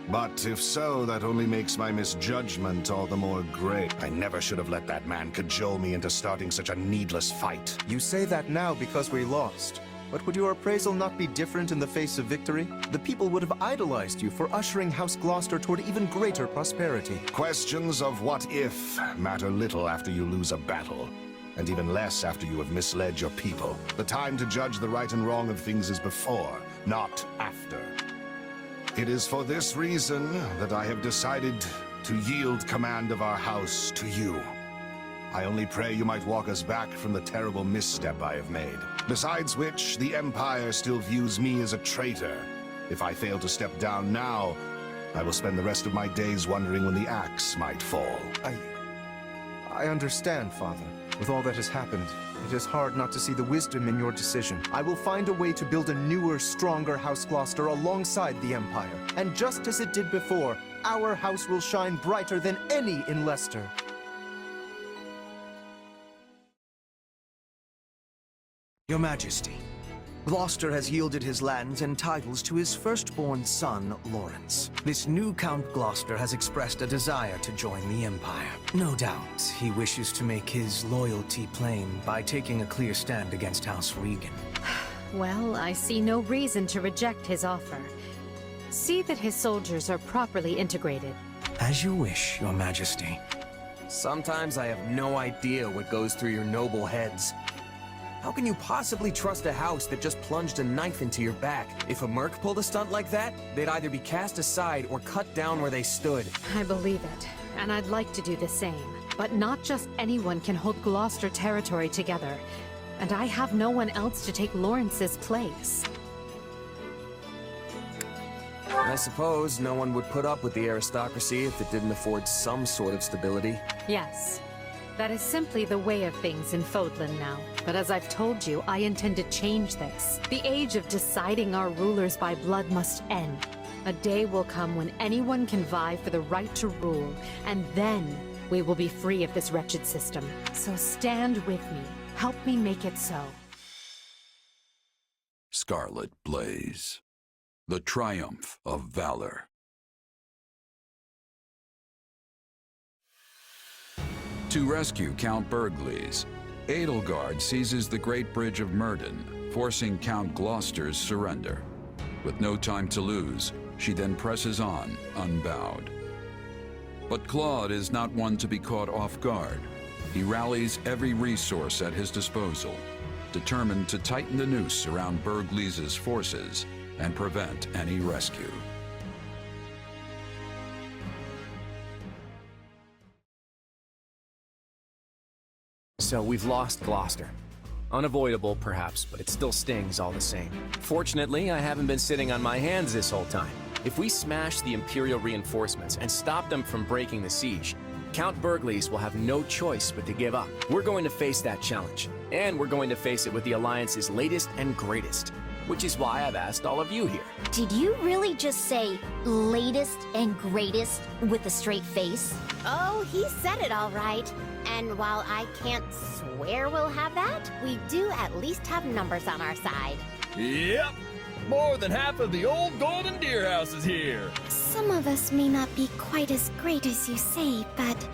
But if so, that only makes my misjudgment all the more great. I never should have let that man cajole me into starting such a needless fight. You say that now because we lost. But would your appraisal not be different in the face of victory? The people would have idolized you for ushering House Gloucester toward even greater prosperity. Questions of what if matter little after you lose a battle, and even less after you have misled your people. The time to judge the right and wrong of things is before, not after. It is for this reason that I have decided to yield command of our house to you. I only pray you might walk us back from the terrible misstep I have made. Besides which, the Empire still views me as a traitor. If I fail to step down now, I will spend the rest of my days wondering when the axe might fall. I understand, Father. With all that has happened, it is hard not to see the wisdom in your decision. I will find a way to build a newer, stronger House Gloucester alongside the Empire. And just as it did before, our house will shine brighter than any in Leicester. Your Majesty, Gloucester has yielded his lands and titles to his firstborn son, Lawrence. This new Count Gloucester has expressed a desire to join the Empire. No doubt, he wishes to make his loyalty plain by taking a clear stand against House Regan. Well, I see no reason to reject his offer. See that his soldiers are properly integrated. As you wish, Your Majesty. Sometimes I have no idea what goes through your noble heads. How can you possibly trust a house that just plunged a knife into your back? If a merc pulled a stunt like that, they'd either be cast aside or cut down where they stood. I believe it, and I'd like to do the same. But not just anyone can hold Gloucester territory together, and I have no one else to take Lawrence's place. I suppose no one would put up with the aristocracy if it didn't afford some sort of stability. Yes. That is simply the way of things in Fódlan now. But as I've told you, I intend to change this. The age of deciding our rulers by blood must end. A day will come when anyone can vie for the right to rule, and then we will be free of this wretched system. So stand with me. Help me make it so. Scarlet Blaze. The triumph of valor. To rescue Count Burgleys, Edelgard seizes the Great Bridge of Myrddin, forcing Count Gloucester's surrender. With no time to lose, she then presses on, unbowed. But Claude is not one to be caught off guard. He rallies every resource at his disposal, determined to tighten the noose around Burgleys' forces and prevent any rescue. So we've lost Gloucester. Unavoidable, perhaps, but it still stings all the same. Fortunately, I haven't been sitting on my hands this whole time. If we smash the Imperial reinforcements and stop them from breaking the siege, Count Bergliez will have no choice but to give up. We're going to face that challenge, and we're going to face it with the Alliance's latest and greatest, which is why I've asked all of you here. Did you really just say latest and greatest with a straight face? Oh, he said it all right. And while I can't swear we'll have that, we do at least have numbers on our side. Yep. More than half of the old Golden Deer House is here. Some of us may not be quite as great as you say, but...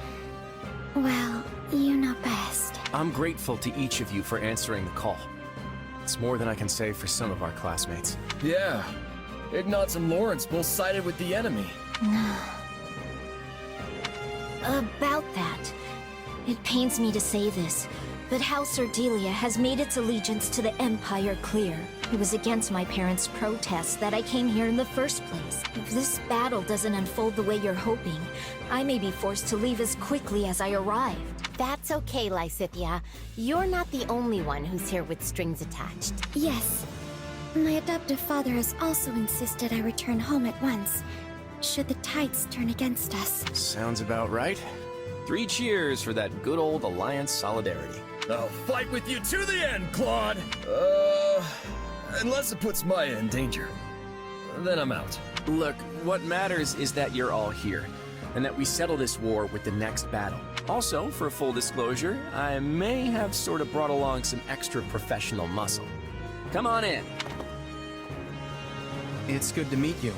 well, you know best. I'm grateful to each of you for answering the call. It's more than I can say for some of our classmates. Yeah. Ignatz and Lawrence both sided with the enemy. About that, it pains me to say this, but House Ardelia has made its allegiance to the Empire clear. It was against my parents' protests that I came here in the first place. If this battle doesn't unfold the way you're hoping, I may be forced to leave as quickly as I arrived. That's okay, Lysithia. You're not the only one who's here with strings attached. Yes. My adoptive father has also insisted I return home at once, should the tides turn against us. Sounds about right. 3 cheers for that good old Alliance solidarity. I'll fight with you to the end, Claude! Unless it puts Maya in danger. Then I'm out. Look, what matters is that you're all here, and that we settle this war with the next battle. Also, for full disclosure, I may have sort of brought along some extra professional muscle. Come on in. It's good to meet you.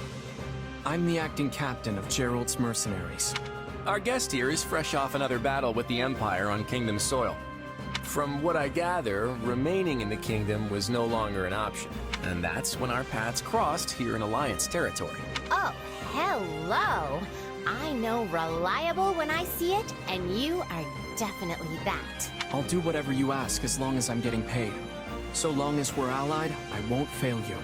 I'm the acting captain of Gerald's mercenaries. Our guest here is fresh off another battle with the Empire on Kingdom soil. From what I gather, remaining in the Kingdom was no longer an option, and that's when our paths crossed here in Alliance territory. Oh, hello! I know reliable when I see it, and you are definitely that. I'll do whatever you ask as long as I'm getting paid. So long as we're allied, I won't fail you.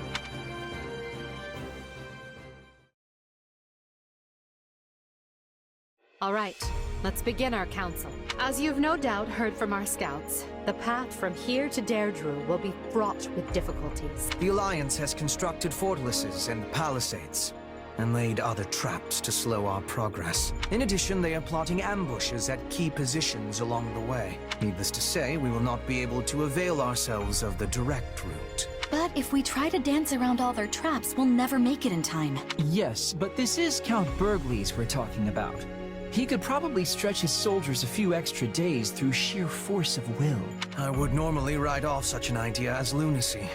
All right, let's begin our council. As you've no doubt heard from our scouts, the path from here to Deirdre will be fraught with difficulties. The Alliance has constructed fortresses and palisades, and laid other traps to slow our progress. In addition, they are plotting ambushes at key positions along the way. Needless to say, we will not be able to avail ourselves of the direct route. But if we try to dance around all their traps, we'll never make it in time. Yes, but this is Count Bergliez we're talking about. He could probably stretch his soldiers a few extra days through sheer force of will. I would normally write off such an idea as lunacy,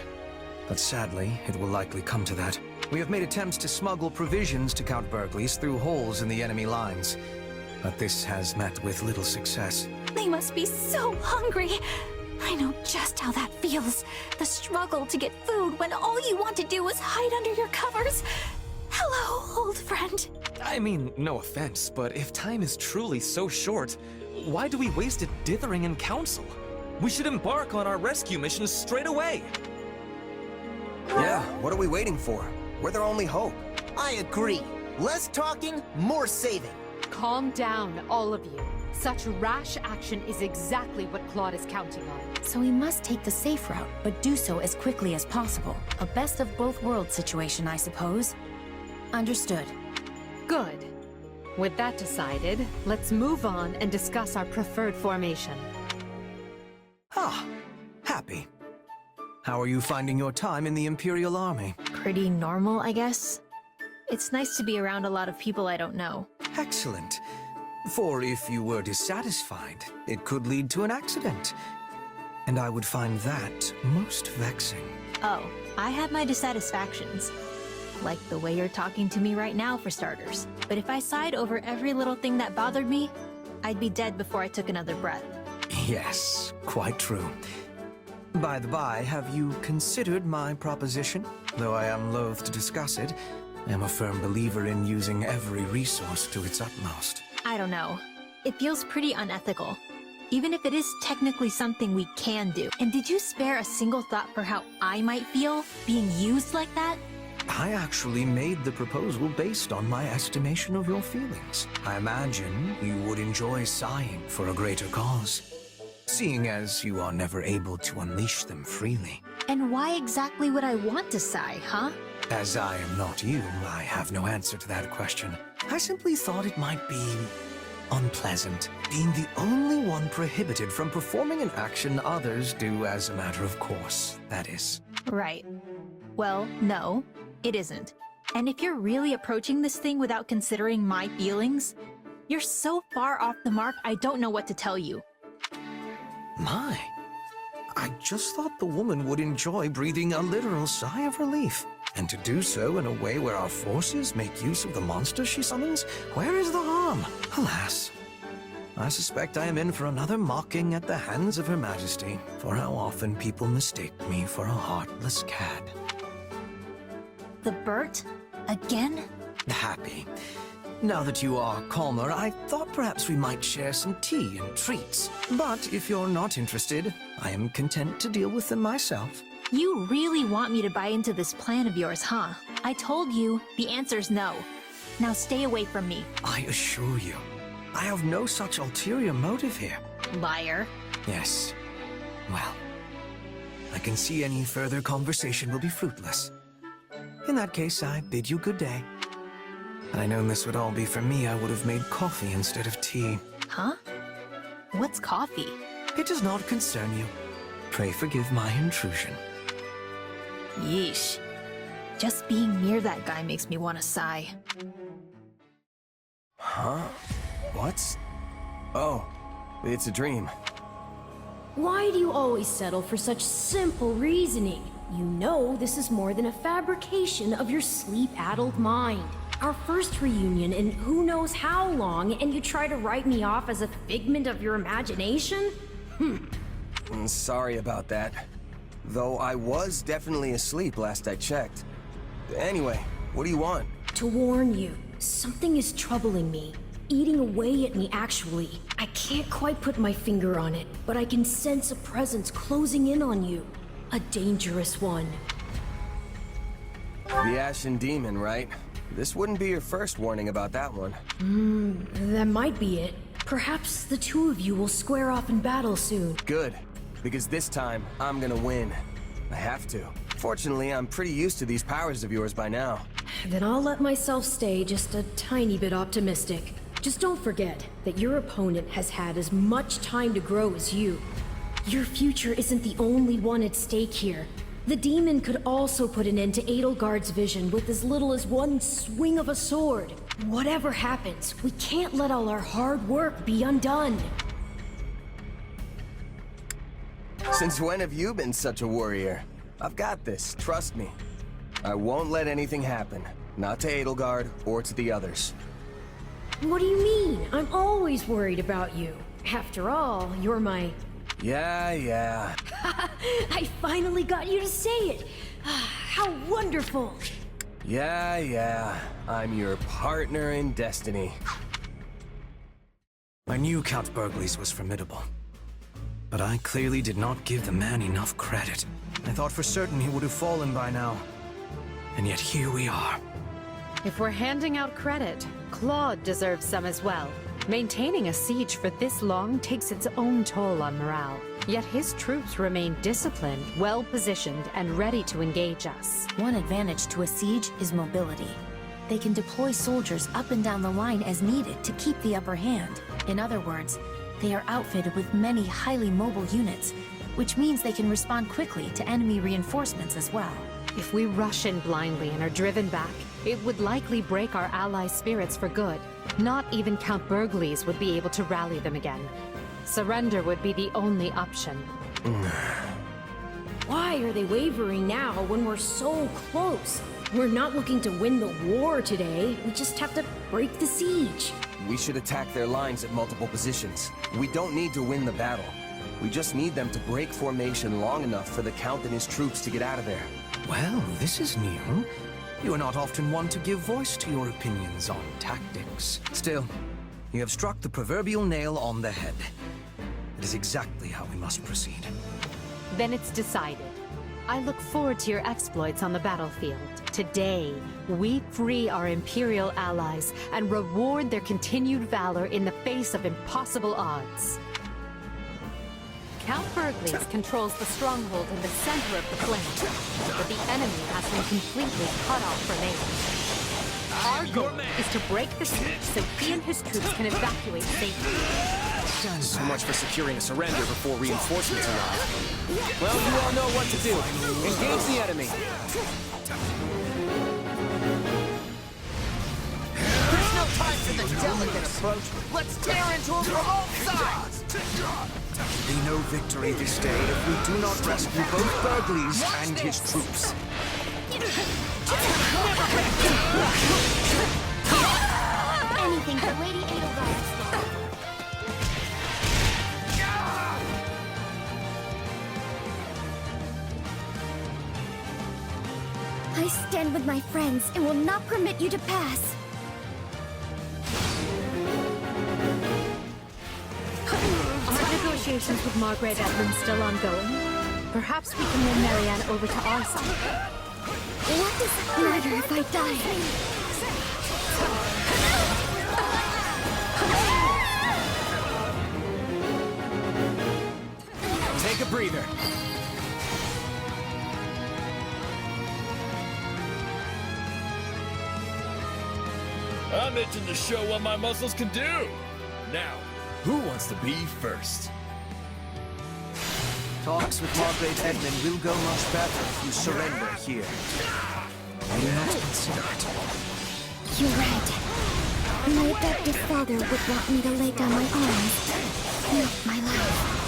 but sadly, it will likely come to that. We have made attempts to smuggle provisions to Count Bergliez through holes in the enemy lines, but this has met with little success. They must be so hungry. I know just how that feels. The struggle to get food when all you want to do is hide under your covers. Hello, old friend. I mean, no offense, but if time is truly so short, why do we waste it dithering in council? We should embark on our rescue mission straight away. Yeah, what are we waiting for? We're their only hope. I agree. Less talking, more saving. Calm down, all of you. Such rash action is exactly what Claude is counting on. So we must take the safe route, but do so as quickly as possible. A best of both worlds situation, I suppose. Understood. Good. With that decided, let's move on and discuss our preferred formation. Happy. How are you finding your time in the Imperial Army? Pretty normal, I guess. It's nice to be around a lot of people I don't know. Excellent. For if you were dissatisfied, it could lead to an accident. And I would find that most vexing. Oh, I have my dissatisfactions. Like the way you're talking to me right now, for starters. But if I sighed over every little thing that bothered me, I'd be dead before I took another breath. Yes, quite true. By the by, have you considered my proposition? Though I am loath to discuss it, I am a firm believer in using every resource to its utmost. I don't know. It feels pretty unethical. Even if it is technically something we can do. And did you spare a single thought for how I might feel being used like that? I actually made the proposal based on my estimation of your feelings. I imagine you would enjoy sighing for a greater cause. seeing as you are never able to unleash them freely. And why exactly would I want to sigh, huh? As I am not you, I have no answer to that question. I simply thought it might be unpleasant, being the only one prohibited from performing an action others do as a matter of course, that is. Right. Well, no, it isn't. And if you're really approaching this thing without considering my feelings, you're so far off the mark, I don't know what to tell you. My, I just thought the woman would enjoy breathing a literal sigh of relief. And to do so in a way where our forces make use of the monster she summons? Where is the harm? Alas. I suspect I am in for another mocking at the hands of Her Majesty, for how often people mistake me for a heartless cad. The Bert? Again? Happy. Now that you are calmer, I thought perhaps we might share some tea and treats. But if you're not interested, I am content to deal with them myself. You really want me to buy into this plan of yours, huh? I told you, the answer's no. Now stay away from me. I assure you, I have no such ulterior motive here. Liar. Yes. Well, I can see any further conversation will be fruitless. In that case, I bid you good day. Had I known this would all be for me, I would have made coffee instead of tea. Huh? What's coffee? It does not concern you. Pray forgive my intrusion. Yeesh. Just being near that guy makes me want to sigh. Huh? What's... Oh, it's a dream. Why do you always settle for such simple reasoning? You know this is more than a fabrication of your sleep-addled mind. Our first reunion in who knows how long, and you try to write me off as a figment of your imagination? Sorry about that. Though I was definitely asleep last I checked. Anyway, what do you want? To warn you, something is troubling me. Eating away at me, actually. I can't quite put my finger on it, but I can sense a presence closing in on you. A dangerous one. The Ashen Demon, right? This wouldn't be your first warning about that one. That might be it. Perhaps the two of you will square off in battle soon. Good, because this time, I'm gonna win. I have to. Fortunately, I'm pretty used to these powers of yours by now. Then I'll let myself stay just a tiny bit optimistic. Just don't forget that your opponent has had as much time to grow as you. Your future isn't the only one at stake here. The demon could also put an end to Edelgard's vision with as little as one swing of a sword. Whatever happens, we can't let all our hard work be undone. Since when have you been such a warrior? I've got this, trust me. I won't let anything happen. Not to Edelgard or to the others. What do you mean? I'm always worried about you. After all, you're my... Yeah. I finally got you to say it! How wonderful! Yeah. I'm your partner in destiny. I knew Count Bergliez was formidable. But I clearly did not give the man enough credit. I thought for certain he would have fallen by now. And yet here we are. If we're handing out credit, Claude deserves some as well. Maintaining a siege for this long takes its own toll on morale. Yet his troops remain disciplined, well-positioned, and ready to engage us. One advantage to a siege is mobility. They can deploy soldiers up and down the line as needed to keep the upper hand. In other words, they are outfitted with many highly mobile units, which means they can respond quickly to enemy reinforcements as well. If we rush in blindly and are driven back, it would likely break our allies' spirits for good. Not even Count Bergliez would be able to rally them again. Surrender would be the only option. Why are they wavering now when we're so close? We're not looking to win the war today. We just have to break the siege. We should attack their lines at multiple positions. We don't need to win the battle. We just need them to break formation long enough for the Count and his troops to get out of there. Well, this is new. You are not often one to give voice to your opinions on tactics. Still, you have struck the proverbial nail on the head. It is exactly how we must proceed. Then it's decided. I look forward to your exploits on the battlefield. Today, we free our Imperial allies and reward their continued valor in the face of impossible odds. Count Berglies controls the stronghold in the center of the flame, but the enemy has him completely cut off from aid. Our goal is to break the siege so he and his troops can evacuate safely. So much for securing a surrender before reinforcements arrive. Well, you all know what to do. Engage the enemy. There's no time for the delicate approach. Let's tear into him from all sides! Be no victory this day if we do not rescue both Berglies and his troops. Anything for Lady Edelgard. I stand with my friends and will not permit you to pass. Are negotiations with Margaret Edmund still ongoing? Perhaps we can win Marianne over to our side. What does it matter if I die? Take a breather. I'm itching to show what my muscles can do. Now, who wants to be first? Talks with Margaret Edmund will go much better if you surrender here. I do not consider it. You're right. My adoptive father would want me to lay down my arms, not my life.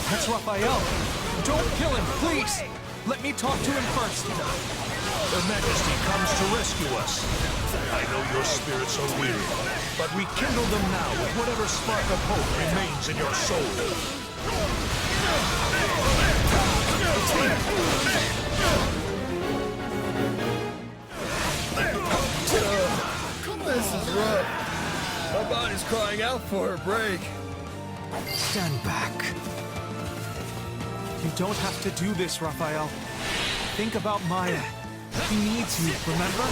That's Raphael. Don't kill him, please. Let me talk to him first. Her Majesty comes to rescue us. I know your spirits are weary, but rekindle them now with whatever spark of hope remains in your soul. This is rough. My body's crying out for a break. Stand back. You don't have to do this, Raphael. Think about Maya. He needs you, remember?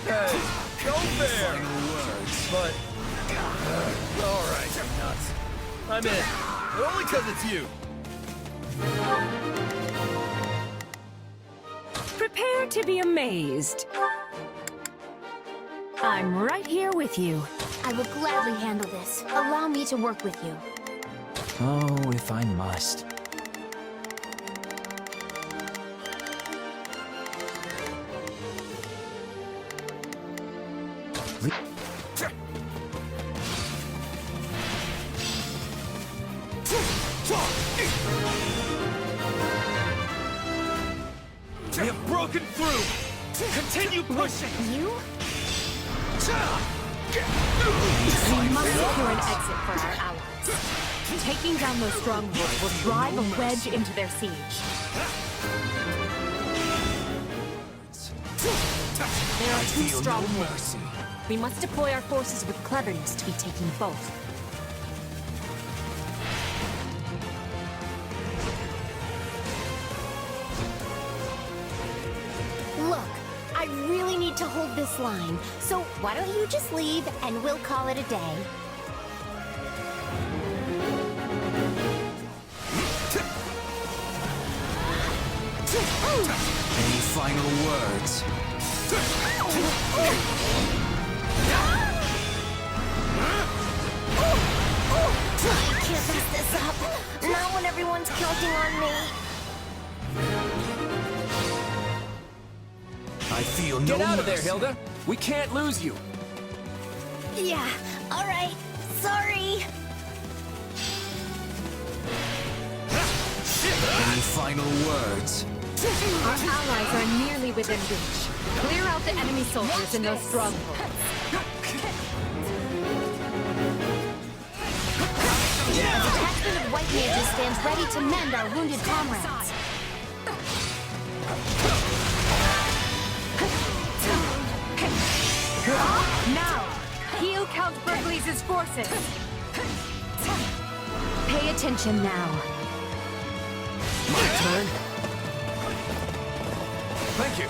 Hey, go fair. But, all right, I'm nuts. I'm in. But only because it's you. Prepare to be amazed. I'm right here with you. I will gladly handle this. Allow me to work with you. Oh, if I must. We have broken through! Continue pushing! You? We must secure an exit for our allies. Taking down those strongholds will drive a wedge into their siege. There are two strongholds. We must deploy our forces with cleverness to be taking both. Look, I really need to hold this line, so why don't you just leave and we'll call it a day. Any final words? I can't mess this up. Not when everyone's counting on me. I feel Get no out of there, mercy. Hilda! We can't lose you! Yeah, alright. Sorry. Any final words? Our allies are nearly within reach. Clear out the enemy soldiers in those strongholds. A detachment of white mages stands ready to mend our wounded comrades. Now, heal Count Berglies' forces. Pay attention now. My turn? Thank you.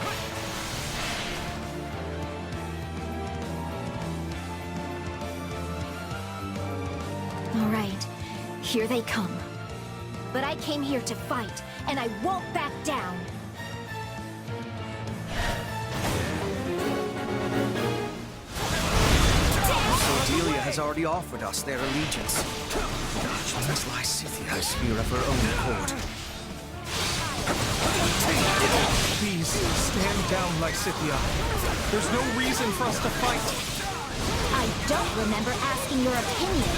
All right, here they come. But I came here to fight, and I won't back down. Cordelia has already offered us their allegiance. She must Lysithea is here of her own accord. Please, stand down, Lysithea. There's no reason for us to fight. I don't remember asking your opinion.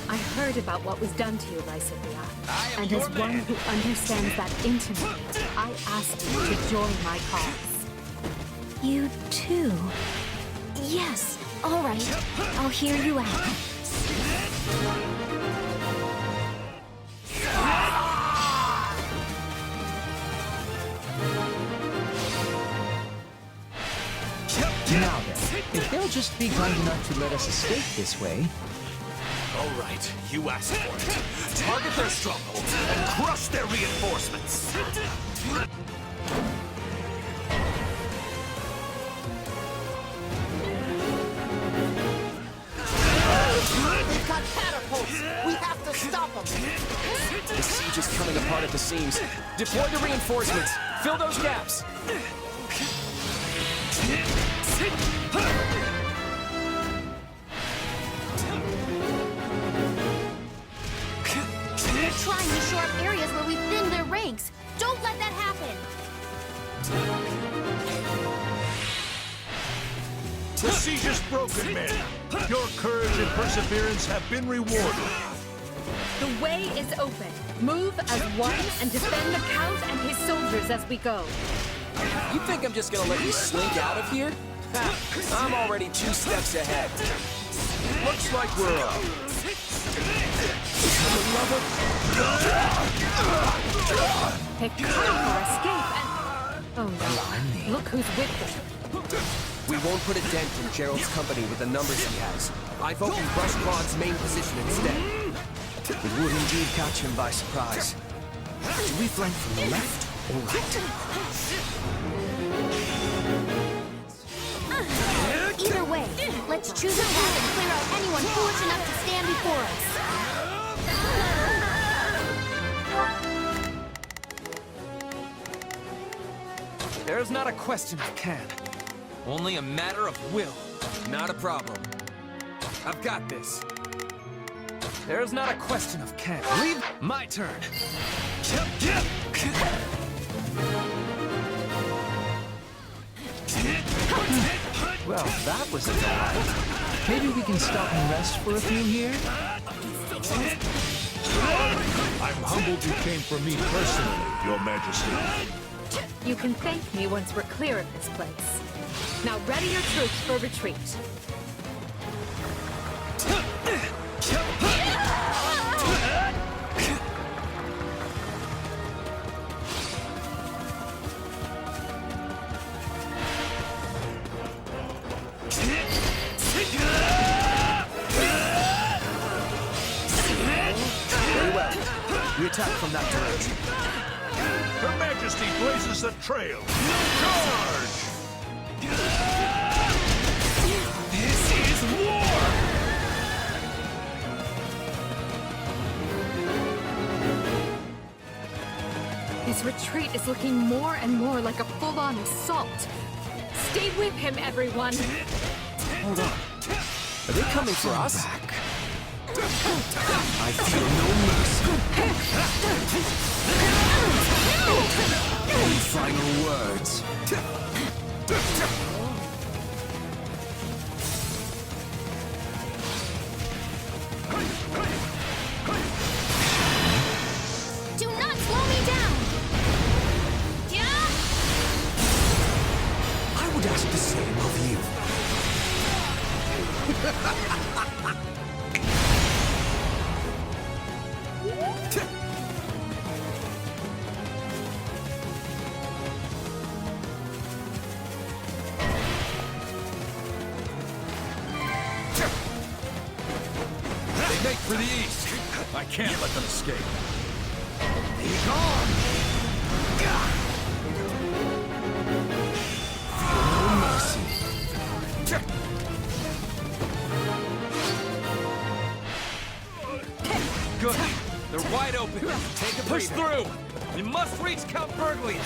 I heard about what was done to you, Lysithea. And as one who understands that intimately, I asked you to join my cause. You too? Yes, all right. I'll hear you out. Now then, if they'll just be kind enough to let us escape this way. All right, you asked for it. Target their strongholds and crush their reinforcements. They've got catapults! We have to stop them! The siege is coming apart at the seams. Deploy the reinforcements. Fill those gaps. They're trying to shore up areas where we thin their ranks. Don't let that happen! The siege is broken, men. Your courage and perseverance have been rewarded. The way is open. Move as one and defend the Count and his soldiers as we go. You think I'm just gonna let you slink out of here? Ha, I'm already 2 steps ahead. Looks like we're up. They come for escape and... Oh no, look who's with them. We won't put a dent in Gerald's company with the numbers he has. I vote we rush Claude's main position instead. It would indeed catch him by surprise. Do we flank from the left or right? Either way, let's choose a path and clear out anyone foolish enough to stand before us. There's not a question of can. Only a matter of will. Not a problem. I've got this. There's not a question of can. Leave my turn. Well, that was a delight. Maybe we can stop and rest for a few here? I'm humbled you came for me personally, Your Majesty. You can thank me once we're clear of this place. Now ready your troops for retreat. Very well. We attack from that direction. Her Majesty blazes the trail. Charge! This is war! This retreat is looking more and more like a full-on assault. Stay with him, everyone. Hold on. Are they coming for us? Back. I feel no mercy. Any final words? Do not slow me down! I would ask the same of you. I can't let them escape. Be gone! Feel no mercy. Good. They're wide open. Take a Push breather. through. We must reach Count Bergley's.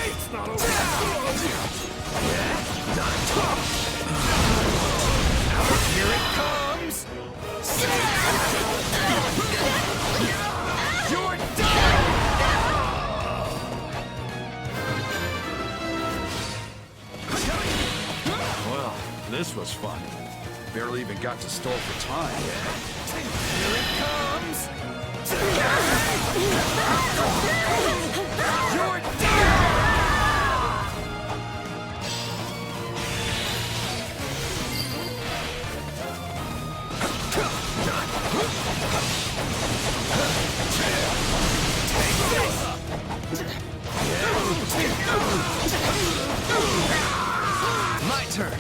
It's not over. Here it comes! You're done! Well, this was fun. Barely even got to stall for time. Here it comes! You're done! My turn.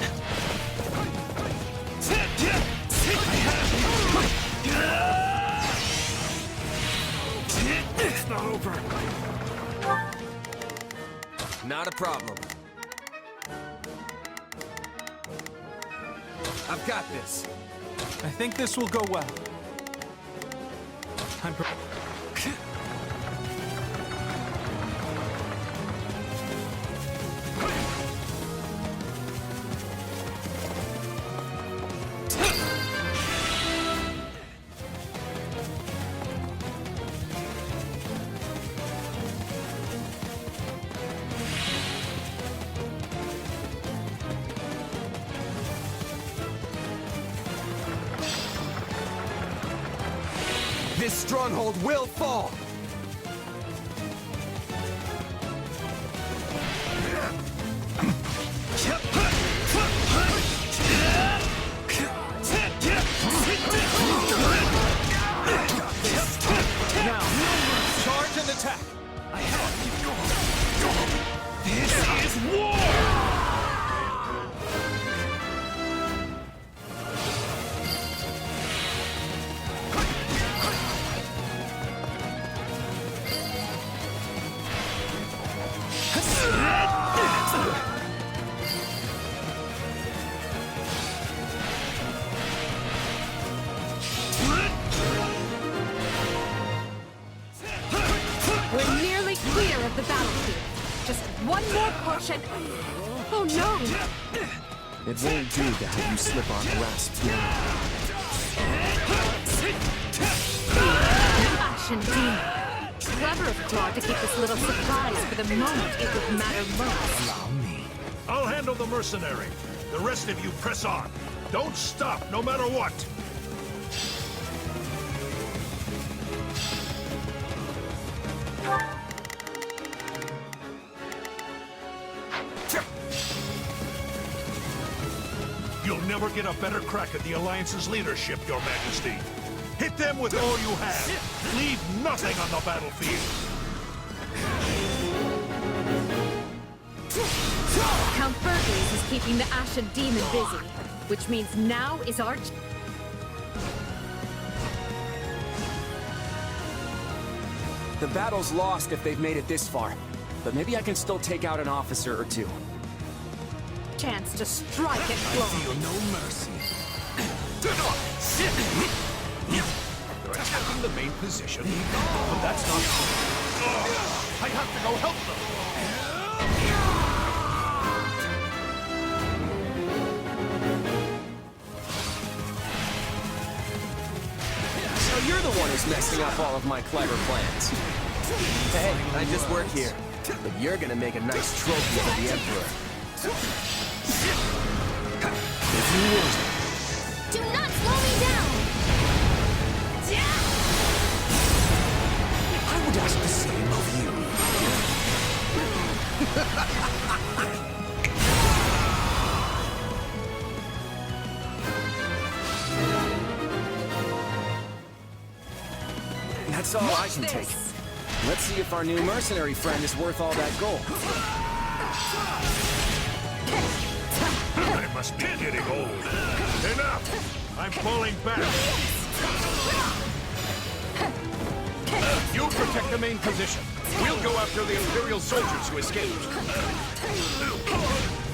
It's not over. Not a problem. I've got this. I think this will go well. I'm This stronghold will fall! now. Charge and attack. I have This is war! We're nearly clear of the battlefield. Just one more push and... Oh no! It won't do to have you slip our grasp now. Ashen Demon. Clever of Claude to keep this little surprise for the moment it would matter most. Allow me. I'll handle the mercenary. The rest of you press on. Don't stop, no matter what. You'll never get a better crack at the Alliance's leadership, Your Majesty. Hit them with all you have. Leave nothing on the battlefield. Count Bergley's is keeping the Ashen Demon busy, which means now is our... The battle's lost if they've made it this far, but maybe I can still take out an officer or two. chance to strike at Claude. I feel no mercy. They're attacking the main position, but that's not... I have to go help them! So you're the one who's messing up all of my clever plans. Hey, I just work here, but you're gonna make a nice trophy for the Emperor. If you would. Do not slow me down! I would ask the same of you. That's all I can take. Let's see if our new mercenary friend is worth all that gold. I must be getting old. Enough! I'm falling back. You protect the main position. We'll go after the Imperial soldiers who escaped.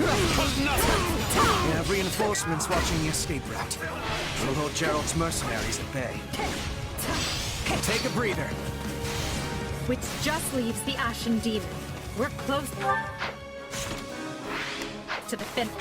We have reinforcements watching the escape route. We'll hold Gerald's mercenaries at bay. Take a breather. Which just leaves the Ashen Demon. We're close to the finish.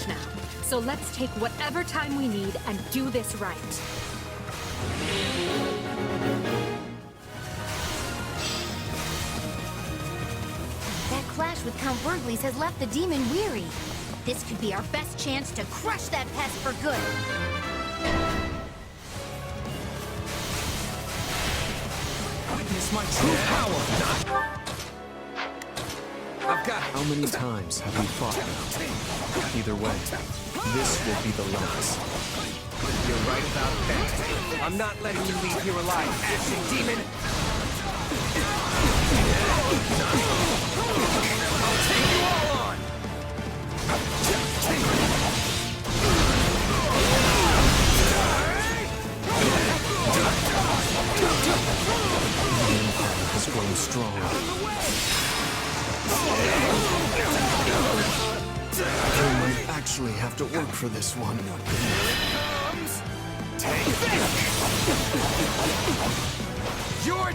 Now, so let's take whatever time we need and do this right. That clash with Count Berglies has left the demon weary. This could be our best chance to crush that pest for good. Witness my true power! I've got... How many times have we fought now? Either way, this will be the last. You're right about that. I'm not letting you leave here alive, Ashen Demon! I'll take you all on! Has grown stronger. I might actually have to work for this one. Take this! You're...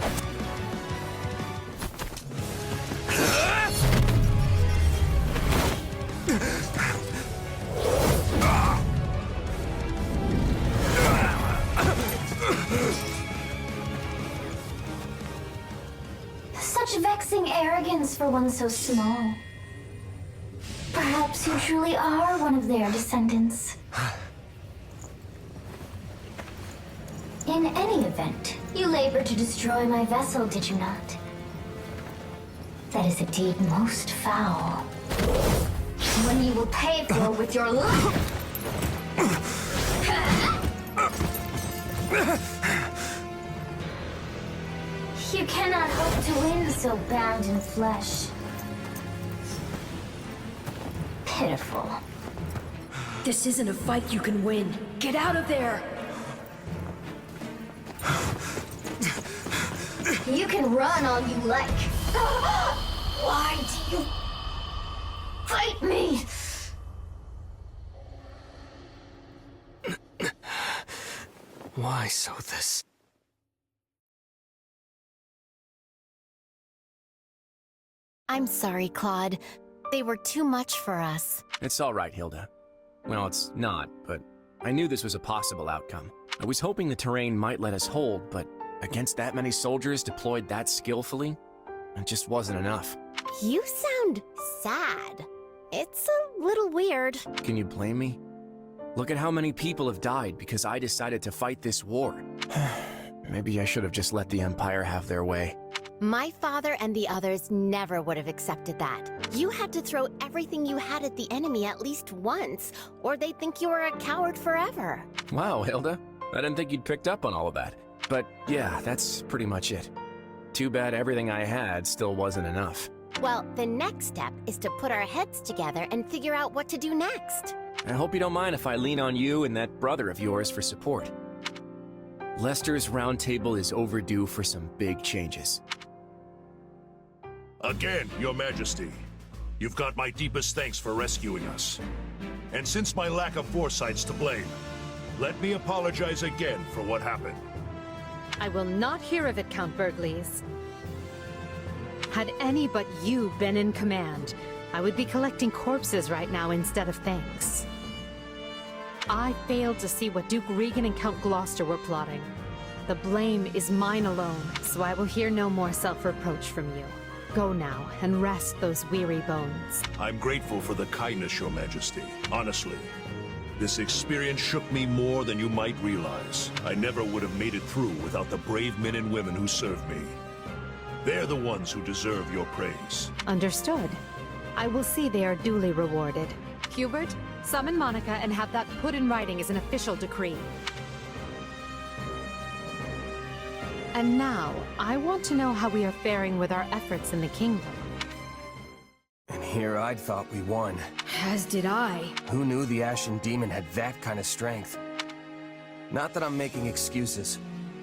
Such vexing arrogance for one so small. Perhaps you truly are one of their descendants. In any event, you labored to destroy my vessel, did you not? That is a deed most foul. One you will pay for with your life. You cannot hope to win so bound in flesh. Pitiful. This isn't a fight you can win. Get out of there! You can run all you like. Why do you fight me? Why so this? I'm sorry, Claude. They were too much for us. It's all right, Hilda. Well, it's not, but I knew this was a possible outcome. I was hoping the terrain might let us hold, but against that many soldiers deployed that skillfully, it just wasn't enough. You sound sad. It's a little weird. Can you blame me? Look at how many people have died because I decided to fight this war. Maybe I should have just let the Empire have their way. My father and the others never would have accepted that. You had to throw everything you had at the enemy at least once, or they'd think you were a coward forever. Wow, Hilda. I didn't think you'd picked up on all of that. But yeah, that's pretty much it. Too bad everything I had still wasn't enough. Well, the next step is to put our heads together and figure out what to do next. I hope you don't mind if I lean on you and that brother of yours for support. Lester's Round Table is overdue for some big changes. Again, Your Majesty, you've got my deepest thanks for rescuing us. And since my lack of foresight's to blame, let me apologize again for what happened. I will not hear of it, Count Berglies. Had any but you been in command, I would be collecting corpses right now instead of thanks. I failed to see what Duke Regan and Count Gloucester were plotting. The blame is mine alone, so I will hear no more self-reproach from you. Go now and rest those weary bones. I'm grateful for the kindness, Your Majesty. Honestly, this experience shook me more than you might realize. I never would have made it through without the brave men and women who served me. They're the ones who deserve your praise. Understood. I will see they are duly rewarded. Hubert, summon Monica and have that put in writing as an official decree. And now, I want to know how we are faring with our efforts in the kingdom. And here I'd thought we won. As did I. Who knew the Ashen Demon had that kind of strength? Not that I'm making excuses.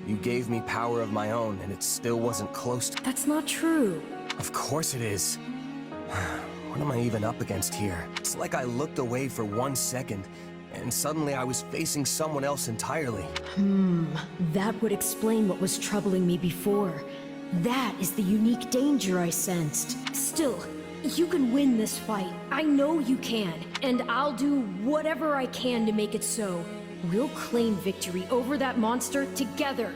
You gave me power of my own, and it still wasn't close to— That's not true. Of course it is. What am I even up against here? It's like I looked away for 1 second, and suddenly I was facing someone else entirely. That would explain what was troubling me before. That is the unique danger I sensed. Still, you can win this fight. I know you can, and I'll do whatever I can to make it so. We'll claim victory over that monster together.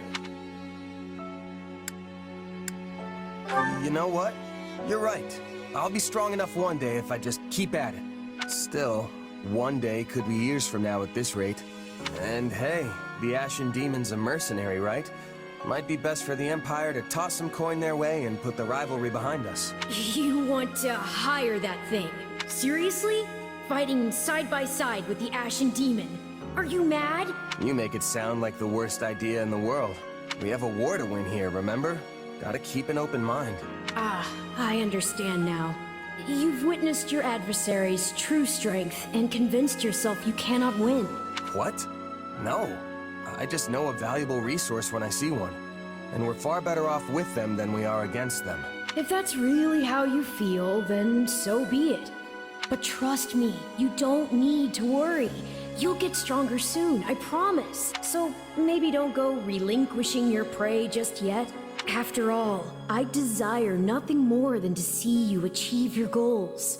You know what? You're right. I'll be strong enough one day if I just keep at it. Still, one day could be years from now at this rate. And hey, the Ashen Demon's a mercenary, right? Might be best for the Empire to toss some coin their way and put the rivalry behind us. You want to hire that thing? Seriously? Fighting side by side with the Ashen Demon? Are you mad? You make it sound like the worst idea in the world. We have a war to win here, remember? Gotta keep an open mind. I understand now. You've witnessed your adversary's true strength and convinced yourself you cannot win. What? No. I just know a valuable resource when I see one. And we're far better off with them than we are against them. If that's really how you feel, then so be it. But trust me, you don't need to worry. You'll get stronger soon, I promise. So maybe don't go relinquishing your prey just yet. After all, I desire nothing more than to see you achieve your goals.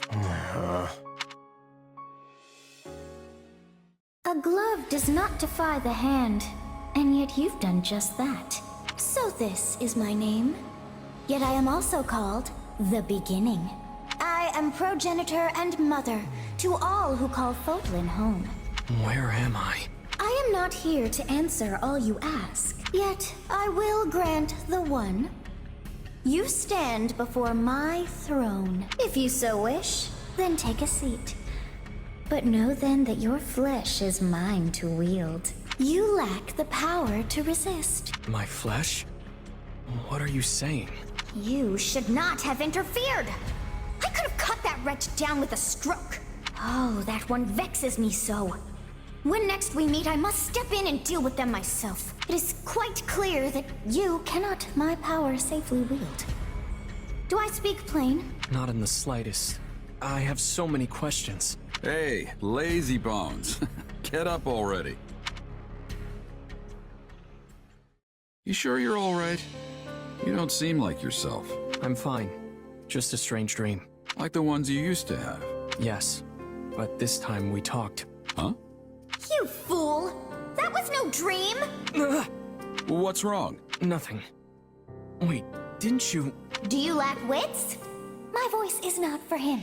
A glove does not defy the hand, and yet you've done just that. So this is my name. Yet I am also called the Beginning. I am progenitor and mother to all who call Fódlan home. Where am I? I am not here to answer all you ask, yet I will grant the one. You stand before my throne. If you so wish, then take a seat. But know then that your flesh is mine to wield. You lack the power to resist. My flesh? What are you saying? You should not have interfered! I could have cut that wretch down with a stroke. Oh, that one vexes me so. When next we meet, I must step in and deal with them myself. It is quite clear that you cannot my power safely wield. Do I speak plain? Not in the slightest. I have so many questions. Hey, lazy bones. Get up already. You sure you're all right? You don't seem like yourself. I'm fine. Just a strange dream. Like the ones you used to have? Yes, but this time we talked. Huh? You fool! That was no dream! What's wrong? Nothing. Wait, didn't you— Do you lack wits? My voice is not for him.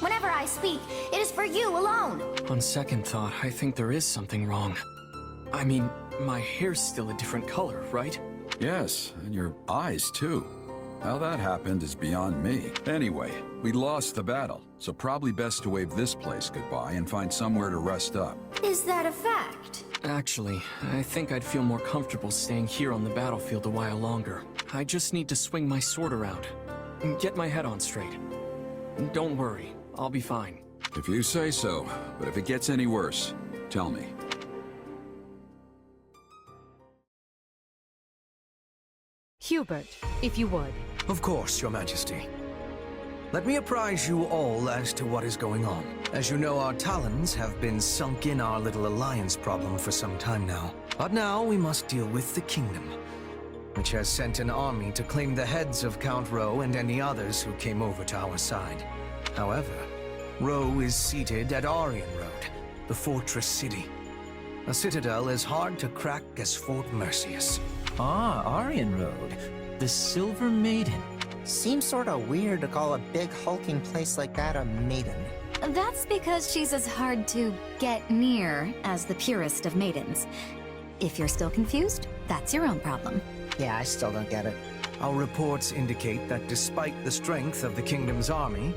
Whenever I speak, it is for you alone. On second thought, I think there is something wrong. I mean, my hair's still a different color, right? Yes, and your eyes too. How that happened is beyond me. Anyway, we lost the battle, so probably best to wave this place goodbye and find somewhere to rest up. Is that a fact? Actually, I think I'd feel more comfortable staying here on the battlefield a while longer. I just need to swing my sword around and get my head on straight. Don't worry, I'll be fine. If you say so, but if it gets any worse, tell me. Hubert, if you would. Of course, Your Majesty. Let me apprise you all as to what is going on. As you know, our talons have been sunk in our little alliance problem for some time now. But now we must deal with the kingdom, which has sent an army to claim the heads of Count Rowe and any others who came over to our side. However, Rowe is seated at Aryan Road, the fortress city. A citadel as hard to crack as Fort Merceus. Ah, Aryan Road. The Silver Maiden. Seems sorta weird to call a big hulking place like that a maiden. That's because she's as hard to get near as the purest of maidens. If you're still confused, that's your own problem. Yeah, I still don't get it. Our reports indicate that despite the strength of the kingdom's army,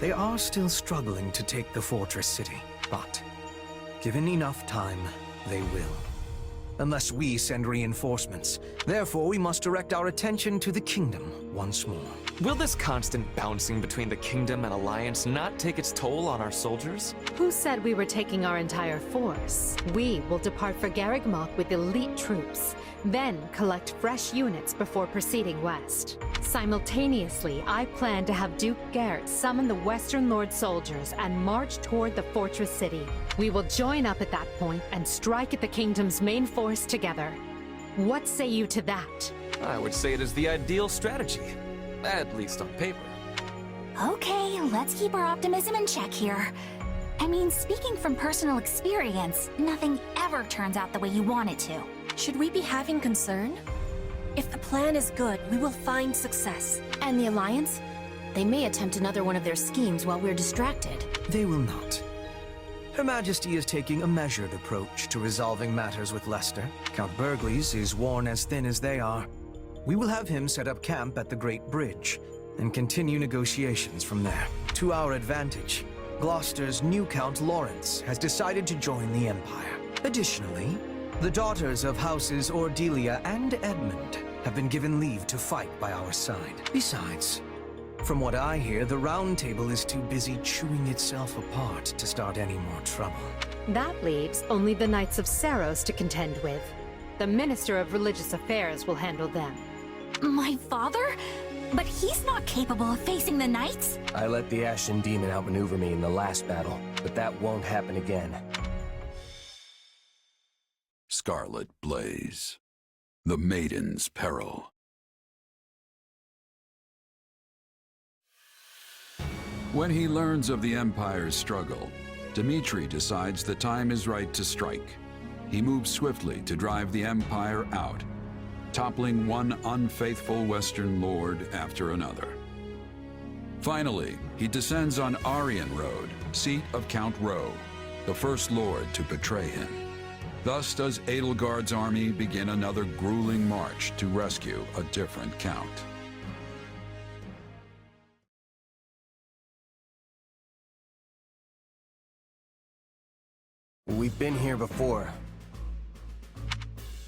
They are still struggling to take the fortress city, but given enough time, they will. Unless we send reinforcements. Therefore, we must direct our attention to the kingdom once more. Will this constant bouncing between the Kingdom and Alliance not take its toll on our soldiers? Who said we were taking our entire force? We will depart for Garreg with elite troops, then collect fresh units before proceeding west. Simultaneously, I plan to have Duke Garrett summon the Western Lord soldiers and march toward the fortress city. We will join up at that point and strike at the kingdom's main force together. What say you to that? I would say it is the ideal strategy. At least on paper. Okay, let's keep our optimism in check here. I mean, speaking from personal experience, nothing ever turns out the way you want it to. Should we be having concern? If the plan is good, we will find success. And the Alliance? They may attempt another one of their schemes while we're distracted. They will not. Her Majesty is taking a measured approach to resolving matters with Leicester. Count Bergles is worn as thin as they are. We will have him set up camp at the Great Bridge and continue negotiations from there. To our advantage, Gloucester's new Count Lawrence has decided to join the Empire. Additionally, the daughters of Houses Ordelia and Edmund have been given leave to fight by our side. Besides, from what I hear, the Round Table is too busy chewing itself apart to start any more trouble. That leaves only the Knights of Seiros to contend with. The Minister of Religious Affairs will handle them. My father? But he's not capable of facing the Knights? I let the Ashen Demon outmaneuver me in the last battle, but that won't happen again. Scarlet Blaze. The Maiden's Peril. When he learns of the Empire's struggle, Dimitri decides the time is right to strike. He moves swiftly to drive the Empire out, toppling one unfaithful Western lord after another. Finally, he descends on Aryan Road, seat of Count Rowe, the first lord to betray him. Thus does Edelgard's army begin another grueling march to rescue a different count. We've been here before.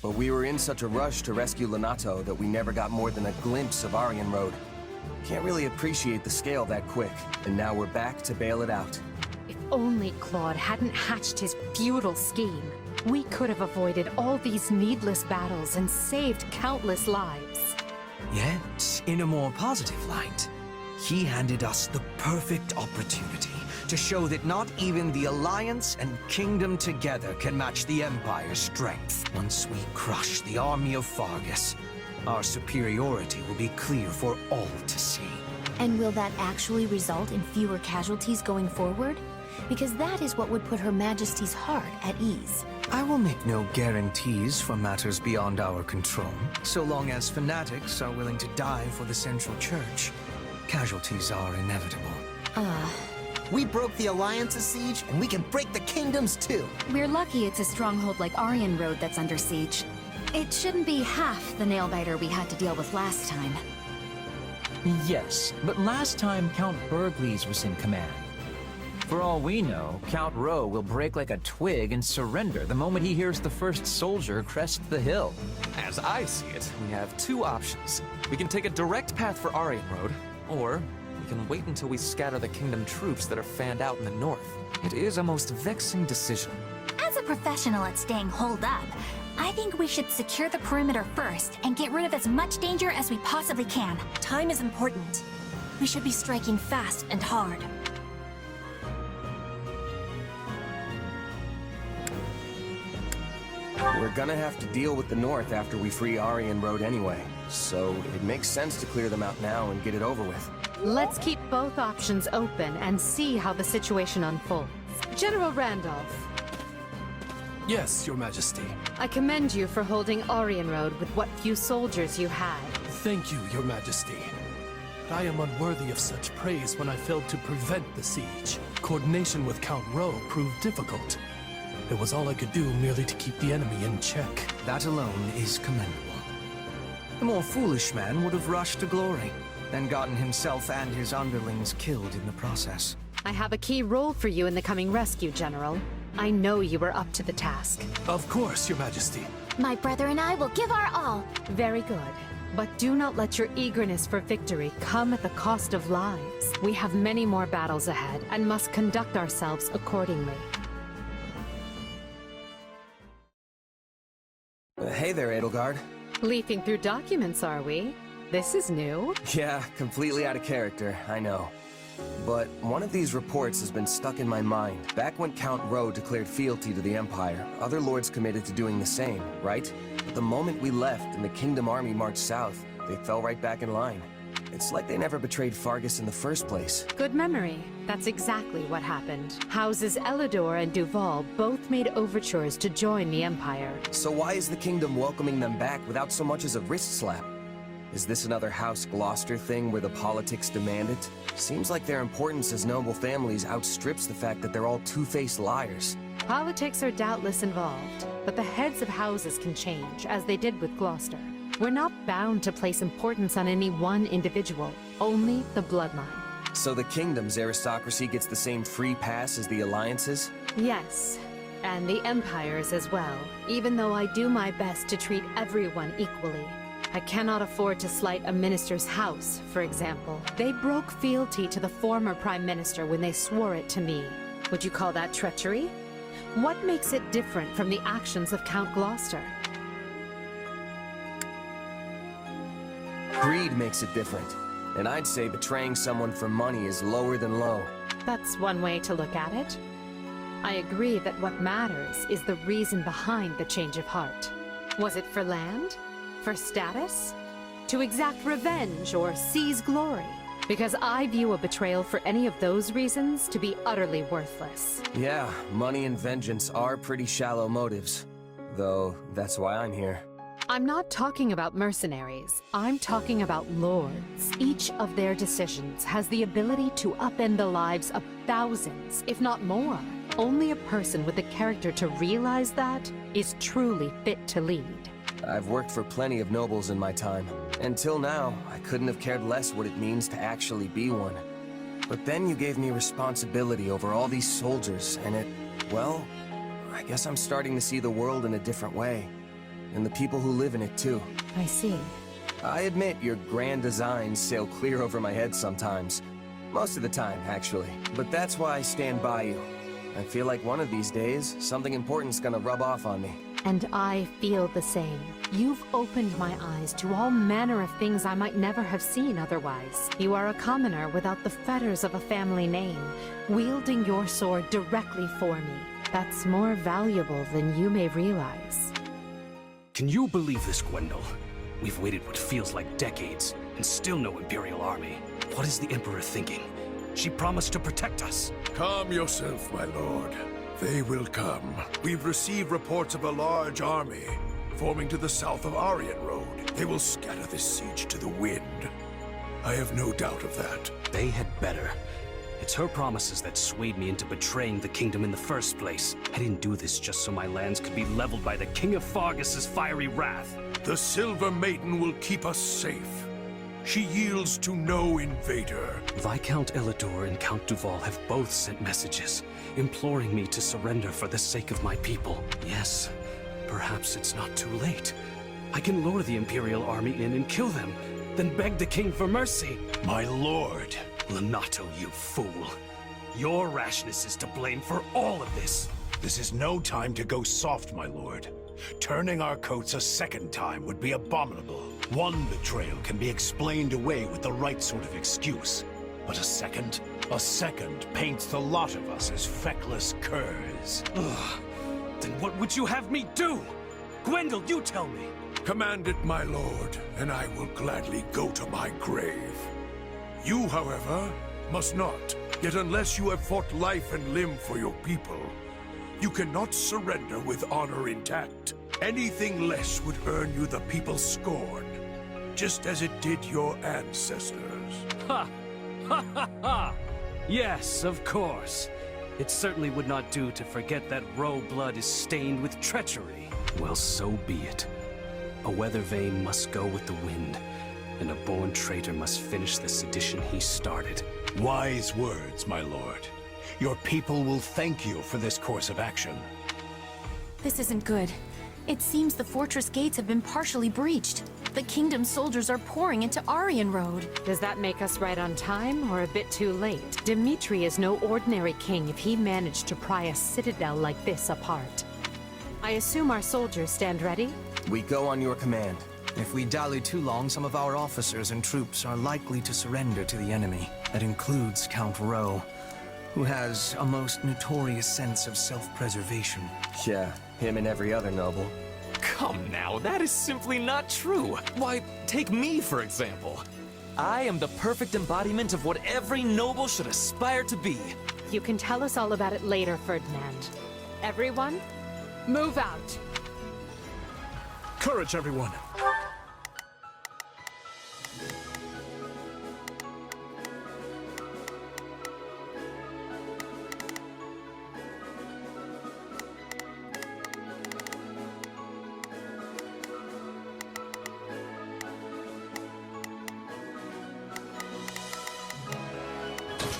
But we were in such a rush to rescue Lonato that we never got more than a glimpse of Aryan Road. Can't really appreciate the scale that quick, and now we're back to bail it out. If only Claude hadn't hatched his futile scheme, we could have avoided all these needless battles and saved countless lives. Yet, in a more positive light, he handed us the perfect opportunity to show that not even the Alliance and Kingdom together can match the Empire's strength. Once we crush the army of Fargus, our superiority will be clear for all to see. And will that actually result in fewer casualties going forward? Because that is what would put Her Majesty's heart at ease. I will make no guarantees for matters beyond our control, so long as fanatics are willing to die for the Central Church. Casualties are inevitable. We broke the Alliance's siege, and we can break the Kingdom's too. We're lucky it's a stronghold like Aryan Road that's under siege. It shouldn't be half the nail-biter we had to deal with last time. Yes, but last time Count Bergles was in command. For all we know, Count Rowe will break like a twig and surrender the moment he hears the first soldier crest the hill. As I see it, we have two options. We can take a direct path for Aryan Road, or we can wait until we scatter the Kingdom troops that are fanned out in the north. It is a most vexing decision. As a professional at staying holed up, I think we should secure the perimeter first and get rid of as much danger as we possibly can. Time is important. We should be striking fast and hard. We're gonna have to deal with the north after we free Aryan Road anyway, so it makes sense to clear them out now and get it over with. Let's keep both options open and see how the situation unfolds. General Randolph. Yes, Your Majesty. I commend you for holding Aryan Road with what few soldiers you had. Thank you, Your Majesty. But I am unworthy of such praise when I failed to prevent the siege. Coordination with Count Rowe proved difficult. It was all I could do merely to keep the enemy in check. That alone is commendable. The more foolish man would have rushed to glory. and gotten himself and his underlings killed in the process. I have a key role for you in the coming rescue, General. I know you were up to the task. Of course, Your Majesty. My brother and I will give our all. Very good. But do not let your eagerness for victory come at the cost of lives. We have many more battles ahead and must conduct ourselves accordingly. Hey there, Edelgard. Leafing through documents, are we? This is new. Yeah, completely out of character, I know. But one of these reports has been stuck in my mind. Back when Count Ro declared fealty to the Empire, other lords committed to doing the same, right? But the moment we left and the Kingdom army marched south, they fell right back in line. It's like they never betrayed Fargus in the first place. Good memory. That's exactly what happened. Houses Elidor and Duval both made overtures to join the Empire. So why is the Kingdom welcoming them back without so much as a wrist slap? Is this another House Gloucester thing where the politics demand it? Seems like their importance as noble families outstrips the fact that they're all two-faced liars. Politics are doubtless involved, but the heads of houses can change, as they did with Gloucester. We're not bound to place importance on any one individual, only the bloodline. So the Kingdom's aristocracy gets the same free pass as the Alliance's? Yes, and the Empire's as well, even though I do my best to treat everyone equally. I cannot afford to slight a minister's house, for example. They broke fealty to the former Prime Minister when they swore it to me. Would you call that treachery? What makes it different from the actions of Count Gloucester? Greed makes it different. And I'd say betraying someone for money is lower than low. That's one way to look at it. I agree that what matters is the reason behind the change of heart. Was it for land? For status? To exact revenge or seize glory? Because I view a betrayal for any of those reasons to be utterly worthless. Yeah, money and vengeance are pretty shallow motives. Though, that's why I'm here. I'm not talking about mercenaries. I'm talking about lords. Each of their decisions has the ability to upend the lives of thousands, if not more. Only a person with the character to realize that is truly fit to lead. I've worked for plenty of nobles in my time. Until now, I couldn't have cared less what it means to actually be one. But then you gave me responsibility over all these soldiers, and it, well, I guess I'm starting to see the world in a different way. And the people who live in it, too. I see. I admit your grand designs sail clear over my head sometimes. Most of the time, actually. But that's why I stand by you. I feel like one of these days, something important's gonna rub off on me. And I feel the same. You've opened my eyes to all manner of things I might never have seen otherwise. You are a commoner without the fetters of a family name, wielding your sword directly for me. That's more valuable than you may realize. Can you believe this, Gwendol? We've waited what feels like decades, and still no Imperial army. What is the Emperor thinking? She promised to protect us. Calm yourself, my lord. They will come. We've received reports of a large army forming to the south of Aryan Road. They will scatter this siege to the wind. I have no doubt of that. They had better. It's her promises that swayed me into betraying the kingdom in the first place. I didn't do this just so my lands could be leveled by the King of Fargus's fiery wrath. The Silver Maiden will keep us safe. She yields to no invader. Viscount Elidor and Count Duval have both sent messages, imploring me to surrender for the sake of my people. Yes, perhaps it's not too late. I can lure the Imperial army in and kill them, then beg the king for mercy. My lord. Lonato, you fool. Your rashness is to blame for all of this. This is no time to go soft, my lord. Turning our coats a second time would be abominable. One betrayal can be explained away with the right sort of excuse. But a second paints the lot of us as feckless curs. Ugh. Then what would you have me do? Gwendol, you tell me. Command it, my lord, and I will gladly go to my grave. You, however, must not. Yet unless you have fought life and limb for your people, you cannot surrender with honor intact. Anything less would earn you the people's scorn, just as it did your ancestors. Ha! Ha ha ha! Yes, of course. It certainly would not do to forget that Ro blood is stained with treachery. Well, so be it. A weather vane must go with the wind, and a born traitor must finish the sedition he started. Wise words, my lord. Your people will thank you for this course of action. This isn't good. It seems the fortress gates have been partially breached. The kingdom's soldiers are pouring into Aryan Road. Does that make us right on time, or a bit too late? Dimitri is no ordinary king if he managed to pry a citadel like this apart. I assume our soldiers stand ready? We go on your command. If we dally too long, some of our officers and troops are likely to surrender to the enemy. That includes Count Rowe, who has a most notorious sense of self-preservation. Yeah, him and every other noble. Come now, that is simply not true. Why, take me, for example. I am the perfect embodiment of what every noble should aspire to be. You can tell us all about it later, Ferdinand. Everyone, move out. Courage, everyone.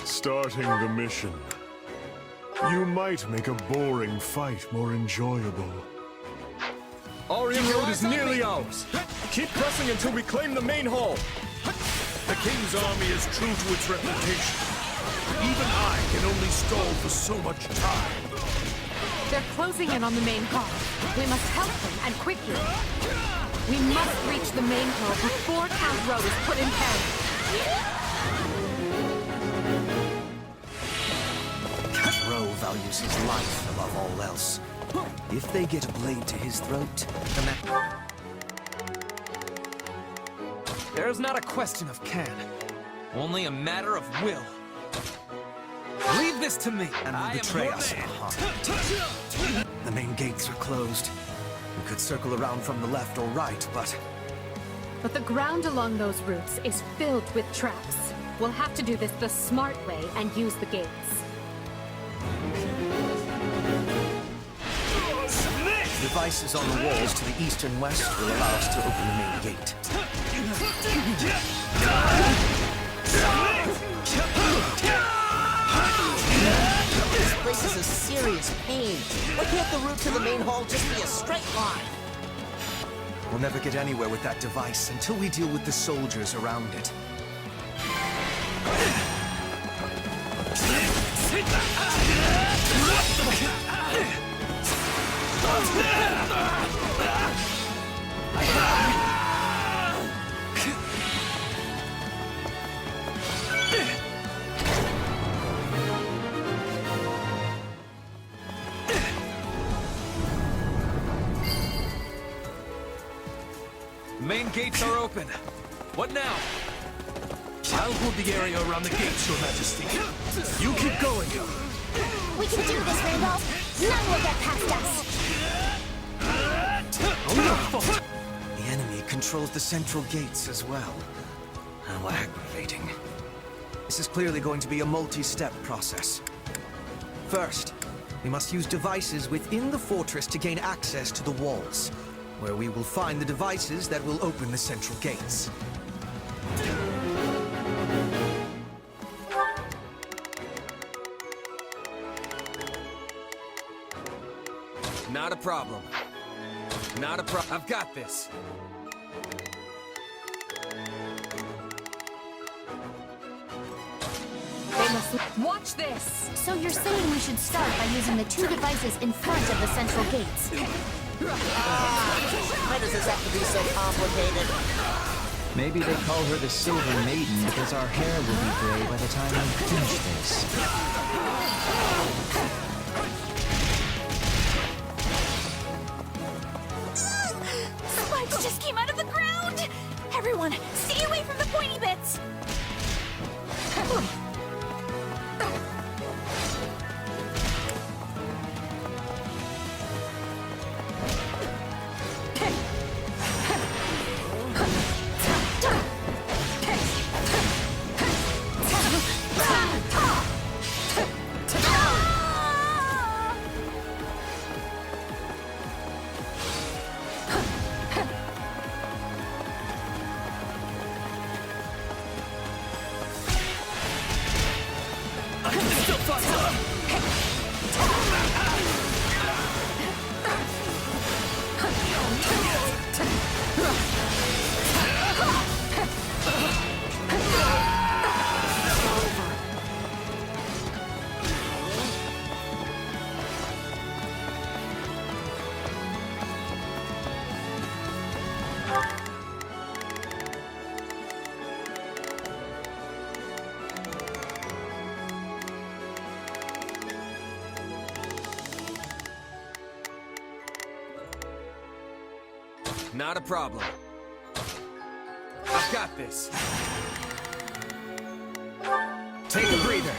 Starting the mission. You might make a boring fight more enjoyable. Aryan Road is nearly ours. Keep pressing until we claim the main hall. The King's army is true to its reputation. Even I can only stall for so much time. They're closing in on the main hall. We must help them, and quickly. We must reach the main hall before Count Rowe is put in peril. Count Rowe values his life above all else. If they get a blade to his throat, then that... There's not a question of can, only a matter of will. Leave this to me, and will betray us. The main gates are closed. We could circle around from the left or right, but... But the ground along those routes is filled with traps. We'll have to do this the smart way and use the gates. Devices on the walls to the east and west will allow us to open the main gate. This place is a serious pain. Why can't the route to the main hall just be a straight line? We'll never get anywhere with that device until we deal with the soldiers around it. The main gates are open. What now? I'll hold the area around the gates, Your Majesty. You keep going. We can do this, Randolph. None will get past us. The enemy controls the central gates as well. How aggravating. This is clearly going to be a multi-step process. First, we must use devices within the fortress to gain access to the walls, where we will find the devices that will open the central gates. Not a problem. Not a problem. I've got this. They must watch this. So you're saying we should start by using the two devices in front of the central gates? Why does this have to be so complicated? Maybe they call her the Silver Maiden because our hair will be gray by the time we finish this. Spikes just came out of the ground! Everyone, stay away from the pointy bits! Not a problem. I've got this. Take a breather.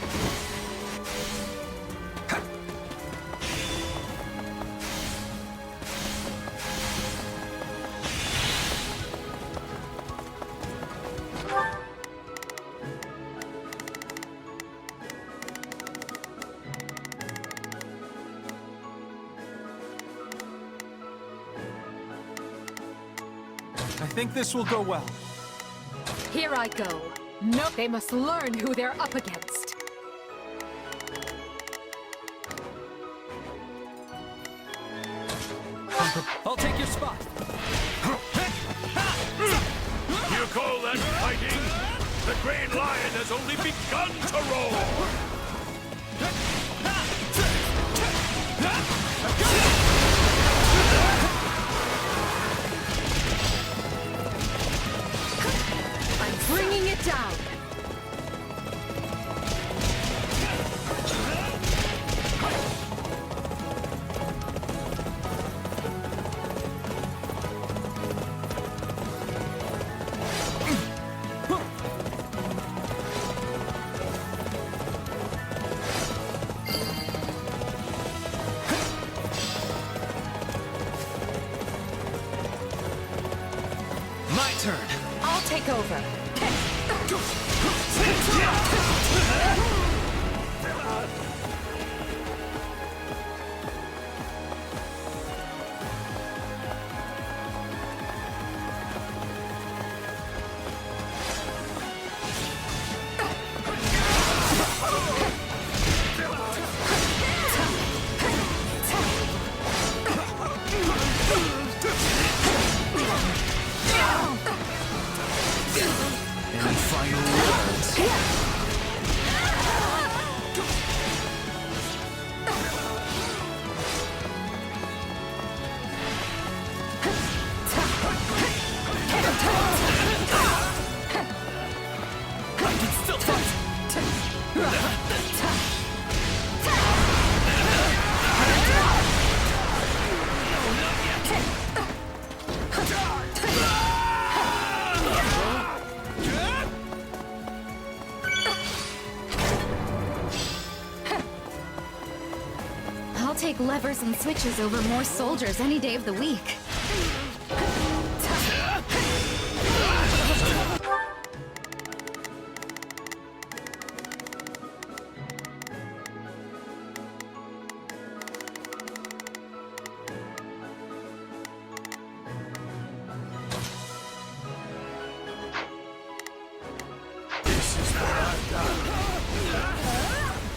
I think this will go well. Here I go. No, they must learn who they're up against. I'll take your spot. You call that fighting? The Great Lion has only begun to roar! I'm bringing it down. My turn. I'll take over. Any final words? I can still fight. I'll take levers and switches over more soldiers any day of the week.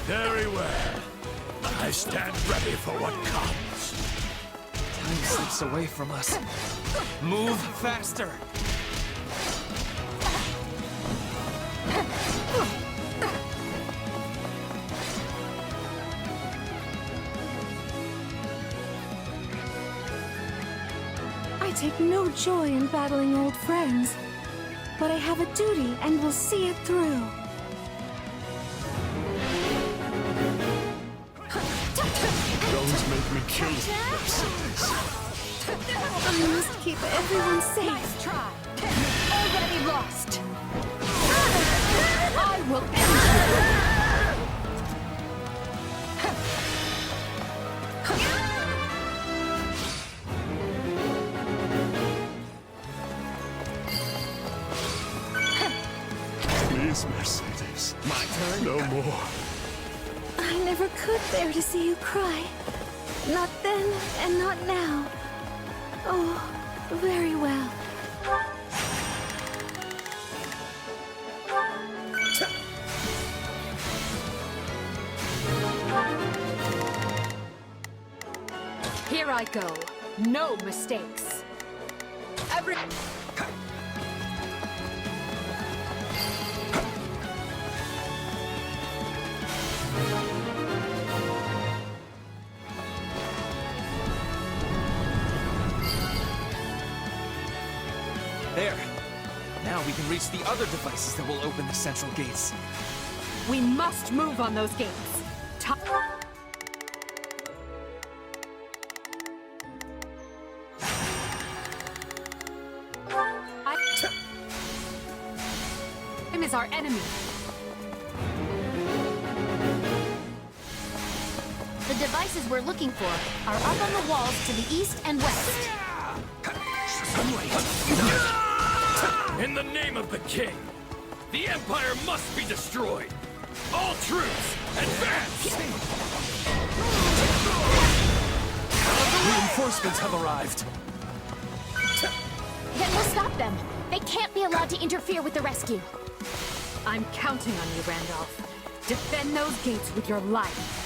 Very well. I stand ready for what comes. Time slips away from us. Move faster. I take no joy in battling old friends, but I have a duty and will see it through. Don't make me kill you, Mercedes. I must keep everyone safe. Nice try. Already lost. I will end you. Please, Mercedes. My turn? No more. I never could bear to see you cry. Not then and not now. Oh, very well. Here I go. No mistakes. Every... There. Now we can reach the other devices that will open the central gates. We must move on those gates. time is our enemy. The devices we're looking for are up on the walls to the east and west. In the name of the king, the Empire must be destroyed! All troops, advance! Reinforcements have arrived. Then we'll stop them. They can't be allowed to interfere with the rescue. I'm counting on you, Randolph. Defend those gates with your life.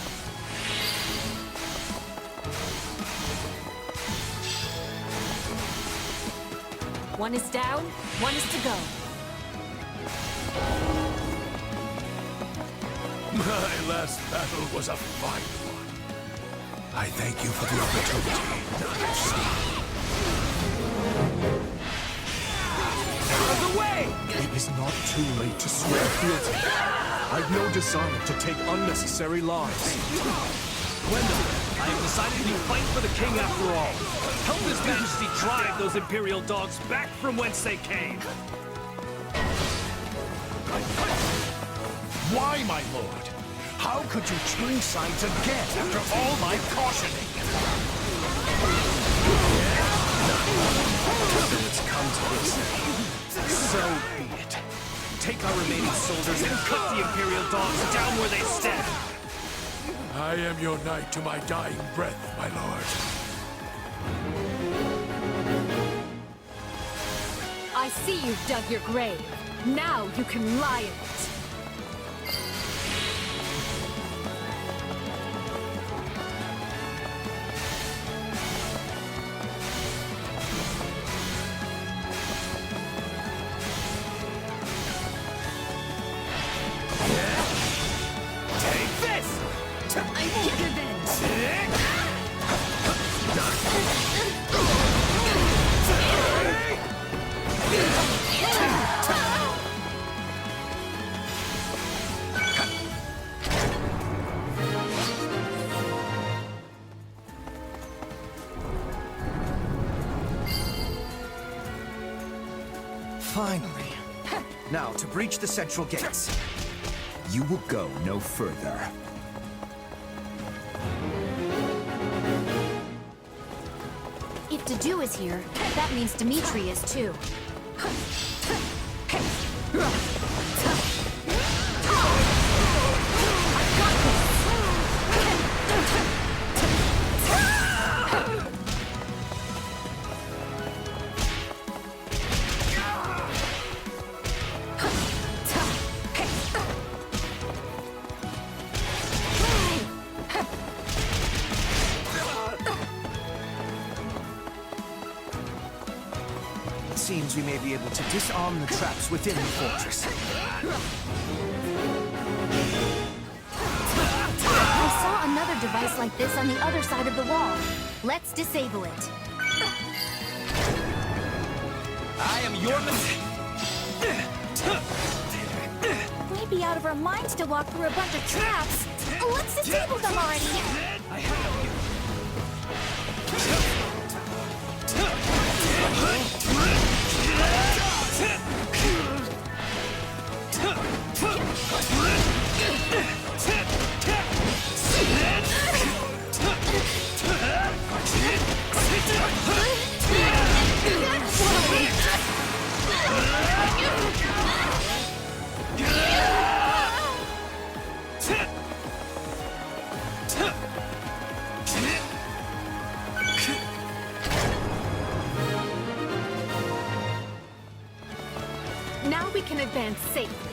One is down, one is to go. My last battle was a fine one. I thank you for the opportunity. Out of the way! It is not too late to swear fealty. I've no desire to take unnecessary lives. Gwendolyn, I have decided to be fighting for the king after all. Help His Majesty drive those Imperial dogs back from whence they came. Why, my lord? How could you change sides again after all my cautioning? So it's come to this. So be it. Take our remaining soldiers and cut the Imperial dogs down where they stand. I am your knight to my dying breath, my lord. I see you've dug your grave. Now you can lie in it. Finally. Now, to breach the central gates. You will go no further. If Dedu is here, that means Dimitri is too. Seems we may be able to disarm the traps within the fortress. I saw another device like this on the other side of the wall. Let's disable it. I am your We'd be out of our minds to walk through a bunch of traps. Let's disable them already. I have you. Now we can advance safely.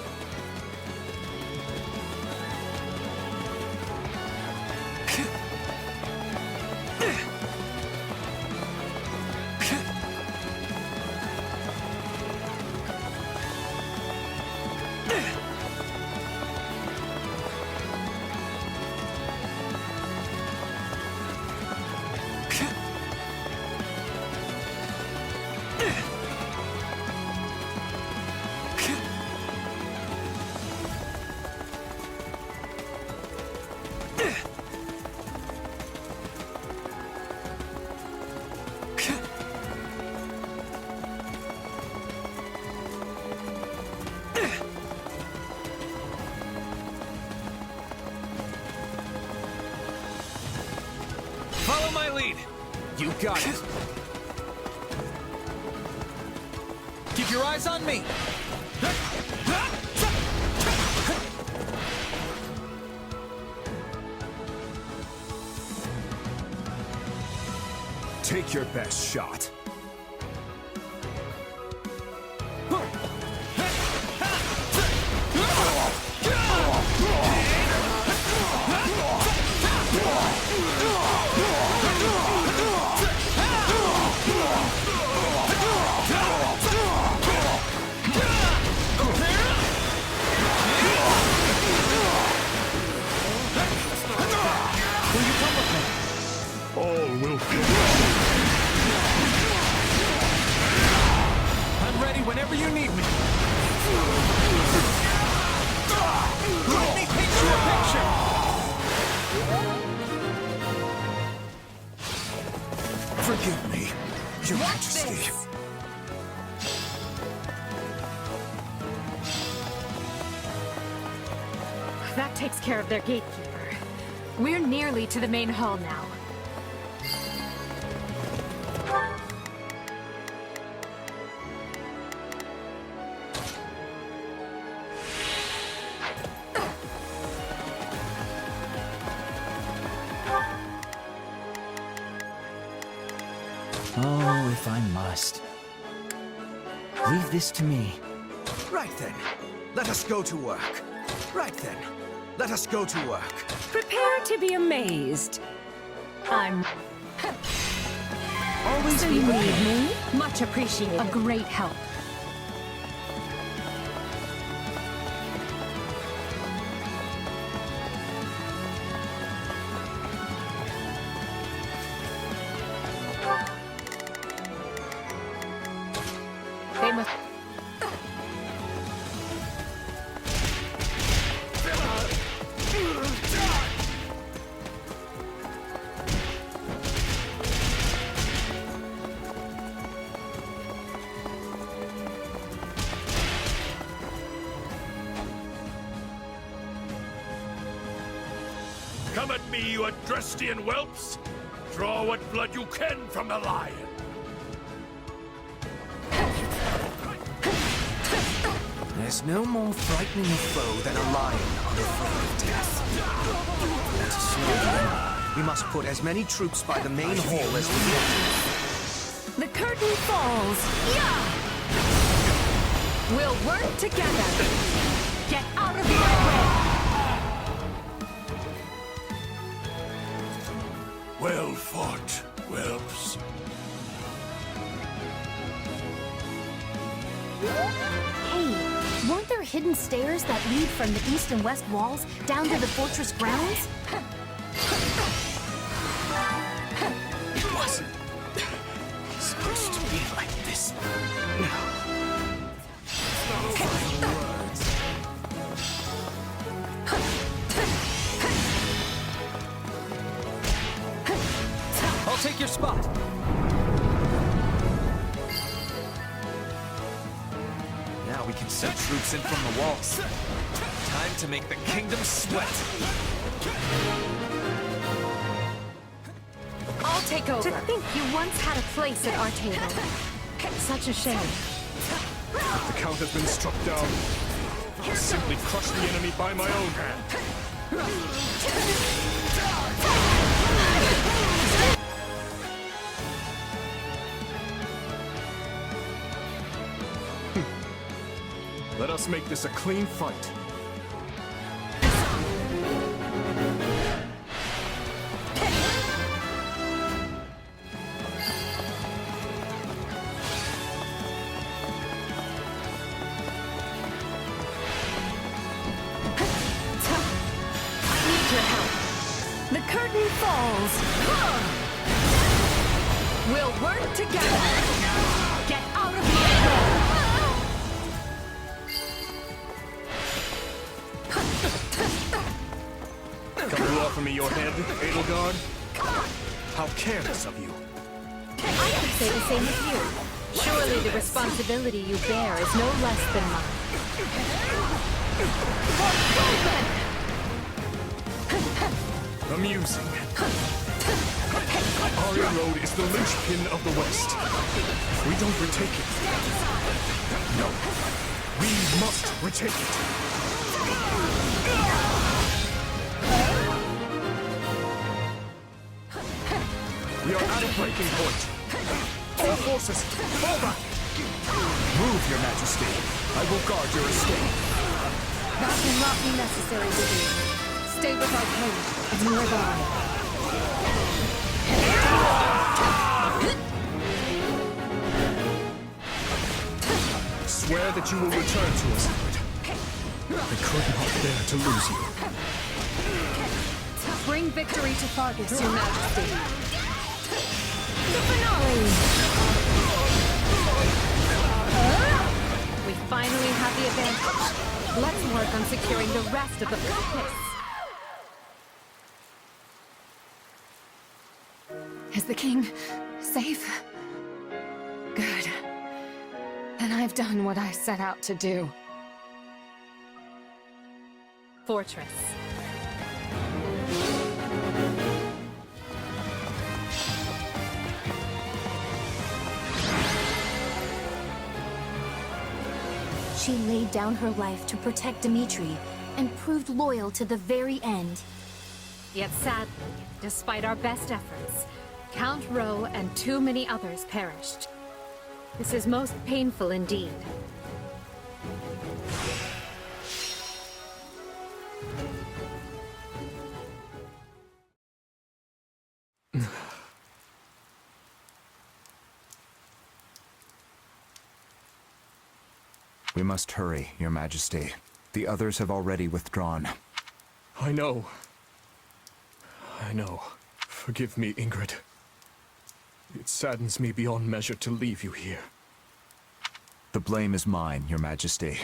You got it. Keep your eyes on me. Take your best shot. Whenever you need me. Let me paint you a picture. Forgive me, Your Majesty. That takes care of their gatekeeper. We're nearly to the main hall now. Oh, if I must. Leave this to me. Right then. Let us go to work. Right then. Let us go to work. Prepare to be amazed. I'm... Always you need me? Much appreciated. A great help. They must... Come at me, you Adrestian whelps! Draw what blood you can from the lion! There's no more frightening a foe than a lion unafraid of death. And to slow them, we must put as many troops by the main hall as we can. The curtain falls. Yeah! We'll work together. Get out of my way! Well fought, whelps. Hey, weren't there hidden stairs that lead from the east and west walls down to the fortress grounds? It wasn't supposed to be like this. No. I'll take your spot. Now we can send troops in from the walls. Time to make the kingdom sweat. I'll take over. To think you once had a place at our table. Such a shame. The Count has been struck down. I'll simply crush the enemy by my own hand. Let us make this a clean fight. The curtain falls. We'll work together. Get out of here. Come to offer me your head, Edelgard? How careless of you. I could say the same with you. Surely the responsibility you bear is no less than mine. Amusing. Aryan Road is the linchpin of the West. If we don't retake it... No. We must retake it. We are at a breaking point. All forces, fall back! Move, Your Majesty. I will guard your estate. That will not be necessary, Vivian. Stay with our king and live on. Swear that you will return to us, Hubert. I could not bear to lose you. Bring victory to Fargus, Your Majesty. The finale! We finally have the advantage. Let's work on securing the rest of the focus. Is the king safe? Good. Then I've done what I set out to do. Fortress. She laid down her life to protect Dimitri, and proved loyal to the very end. Yet sadly, despite our best efforts, Count Rowe and too many others perished. This is most painful indeed. We must hurry, Your Majesty. The others have already withdrawn. I know. I know. Forgive me, Ingrid. It saddens me beyond measure to leave you here. The blame is mine, Your Majesty.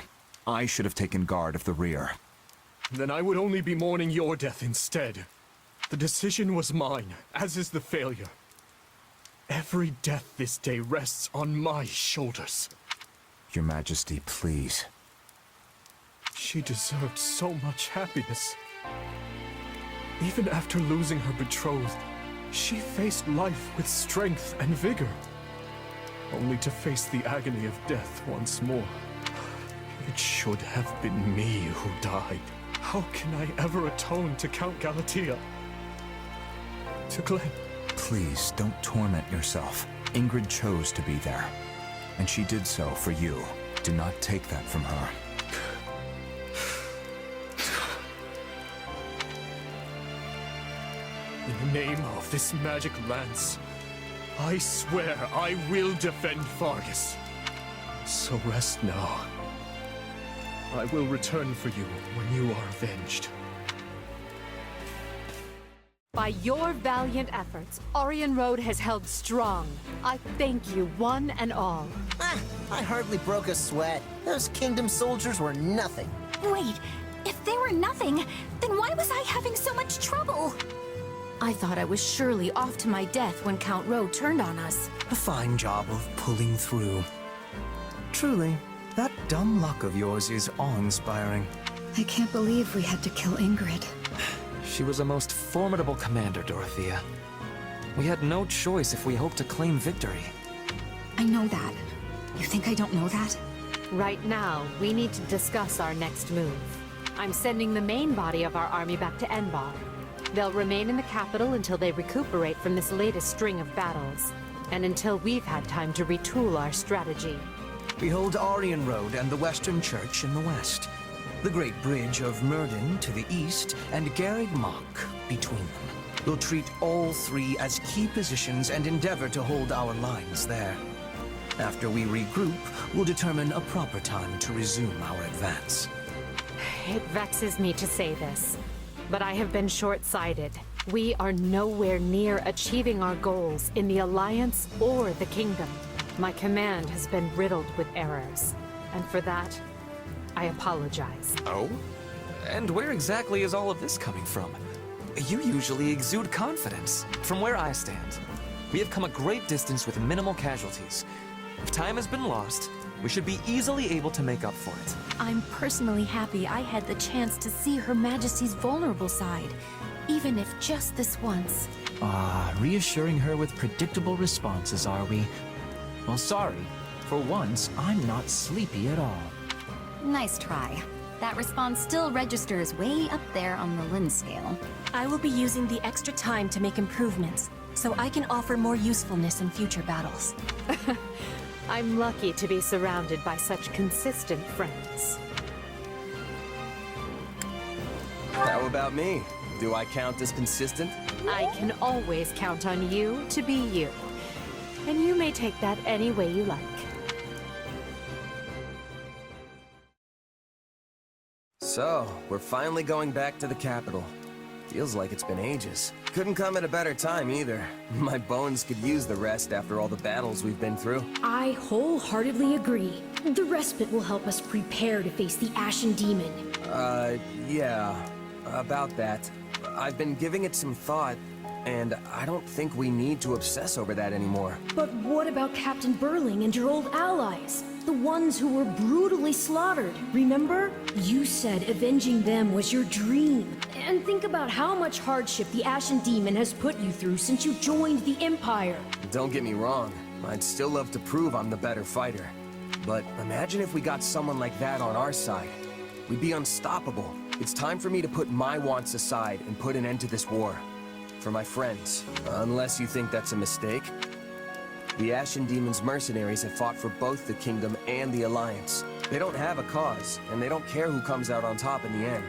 I should have taken guard of the rear. Then I would only be mourning your death instead. The decision was mine, as is the failure. Every death this day rests on my shoulders. Your Majesty, please. She deserved so much happiness. Even after losing her betrothed, she faced life with strength and vigor. Only to face the agony of death once more. It should have been me who died. How can I ever atone to Count Galatea? To Glenn? Please, don't torment yourself. Ingrid chose to be there. And she did so for you. Do not take that from her. In the name of this magic lance, I swear I will defend Fargus. So rest now. I will return for you when you are avenged. By your valiant efforts, Aryan Road has held strong. I thank you, one and all. I hardly broke a sweat. Those kingdom soldiers were nothing. Wait, if they were nothing, then why was I having so much trouble? I thought I was surely off to my death when Count Rowe turned on us. A fine job of pulling through. Truly, that dumb luck of yours is awe-inspiring. I can't believe we had to kill Ingrid. She was a most formidable commander, Dorothea. We had no choice if we hoped to claim victory. I know that. You think I don't know that? Right now, we need to discuss our next move. I'm sending the main body of our army back to Enbar. They'll remain in the capital until they recuperate from this latest string of battles, and until we've had time to retool our strategy. We hold Aryan Road and the Western Church in the west, the Great Bridge of Myrden to the east, and Garreg Mach between them. We'll treat all three as key positions and endeavor to hold our lines there. After we regroup, we'll determine a proper time to resume our advance. It vexes me to say this, but I have been short-sighted. We are nowhere near achieving our goals in the Alliance or the Kingdom. My command has been riddled with errors, and for that, I apologize. Oh? And where exactly is all of this coming from? You usually exude confidence. From where I stand, we have come a great distance with minimal casualties. If time has been lost, we should be easily able to make up for it. I'm personally happy I had the chance to see Her Majesty's vulnerable side, even if just this once. Reassuring her with predictable responses, are we? Well, sorry. For once, I'm not sleepy at all. Nice try. That response still registers way up there on the Lin scale. I will be using the extra time to make improvements, so I can offer more usefulness in future battles. I'm lucky to be surrounded by such consistent friends. How about me? Do I count as consistent? I can always count on you to be you. And you may take that any way you like. So, we're finally going back to the capital. Feels like it's been ages. Couldn't come at a better time either. My bones could use the rest after all the battles we've been through. I wholeheartedly agree. The respite will help us prepare to face the Ashen Demon. Yeah. About that. I've been giving it some thought, and I don't think we need to obsess over that anymore. But what about Captain Burling and your old allies? The ones who were brutally slaughtered, remember? You said avenging them was your dream. And think about how much hardship the Ashen Demon has put you through since you joined the Empire. Don't get me wrong, I'd still love to prove I'm the better fighter. But imagine if we got someone like that on our side. We'd be unstoppable. It's time for me to put my wants aside and put an end to this war. For my friends. Unless you think that's a mistake. The Ashen Demon's mercenaries have fought for both the Kingdom and the Alliance. They don't have a cause, and they don't care who comes out on top in the end.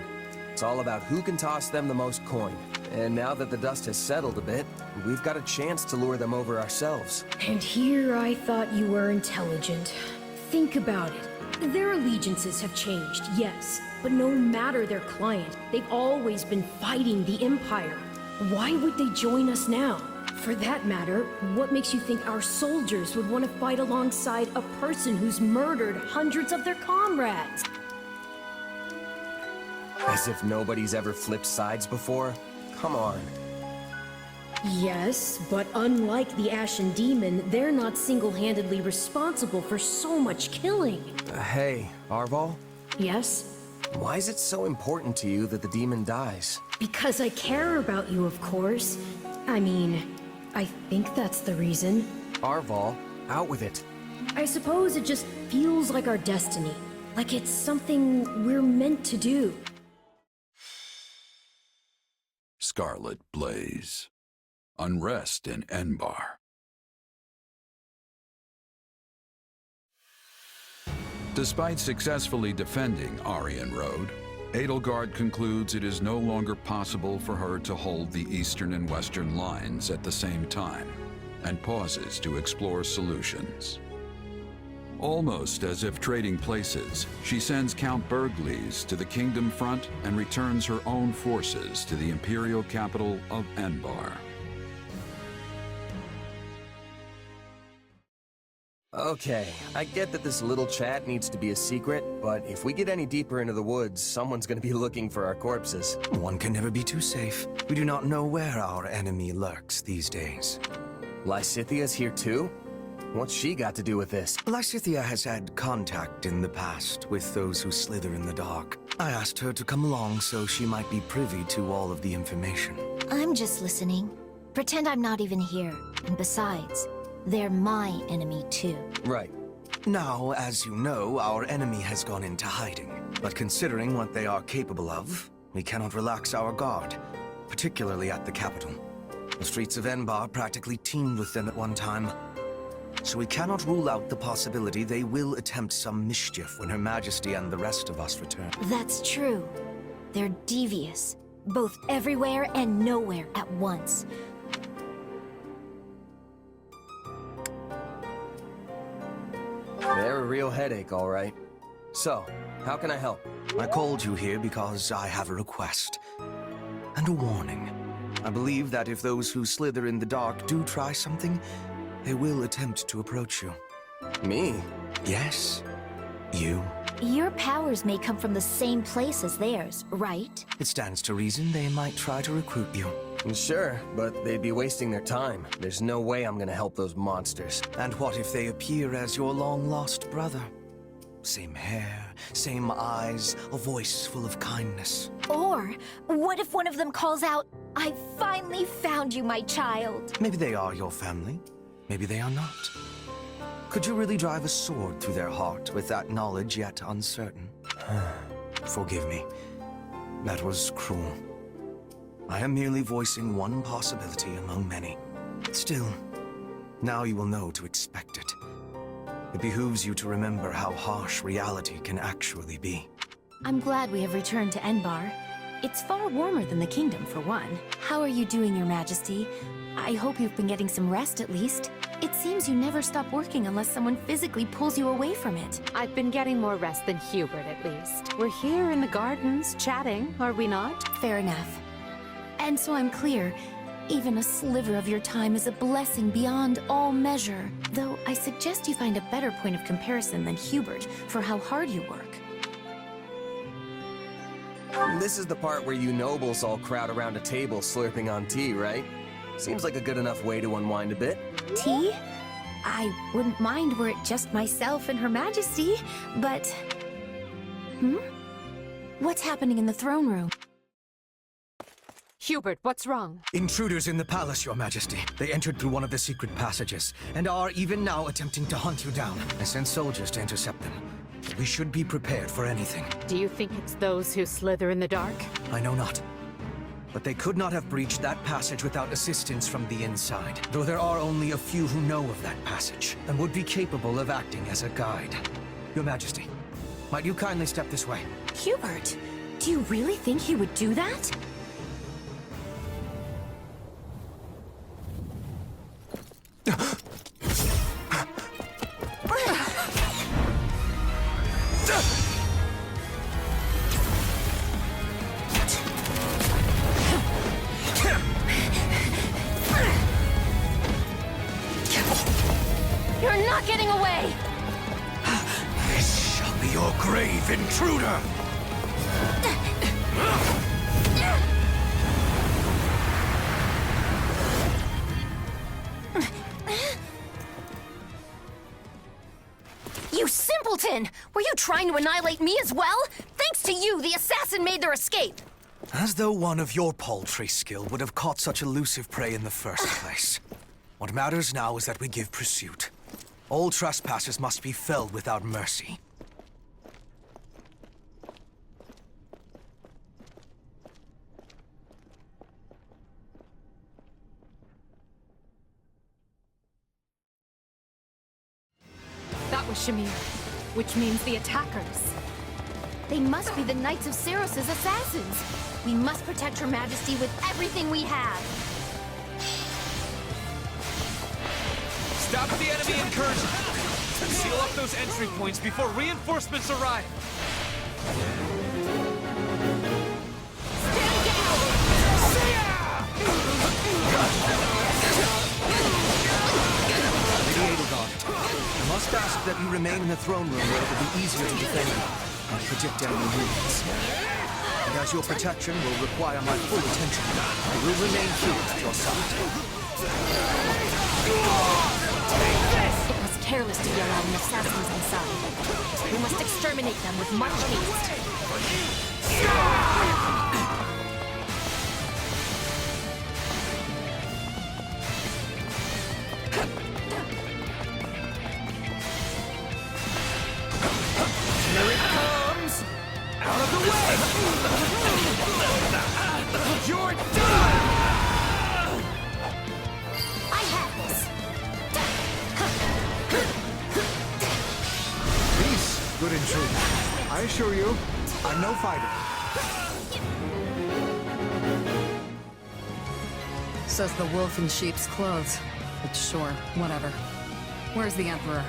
It's all about who can toss them the most coin. And now that the dust has settled a bit, we've got a chance to lure them over ourselves. And here I thought you were intelligent. Think about it. Their allegiances have changed, yes. But no matter their client, they've always been fighting the Empire. Why would they join us now? For that matter, what makes you think our soldiers would want to fight alongside a person who's murdered hundreds of their comrades? As if nobody's ever flipped sides before? Come on. Yes, but unlike the Ashen Demon, they're not single-handedly responsible for so much killing. Hey, Arval? Yes? Why is it so important to you that the demon dies? Because I care about you, of course. I mean, I think that's the reason. Arval, out with it. I suppose it just feels like our destiny. Like it's something we're meant to do. Scarlet Blaze. Unrest in Enbar. Despite successfully defending Aryan Road, Edelgard concludes it is no longer possible for her to hold the eastern and western lines at the same time, and pauses to explore solutions. Almost as if trading places, she sends Count Bergliez to the Kingdom front and returns her own forces to the imperial capital of Enbar. Okay, I get that this little chat needs to be a secret, but if we get any deeper into the woods, someone's gonna be looking for our corpses. One can never be too safe. We do not know where our enemy lurks these days. Lysithia's here too? What's she got to do with this? Lysithia has had contact in the past with those who slither in the dark. I asked her to come along so she might be privy to all of the information. I'm just listening. Pretend I'm not even here. And besides, they're my enemy too. Right. Now, as you know, our enemy has gone into hiding. But considering what they are capable of, we cannot relax our guard, particularly at the capital. The streets of Enbar practically teemed with them at one time. So we cannot rule out the possibility they will attempt some mischief when Her Majesty and the rest of us return. That's true. They're devious, both everywhere and nowhere at once. They're a real headache, all right. So, how can I help? I called you here because I have a request. And a warning. I believe that if those who slither in the dark do try something, they will attempt to approach you. Me? Yes. You. Your powers may come from the same place as theirs, right? It stands to reason they might try to recruit you. Sure, but they'd be wasting their time. There's no way I'm gonna help those monsters. And what if they appear as your long-lost brother? Same hair, same eyes, a voice full of kindness. Or, what if one of them calls out, "I finally found you, my child"? Maybe they are your family. Maybe they are not. Could you really drive a sword through their heart with that knowledge yet uncertain? Forgive me. That was cruel. I am merely voicing one possibility among many. Still, now you will know to expect it. It behooves you to remember how harsh reality can actually be. I'm glad we have returned to Enbar. It's far warmer than the kingdom, for one. How are you doing, Your Majesty? I hope you've been getting some rest at least. It seems you never stop working unless someone physically pulls you away from it. I've been getting more rest than Hubert, at least. We're here in the gardens, chatting, are we not? Fair enough. And so I'm clear, even a sliver of your time is a blessing beyond all measure. Though I suggest you find a better point of comparison than Hubert for how hard you work. This is the part where you nobles all crowd around a table slurping on tea, right? Seems like a good enough way to unwind a bit. Tea? I wouldn't mind were it just myself and Her Majesty, but... What's happening in the throne room? Hubert, what's wrong? Intruders in the palace, Your Majesty. They entered through one of the secret passages, and are even now attempting to hunt you down. I sent soldiers to intercept them. We should be prepared for anything. Do you think it's those who slither in the dark? I know not. But they could not have breached that passage without assistance from the inside. Though there are only a few who know of that passage, and would be capable of acting as a guide. Your Majesty, might you kindly step this way? Hubert, do you really think he would do that? You're not getting away! This shall be your grave, intruder! You simpleton! Were you trying to annihilate me as well? Thanks to you, the assassin made their escape! As though one of your paltry skill would have caught such elusive prey in the first place. What matters now is that we give pursuit. All trespassers must be felled without mercy. That was Shamir, which means the attackers. They must be the Knights of Seiros' assassins. We must protect Her Majesty with everything we have. Stop the enemy incursion! Seal up those entry points before reinforcements arrive! Stand down! Lady Edelgard, I must ask that you remain in the throne room where it will be easier to defend you and predict enemy movements. And as your protection will require my full attention, I will remain here at your side. It was careless to yell out an assassin's inside. We must exterminate them with much haste. Here it comes! Out of the way! You're done! I have this! Peace, good intruder. I assure you, I'm no fighter. Says the wolf in sheep's clothes. But sure, whatever. Where's the Emperor?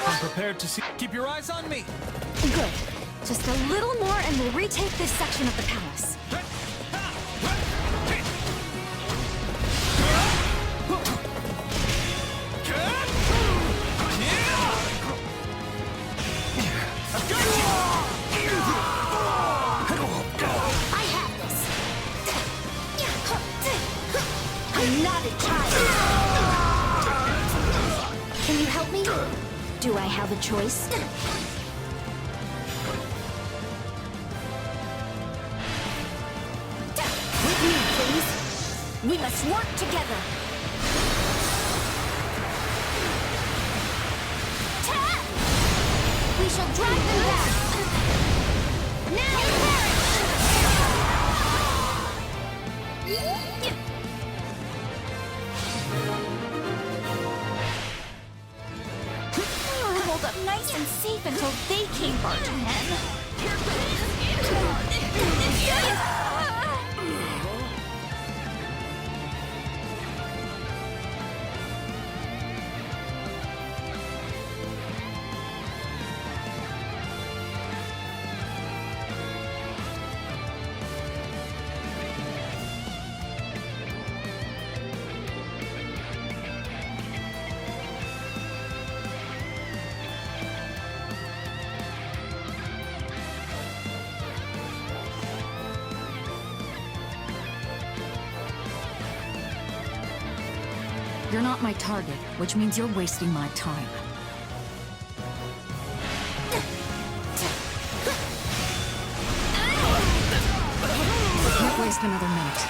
I'm prepared to see. Keep your eyes on me! Good. Just a little more and we'll retake this section of the palace. I have this. have a choice. With me, please. We must work together. We shall drive them back. Now perish! Hold up nice and safe until they came barging in. You're not my target, which means you're wasting my time. I can't waste another minute.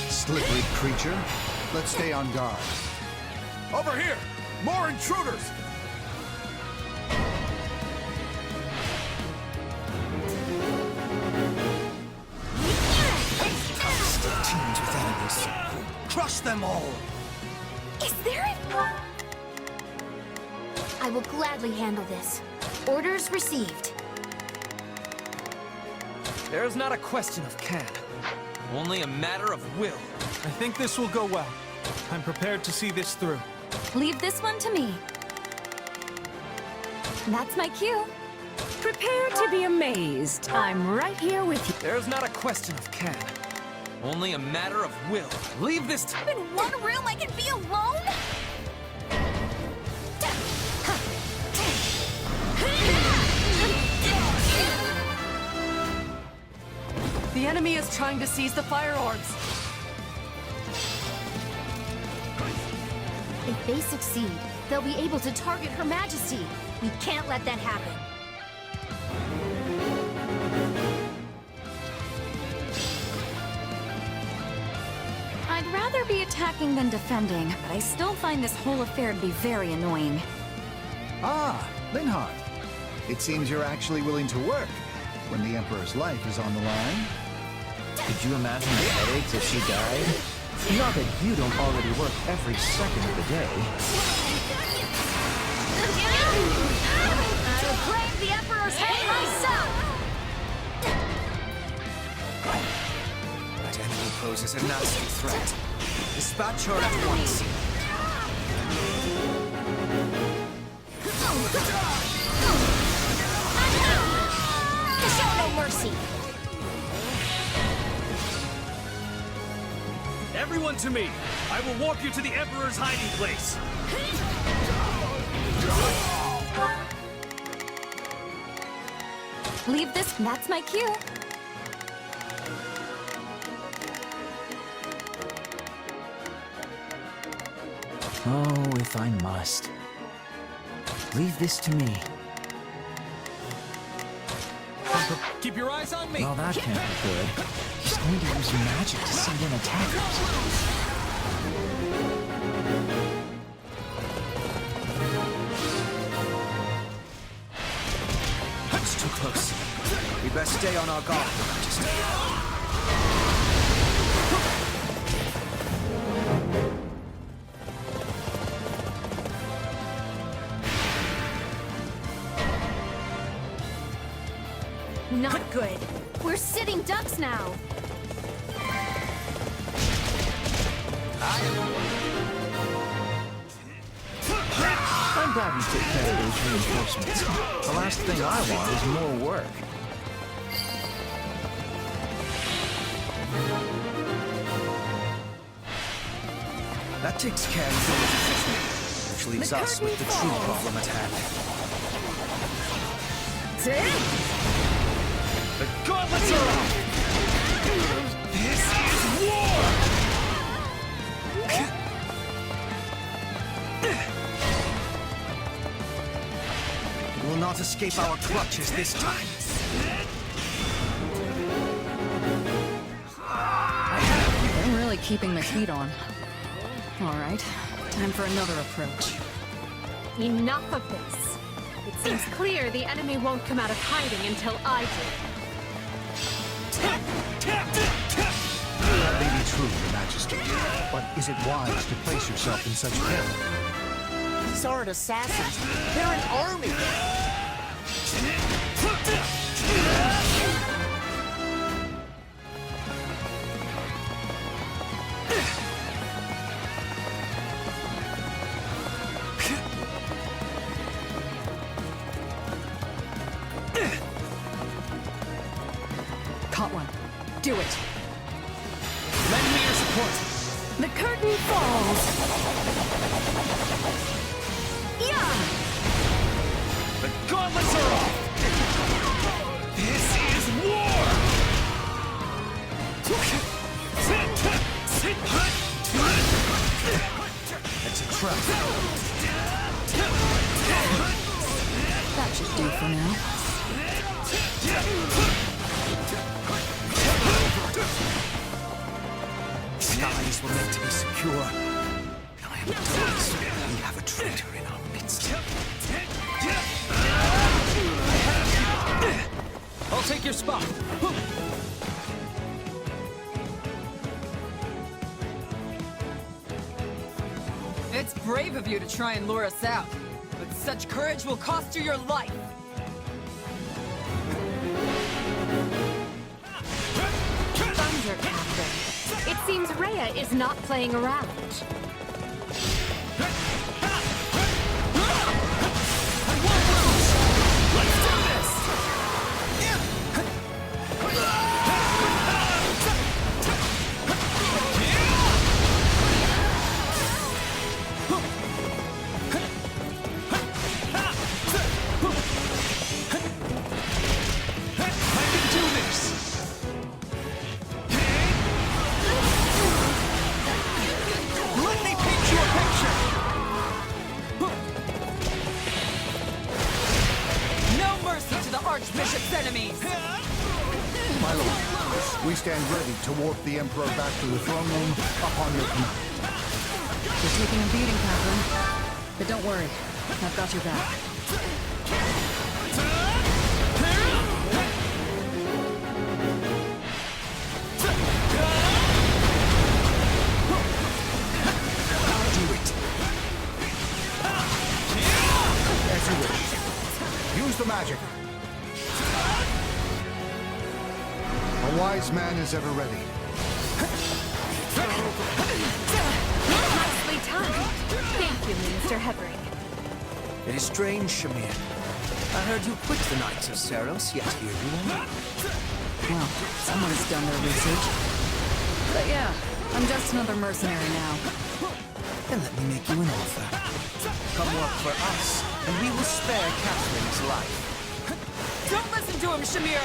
Slippery creature. Let's stay on guard. Over here! More intruders! Teams with enemies. Crush them all! Is there a... I will gladly handle this. Orders received. There's not a question of can, only a matter of will. I think this will go well. I'm prepared to see this through. Leave this one to me. That's my cue. Prepare to be amazed. I'm right here with you. There's not a question of can, only a matter of will. Leave this to... In one room I can be alone? The enemy is trying to seize the fire orbs. If they succeed, they'll be able to target Her Majesty. We can't let that happen. I'd rather be attacking than defending, but I still find this whole affair to be very annoying. Ah, Linhardt. It seems you're actually willing to work when the Emperor's life is on the line. Could you imagine the headaches if she died? Not that you don't already work every second of the day. I'll claim the Emperor's head myself! That enemy poses a nasty threat. Dispatch her at once. Show no mercy! Everyone to me! I will walk you to the Emperor's hiding place! Leave this. That's my cue. Oh, if I must. Leave this to me. Keep your eyes on me! Well, that can't be good. She's going to use magic to send in attackers. That's too close. We best stay on our guard, Your Majesty. Not good. We're sitting ducks now. I'm glad we took care of those reinforcements. The last thing I want is more work. That takes care of the which leaves us with the true problem at hand. The gauntlets are off! This is war! will not escape our clutches this time. They're really keeping the heat on. All right, time for another approach. Enough of this. It seems clear the enemy won't come out of hiding until I do. That may be true, Your Majesty, but is it wise to place yourself in such peril? These aren't assassins. They're an army. Caught one. Do it. Lend me your support. The curtain falls. Yeah! The gauntlets are off! This is war! It's a trap. That should do for now. Skies were meant to be secure. I am told we have a traitor in our midst. I'll take your spot. It's brave of you to try and lure us out, but such courage will cost you your life. Thunder, Captain. It seems Rhea is not playing around. Archbishop's enemies! My lord, we stand ready to warp the Emperor back to the throne room upon your command. You're taking a beating, Catherine. But don't worry, I've got your back. Do it. As you wish. Use the magic. A wise man is ever ready. Nicely timed. Thank you, Minister Hebring. It is strange, Shamir. I heard you quit the Knights of Seiros, yet here you are. Well, someone has done their research. But yeah, I'm just another mercenary now. Then let me make you an offer. Come work for us, and we will spare Catherine's life. Don't listen to him, Shamir!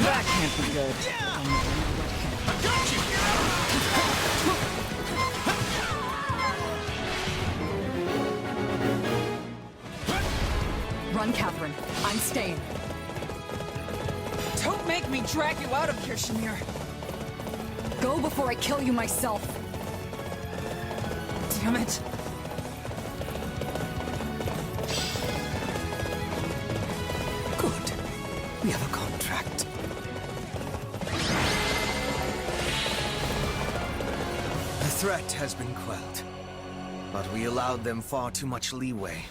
That can't be good. Got you! Run, Catherine. I'm staying. Don't make me drag you out of here, Shamir. Go before I kill you myself. Damn it. Good. We have a contract. The threat has been quelled, but we allowed them far too much leeway.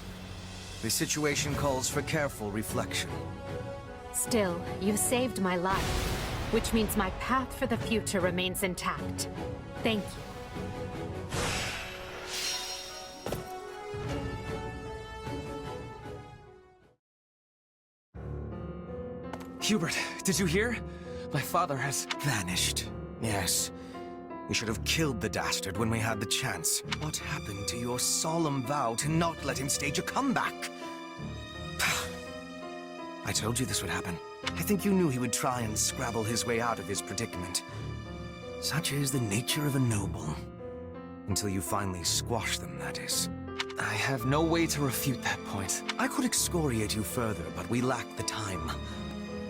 The situation calls for careful reflection. Still, you saved my life, which means my path for the future remains intact. Thank you. Hubert, did you hear? My father has vanished. Yes. We should have killed the dastard when we had the chance. What happened to your solemn vow to not let him stage a comeback? I told you this would happen. I think you knew he would try and scrabble his way out of his predicament. Such is the nature of a noble. Until you finally squash them, that is. I have no way to refute that point. I could excoriate you further, but we lack the time.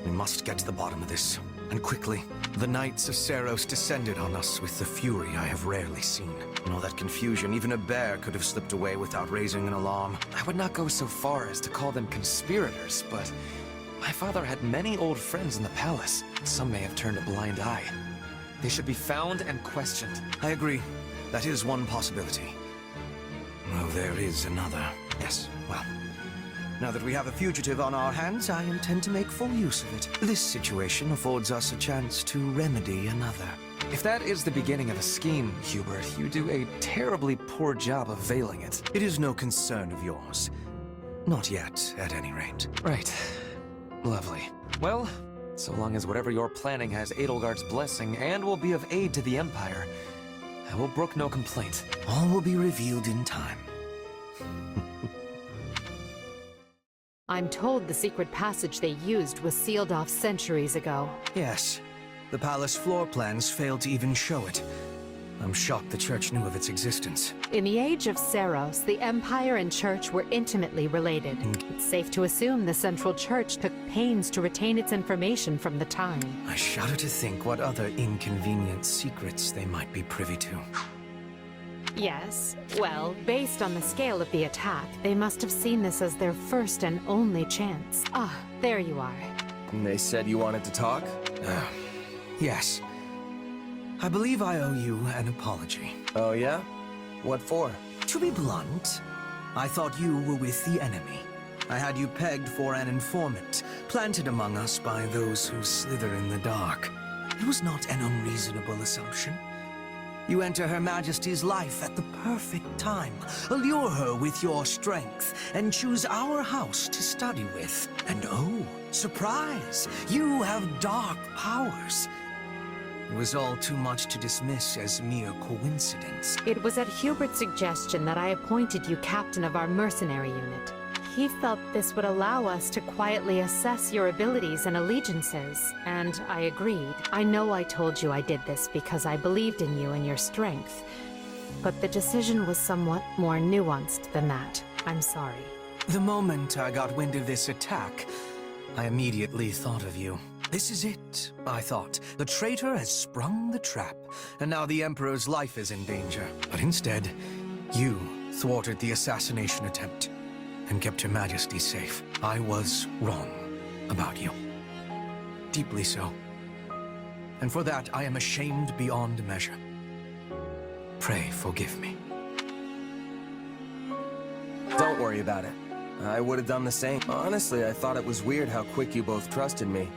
We must get to the bottom of this, and quickly. The Knights of Seiros descended on us with the fury I have rarely seen. In all that confusion, even a bear could have slipped away without raising an alarm. I would not go so far as to call them conspirators, but my father had many old friends in the palace. Some may have turned a blind eye. They should be found and questioned. I agree. That is one possibility. Oh, there is another. Yes, well, now that we have a fugitive on our hands, I intend to make full use of it. This situation affords us a chance to remedy another. If that is the beginning of a scheme, Hubert, you do a terribly poor job of veiling it. It is no concern of yours. Not yet, at any rate. Right. Lovely. Well, so long as whatever you're planning has Edelgard's blessing and will be of aid to the Empire, I will brook no complaint. All will be revealed in time. I'm told the secret passage they used was sealed off centuries ago. Yes. The palace floor plans failed to even show it. I'm shocked the Church knew of its existence. In the age of Seiros, the Empire and Church were intimately related. It's safe to assume the Central Church took pains to retain its information from the time. I shudder to think what other inconvenient secrets they might be privy to. Yes. Well, based on the scale of the attack, they must have seen this as their first and only chance. Ah, there you are. And they said you wanted to talk? Yes. I believe I owe you an apology. Oh, yeah? What for? To be blunt, I thought you were with the enemy. I had you pegged for an informant, planted among us by those who slither in the dark. It was not an unreasonable assumption. You enter Her Majesty's life at the perfect time, allure her with your strength, and choose our house to study with. And oh, surprise! You have dark powers. It was all too much to dismiss as mere coincidence. It was at Hubert's suggestion that I appointed you captain of our mercenary unit. He felt this would allow us to quietly assess your abilities and allegiances, and I agreed. I know I told you I did this because I believed in you and your strength, but the decision was somewhat more nuanced than that. I'm sorry. The moment I got wind of this attack, I immediately thought of you. This is it, I thought. The traitor has sprung the trap, and now the Emperor's life is in danger. But instead, you thwarted the assassination attempt and kept Her Majesty safe. I was wrong about you. Deeply so. And for that, I am ashamed beyond measure. Pray forgive me. Don't worry about it. I would have done the same. Honestly, I thought it was weird how quick you both trusted me.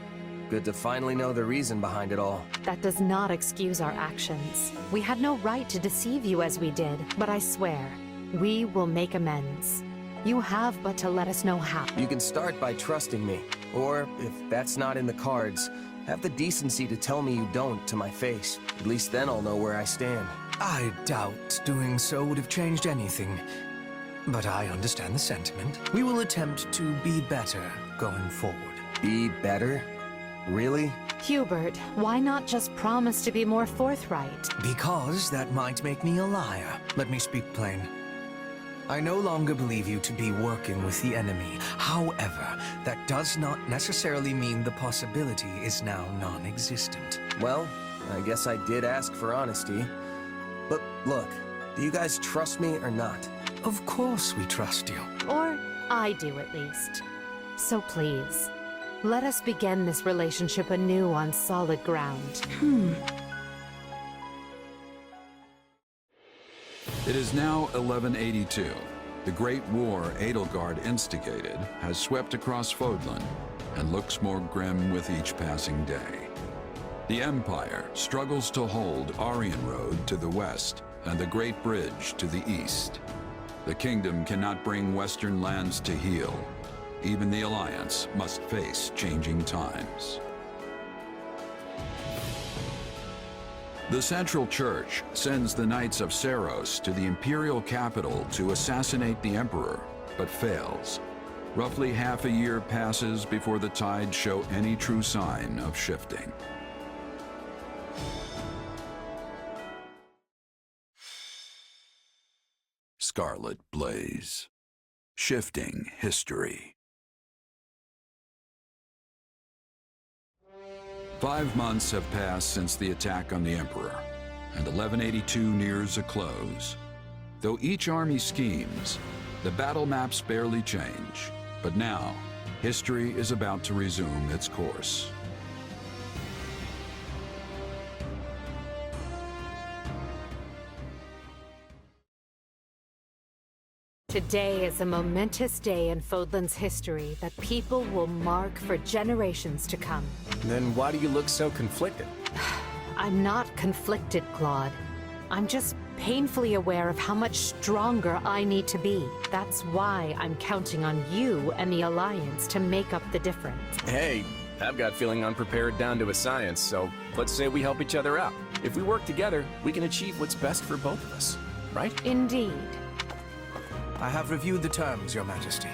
Good to finally know the reason behind it all. That does not excuse our actions. We had no right to deceive you as we did, but I swear, we will make amends. You have but to let us know how. You can start by trusting me. Or, if that's not in the cards, have the decency to tell me you don't to my face. At least then I'll know where I stand. I doubt doing so would have changed anything. But I understand the sentiment. We will attempt to be better going forward. Be better? Really? Hubert, why not just promise to be more forthright? Because that might make me a liar. Let me speak plain. I no longer believe you to be working with the enemy. However, that does not necessarily mean the possibility is now non-existent. Well, I guess I did ask for honesty. But look, do you guys trust me or not? Of course we trust you. Or I do at least. So please, let us begin this relationship anew on solid ground. It is now 1182. The great war Edelgard instigated has swept across Fódlan and looks more grim with each passing day. The Empire struggles to hold Aryan Road to the west and the Great Bridge to the east. The kingdom cannot bring western lands to heal. Even the Alliance must face changing times. The Central Church sends the Knights of Seiros to the imperial capital to assassinate the Emperor, but fails. Roughly half a year passes before the tides show any true sign of shifting. Scarlet Blaze. Shifting history. 5 months have passed since the attack on the Emperor, and 1182 nears a close. Though each army schemes, the battle maps barely change. But now, history is about to resume its course. Today is a momentous day in Fódlan's history that people will mark for generations to come. Then why do you look so conflicted? I'm not conflicted, Claude. I'm just painfully aware of how much stronger I need to be. That's why I'm counting on you and the Alliance to make up the difference. Hey, I've got feeling unprepared down to a science, so let's say we help each other out. If we work together, we can achieve what's best for both of us, right? Indeed. I have reviewed the terms, Your Majesty.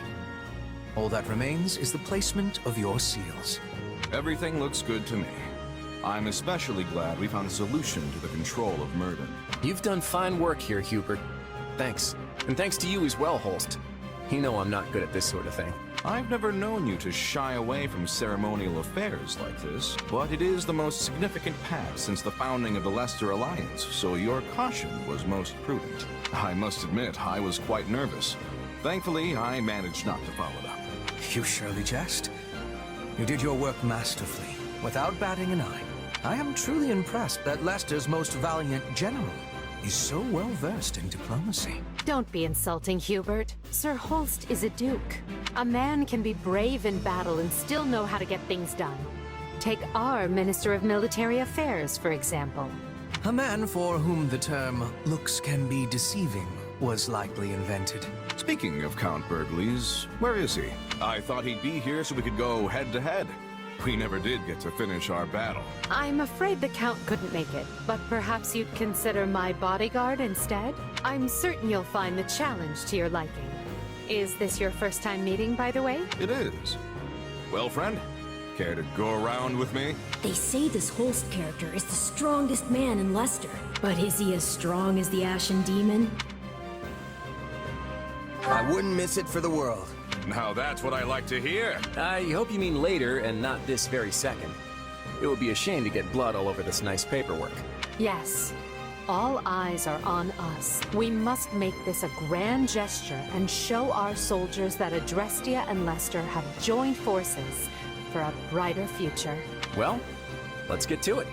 All that remains is the placement of your seals. Everything looks good to me. I'm especially glad we found a solution to the control of Murden. You've done fine work here, Hubert. Thanks. And thanks to you as well, Holst. You know I'm not good at this sort of thing. I've never known you to shy away from ceremonial affairs like this, but it is the most significant pact since the founding of the Leicester Alliance, so your caution was most prudent. I must admit, I was quite nervous. Thankfully, I managed not to follow it up. You surely jest. You did your work masterfully, without batting an eye. I am truly impressed that Leicester's most valiant general is so well versed in diplomacy. Don't be insulting, Hubert. Sir Holst is a duke. A man can be brave in battle and still know how to get things done. Take our Minister of Military Affairs, for example. A man for whom the term looks can be deceiving was likely invented. Speaking of Count Bergley's, where is he? I thought he'd be here so we could go head-to-head. We never did get to finish our battle. I'm afraid the Count couldn't make it, but perhaps you'd consider my bodyguard instead? I'm certain you'll find the challenge to your liking. Is this your first time meeting, by the way? It is. Well, friend, care to go around with me? They say this Holst character is the strongest man in Leicester. But is he as strong as the Ashen Demon? I wouldn't miss it for the world. Now that's what I like to hear. I hope you mean later and not this very second. It would be a shame to get blood all over this nice paperwork. Yes. All eyes are on us. We must make this a grand gesture and show our soldiers that Adrestia and Leicester have joined forces for a brighter future. Well, let's get to it.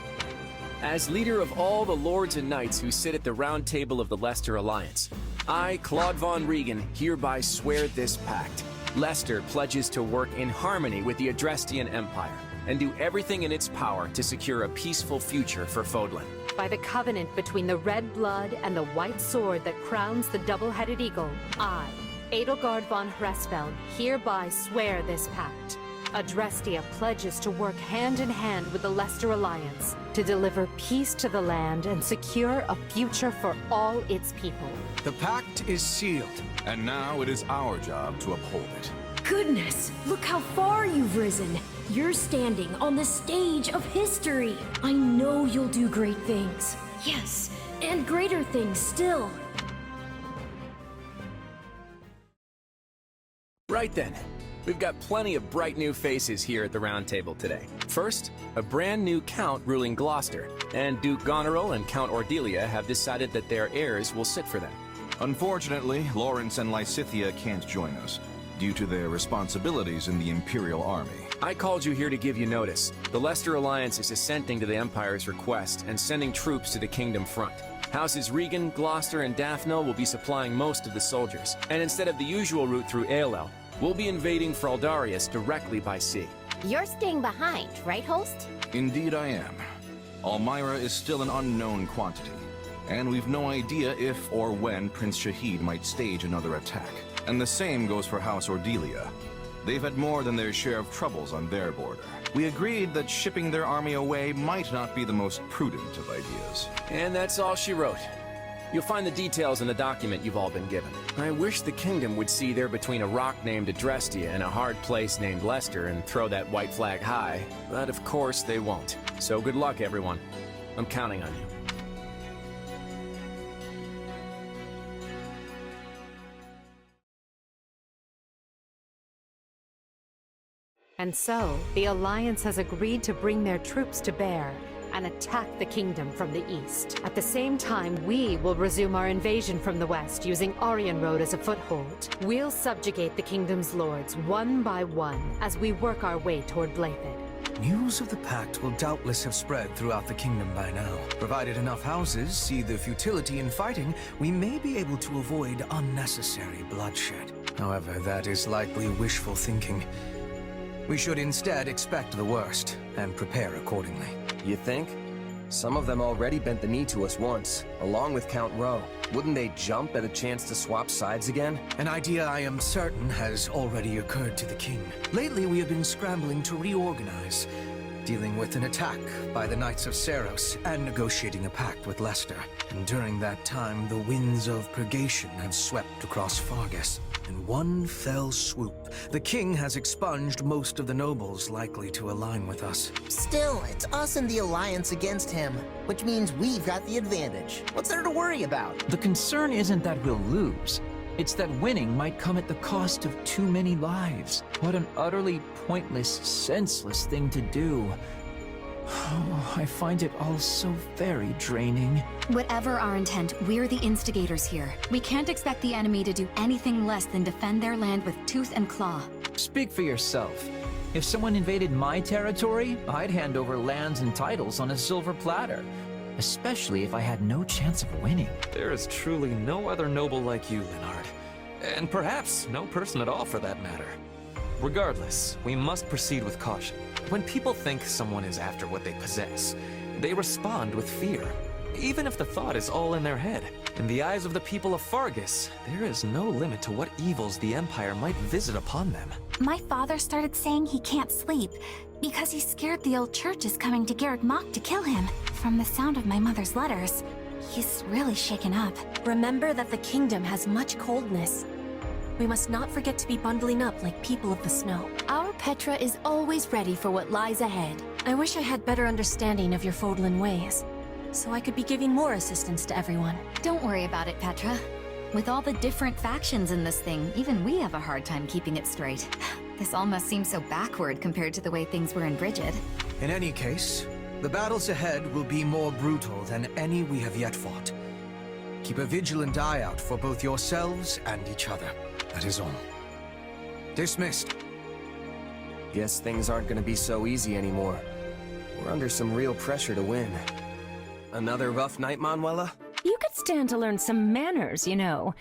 As leader of all the lords and knights who sit at the round table of the Leicester Alliance, I, Claude von Regan, hereby swear this pact. Leicester pledges to work in harmony with the Adrestian Empire and do everything in its power to secure a peaceful future for Fódlan. By the covenant between the red blood and the white sword that crowns the double-headed eagle, I, Edelgard Von Hresvelg, hereby swear this pact. Adrestia pledges to work hand-in-hand with the Leicester Alliance to deliver peace to the land and secure a future for all its people. The pact is sealed. And now it is our job to uphold it. Goodness, look how far you've risen. You're standing on the stage of history. I know you'll do great things. Yes, and greater things still. Right then. We've got plenty of bright new faces here at the round table today. First, a brand new Count ruling Gloucester, and Duke Goneril and Count Ordelia have decided that their heirs will sit for them. Unfortunately, Lawrence and Lysithea can't join us, due to their responsibilities in the Imperial Army. I called you here to give you notice. The Leicester Alliance is assenting to the Empire's request and sending troops to the Kingdom front. Houses Regan, Gloucester, and Daphne will be supplying most of the soldiers, and instead of the usual route through Aelel, we'll be invading Fraldarius directly by sea. You're staying behind, right, Holst? Indeed I am. Almyra is still an unknown quantity, and we've no idea if or when Prince Shahid might stage another attack. And the same goes for House Ordelia. They've had more than their share of troubles on their border. We agreed that shipping their army away might not be the most prudent of ideas. And that's all she wrote. You'll find the details in the document you've all been given. I wish the kingdom would see they're between a rock named Adrestia and a hard place named Leicester and throw that white flag high, but of course they won't. So good luck, everyone. I'm counting on you. And so, the Alliance has agreed to bring their troops to bear and attack the kingdom from the east. At the same time, we will resume our invasion from the west using Aryan Road as a foothold. We'll subjugate the kingdom's lords one by one as we work our way toward Blythed. News of the Pact will doubtless have spread throughout the kingdom by now. Provided enough houses see the futility in fighting, we may be able to avoid unnecessary bloodshed. However, that is likely wishful thinking. We should instead expect the worst and prepare accordingly. You think? Some of them already bent the knee to us once, along with Count Rowe. Wouldn't they jump at a chance to swap sides again? An idea I am certain has already occurred to the king. Lately, we have been scrambling to reorganize, dealing with an attack by the Knights of Seiros and negotiating a pact with Leicester. And during that time, the winds of purgation have swept across Fargus. In one fell swoop, the king has expunged most of the nobles likely to align with us. Still, it's us and the Alliance against him, which means we've got the advantage. What's there to worry about? The concern isn't that we'll lose. It's that winning might come at the cost of too many lives. What an utterly pointless, senseless thing to do. Oh, I find it all so very draining. Whatever our intent, we're the instigators here. We can't expect the enemy to do anything less than defend their land with tooth and claw. Speak for yourself. If someone invaded my territory, I'd hand over lands and titles on a silver platter. Especially if I had no chance of winning. There is truly no other noble like you, Linhard. And perhaps no person at all for that matter. Regardless, we must proceed with caution. When people think someone is after what they possess, they respond with fear, even if the thought is all in their head. In the eyes of the people of Fargus, there is no limit to what evils the Empire might visit upon them. My father started saying he can't sleep because he's scared the old church is coming to Garreg Mach to kill him. From the sound of my mother's letters, he's really shaken up. Remember that the kingdom has much coldness. We must not forget to be bundling up like people of the snow. Our Petra is always ready for what lies ahead. I wish I had better understanding of your Fódlan ways, so I could be giving more assistance to everyone. Don't worry about it, Petra. With all the different factions in this thing, even we have a hard time keeping it straight. This all must seem so backward compared to the way things were in Brigid. In any case, the battles ahead will be more brutal than any we have yet fought. Keep a vigilant eye out for both yourselves and each other. That is all. Dismissed. Guess things aren't gonna be so easy anymore. We're under some real pressure to win. Another rough night, Manuela? You could stand to learn some manners, you know.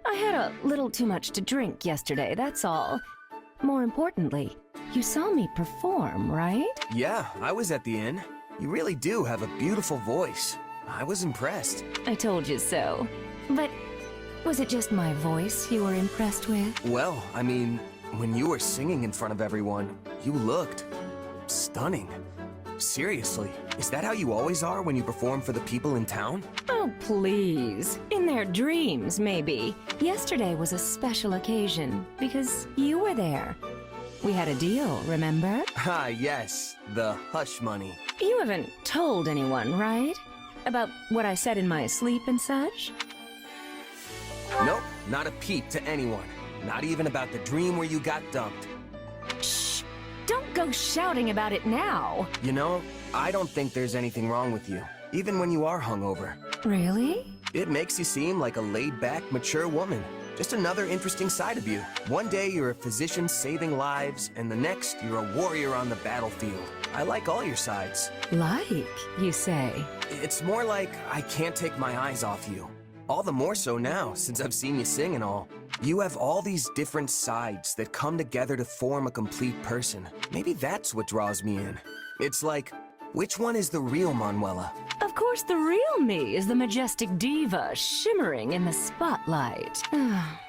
I had a little too much to drink yesterday, that's all. More importantly, you saw me perform, right? Yeah, I was at the inn. You really do have a beautiful voice. I was impressed. I told you so. But was it just my voice you were impressed with? Well, I mean, when you were singing in front of everyone, you looked stunning. Seriously, is that how you always are when you perform for the people in town? Oh, please. In their dreams, maybe. Yesterday was a special occasion, because you were there. We had a deal, remember? Ah, yes. The hush money. You haven't told anyone, right? About what I said in my sleep and such? Nope, not a peep to anyone. Not even about the dream where you got dumped. Shh! Don't go shouting about it now! You know, I don't think there's anything wrong with you, even when you are hungover. Really? It makes you seem like a laid-back, mature woman. Just another interesting side of you. One day you're a physician saving lives, and the next you're a warrior on the battlefield. I like all your sides. Like, you say? It's more like I can't take my eyes off you. All the more so now, since I've seen you sing and all. You have all these different sides that come together to form a complete person. Maybe that's what draws me in. It's like, which one is the real Manuela? Of course, the real me is the majestic diva shimmering in the spotlight.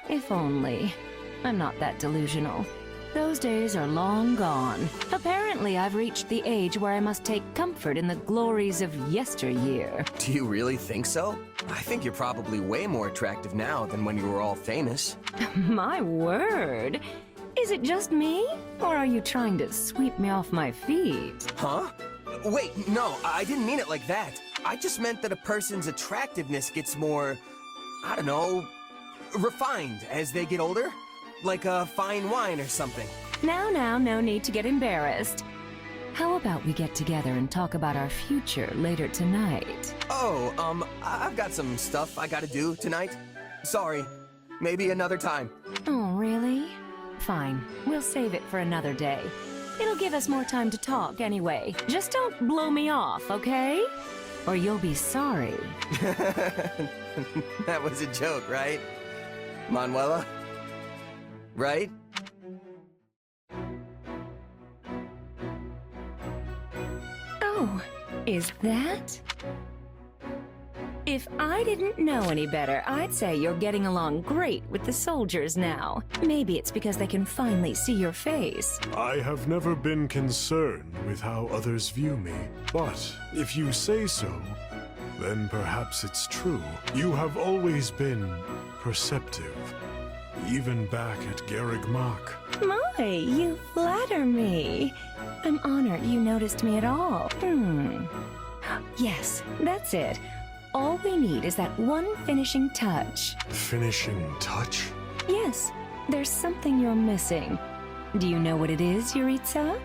If only. I'm not that delusional. Those days are long gone. Apparently, I've reached the age where I must take comfort in the glories of yesteryear. Do you really think so? I think you're probably way more attractive now than when you were all famous. My word! Is it just me? Or are you trying to sweep me off my feet? Huh? Wait, no, I didn't mean it like that. I just meant that a person's attractiveness gets more, I don't know, refined as they get older. Like a fine wine or something. Now, no need to get embarrassed. How about we get together and talk about our future later tonight? Oh, I've got some stuff I gotta do tonight. Sorry. Maybe another time. Oh, really? Fine. We'll save it for another day. It'll give us more time to talk anyway. Just don't blow me off, okay? Or you'll be sorry. That was a joke, right? Manuela? Right? Oh, is that? If I didn't know any better, I'd say you're getting along great with the soldiers now. Maybe it's because they can finally see your face. I have never been concerned with how others view me, but if you say so, then perhaps it's true. You have always been perceptive, even back at Garreg Mach. My, you flatter me. I'm honored you noticed me at all. Yes, that's it. All we need is that one finishing touch. Finishing touch? Yes, there's something you're missing. Do you know what it is, Yuritsa?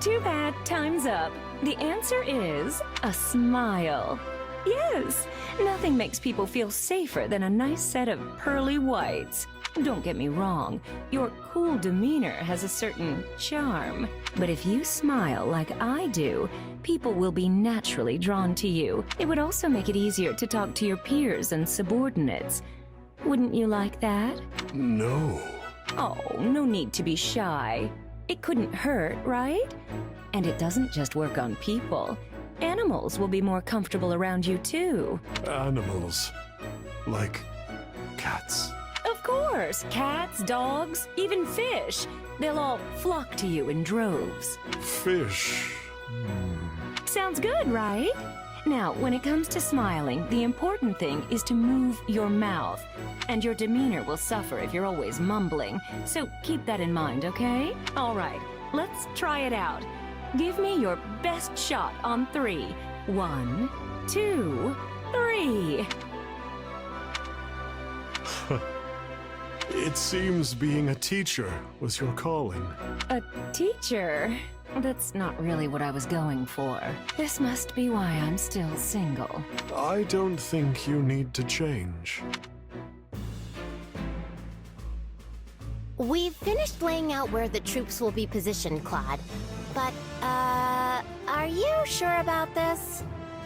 Too bad, time's up. The answer is a smile. Yes, nothing makes people feel safer than a nice set of pearly whites. Don't get me wrong, your cool demeanor has a certain charm. But if you smile like I do, people will be naturally drawn to you. It would also make it easier to talk to your peers and subordinates. Wouldn't you like that? No. Oh, no need to be shy. It couldn't hurt, right? And it doesn't just work on people. Animals will be more comfortable around you too. Animals? Like cats? Of course, cats, dogs, even fish. They'll all flock to you in droves. Fish? Sounds good, right? Now, when it comes to smiling, the important thing is to move your mouth. And your demeanor will suffer if you're always mumbling. So keep that in mind, okay? All right, let's try it out. Give me your best shot on 3. 1, 2, 3. It seems being a teacher was your calling. A teacher? That's not really what I was going for. This must be why I'm still single. I don't think you need to change. We've finished laying out where the troops will be positioned, Claude. But, are you sure about this?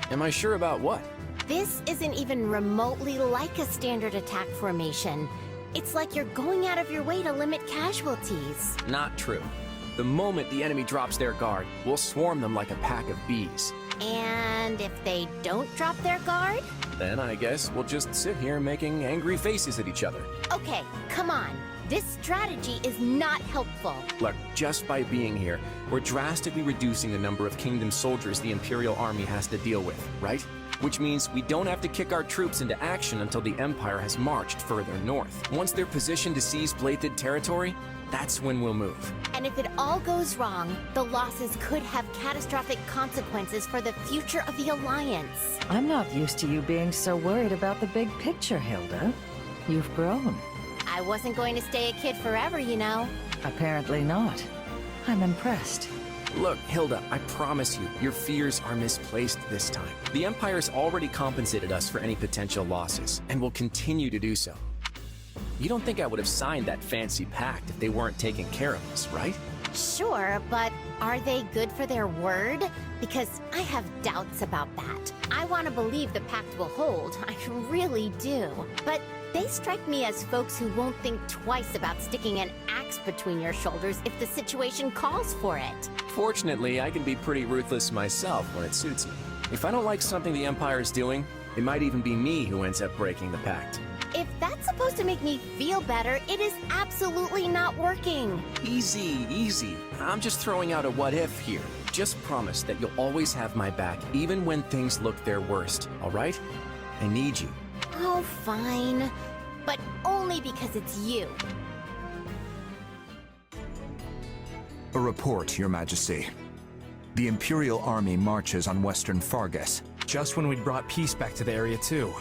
Am I sure about what? This isn't even remotely like a standard attack formation. It's like you're going out of your way to limit casualties. Not true. The moment the enemy drops their guard, we'll swarm them like a pack of bees. And if they don't drop their guard? Then I guess we'll just sit here making angry faces at each other. Okay, come on. This strategy is not helpful. Look, just by being here, we're drastically reducing the number of Kingdom soldiers the Imperial Army has to deal with, right? Which means we don't have to kick our troops into action until the Empire has marched further north. Once they're positioned to seize Blythed territory, that's when we'll move. And if it all goes wrong, the losses could have catastrophic consequences for the future of the Alliance. I'm not used to you being so worried about the big picture, Hilda. You've grown. I wasn't going to stay a kid forever, you know. Apparently not. I'm impressed. Look, Hilda, I promise you, your fears are misplaced this time. The Empire's already compensated us for any potential losses, and will continue to do so. You don't think I would have signed that fancy pact if they weren't taking care of us, right? Sure, but are they good for their word? Because I have doubts about that. I want to believe the pact will hold, I really do. But they strike me as folks who won't think twice about sticking an axe between your shoulders if the situation calls for it. Fortunately, I can be pretty ruthless myself when it suits me. If I don't like something the Empire is doing, it might even be me who ends up breaking the pact. If that's supposed to make me feel better, it is absolutely not working. Easy, easy. I'm just throwing out a what if here. Just promise that you'll always have my back, even when things look their worst, all right? I need you. Oh, fine. But only because it's you. A report, Your Majesty. The Imperial Army marches on western Fargus. Just when we'd brought peace back to the area too.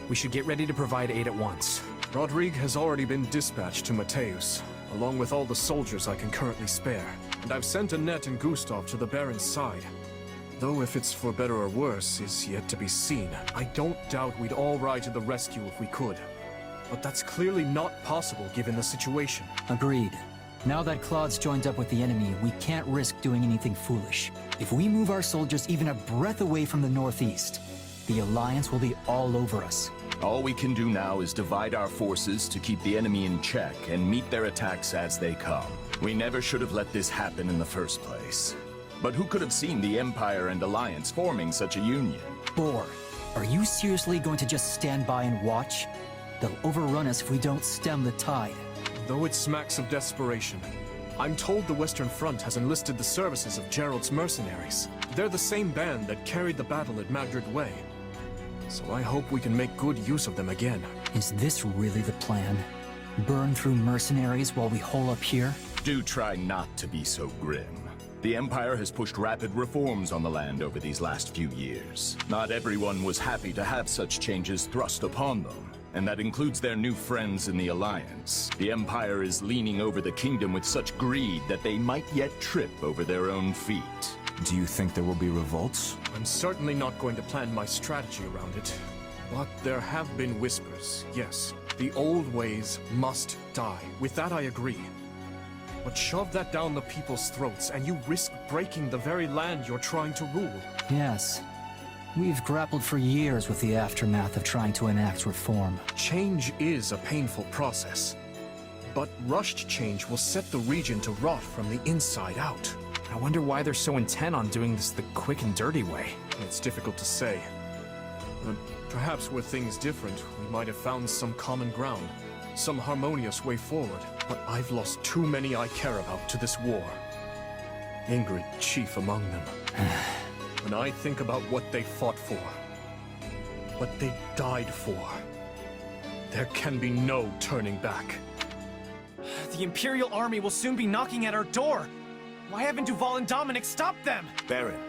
We should get ready to provide aid at once. Rodrigue has already been dispatched to Mateus. along with all the soldiers I can currently spare. And I've sent Annette and Gustav to the Baron's side. Though if it's for better or worse is yet to be seen. I don't doubt we'd all ride to the rescue if we could. But that's clearly not possible given the situation. Agreed. Now that Claude's joined up with the enemy, we can't risk doing anything foolish. If we move our soldiers even a breath away from the northeast, the Alliance will be all over us. All we can do now is divide our forces to keep the enemy in check and meet their attacks as they come. We never should have let this happen in the first place. But who could have seen the Empire and Alliance forming such a union? Boar, are you seriously going to just stand by and watch? They'll overrun us if we don't stem the tide. Though it smacks of desperation, I'm told the Western Front has enlisted the services of Gerald's mercenaries. They're the same band that carried the battle at Madrid Way. So I hope we can make good use of them again. Is this really the plan? Burn through mercenaries while we hole up here? Do try not to be so grim. The Empire has pushed rapid reforms on the land over these last few years. Not everyone was happy to have such changes thrust upon them, and that includes their new friends in the Alliance. The Empire is leaning over the kingdom with such greed that they might yet trip over their own feet. Do you think there will be revolts? I'm certainly not going to plan my strategy around it. But there have been whispers, yes. The old ways must die. With that I agree. But shove that down the people's throats, and you risk breaking the very land you're trying to rule. Yes. We've grappled for years with the aftermath of trying to enact reform. Change is a painful process. But rushed change will set the region to rot from the inside out. I wonder why they're so intent on doing this the quick and dirty way. It's difficult to say. But perhaps were things different, we might have found some common ground. Some harmonious way forward. But I've lost too many I care about to this war. Ingrid chief among them. When I think about what they fought for, what they died for, there can be no turning back. The Imperial Army will soon be knocking at our door! Why haven't Duval and Dominic stopped them? Baron,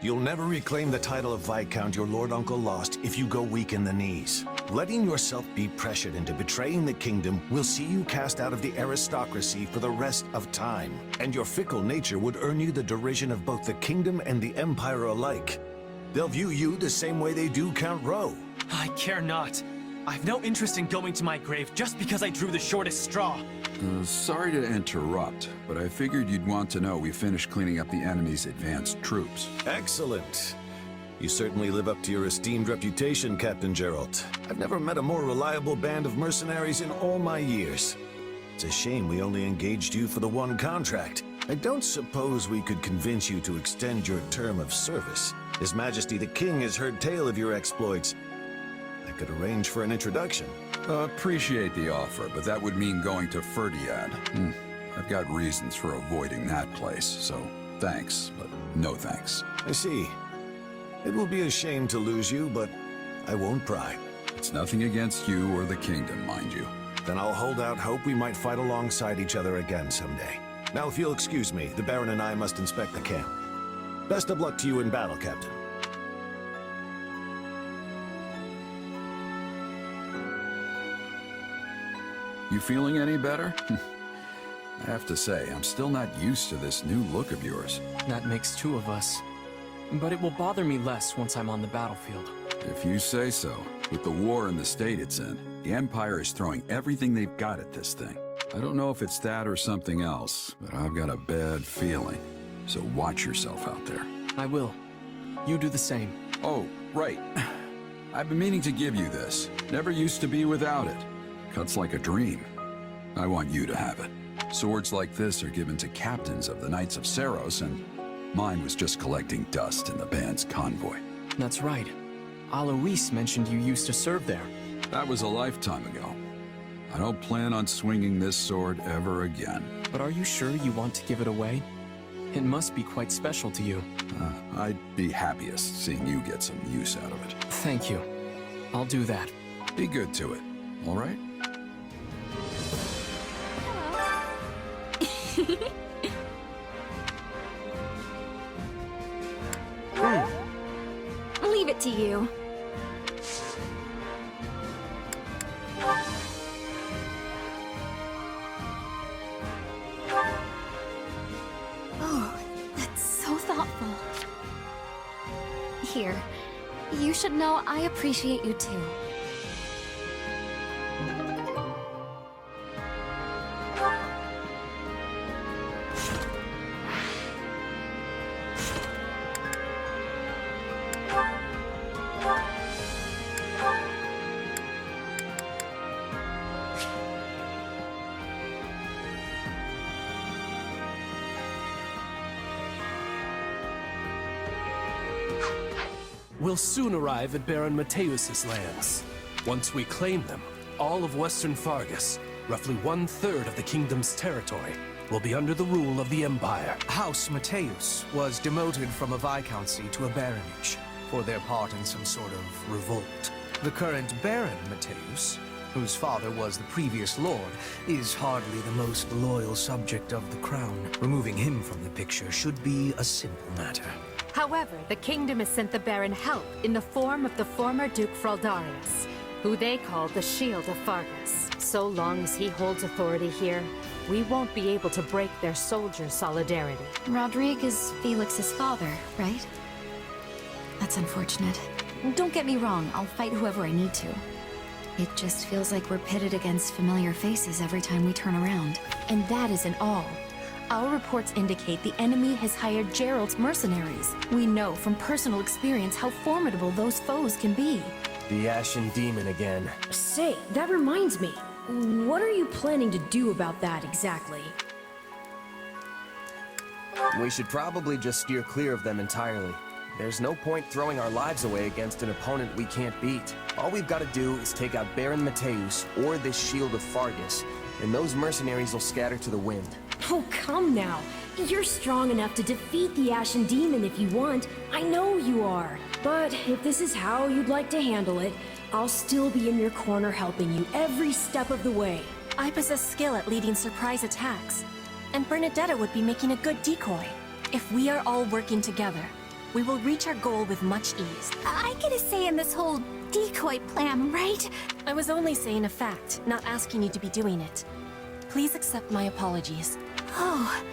you'll never reclaim the title of Viscount your lord-uncle lost if you go weak in the knees. Letting yourself be pressured into betraying the kingdom will see you cast out of the aristocracy for the rest of time. And your fickle nature would earn you the derision of both the kingdom and the Empire alike. They'll view you the same way they do Count Rowe. I care not. I've no interest in going to my grave just because I drew the shortest straw. Sorry to interrupt, but I figured you'd want to know we finished cleaning up the enemy's advanced troops. Excellent. You certainly live up to your esteemed reputation, Captain Gerald. I've never met a more reliable band of mercenaries in all my years. It's a shame we only engaged you for the one contract. I don't suppose we could convince you to extend your term of service. His Majesty the King has heard tale of your exploits. I could arrange for an introduction. Appreciate the offer, but that would mean going to Ferdinand. I've got reasons for avoiding that place, so thanks, but no thanks. I see. It will be a shame to lose you, but I won't pry. It's nothing against you or the kingdom, mind you. Then I'll hold out hope we might fight alongside each other again someday. Now, if you'll excuse me, the Baron and I must inspect the camp. Best of luck to you in battle, Captain. You feeling any better? I have to say, I'm still not used to this new look of yours. That makes two of us. But it will bother me less once I'm on the battlefield. If you say so. With the war in the state it's in, the Empire is throwing everything they've got at this thing. I don't know if it's that or something else, but I've got a bad feeling. So watch yourself out there. I will. You do the same. Oh, right. I've been meaning to give you this. Never used to be without it. Cuts like a dream. I want you to have it. Swords like this are given to captains of the Knights of Seiros, and mine was just collecting dust in the band's convoy. That's right. Alois mentioned you used to serve there. That was a lifetime ago. I don't plan on swinging this sword ever again. But are you sure you want to give it away? It must be quite special to you. I'd be happiest seeing you get some use out of it. Thank you. I'll do that. Be good to it, all right? Leave it to you. Here. You should know I appreciate you too. We'll soon arrive at Baron Mateusz's lands. Once we claim them, all of Western Fargus, roughly 1/3 of the kingdom's territory, will be under the rule of the Empire. House Mateusz was demoted from a viscountcy to a baronage for their part in some sort of revolt. The current Baron Mateusz, whose father was the previous lord, is hardly the most loyal subject of the crown. Removing him from the picture should be a simple matter. However, the kingdom has sent the Baron help in the form of the former Duke Fraldarius, who they call the Shield of Fargus. So long as he holds authority here, we won't be able to break their soldier solidarity. Rodrigue is Felix's father, right? That's unfortunate. Don't get me wrong, I'll fight whoever I need to. It just feels like we're pitted against familiar faces every time we turn around. And that isn't all. Our reports indicate the enemy has hired Gerald's mercenaries. We know from personal experience how formidable those foes can be. The Ashen Demon again. Say, that reminds me. What are you planning to do about that exactly? We should probably just steer clear of them entirely. There's no point throwing our lives away against an opponent we can't beat. All we've got to do is take out Baron Mateusz or this Shield of Fargus, and those mercenaries will scatter to the wind. Oh, come now. You're strong enough to defeat the Ashen Demon if you want. I know you are. But if this is how you'd like to handle it, I'll still be in your corner helping you every step of the way. I possess skill at leading surprise attacks, and Bernadetta would be making a good decoy. If we are all working together, we will reach our goal with much ease. I get a say in this whole decoy plan, right? I was only saying a fact, not asking you to be doing it. Please accept my apologies. Oh,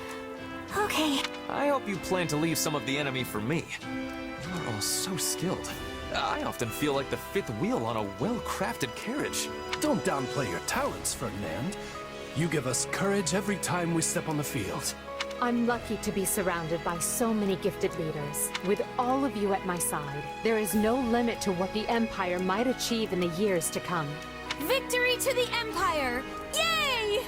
okay. I hope you plan to leave some of the enemy for me. You're all so skilled. I often feel like the fifth wheel on a well-crafted carriage. Don't downplay your talents, Ferdinand. You give us courage every time we step on the field. I'm lucky to be surrounded by so many gifted leaders. With all of you at my side, there is no limit to what the Empire might achieve in the years to come. Victory to the Empire! Yay!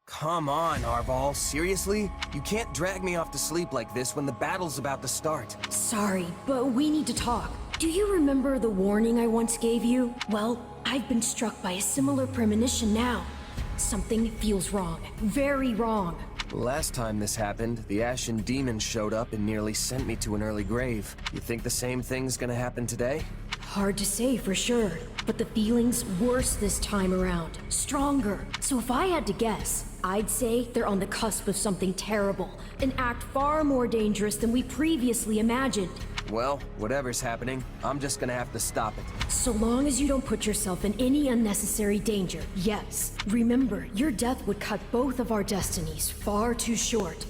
Come on, Arval. Seriously? You can't drag me off to sleep like this when the battle's about to start. Sorry, but we need to talk. Do you remember the warning I once gave you? Well, I've been struck by a similar premonition now. Something feels wrong. Very wrong. Last time this happened, the Ashen Demon showed up and nearly sent me to an early grave. You think the same thing's gonna happen today? Hard to say for sure, but the feeling's worse this time around. Stronger. So if I had to guess, I'd say they're on the cusp of something terrible. An act far more dangerous than we previously imagined. Well, whatever's happening, I'm just gonna have to stop it. So long as you don't put yourself in any unnecessary danger, yes. Remember, your death would cut both of our destinies far too short.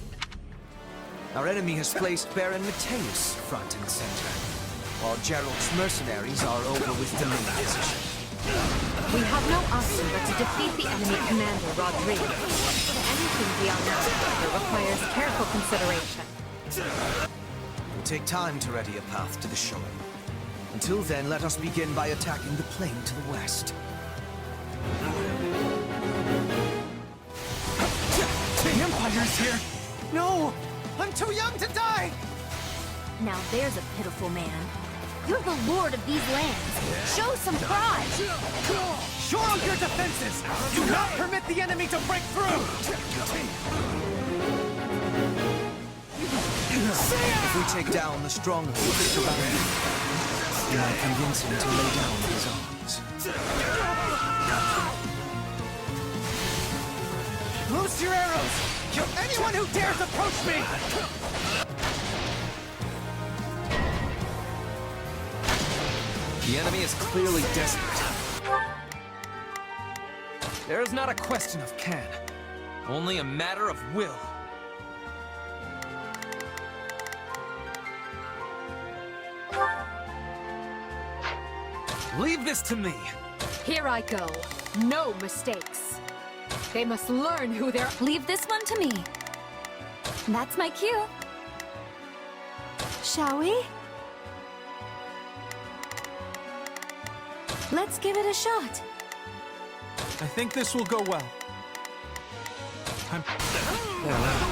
Our enemy has placed Baron Mateusz front and center, while Gerald's mercenaries are over with Dimitri. We have no option but to defeat the enemy commander, Rodrigue. Anything beyond that, however, requires careful consideration. It will take time to ready a path to the shore. Until then, let us begin by attacking the plain to the west. The Empire's here! No! I'm too young to die! Now there's a pitiful man. You're the lord of these lands. Show some pride! Shore up your defenses! Do not permit the enemy to break through! If we take down the stronghold of the Baron, we might convince him to lay down his arms. Loose your arrows! Kill anyone who dares approach me! The enemy is clearly desperate. There is not a question of can, only a matter of will. Leave this to me! Here I go. No mistakes. They must learn who they're— Leave this one to me. That's my cue. Shall we? Let's give it a shot. I think this will go well.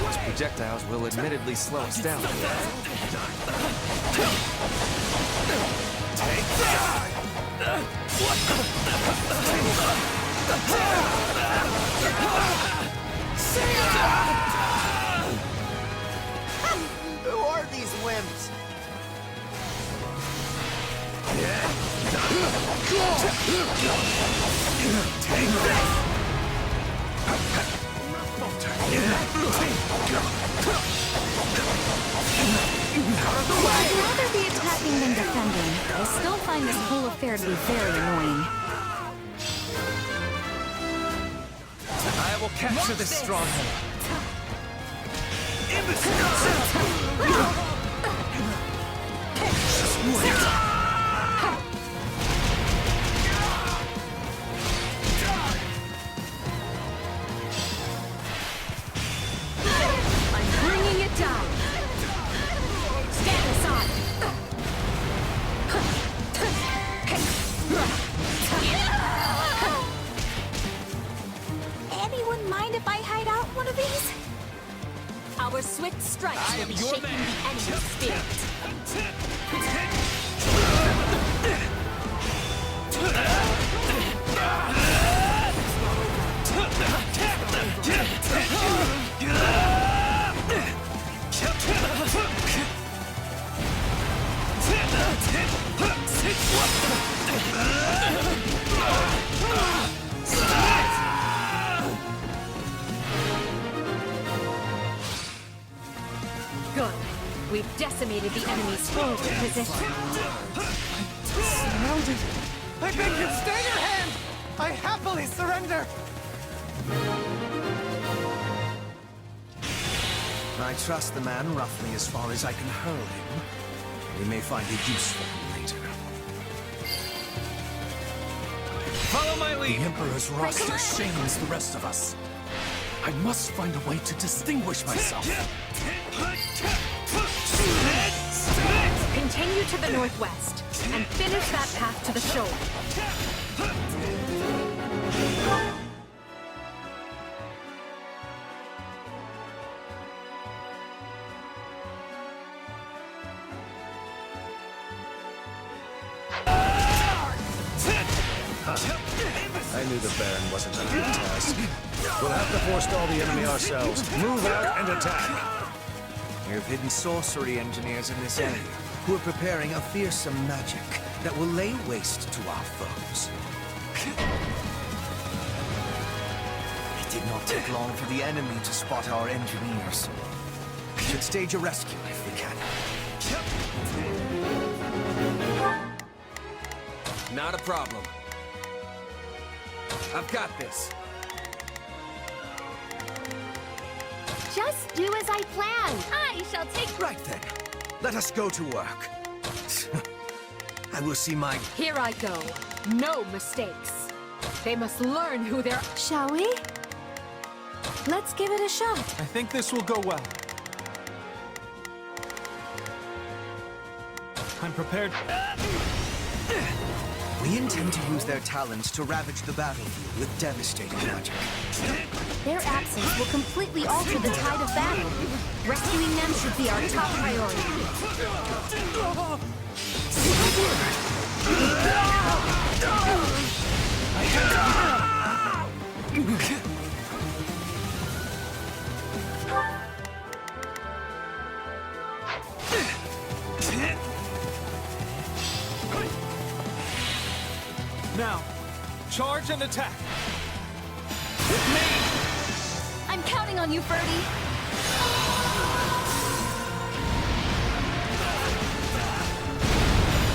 Those projectiles will admittedly slow us down. Take that! Who are these wimps? Take that! I'd rather be attacking than defending, but I still find this whole affair to be very annoying. I will capture this stronghold. I'm bringing it down. Stand aside. Anyone mind if I hide out one of these? Our swift strikes will be shaking the enemy's spirit. Good. We've decimated the enemy's forward position. Surrounded. I beg you, stay your hand! I happily surrender! I trust the man roughly as far as I can hurl him. We may find it useful later. Follow my lead! The Emperor's roster shames the rest of us. I must find a way to distinguish myself. Continue to the northwest and finish that path to the shore. I knew the Baron wasn't up to the task. We'll have to forestall the enemy ourselves. Move out and attack! We have hidden sorcery engineers in this area who are preparing a fearsome magic that will lay waste to our foes. It did not take long for the enemy to spot our engineers. We should stage a rescue if we can. Not a problem. I've got this. Just do as I planned. I shall take— Right then. Let us go to work. I will see my— Here I go. No mistakes. They must learn who they're— Shall we? Let's give it a shot. I think this will go well. I'm prepared. We intend to use their talents to ravage the battlefield with devastating magic. Their absence will completely alter the tide of battle. Rescuing them should be our top priority. Now, charge and attack. I'm counting on you, Birdie.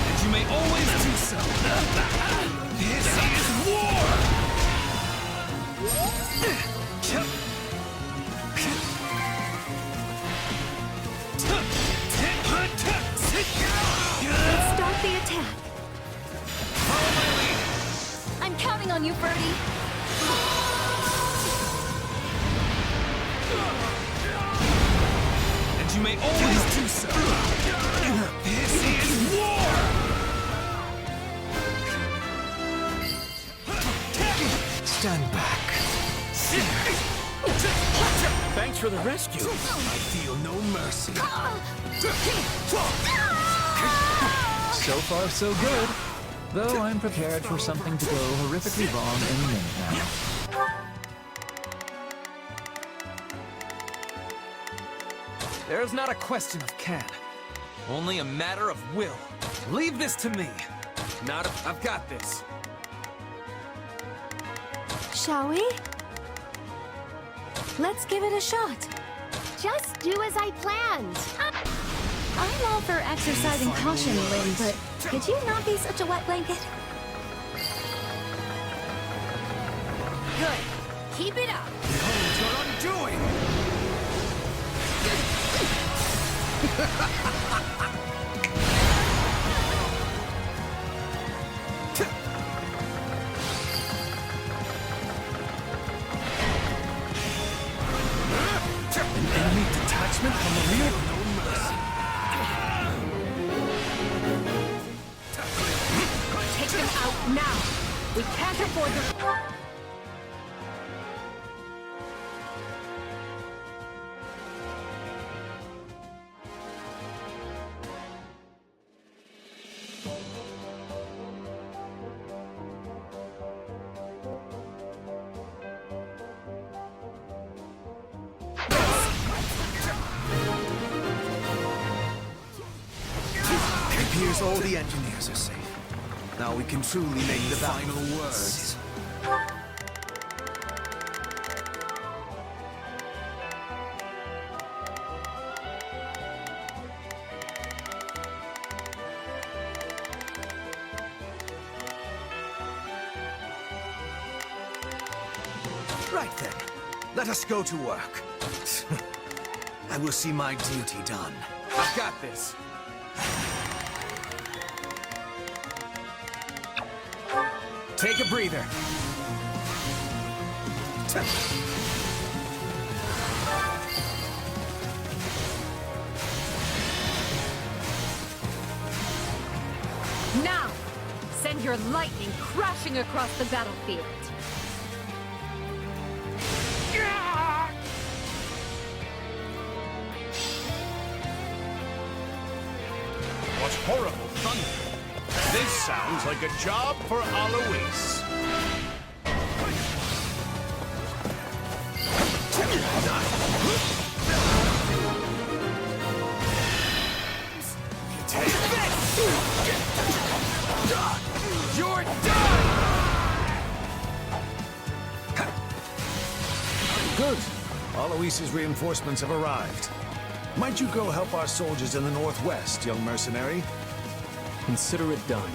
And you may always do so. This is war! Let's start the attack. Follow my on you, Ferdy. And you may always do so. This is war! Stand back. Thanks for the rescue. I feel no mercy. So far, so good. Though I'm prepared for something to go horrifically wrong any minute now. There's not a question of can, only a matter of will. Leave this to me. I've got this. Shall we? Let's give it a shot. Just do as I planned. I'm all for exercising caution, Lynn, but could you not be such a wet blanket? Good. Keep it up. Behold your undoing! An enemy detachment from the rear? No mercy. Take them out now! We can't afford the... It appears all the engineers are safe. Now we can truly make the final words. Right then, let us go to work. I will see my duty done. I've got this. Take a breather. Now! Send your lightning crashing across the battlefield. What horrible thunder! This sounds like a job for Alois. You're done! Good. Alois's reinforcements have arrived. Might you go help our soldiers in the northwest, young mercenary? Consider it done.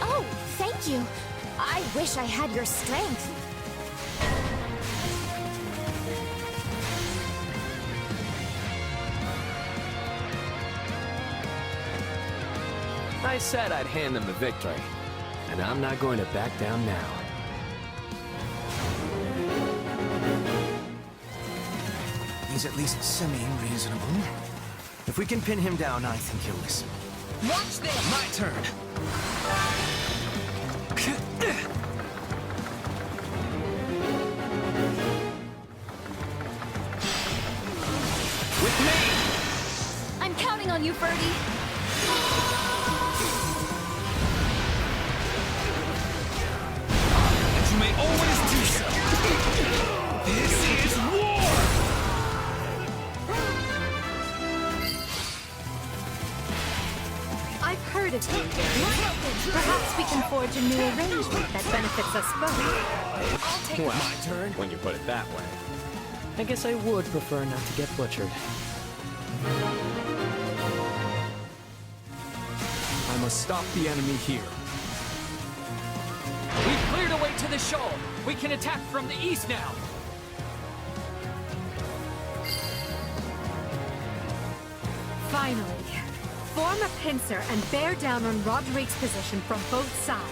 Oh, thank you. I wish I had your strength. I said I'd hand them the victory, and I'm not going to back down now. He's at least semi-reasonable. If we can pin him down, I think he'll listen. Watch this! My turn! With me! I'm counting on you, Ferdy. And you may always do so. This is war! I've heard of you, Gary. Perhaps we can forge a new arrangement that benefits us both. I'll take my turn. When you put it that way. I guess I would prefer not to get butchered. I must stop the enemy here. We cleared a way to the shoal. We can attack from the east now. Finally, form a pincer and bear down on Roderick's position from both sides.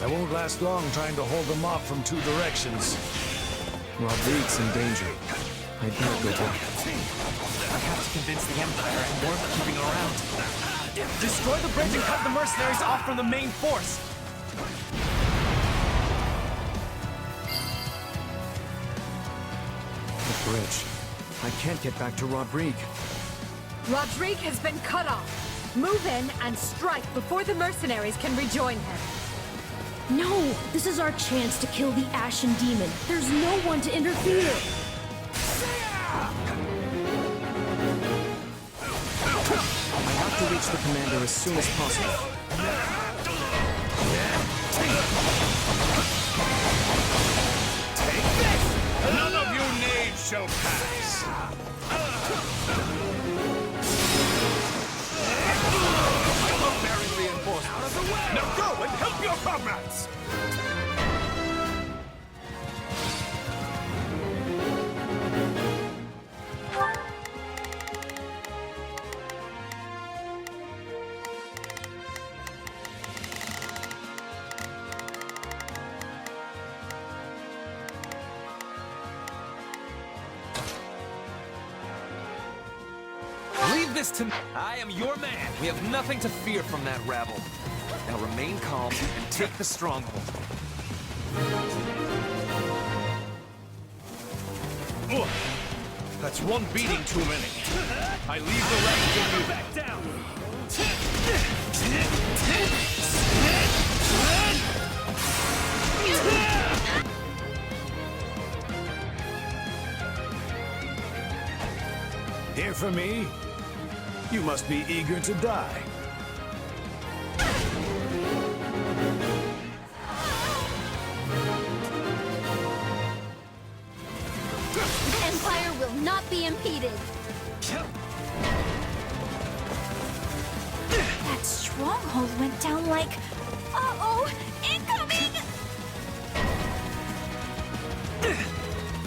I won't last long trying to hold them off from two directions. Roderick's in danger. I better go back. I have to convince the Empire and warn them keeping around. Destroy the bridge and cut the mercenaries off from the main force. The bridge. I can't get back to Roderick. Roderick has been cut off. Move in and strike before the mercenaries can rejoin him. No! This is our chance to kill the Ashen Demon. There's no one to interfere. I have to reach the commander as soon as possible. Take this! None of you knaves shall pass! I'm bearing reinforcements. Now go and help your comrades! Leave this to me. I am your man. We have nothing to fear from that rabble. Now remain calm and take the stronghold. Ugh. That's one beating too many. I leave the rest to you. Back down. Here for me? You must be eager to die. The Empire will not be impeded. That stronghold went down like... Uh-oh! Incoming!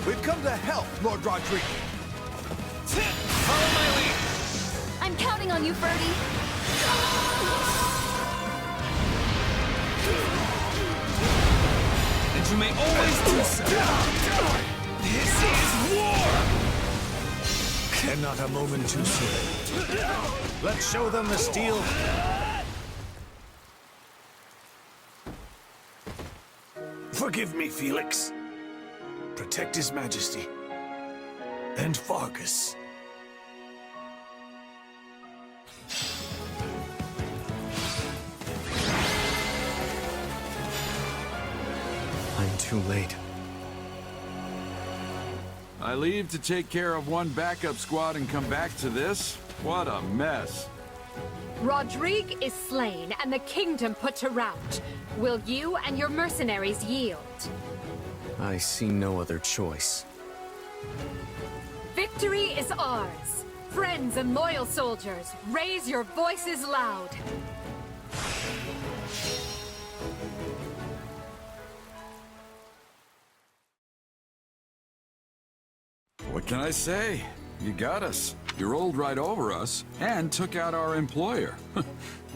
We've come to help, Lord Roderick. Follow my lead. I'm counting on you, Ferdy. And you may always do so. This is war! And not a moment too soon. Let's show them the steel. Forgive me, Felix. Protect His Majesty. And Fargus. I'm too late. I leave to take care of one backup squad and come back to this? What a mess. Roderick is slain and the kingdom put to rout. Will you and your mercenaries yield? I see no other choice. Victory is ours. Friends and loyal soldiers, raise your voices loud. What can I say? You got us. You rolled right over us and took out our employer.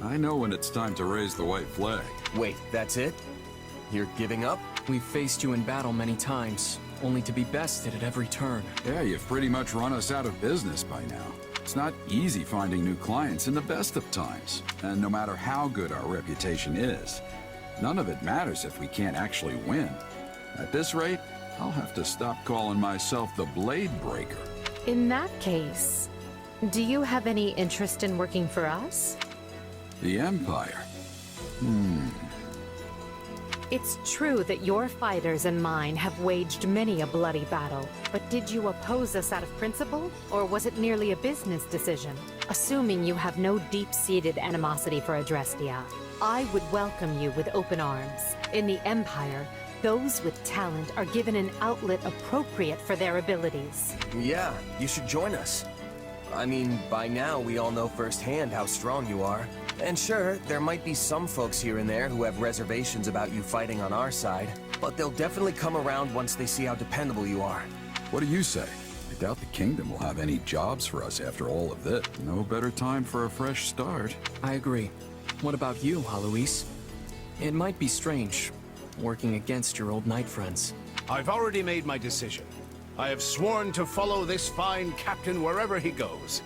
I know when it's time to raise the white flag. Wait, that's it? You're giving up? We've faced you in battle many times, only to be bested at every turn. Yeah, you've pretty much run us out of business by now. It's not easy finding new clients in the best of times. And no matter how good our reputation is, none of it matters if we can't actually win. At this rate, I'll have to stop calling myself the Blade Breaker. In that case, do you have any interest in working for us? The Empire? It's true that your fighters and mine have waged many a bloody battle, but did you oppose us out of principle, or was it merely a business decision? Assuming you have no deep-seated animosity for Adrestia, I would welcome you with open arms. In the Empire, those with talent are given an outlet appropriate for their abilities. Yeah, you should join us. I mean, by now we all know firsthand how strong you are. And sure, there might be some folks here and there who have reservations about you fighting on our side, but they'll definitely come around once they see how dependable you are. What do you say? I doubt the kingdom will have any jobs for us after all of this. No better time for a fresh start. I agree. What about you, Alois? It might be strange, working against your old knight friends. I've already made my decision. I have sworn to follow this fine captain wherever he goes.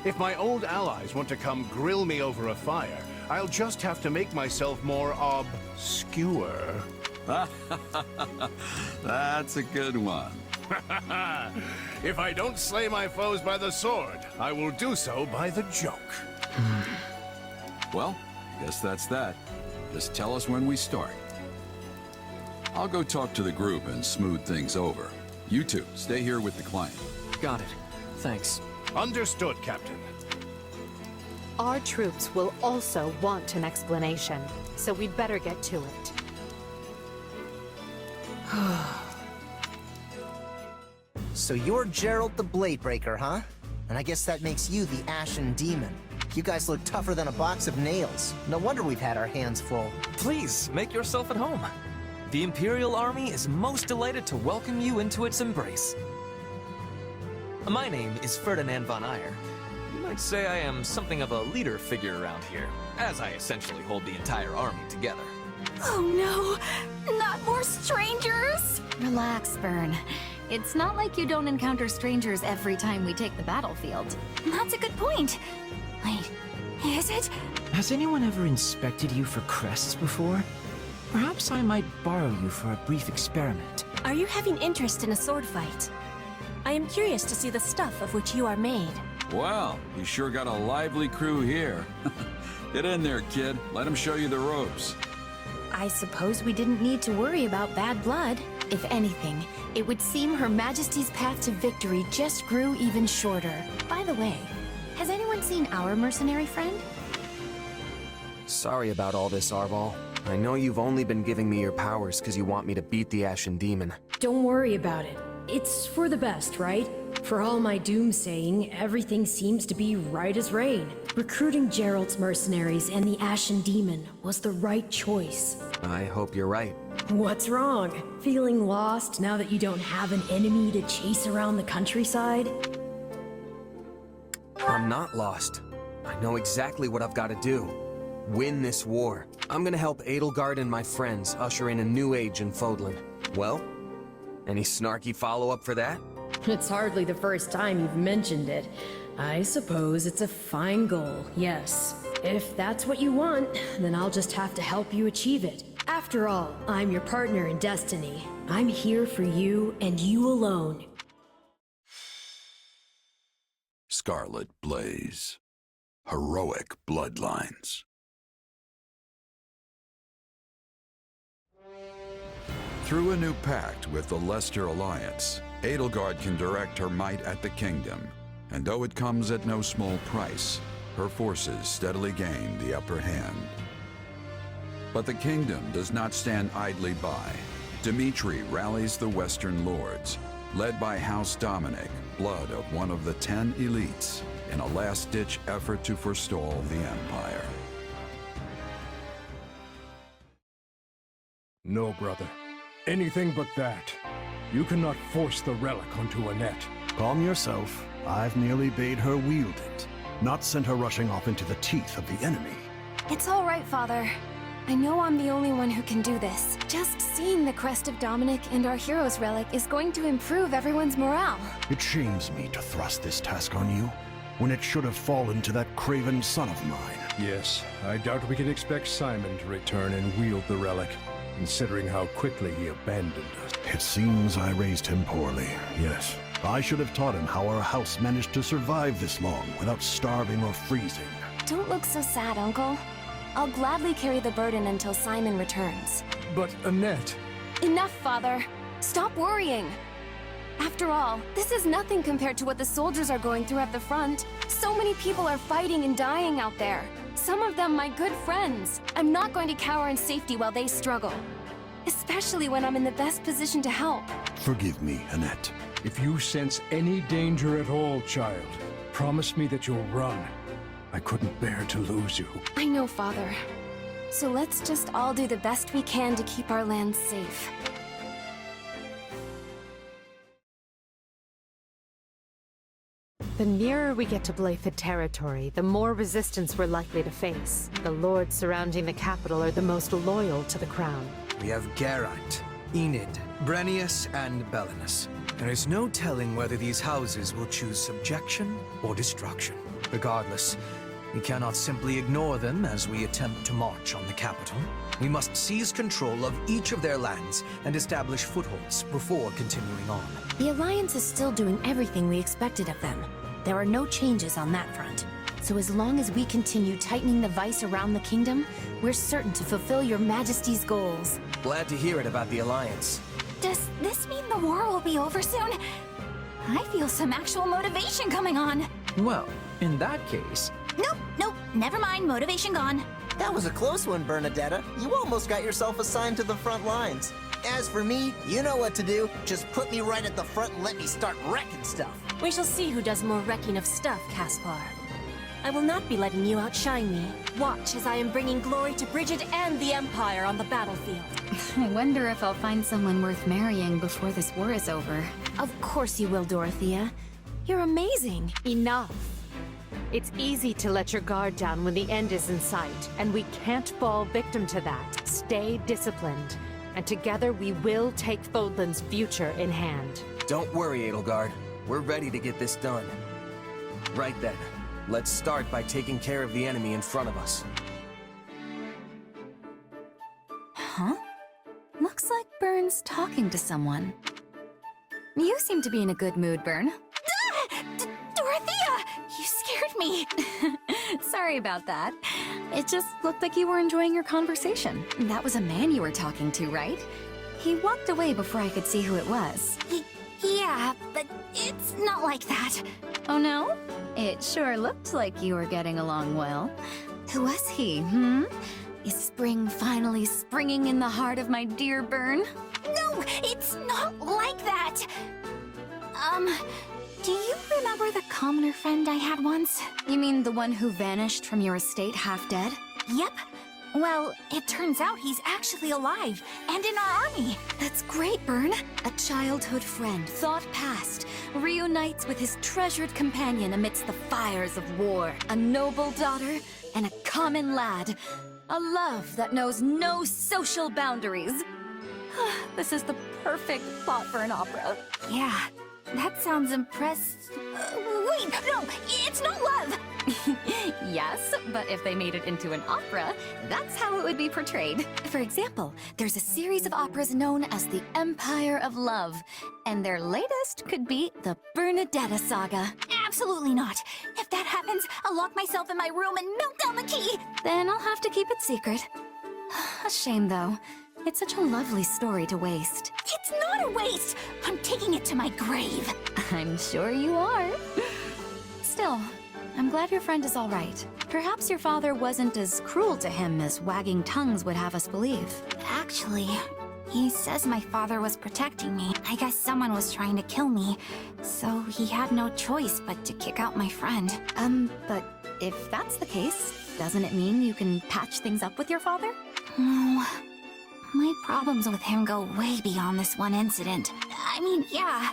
If my old allies want to come grill me over a fire, I'll just have to make myself more obscure. That's a good one. If I don't slay my foes by the sword, I will do so by the joke. Well, guess that's that. Just tell us when we start. I'll go talk to the group and smooth things over. You two, stay here with the client. Got it. Thanks. Understood, Captain. Our troops will also want an explanation, so we'd better get to it. So you're Geralt the Bladebreaker, huh? And I guess that makes you the Ashen Demon. You guys look tougher than a box of nails. No wonder we've had our hands full. Please, make yourself at home. The Imperial Army is most delighted to welcome you into its embrace. My name is Ferdinand von Eyre. You might say I am something of a leader figure around here, as I essentially hold the entire army together. Oh no! Not more strangers! Relax, Byrne. It's not like you don't encounter strangers every time we take the battlefield. That's a good point. Wait, is it? Has anyone ever inspected you for crests before? Perhaps I might borrow you for a brief experiment. Are you having interest in a sword fight? I am curious to see the stuff of which you are made. Well, you sure got a lively crew here. Get in there, kid. Let him show you the ropes. I suppose we didn't need to worry about bad blood. If anything, it would seem Her Majesty's path to victory just grew even shorter. By the way, has anyone seen our mercenary friend? Sorry about all this, Arval. I know you've only been giving me your powers because you want me to beat the Ashen Demon. Don't worry about it. It's for the best, right? For all my doomsaying, everything seems to be right as rain. Recruiting Geralt's mercenaries and the Ashen Demon was the right choice. I hope you're right. What's wrong? Feeling lost now that you don't have an enemy to chase around the countryside? I'm not lost. I know exactly what I've got to do. Win this war. I'm gonna help Edelgard and my friends usher in a new age in Fódlan. Well, any snarky follow-up for that? It's hardly the first time you've mentioned it. I suppose it's a fine goal, yes. If that's what you want, then I'll just have to help you achieve it. After all, I'm your partner in destiny. I'm here for you and you alone. Scarlet Blaze. Heroic bloodlines. Through a new pact with the Leicester Alliance, Edelgard can direct her might at the kingdom, and though it comes at no small price, her forces steadily gain the upper hand. But the kingdom does not stand idly by. Dimitri rallies the Western Lords, led by House Dominic, blood of one of the 10 elites, in a last-ditch effort to forestall the Empire. No, brother. Anything but that. You cannot force the relic onto Annette. Calm yourself. I've merely bade her wield it, not sent her rushing off into the teeth of the enemy. It's all right, Father. I know I'm the only one who can do this. Just seeing the crest of Dominic and our hero's relic is going to improve everyone's morale. It shames me to thrust this task on you, when it should have fallen to that craven son of mine. Yes, I doubt we can expect Simon to return and wield the relic, considering how quickly he abandoned us. It seems I raised him poorly, yes. I should have taught him how our house managed to survive this long without starving or freezing. Don't look so sad, Uncle. I'll gladly carry the burden until Simon returns. But Annette... Enough, Father. Stop worrying. After all, this is nothing compared to what the soldiers are going through at the front. So many people are fighting and dying out there. Some of them my good friends. I'm not going to cower in safety while they struggle. Especially when I'm in the best position to help. Forgive me, Annette. If you sense any danger at all, child, promise me that you'll run. I couldn't bear to lose you. I know, Father. So let's just all do the best we can to keep our land safe. The nearer we get to Byleth territory, the more resistance we're likely to face. The lords surrounding the capital are the most loyal to the crown. We have Geraint, Enid, Brennius, and Belinus. There is no telling whether these houses will choose subjection or destruction. Regardless, we cannot simply ignore them as we attempt to march on the capital. We must seize control of each of their lands and establish footholds before continuing on. The Alliance is still doing everything we expected of them. There are no changes on that front. So as long as we continue tightening the vice around the kingdom, we're certain to fulfill your Majesty's goals. Glad to hear it about the Alliance. Does this mean the war will be over soon? I feel some actual motivation coming on. Well, in that case... Nope, never mind, motivation gone. That was a close one, Bernadetta. You almost got yourself assigned to the front lines. As for me, you know what to do. Just put me right at the front and let me start wrecking stuff. We shall see who does more wrecking of stuff, Caspar. I will not be letting you outshine me. Watch as I am bringing glory to Bridget and the Empire on the battlefield. I wonder if I'll find someone worth marrying before this war is over. Of course you will, Dorothea. You're amazing. Enough. It's easy to let your guard down when the end is in sight, and we can't fall victim to that. Stay disciplined, and together we will take Fódlan's future in hand. Don't worry, Edelgard. We're ready to get this done. Right then, let's start by taking care of the enemy in front of us. Huh? Looks like Byrne's talking to someone. You seem to be in a good mood, Byrne. Dorothea! You scared me! Sorry about that. It just looked like you were enjoying your conversation. That was a man you were talking to, right? He walked away before I could see who it was. Yeah, but it's not like that. Oh no? It sure looked like you were getting along well. Who was he, Is spring finally springing in the heart of my dear Byrne? No, it's not like that! Do you remember the commoner friend I had once? You mean the one who vanished from your estate half dead? Yep. Well, it turns out he's actually alive, and in our army. That's great, Byrne. A childhood friend, thought past, reunites with his treasured companion amidst the fires of war. A noble daughter and a common lad. A love that knows no social boundaries. This is the perfect plot for an opera. Yeah, that sounds wait, no, it's not love! Yes, but if they made it into an opera, that's how it would be portrayed. For example, there's a series of operas known as the Empire of Love, and their latest could be the Bernadetta Saga. Absolutely not. If that happens, I'll lock myself in my room and melt down the key. Then I'll have to keep it secret. A shame, though. It's such a lovely story to waste. It's not a waste! I'm taking it to my grave. I'm sure you are. Still, I'm glad your friend is all right. Perhaps your father wasn't as cruel to him as wagging tongues would have us believe. Actually, he says my father was protecting me. I guess someone was trying to kill me, so he had no choice but to kick out my friend. But if that's the case, doesn't it mean you can patch things up with your father? No. My problems with him go way beyond this one incident. I mean, yeah,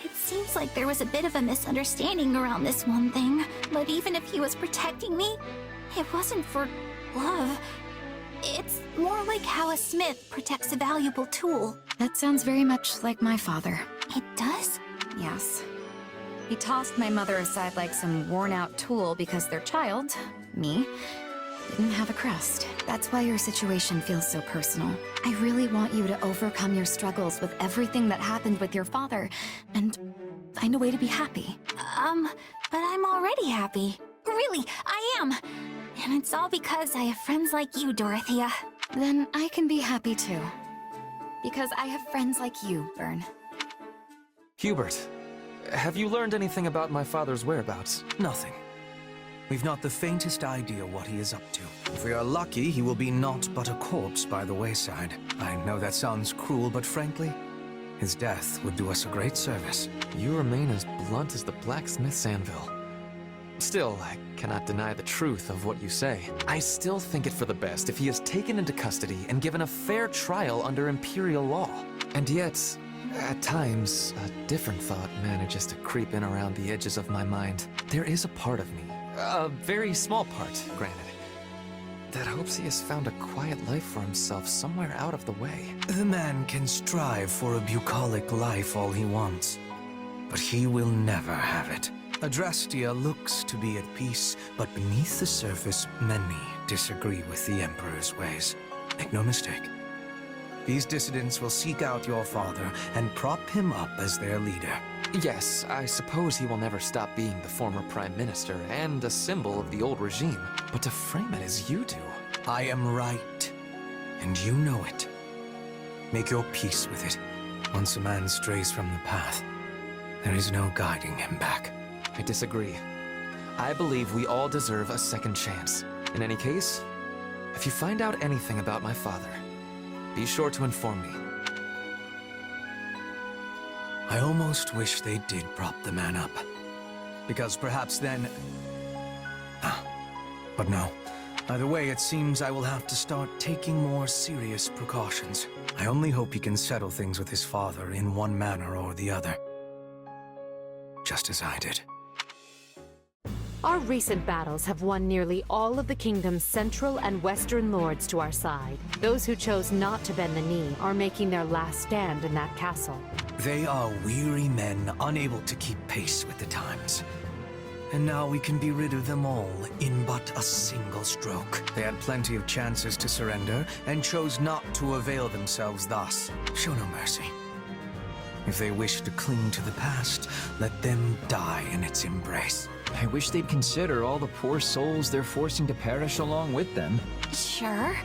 it seems like there was a bit of a misunderstanding around this one thing. But even if he was protecting me, it wasn't for love. It's more like how a smith protects a valuable tool. That sounds very much like my father. It does? Yes. He tossed my mother aside like some worn-out tool because their child, me, didn't have a crest. That's why your situation feels so personal. I really want you to overcome your struggles with everything that happened with your father and find a way to be happy. But I'm already happy. Really, I am. And it's all because I have friends like you, Dorothea. Then I can be happy too. Because I have friends like you, Byrne. Hubert, have you learned anything about my father's whereabouts? Nothing. We've not the faintest idea what he is up to. If we are lucky, he will be naught but a corpse by the wayside. I know that sounds cruel, but frankly, his death would do us a great service. You remain as blunt as the blacksmith's anvil. Still, I cannot deny the truth of what you say. I still think it for the best if he is taken into custody and given a fair trial under Imperial law. And yet, at times, a different thought manages to creep in around the edges of my mind. There is a part of me, a very small part, granted, that hopes he has found a quiet life for himself somewhere out of the way. The man can strive for a bucolic life all he wants, but he will never have it. Adrastia looks to be at peace, but beneath the surface, many disagree with the Emperor's ways. Make no mistake. These dissidents will seek out your father and prop him up as their leader. Yes, I suppose he will never stop being the former Prime Minister and a symbol of the old regime, but to frame it as you do... I am right, and you know it. Make your peace with it. Once a man strays from the path, there is no guiding him back. I disagree. I believe we all deserve a second chance. In any case, if you find out anything about my father, be sure to inform me. I almost wish they did prop the man up. Because perhaps then... But no. Either way, it seems I will have to start taking more serious precautions. I only hope he can settle things with his father in one manner or the other. Just as I did. Our recent battles have won nearly all of the kingdom's central and western lords to our side. Those who chose not to bend the knee are making their last stand in that castle. They are weary men, unable to keep pace with the times. And now we can be rid of them all in but a single stroke. They had plenty of chances to surrender, and chose not to avail themselves thus. Show no mercy. If they wish to cling to the past, let them die in its embrace. I wish they'd consider all the poor souls they're forcing to perish along with them. Sure,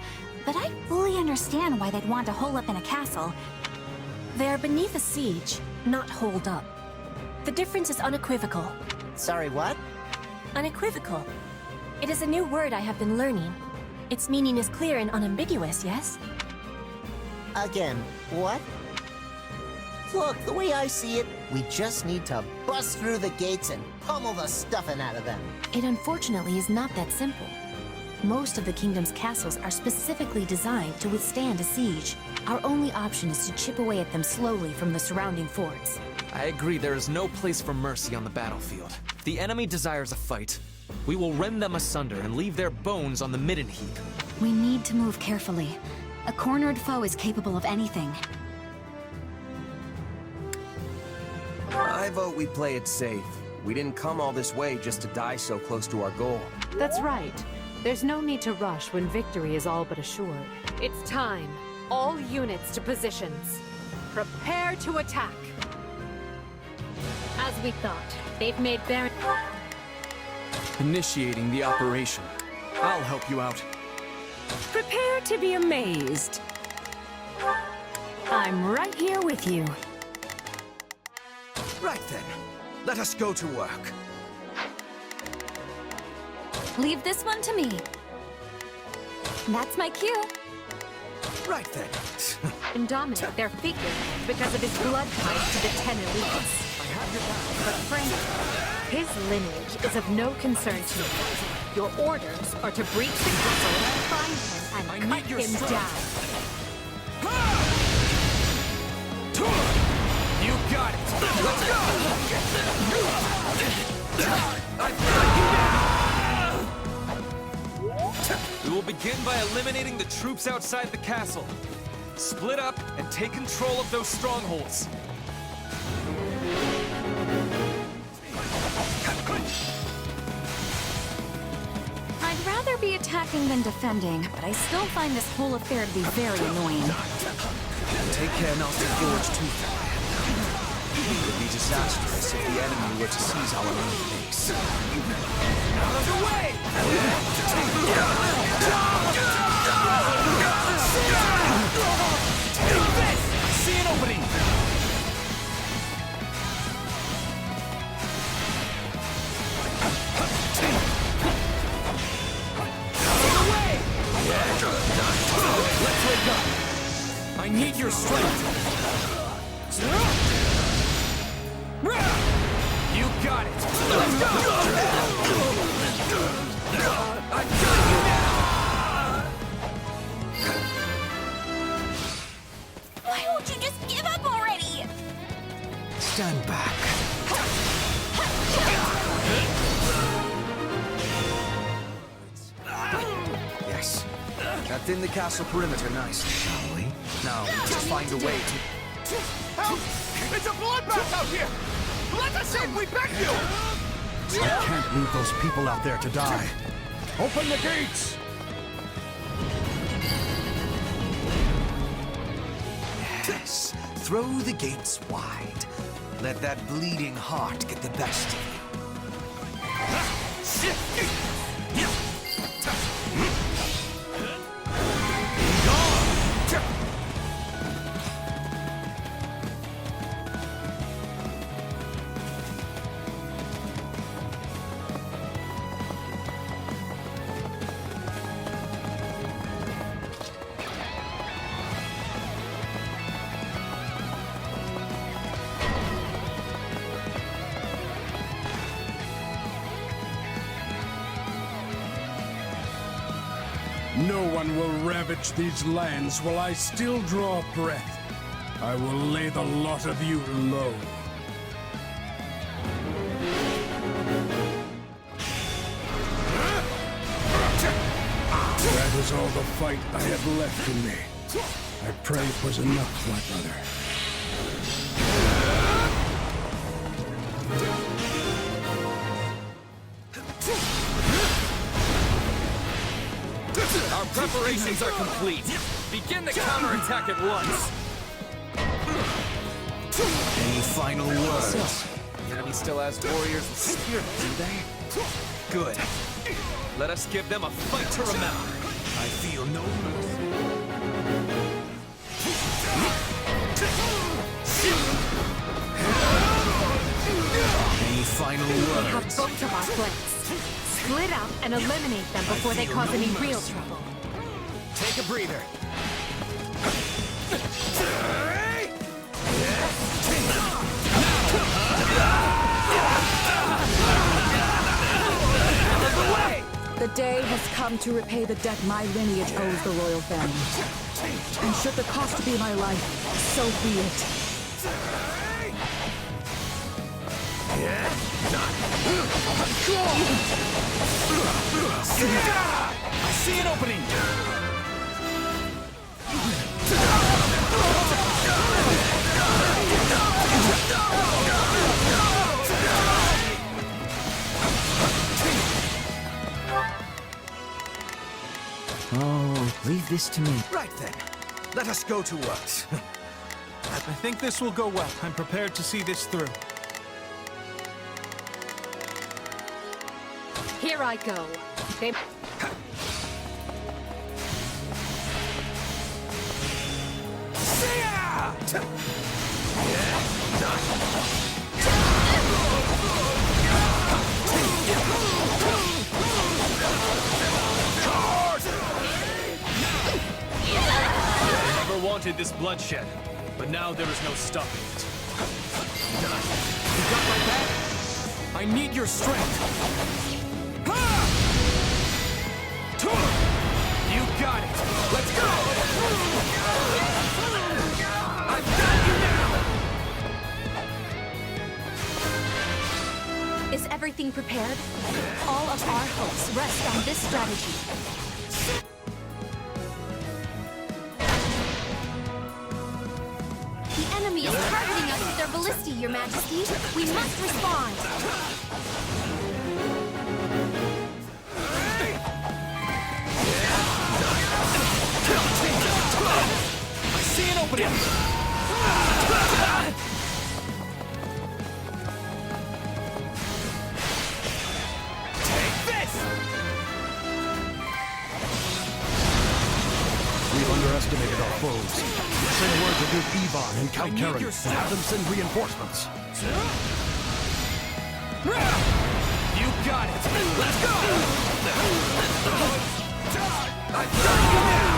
but I fully understand why they'd want to hole up in a castle. They're beneath a siege, not holed up. The difference is unequivocal. Sorry, what? Unequivocal. It is a new word I have been learning. Its meaning is clear and unambiguous, yes? Again, what? Look, the way I see it, we just need to bust through the gates and pummel the stuffing out of them. It unfortunately is not that simple. Most of the kingdom's castles are specifically designed to withstand a siege. Our only option is to chip away at them slowly from the surrounding forts. I agree there is no place for mercy on the battlefield. If the enemy desires a fight, we will rend them asunder and leave their bones on the midden heap. We need to move carefully. A cornered foe is capable of anything. I vote we play it safe. We didn't come all this way just to die so close to our goal. That's right. There's no need to rush when victory is all but assured. It's time. All units to positions. Prepare to attack. As we thought, they've made Baron... Initiating the operation. I'll help you out. Prepare to be amazed. I'm right here with you. Right then, let us go to work. Leave this one to me. That's my cue. Right then. Indominate their figure because of his blood ties to the 10 elites. But frankly, his lineage is of no concern to me. Your orders are to breach the castle, find him, and cut him down. You got it! Let's go! We will begin by eliminating the troops outside the castle. Split up and take control of those strongholds. I'd rather be attacking than defending, but I still find this whole affair to be very annoying. Take care not to forge too far. It would be disastrous if the enemy were to seize our own base. Out of the way! Take this! I see an opening! I need your strength! You got it! Let's go! I got you now! Why won't you just give up already? Stand back. Yes. Now thin the castle perimeter nicely, shall we? Now, just find a way to... Help! It's a bloodbath out here! Let us in, we beg you! I can't leave those people out there to die. Open the gates! Yes. Throw the gates wide. Let that bleeding heart get the best of you. No one will ravage these lands while I still draw breath. I will lay the lot of you low. That is all the fight I have left in me. I pray it was enough, my brother. Our preparations are complete. Begin the counterattack at once. Any final words? The enemy still has warriors with spearheads, do they? Good. Let us give them a fight to remember. I feel no mercy. Any final We have words? both of our flanks. Split up and eliminate them before they cause any real trouble. Take a breather. The day has come to repay the debt my lineage owes the royal family. And should the cost be my life, so be it. I see an opening! Oh, leave this to me. Right then. Let us go to work. I think this will go well. I'm prepared to see this through. Here I go. They... I never wanted this bloodshed, but now there is no stopping it. You got my back? I need your strength. You got it. Let's go. I've got you now. Is everything prepared? All of our hopes rest on this strategy. The enemy is targeting us with their ballistae, Your Majesty. We must respond. I see an opening! Take this! We've underestimated our foes. Send word to Duke Ivan and Count Karen and have them send reinforcements. You got it. Let's go. I've got you now.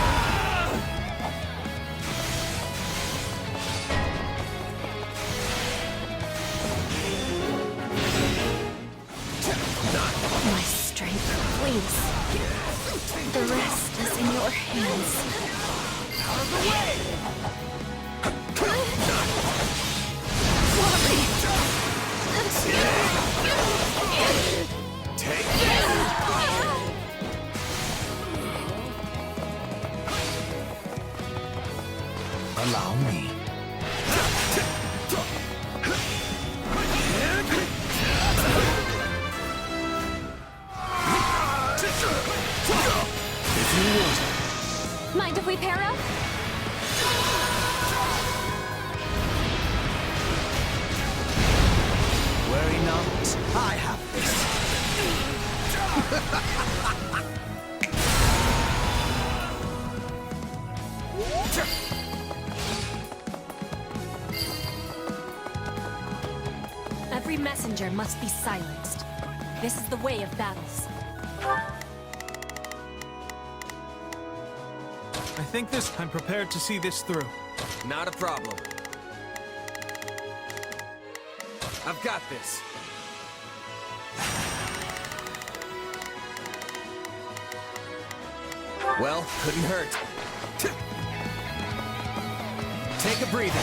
Allow me. If you would. Mind if we pair up? Worry not, I have this. Every messenger must be silenced. This is the way of battles. I'm prepared to see this through. Not a problem. I've got this. Well, couldn't hurt. Take a breather.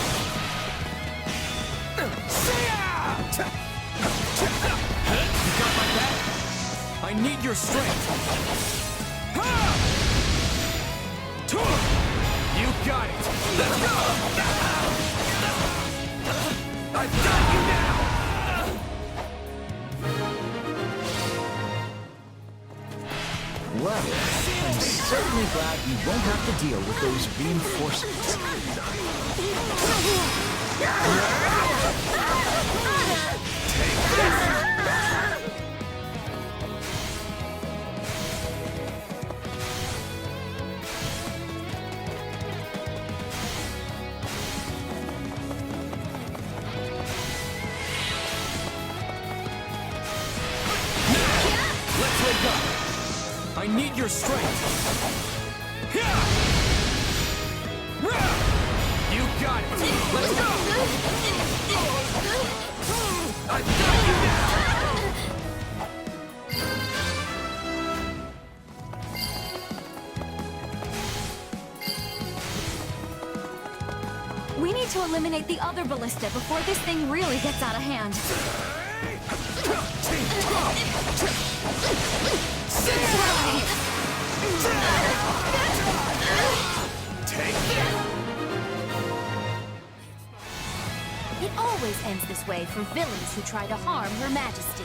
You got my back? I need your strength. You got it! Let's go! I've got you now! Well, I'm certainly glad we won't have to deal with those reinforcements. Take this! I need your strength. You got it. Let's go. I've got you now. We need to eliminate the other ballista before this thing really gets out of hand. It always ends this way for villains who try to harm Her Majesty.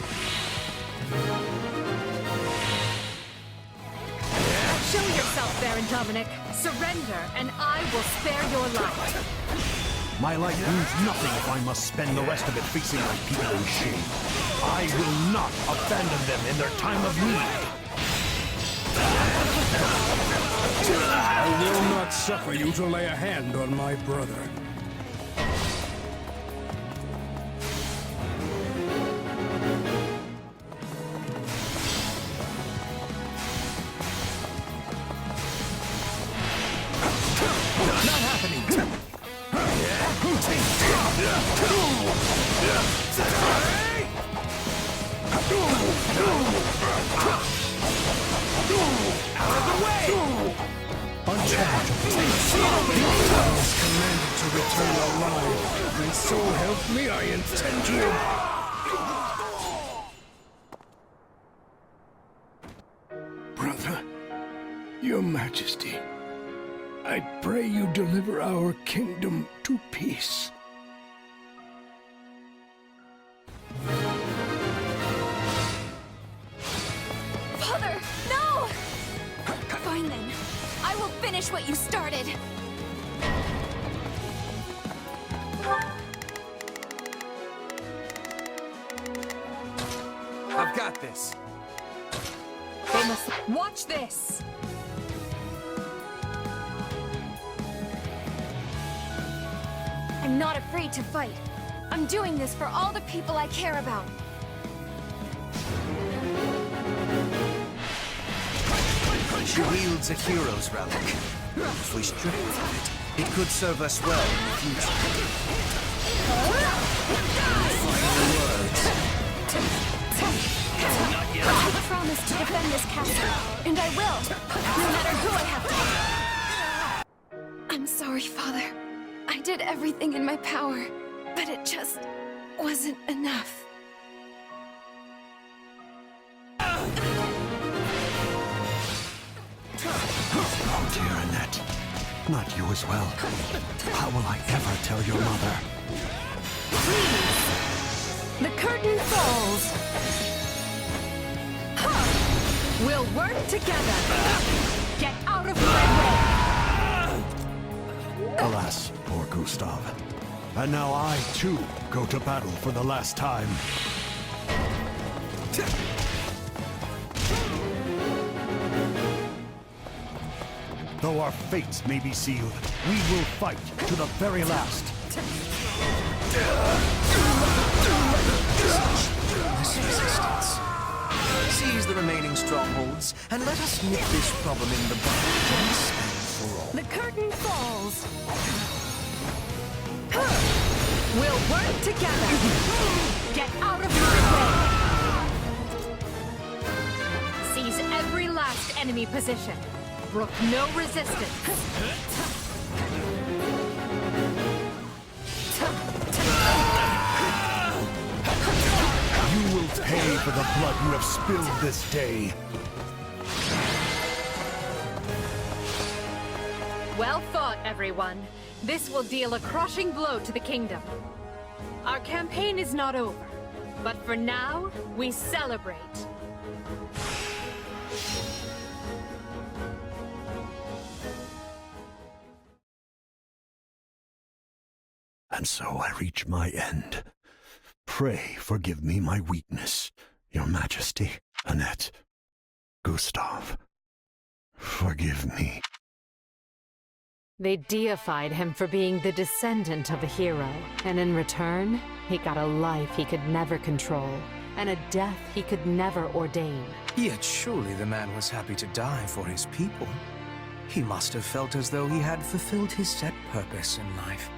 Show yourself, Baron Dominic. Surrender, and I will spare your life. My life means nothing if I must spend the rest of it facing my people in shame. I will not abandon them in their time of need. I will not suffer you to lay a hand on my brother. Not happening. Out of the way! Unchargeable. I was commanded to return alive, and so help me, I intend to... Brother, Your Majesty, I pray you deliver our kingdom to peace. Father, no! Fine then. I will finish what you started. I've got this. They must... Watch this! I'm not afraid to fight. I'm doing this for all the people I care about. She wields a hero's relic. If we strip it of it, it could serve us well in the future. Final words. I promise to defend this castle, and I will, no matter who I have to. I'm sorry, Father. I did everything in my power, but it just wasn't enough. Oh dear, Annette. Not you as well. How will I ever tell your mother? The curtain falls. We'll work together. Get out of my way. Alas, poor Gustav. And now I, too, go to battle for the last time. Though our fates may be sealed, we will fight to the very last. This resistance. Seize the remaining strongholds, and let us nip this problem in the bud once and for all. The curtain falls. We'll work together. Get out of my way. Seize every last enemy position. Brook no resistance. You will pay for the blood you have spilled this day. Well fought, everyone. This will deal a crushing blow to the kingdom. Our campaign is not over, but for now, we celebrate. And so I reach my end. Pray forgive me my weakness, your majesty. Annette, Gustav, forgive me. They deified him for being the descendant of a hero, and in return, he got a life he could never control, and a death he could never ordain. Yet surely the man was happy to die for his people. He must have felt as though he had fulfilled his set purpose in life.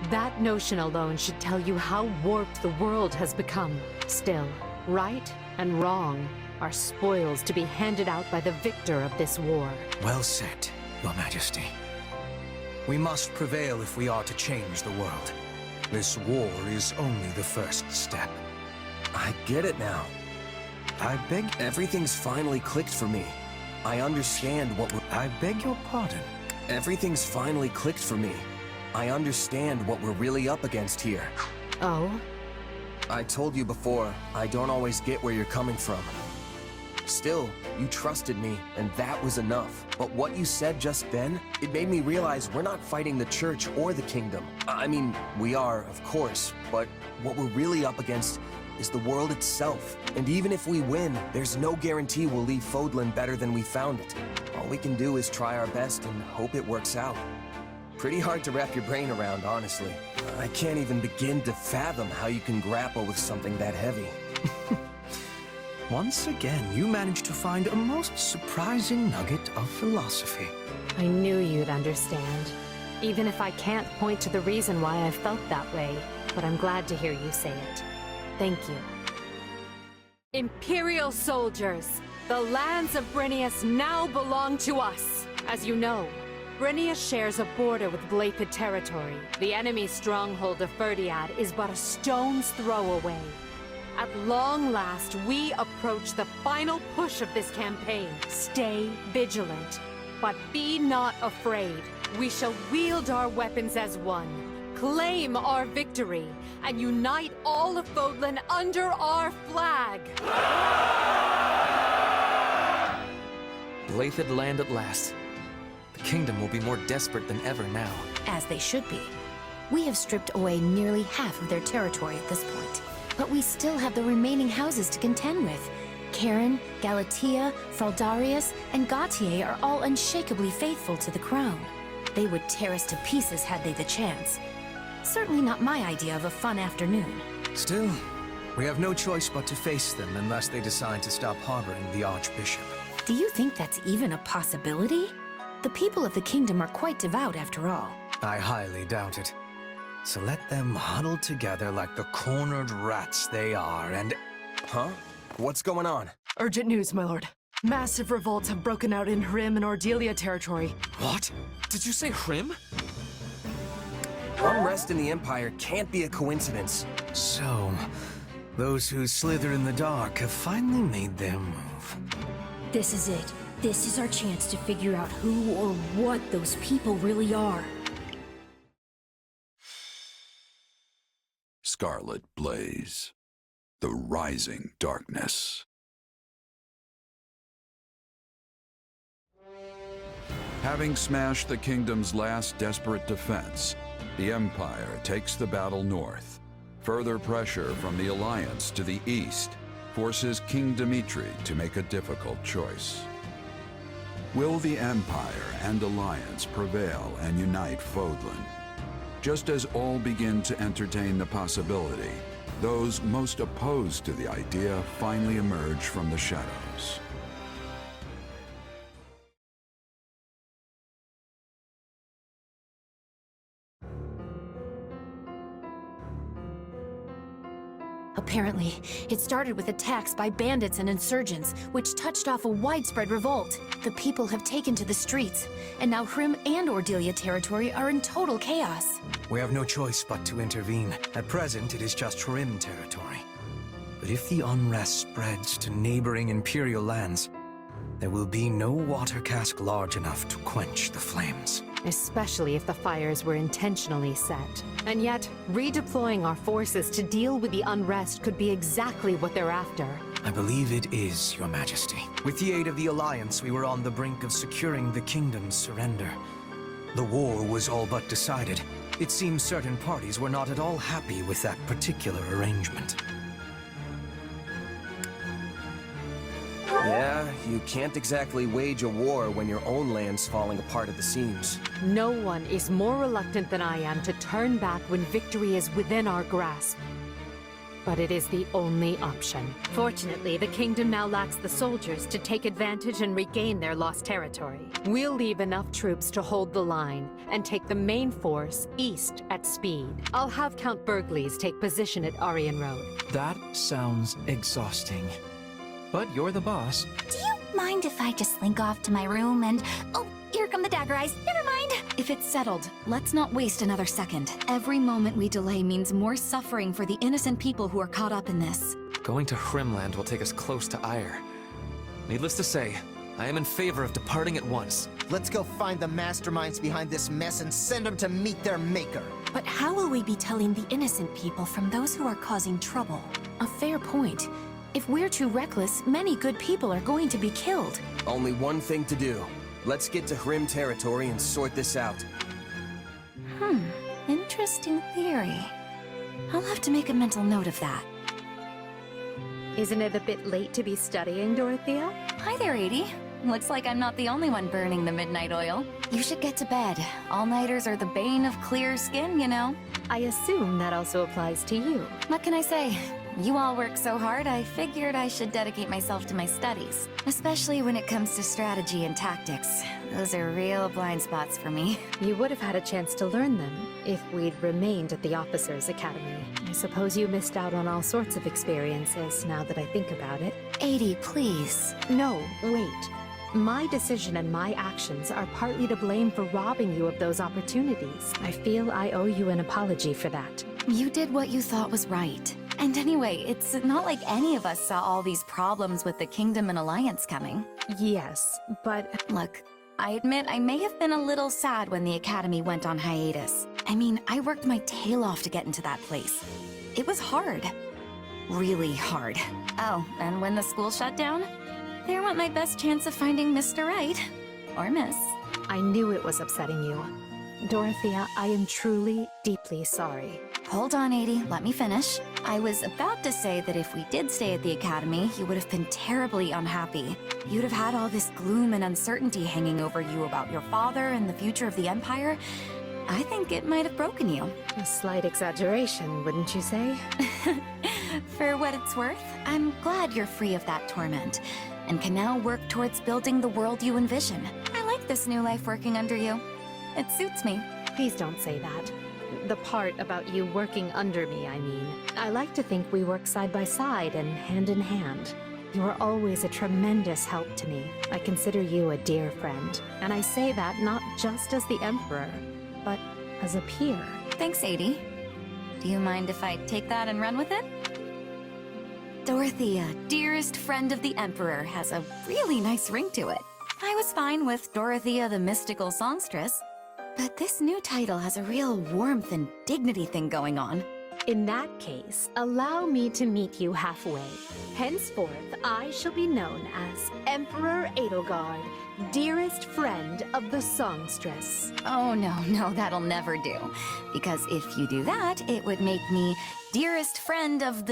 That notion alone should tell you how warped the world has become. Still, right and wrong are spoils to be handed out by the victor of this war. Well said, your majesty. We must prevail if we are to change the world. This war is only the first step. I get it now. I beg... Everything's finally clicked for me. I understand what we're... I beg your pardon. Everything's finally clicked for me. I understand what we're really up against here. Oh? I told you before, I don't always get where you're coming from. Still, you trusted me, and that was enough. But what you said just then, it made me realize we're not fighting the Church or the Kingdom. I mean, we are, of course, but what we're really up against is the world itself. And even if we win, there's no guarantee we'll leave Fódlan better than we found it. All we can do is try our best and hope it works out. Pretty hard to wrap your brain around, honestly. I can't even begin to fathom how you can grapple with something that heavy. Once again, you managed to find a most surprising nugget of philosophy. I knew you'd understand. Even if I can't point to the reason why I felt that way, but I'm glad to hear you say it. Thank you. Imperial soldiers, the lands of Brynnius now belong to us. As you know, Brynnius shares a border with Byleth territory. The enemy's stronghold of Ferdinand is but a stone's throw away. At long last, we approach the final push of this campaign. Stay vigilant, but be not afraid. We shall wield our weapons as one, claim our victory, and unite all of Fódlan under our flag. Blythed land at last. The kingdom will be more desperate than ever now. As they should be. We have stripped away nearly half of their territory at this point. But we still have the remaining houses to contend with. Karen, Galatea, Fraldarius, and Gautier are all unshakably faithful to the crown. They would tear us to pieces had they the chance. Certainly not my idea of a fun afternoon. Still, we have no choice but to face them unless they decide to stop harboring the Archbishop. Do you think that's even a possibility? The people of the kingdom are quite devout after all. I highly doubt it. So let them huddle together like the cornered rats they are and... Huh? What's going on? Urgent news, my lord. Massive revolts have broken out in Hrim and Ordelia territory. What? Did you say Hrim? Unrest in the Empire can't be a coincidence. So, those who slither in the dark have finally made their move. This is it. This is our chance to figure out who or what those people really are. Scarlet Blaze. The Rising Darkness. Having smashed the kingdom's last desperate defense, the Empire takes the battle north. Further pressure from the Alliance to the east forces King Dimitri to make a difficult choice. Will the Empire and Alliance prevail and unite Fódlan? Just as all begin to entertain the possibility, those most opposed to the idea finally emerge from the shadows. Apparently, it started with attacks by bandits and insurgents, which touched off a widespread revolt. The people have taken to the streets, and now Hrym and Ordelia territory are in total chaos. We have no choice but to intervene. At present, it is just Hrym territory. But if the unrest spreads to neighboring Imperial lands, there will be no water cask large enough to quench the flames. Especially if the fires were intentionally set. And yet, redeploying our forces to deal with the unrest could be exactly what they're after. I believe it is, Your Majesty. With the aid of the Alliance, we were on the brink of securing the kingdom's surrender. The war was all but decided. It seems certain parties were not at all happy with that particular arrangement. Yeah, you can't exactly wage a war when your own land's falling apart at the seams. No one is more reluctant than I am to turn back when victory is within our grasp. But it is the only option. Fortunately, the kingdom now lacks the soldiers to take advantage and regain their lost territory. We'll leave enough troops to hold the line and take the main force east at speed. I'll have Count Bergleys take position at Aryan Road. That sounds exhausting. But you're the boss. Do you mind if I just slink off to my room and... Oh, here come the dagger eyes. Never mind. If it's settled, let's not waste another second. Every moment we delay means more suffering for the innocent people who are caught up in this. Going to Hrymland will take us close to Ire. Needless to say, I am in favor of departing at once. Let's go find the masterminds behind this mess and send them to meet their maker. But how will we be telling the innocent people from those who are causing trouble? A fair point. If we're too reckless, many good people are going to be killed. Only one thing to do. Let's get to Hrym territory and sort this out. Interesting theory. I'll have to make a mental note of that. Isn't it a bit late to be studying, Dorothea? Hi there, Edie. Looks like I'm not the only one burning the midnight oil. You should get to bed. All-nighters are the bane of clear skin, you know. I assume that also applies to you. What can I say? You all work so hard, I figured I should dedicate myself to my studies. Especially when it comes to strategy and tactics. Those are real blind spots for me. You would have had a chance to learn them if we'd remained at the Officers' Academy. I suppose you missed out on all sorts of experiences, now that I think about it. Edie, please. No, wait. My decision and my actions are partly to blame for robbing you of those opportunities. I feel I owe you an apology for that. You did what you thought was right. And anyway, it's not like any of us saw all these problems with the Kingdom and Alliance coming. Yes, but... Look, I admit I may have been a little sad when the Academy went on hiatus. I mean, I worked my tail off to get into that place. It was hard. Really hard. Oh, and when the school shut down, there went my best chance of finding Mr. Right. Or Miss. I knew it was upsetting you. Dorothea, I am truly, deeply sorry. Hold on, Edie. Let me finish. I was about to say that if we did stay at the Academy, you would have been terribly unhappy. You'd have had all this gloom and uncertainty hanging over you about your father and the future of the Empire. I think it might have broken you. A slight exaggeration, wouldn't you say? For what it's worth, I'm glad you're free of that torment, and can now work towards building the world you envision. I like this new life working under you. It suits me. Please don't say that. The part about you working under me, I mean. I like to think we work side by side and hand in hand. You are always a tremendous help to me. I consider you a dear friend. And I say that not just as the Emperor, but as a peer. Thanks, Edie. Do you mind if I take that and run with it? Dorothea, dearest friend of the Emperor, has a really nice ring to it. I was fine with Dorothea the Mystical Songstress. But this new title has a real warmth and dignity thing going on. In that case, allow me to meet you halfway. Henceforth, I shall be known as Emperor Edelgard, dearest friend of the songstress. Oh, no, that'll never do. Because if you do that, it would make me dearest friend of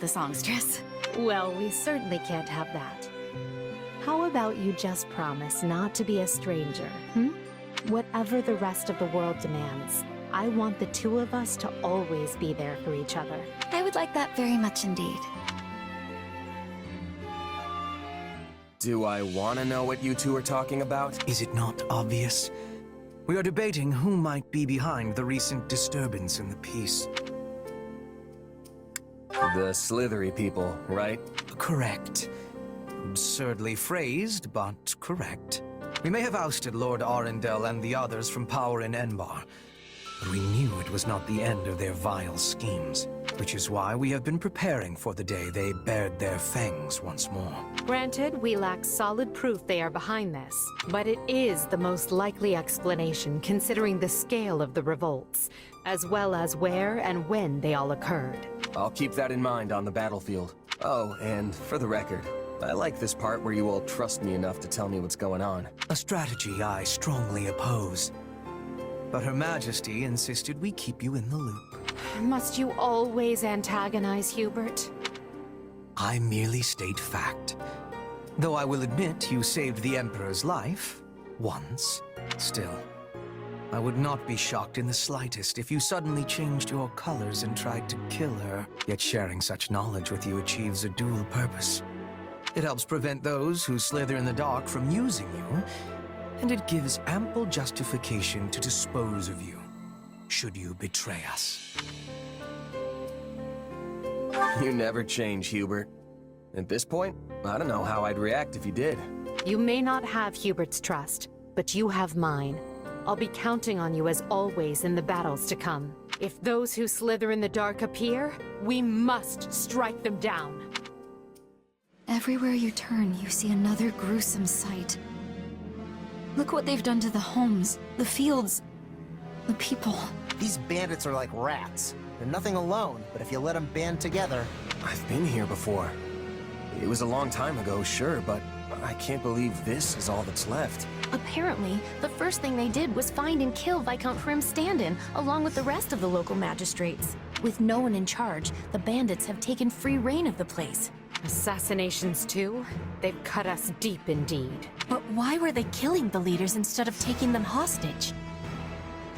the songstress. Well, we certainly can't have that. How about you just promise not to be a stranger, Whatever the rest of the world demands, I want the two of us to always be there for each other. I would like that very much indeed. Do I want to know what you two are talking about? Is it not obvious? We are debating who might be behind the recent disturbance in the peace. The Slithery people, right? Correct. Absurdly phrased, but correct. We may have ousted Lord Arundel and the others from power in Enbar, but we knew it was not the end of their vile schemes, which is why we have been preparing for the day they bared their fangs once more. Granted, we lack solid proof they are behind this, but it is the most likely explanation considering the scale of the revolts, as well as where and when they all occurred. I'll keep that in mind on the battlefield. Oh, and for the record, I like this part where you all trust me enough to tell me what's going on. A strategy I strongly oppose. But Her Majesty insisted we keep you in the loop. Must you always antagonize Hubert? I merely state fact. Though I will admit you saved the Emperor's life. Once. Still, I would not be shocked in the slightest if you suddenly changed your colors and tried to kill her. Yet sharing such knowledge with you achieves a dual purpose. It helps prevent those who slither in the dark from using you, and it gives ample justification to dispose of you, should you betray us. You never change, Hubert. At this point, I don't know how I'd react if you did. You may not have Hubert's trust, but you have mine. I'll be counting on you as always in the battles to come. If those who slither in the dark appear, we must strike them down. Everywhere you turn, you see another gruesome sight. Look what they've done to the homes, the fields, the people. These bandits are like rats. They're nothing alone, but if you let them band together... I've been here before. It was a long time ago, sure, but I can't believe this is all that's left. Apparently, the first thing they did was find and kill Viscount Hrim Standin, along with the rest of the local magistrates. With no one in charge, the bandits have taken free reign of the place. Assassinations too? They've cut us deep indeed. But why were they killing the leaders instead of taking them hostage?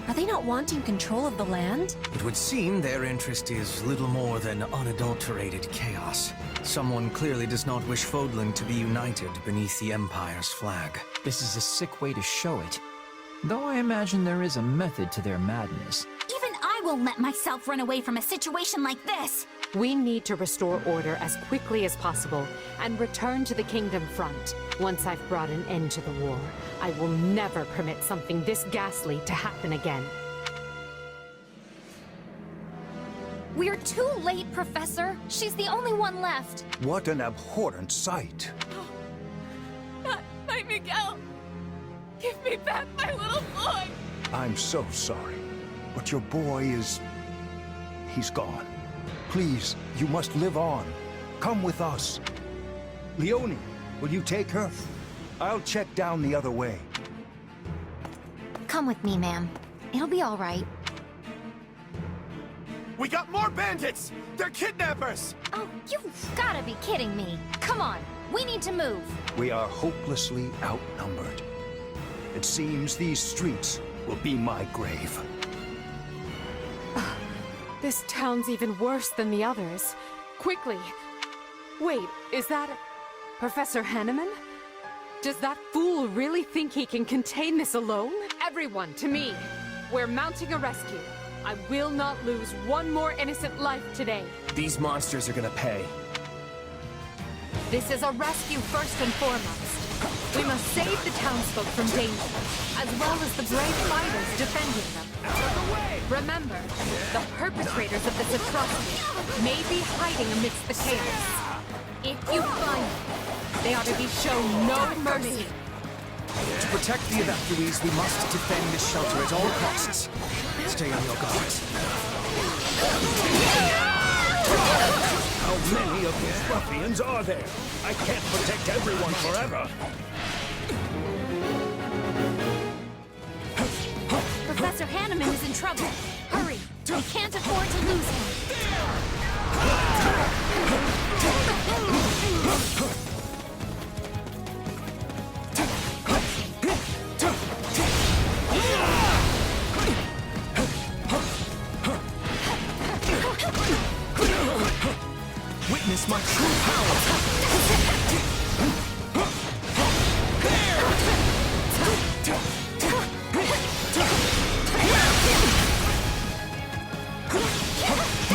Are they not wanting control of the land? It would seem their interest is little more than unadulterated chaos. Someone clearly does not wish Fódlan to be united beneath the Empire's flag. This is a sick way to show it. Though I imagine there is a method to their madness. Even I won't let myself run away from a situation like this! We need to restore order as quickly as possible and return to the Kingdom front. Once I've brought an end to the war, I will never permit something this ghastly to happen again. We're too late, Professor. She's the only one left. What an abhorrent sight. Not my Miguel. Give me back my little boy. I'm so sorry, but your boy is... he's gone. Please, you must live on. Come with us. Leonie, will you take her? I'll check down the other way. Come with me, ma'am. It'll be all right. We got more bandits! They're kidnappers! Oh, you've gotta be kidding me. Come on, we need to move. We are hopelessly outnumbered. It seems these streets will be my grave. This town's even worse than the others. Quickly! Wait, is that... Professor Hanneman? Does that fool really think he can contain this alone? Everyone, to me! We're mounting a rescue. I will not lose one more innocent life today. These monsters are gonna pay. This is a rescue first and foremost. We must save the townsfolk from danger, as well as the brave fighters defending them. Remember, the perpetrators of this atrocity may be hiding amidst the chaos. If you find them, They ought to be shown no mercy. To protect the evacuees, we must defend this shelter at all costs. Stay on your guards. How many of these ruffians are there? I can't protect everyone forever. Professor Hanneman is in trouble. Hurry! We can't afford to lose him. Witness my true power!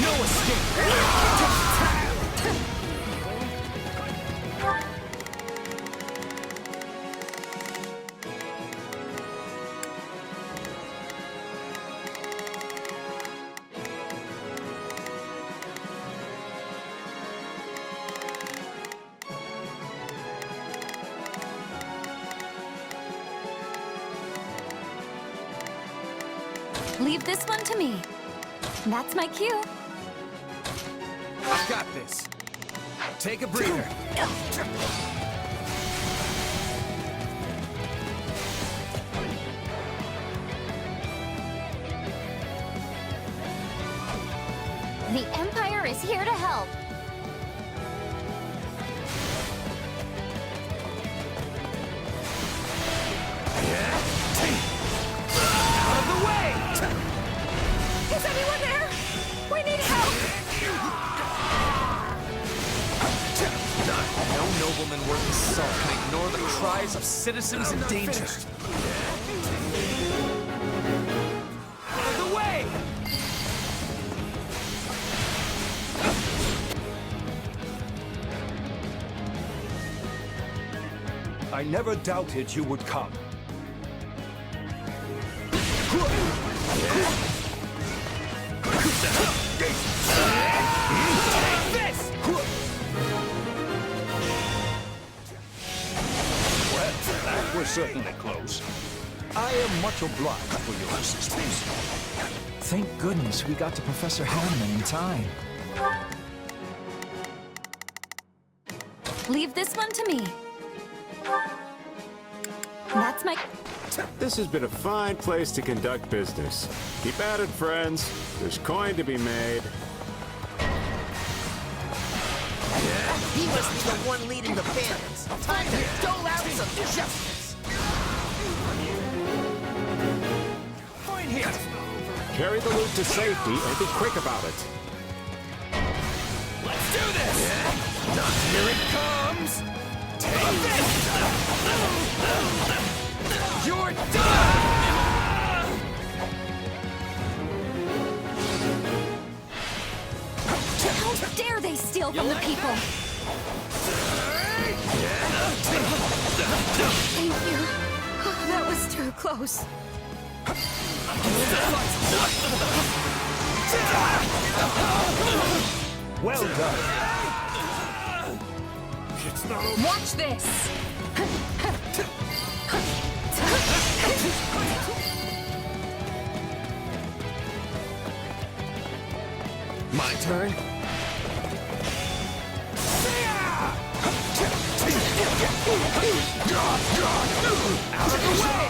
No escape! Leave this one to me. That's my cue. I've got this. Take a breather. The Empire is here to help. Out of the way! Is anyone there? We need help! No nobleman worth his salt can ignore the cries of citizens in danger. Out of the way! I never doubted you would come. Well, that was certainly close. I am much obliged for your assistance. Thank goodness we got to Professor Hanneman in time. Leave this one to me. That's my... This has been a fine place to conduct business. Keep at it, friends. There's coin to be made. He must be the one leading the bandits. Time to dole out some justice. Fine here! Carry the loot to safety and be quick about it. Let's do this! Here it comes! Take this! You're done! How dare they steal from the people? Thank you. That was too close. Well done. It's not over. Watch this! My turn? Out of the way!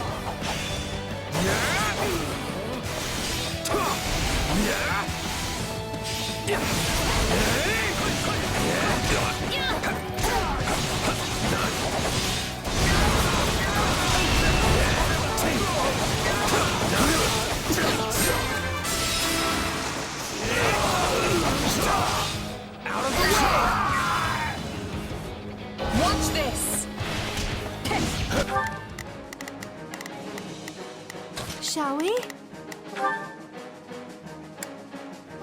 Out of the way! Watch this! Shall we?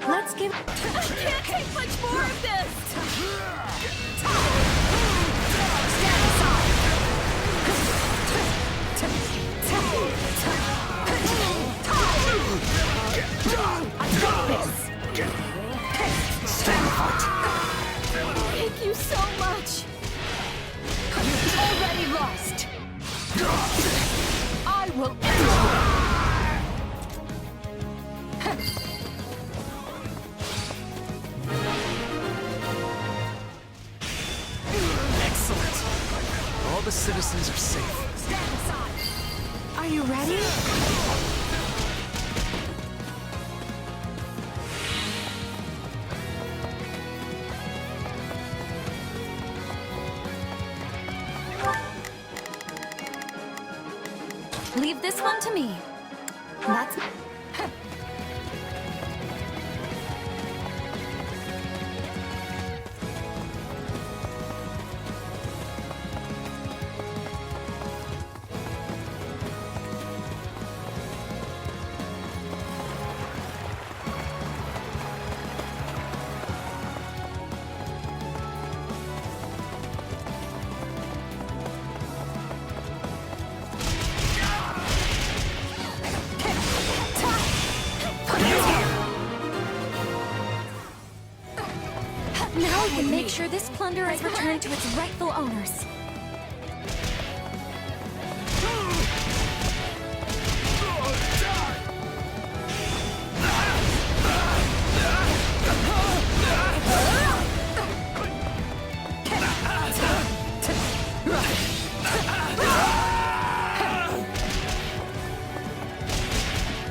Let's give... I can't take much more of this! Stand aside! I got this! Stand apart! Thank you so much! citizens are safe. Stand aside! Are you ready? Leave this one to me. That's... Now we can make sure this plunder is returned to its rightful owners.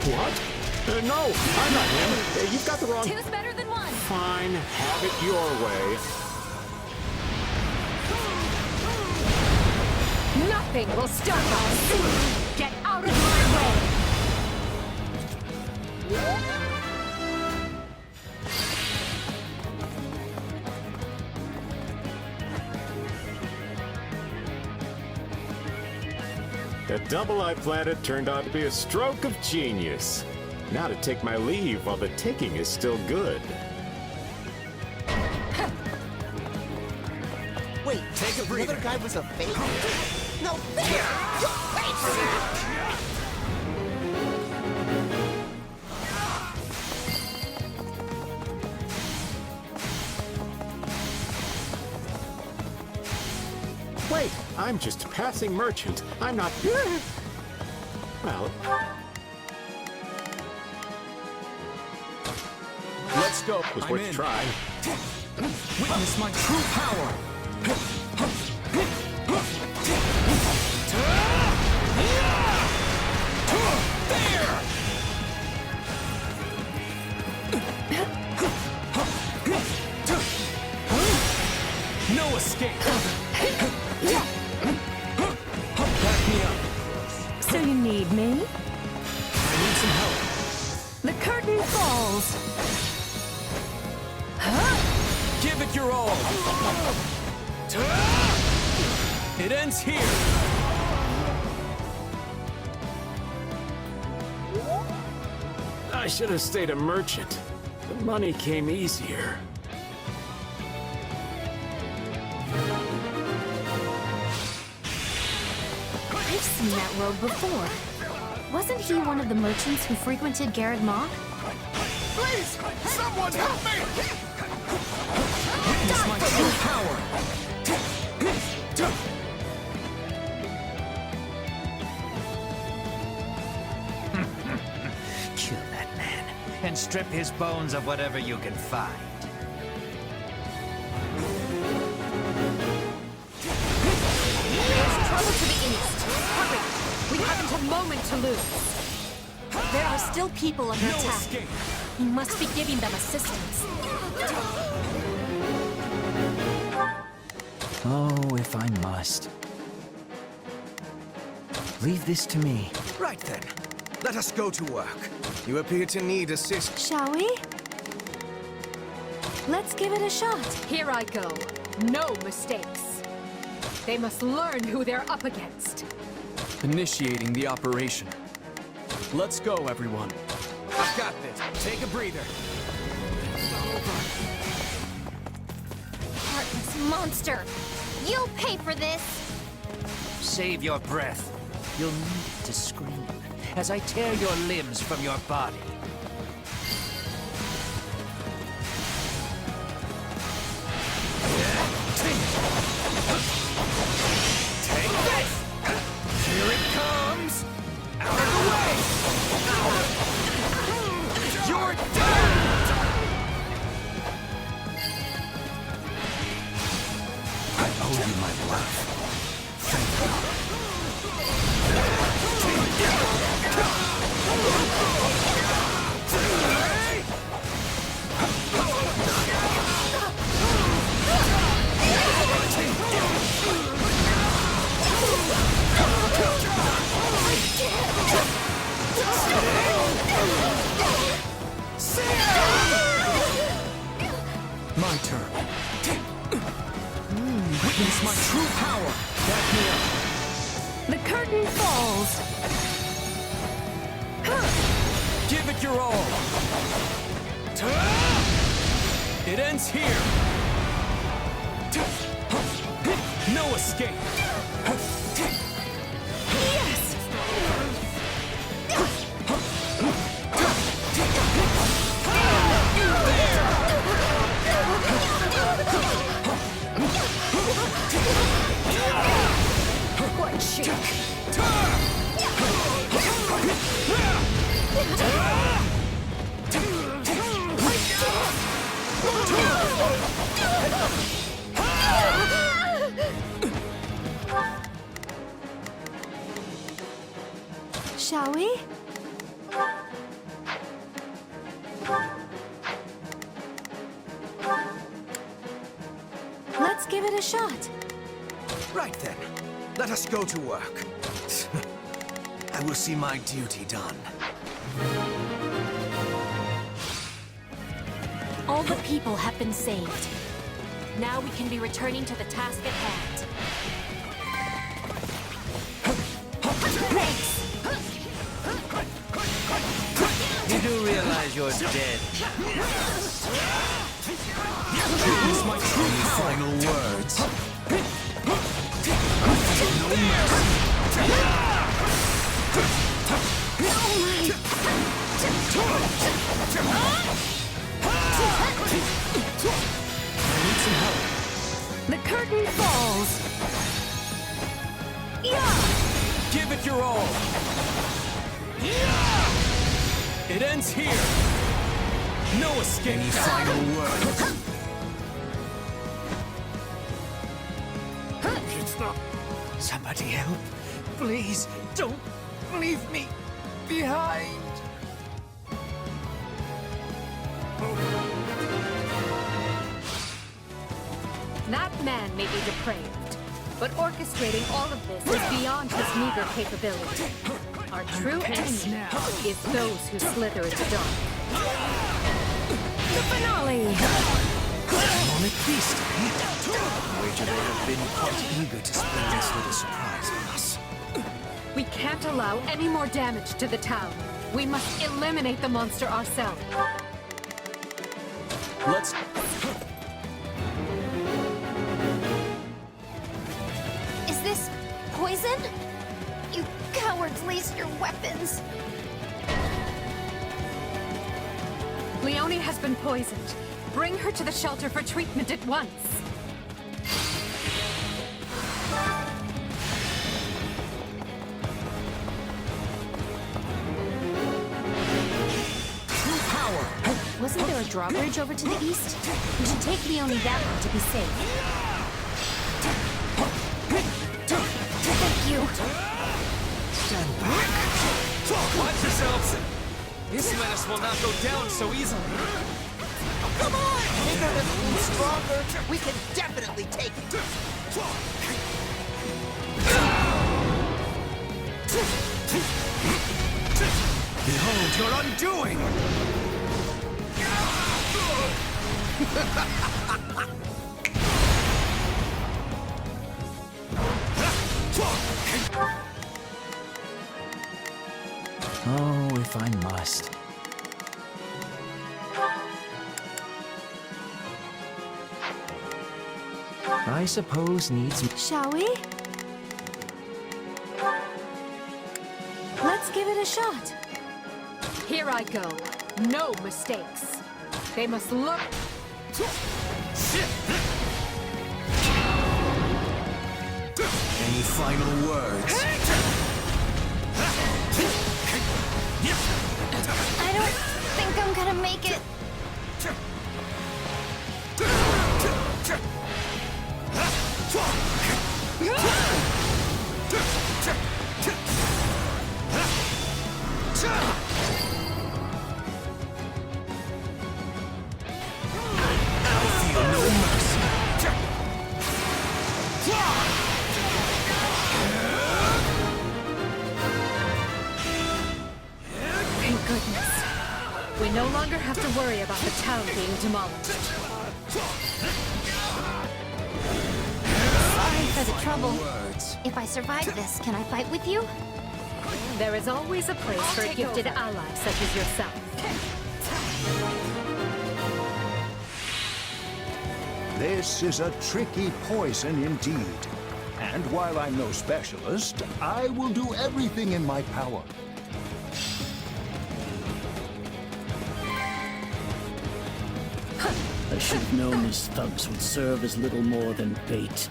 What? No, I'm not him. You've got the wrong... Two's better than one. Fine, have it your way. Nothing will stop us! Get out of my way! The double I planted turned out to be a stroke of genius. Now to take my leave while the taking is still good. Wait, Take a the breather. other guy was a fake? No, there! Your face! Wait, I'm just a passing merchant. I'm not... Well... Let's go. Was I'm worth in. a try. Witness my true power. There! No escape. Back me up. So you need me? I need some help. The curtain falls. Give it your all. It ends here. I should have stayed a merchant. The money came easier. I've seen that road before. Wasn't he one of the merchants who frequented Garreg Mach? Please! Someone help me! Witness my true power. Kill that man, and strip his bones of whatever you can find. There's trouble to the east. Hurry! We haven't a moment to lose. There are still people under No attack. escape. We must be giving them assistance. Oh, if I must. Leave this to me. Right then. Let us go to work. You appear to need assist. Shall we? Let's give it a shot. Here I go. No mistakes. They must learn who they're up against. Initiating the operation. Let's go, everyone. I've got this. Take a breather. Heartless monster! You'll pay for this! Save your breath. You'll need it to scream as I tear your limbs from your body. Take this! Here it comes! Out of the way! You're dead! I owe you my life. Thank you. falls! Give it your all! It ends here! No escape! Yes! What shit? Shall we? Let's give it a shot. Right then. Let us go to work. I will see my duty done. All the people have been saved. Now we can be returning to the task at hand. You do realize you're dead. These my truly final words. No mercy. I need some help. The curtain falls. Give it your all! It ends here! No escape! Any final words? It's not... Somebody help. Please, don't leave me behind. That man may be depraved, but orchestrating all of this is beyond his meager capability. Our true enemy is those who slither in the dark. The finale! Demonic beast, eh? I wager they have been quite eager to spring this little surprise on us. We can't allow any more damage to the town. We must eliminate the monster ourselves. Let's... Is this poison? You cowards laced your weapons. Leone has been poisoned. Bring her to the shelter for treatment at once. Wasn't there a drawbridge over to the east? We should take Leone that way to be safe. Thank you. Stand back. Watch yourselves! This menace will not go down so easily. Come on! Bigger and stronger. We can definitely take it. Behold your undoing! Oh, if I must. I suppose needs... Shall we? Let's give it a shot. Here I go. No mistakes. They must look... Any final words? I don't think I'm gonna make it. Thank goodness. We no longer have to worry about the town being demolished. Sorry for the trouble. If I survive this, can I fight with you? There is always a place for a gifted ally such as yourself. This is a tricky poison indeed. And while I'm no specialist, I will do everything in my power. I should have known these thugs would serve as little more than bait.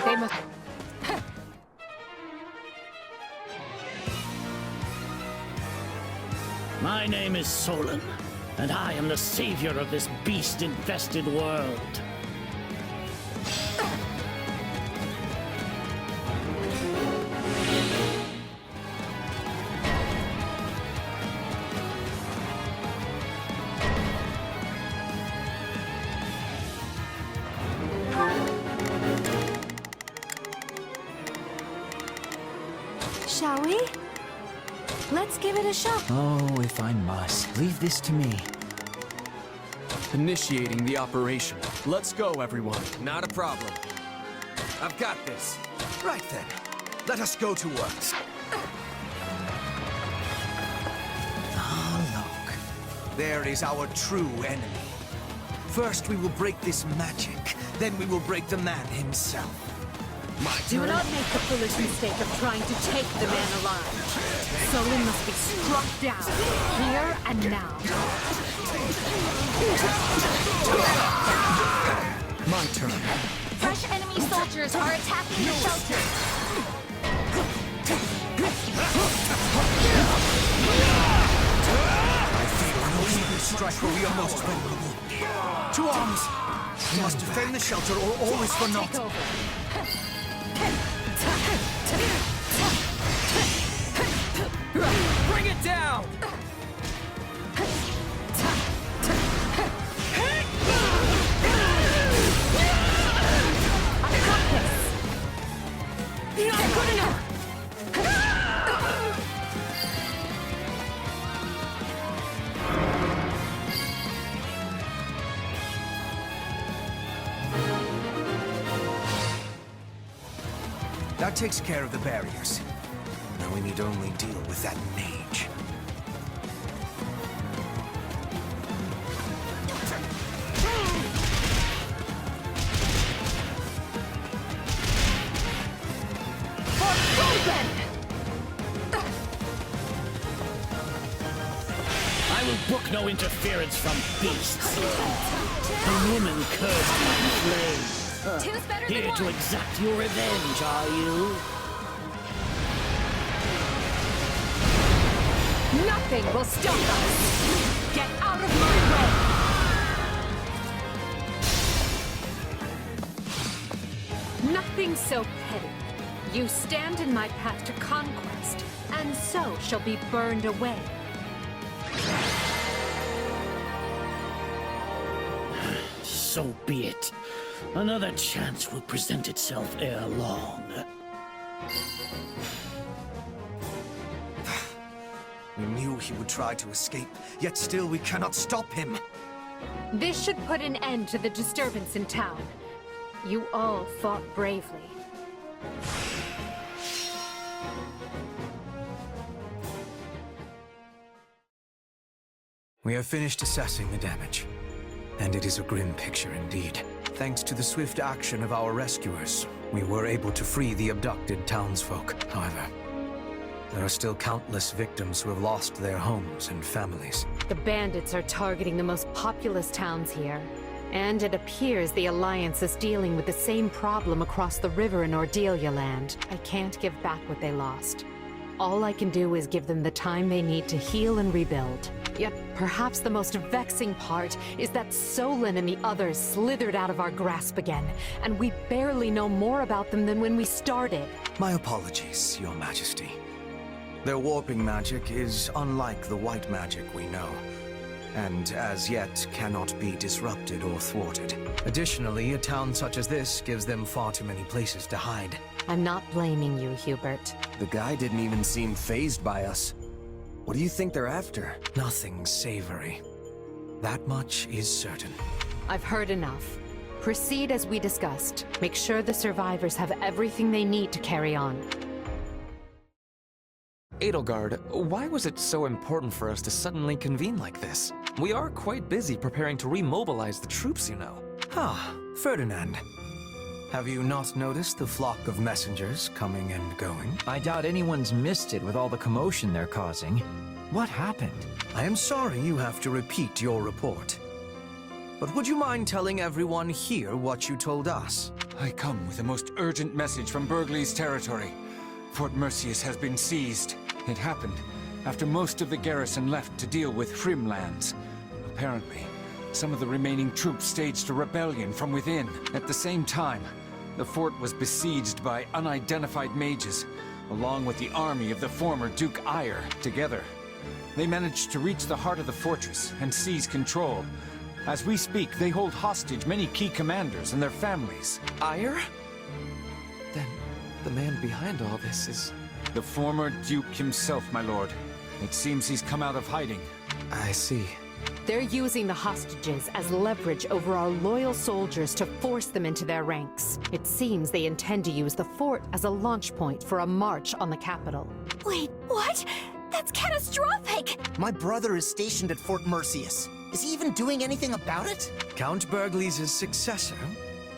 They must... My name is Solon, and I am the savior of this beast-infested world. Shall we? Let's give it a shot. Oh, if I must. Leave this to me. Initiating the operation. Let's go, everyone. Not a problem. I've got this. Right then. Let us go to work. Ah, look. There is our true enemy. First we will break this magic, then we will break the man himself. My Do turn. not make the foolish mistake of trying to take the man alive. Solon must be struck down, here and now. My turn. Fresh enemy soldiers are attacking the shelter. I feel we must strike where we are most vulnerable. To arms! We must defend the shelter or all is for naught. Bring it down! I got this! Not good enough! That takes care of the barriers. Now we need only deal with that mage. I will brook no interference from beasts. The woman cursed my flame. Two's better than Here one. to exact your revenge, are you? Nothing will stop us! Get out of my way! Nothing so petty. You stand in my path to conquest, and so shall be burned away. So be it. Another chance will present itself ere long. We knew he would try to escape, yet still we cannot stop him. This should put an end to the disturbance in town. You all fought bravely. We have finished assessing the damage, and it is a grim picture indeed. Thanks to the swift action of our rescuers, we were able to free the abducted townsfolk. However, there are still countless victims who have lost their homes and families. The bandits are targeting the most populous towns here. And it appears the Alliance is dealing with the same problem across the river in Ordelia land. I can't give back what they lost. All I can do is give them the time they need to heal and rebuild. Yet, perhaps the most vexing part is that Solon and the others slithered out of our grasp again, and we barely know more about them than when we started. My apologies, Your Majesty. Their warping magic is unlike the white magic we know, and as yet cannot be disrupted or thwarted. Additionally, a town such as this gives them far too many places to hide. I'm not blaming you, Hubert. The guy didn't even seem fazed by us. What do you think they're after? Nothing savory. That much is certain. I've heard enough. Proceed as we discussed. Make sure the survivors have everything they need to carry on. Edelgard, why was it so important for us to suddenly convene like this? We are quite busy preparing to remobilize the troops, you know. Ah, Ferdinand. Have you not noticed the flock of messengers coming and going? I doubt anyone's missed it with all the commotion they're causing. What happened? I am sorry you have to repeat your report. But would you mind telling everyone here what you told us? I come with the most urgent message from Bergley's territory. Fort Merceus has been seized. It happened after most of the garrison left to deal with Hrimlands. Apparently, some of the remaining troops staged a rebellion from within. At the same time, the fort was besieged by unidentified mages, along with the army of the former Duke Eyre. Together, they managed to reach the heart of the fortress and seize control. As we speak, they hold hostage many key commanders and their families. Eyre? Then the man behind all this is... The former Duke himself, my lord. It seems he's come out of hiding. I see. They're using the hostages as leverage over our loyal soldiers to force them into their ranks. It seems they intend to use the fort as a launch point for a march on the capital. Wait, what? That's catastrophic! My brother is stationed at Fort Merceus. Is he even doing anything about it? Count Bergley's successor,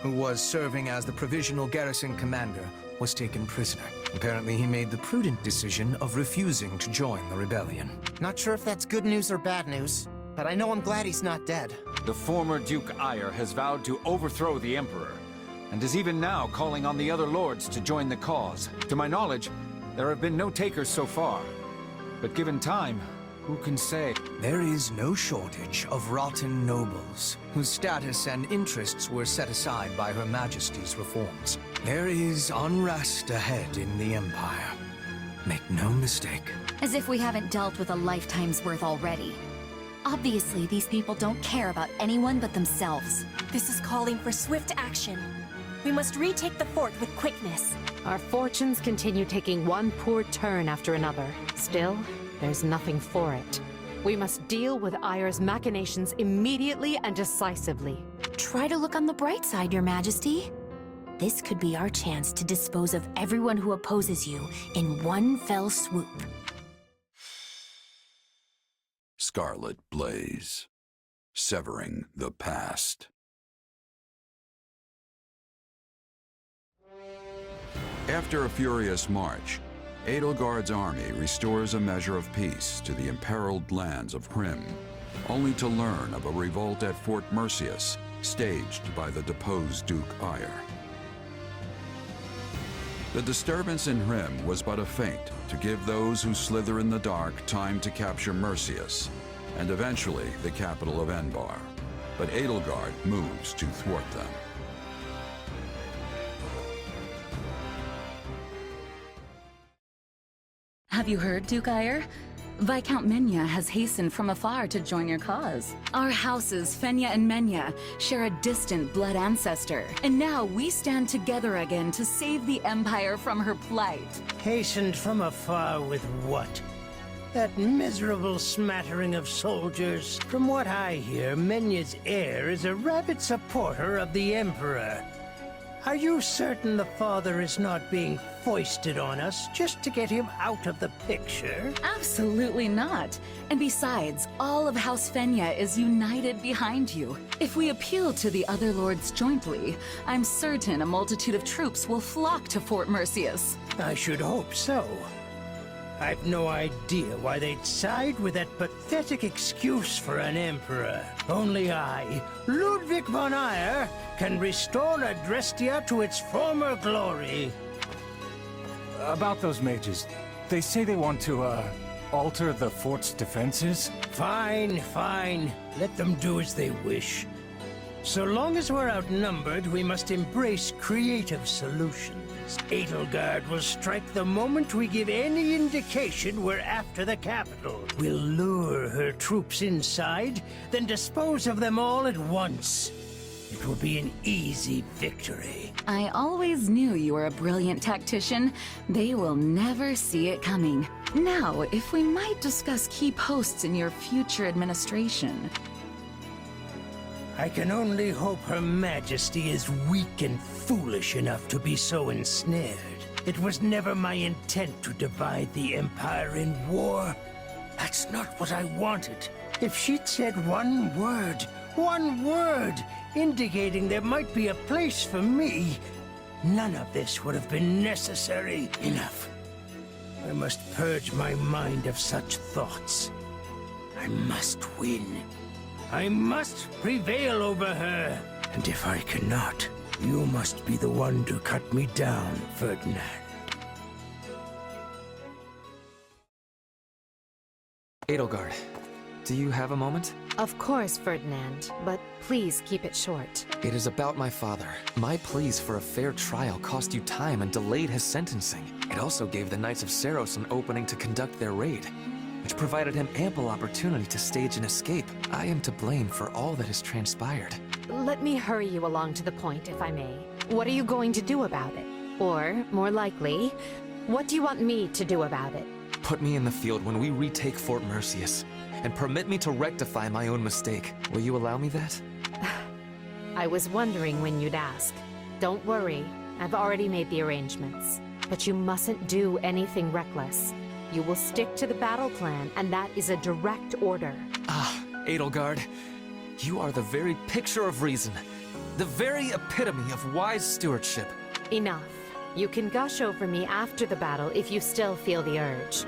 who was serving as the provisional garrison commander, was taken prisoner. Apparently he made the prudent decision of refusing to join the rebellion. Not sure if that's good news or bad news, but I know I'm glad he's not dead. The former Duke Eyre has vowed to overthrow the Emperor, and is even now calling on the other lords to join the cause. To my knowledge, there have been no takers so far. But given time, who can say? There is no shortage of rotten nobles, whose status and interests were set aside by Her Majesty's reforms. There is unrest ahead in the Empire. Make no mistake. As if we haven't dealt with a lifetime's worth already. Obviously, these people don't care about anyone but themselves. This is calling for swift action. We must retake the fort with quickness. Our fortunes continue taking one poor turn after another. Still, there's nothing for it. We must deal with Eyre's machinations immediately and decisively. Try to look on the bright side, Your Majesty. This could be our chance to dispose of everyone who opposes you in one fell swoop. Scarlet Blaze. Severing the Past. After a furious march, Edelgard's army restores a measure of peace to the imperiled lands of Hrim, only to learn of a revolt at Fort Merceus, staged by the deposed Duke Eyre. The disturbance in Hrim was but a feint to give those who slither in the dark time to capture Merceus, and eventually the capital of Enbar. But Edelgard moves to thwart them. Have you heard, Duke Eyre? Viscount Menya has hastened from afar to join your cause. Our houses, Fenya and Menya, share a distant blood ancestor. And now we stand together again to save the Empire from her plight. Hastened from afar with what? That miserable smattering of soldiers. From what I hear, Menya's heir is a rabid supporter of the Emperor. Are you certain the father is not being foisted on us just to get him out of the picture? Absolutely not. And besides, all of House Fenya is united behind you. If we appeal to the other lords jointly, I'm certain a multitude of troops will flock to Fort Merceus. I should hope so. I've no idea why they'd side with that pathetic excuse for an emperor. Only I, Ludwig von Eyre, can restore Adrestia to its former glory. About those mages, they say they want to, alter the fort's defenses? Fine, fine. Let them do as they wish. So long as we're outnumbered, we must embrace creative solutions. Edelgard will strike the moment we give any indication we're after the capital. We'll lure her troops inside, then dispose of them all at once. It will be an easy victory. I always knew you were a brilliant tactician. They will never see it coming. Now, if we might discuss key posts in your future administration. I can only hope Her Majesty is weak and foolish enough to be so ensnared. It was never my intent to divide the Empire in war. That's not what I wanted. If she'd said one word, indicating there might be a place for me, none of this would have been necessary. Enough. I must purge my mind of such thoughts. I must win. I must prevail over her. And if I cannot, you must be the one to cut me down, Ferdinand. Edelgard, do you have a moment? Of course, Ferdinand, but please keep it short. It is about my father. My pleas for a fair trial cost you time and delayed his sentencing. It also gave the Knights of Seiros an opening to conduct their raid, which provided him ample opportunity to stage an escape. I am to blame for all that has transpired. Let me hurry you along to the point, if I may. What are you going to do about it? Or, more likely, what do you want me to do about it? Put me in the field when we retake Fort Merceus, and permit me to rectify my own mistake. Will you allow me that? I was wondering when you'd ask. Don't worry, I've already made the arrangements. But you mustn't do anything reckless. You will stick to the battle plan, and that is a direct order. Ah, Edelgard, you are the very picture of reason. The very epitome of wise stewardship. Enough. You can gush over me after the battle if you still feel the urge.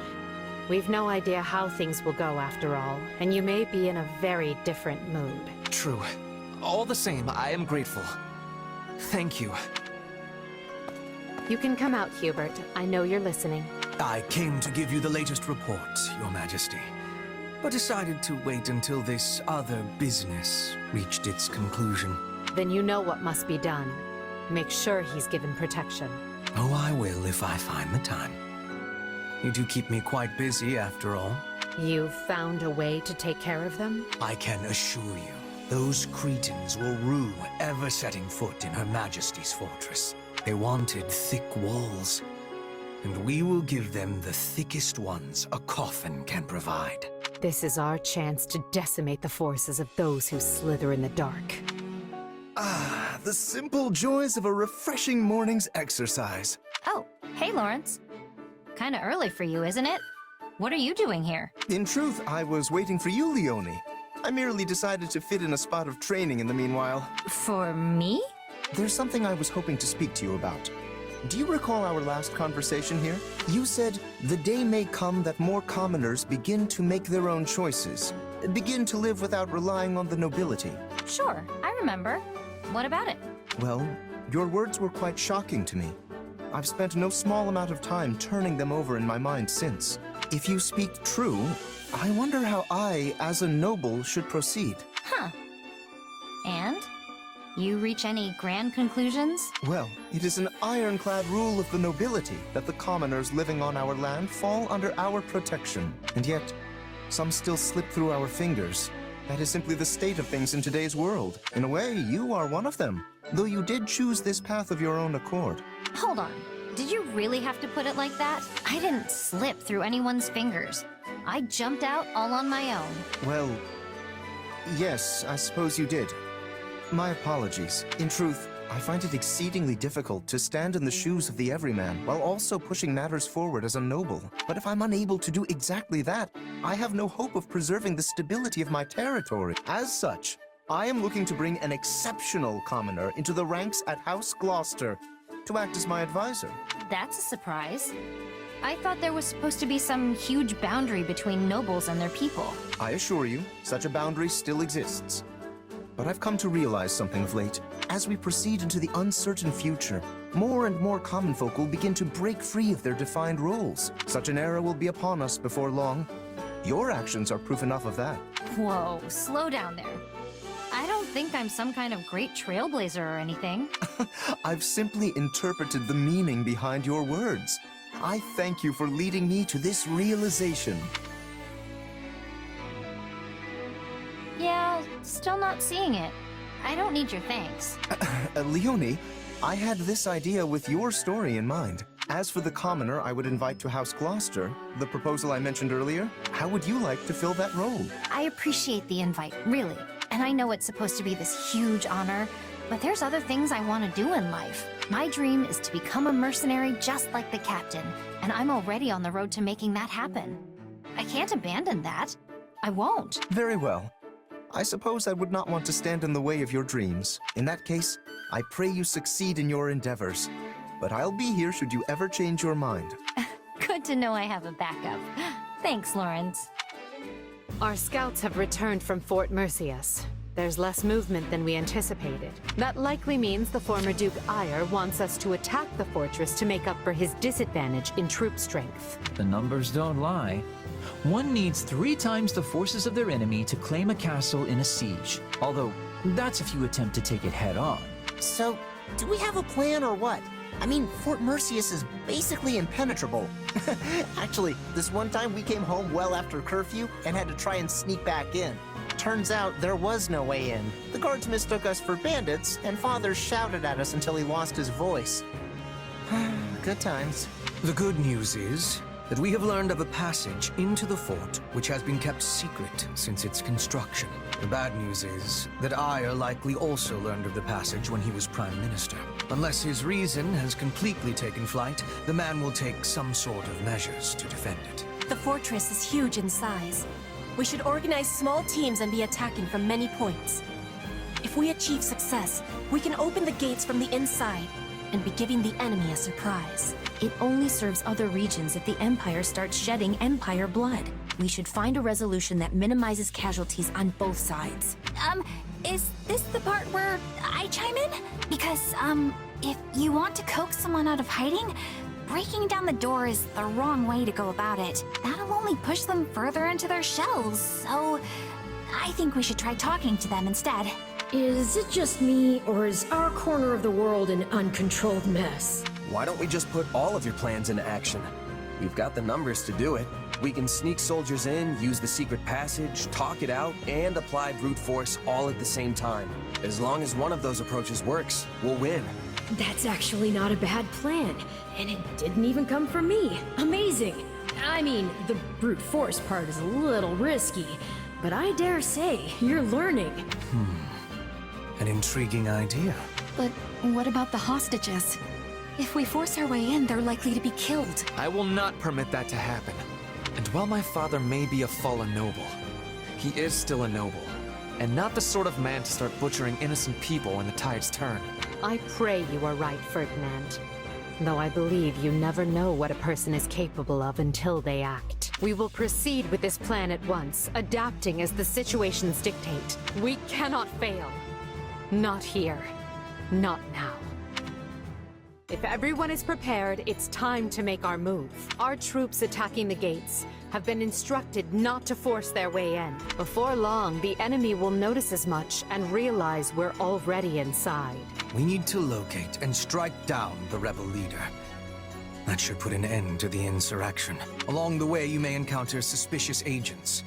We've no idea how things will go after all, and you may be in a very different mood. True. All the same, I am grateful. Thank you. You can come out, Hubert. I know you're listening. I came to give you the latest report, Your Majesty, but decided to wait until this other business reached its conclusion. Then you know what must be done. Make sure he's given protection. Oh, I will if I find the time. You do keep me quite busy, after all. You've found a way to take care of them? I can assure you, those Cretans will rue ever setting foot in Her Majesty's fortress. They wanted thick walls, and we will give them the thickest ones a coffin can provide. This is our chance to decimate the forces of those who slither in the dark. Ah, the simple joys of a refreshing morning's exercise. Oh, hey, Lawrence. Kinda early for you, isn't it? What are you doing here? In truth, I was waiting for you, Leone. I merely decided to fit in a spot of training in the meanwhile. For me? There's something I was hoping to speak to you about. Do you recall our last conversation here? You said, the day may come that more commoners begin to make their own choices, begin to live without relying on the nobility. Sure, I remember. What about it? Well, your words were quite shocking to me. I've spent no small amount of time turning them over in my mind since. If you speak true, I wonder how I, as a noble, should proceed. Huh. And? You reach any grand conclusions? Well, it is an ironclad rule of the nobility that the commoners living on our land fall under our protection. And yet, some still slip through our fingers. That is simply the state of things in today's world. In a way, you are one of them, though you did choose this path of your own accord. Hold on. Did you really have to put it like that? I didn't slip through anyone's fingers. I jumped out all on my own. Well, yes, I suppose you did. My apologies. In truth, I find it exceedingly difficult to stand in the shoes of the everyman while also pushing matters forward as a noble. But if I'm unable to do exactly that, I have no hope of preserving the stability of my territory. As such, I am looking to bring an exceptional commoner into the ranks at House Gloucester to act as my advisor. That's a surprise. I thought there was supposed to be some huge boundary between nobles and their people. I assure you, such a boundary still exists. But I've come to realize something of late. As we proceed into the uncertain future, more and more common folk will begin to break free of their defined roles. Such an era will be upon us before long. Your actions are proof enough of that. Whoa, slow down there. I don't think I'm some kind of great trailblazer or anything. I've simply interpreted the meaning behind your words. I thank you for leading me to this realization. Yeah, still not seeing it. I don't need your thanks. Leone, I had this idea with your story in mind. As for the commoner I would invite to House Gloucester, the proposal I mentioned earlier, how would you like to fill that role? I appreciate the invite, really. And I know it's supposed to be this huge honor, but there's other things I want to do in life. My dream is to become a mercenary just like the captain, and I'm already on the road to making that happen. I can't abandon that. I won't. Very well. I suppose I would not want to stand in the way of your dreams. In that case, I pray you succeed in your endeavors. But I'll be here should you ever change your mind. Good to know I have a backup. Thanks, Lawrence. Our scouts have returned from Fort Mercius. There's less movement than we anticipated. That likely means the former Duke Eyre wants us to attack the fortress to make up for his disadvantage in troop strength. The numbers don't lie. One needs 3 times the forces of their enemy to claim a castle in a siege. Although, that's if you attempt to take it head on. So, do we have a plan or what? I mean, Fort Mercius is basically impenetrable. Actually, this one time we came home well after curfew and had to try and sneak back in. Turns out there was no way in. The guards mistook us for bandits, and Father shouted at us until he lost his voice. Good times. The good news is that we have learned of a passage into the fort which has been kept secret since its construction. The bad news is that Eyre likely also learned of the passage when he was Prime Minister. Unless his reason has completely taken flight, the man will take some sort of measures to defend it. The fortress is huge in size. We should organize small teams and be attacking from many points. If we achieve success, we can open the gates from the inside and be giving the enemy a surprise. It only serves other regions if the Empire starts shedding Empire blood. We should find a resolution that minimizes casualties on both sides. Is this the part where I chime in? Because, if you want to coax someone out of hiding, breaking down the door is the wrong way to go about it. That'll only push them further into their shells, so I think we should try talking to them instead. Is it just me, or is our corner of the world an uncontrolled mess? Why don't we just put all of your plans into action? We've got the numbers to do it. We can sneak soldiers in, use the secret passage, talk it out, and apply brute force all at the same time. As long as one of those approaches works, we'll win. That's actually not a bad plan, and it didn't even come from me. Amazing! I mean, the brute force part is a little risky, but I dare say you're learning. An intriguing idea. But what about the hostages? If we force our way in, they're likely to be killed. I will not permit that to happen. And while my father may be a fallen noble, he is still a noble, and not the sort of man to start butchering innocent people when the tides turn. I pray you are right, Ferdinand. Though I believe you never know what a person is capable of until they act. We will proceed with this plan at once, adapting as the situations dictate. We cannot fail. Not here. Not now. If everyone is prepared, it's time to make our move. Our troops attacking the gates have been instructed not to force their way in. Before long, the enemy will notice as much and realize we're already inside. We need to locate and strike down the rebel leader. That should put an end to the insurrection. Along the way, you may encounter suspicious agents.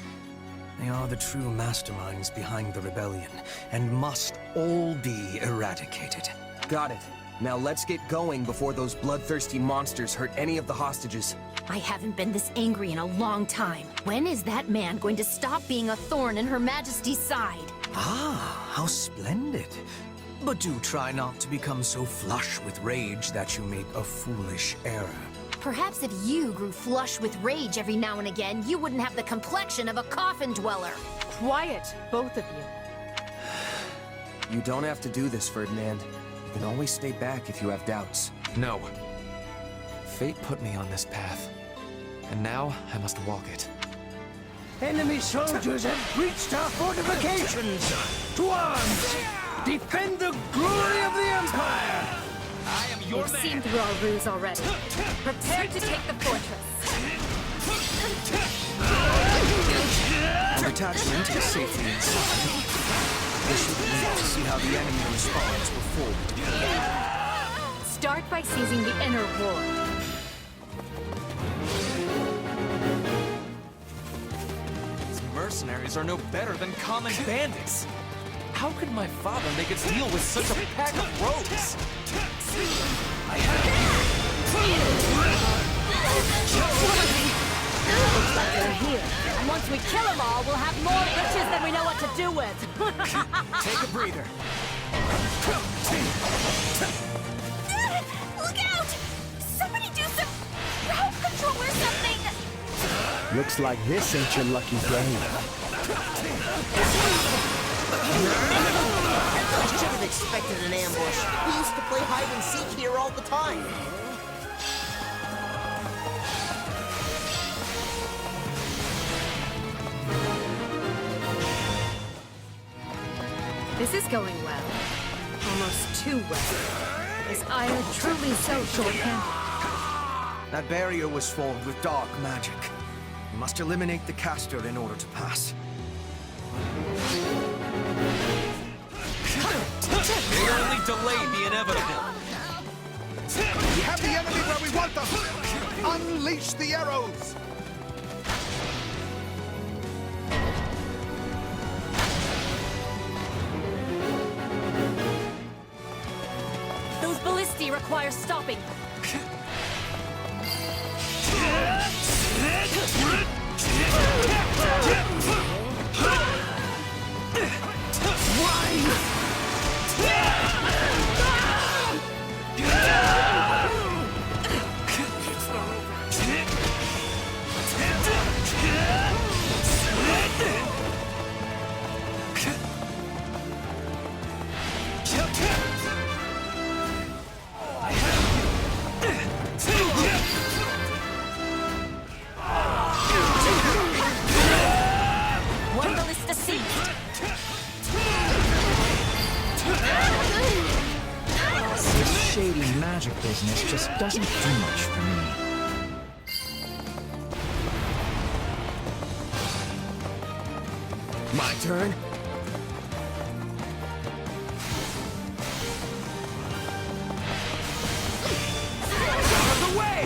They are the true masterminds behind the rebellion, and must all be eradicated. Got it. Now let's get going before those bloodthirsty monsters hurt any of the hostages. I haven't been this angry in a long time. When is that man going to stop being a thorn in Her Majesty's side? Ah, how splendid. But do try not to become so flush with rage that you make a foolish error. Perhaps if you grew flush with rage every now and again, you wouldn't have the complexion of a coffin dweller. Quiet, both of you. You don't have to do this, Ferdinand. You can always stay back if you have doubts. No. Fate put me on this path, and now I must walk it. Enemy soldiers have breached our fortifications! To arms! Defend the glory of the Empire! I am your We've man! seen through our ruse already. Prepare to take the fortress. The detachment is safely inside. We should wait to see how the enemy responds before we deploy. Start by seizing the inner ward. These mercenaries are no better than common bandits. How could my father make us deal with such a pack of rogues? Looks like they're here. Once we kill them all, we'll have more riches than we know what to do with. Take a breather. Look out! Somebody do some crowd control or something! Looks like this ain't your lucky day. I should have expected an ambush. We used to play hide and seek here all the time. This is going well. Almost too well. Is Ire truly so short-handed? That barrier was formed with dark magic. We must eliminate the caster in order to pass. They only delayed the inevitable. We have the enemy where we want them! Unleash the arrows! Those ballistae require stopping. One ballista seized. This shady magic business just doesn't do much for me. My turn? Out of the way!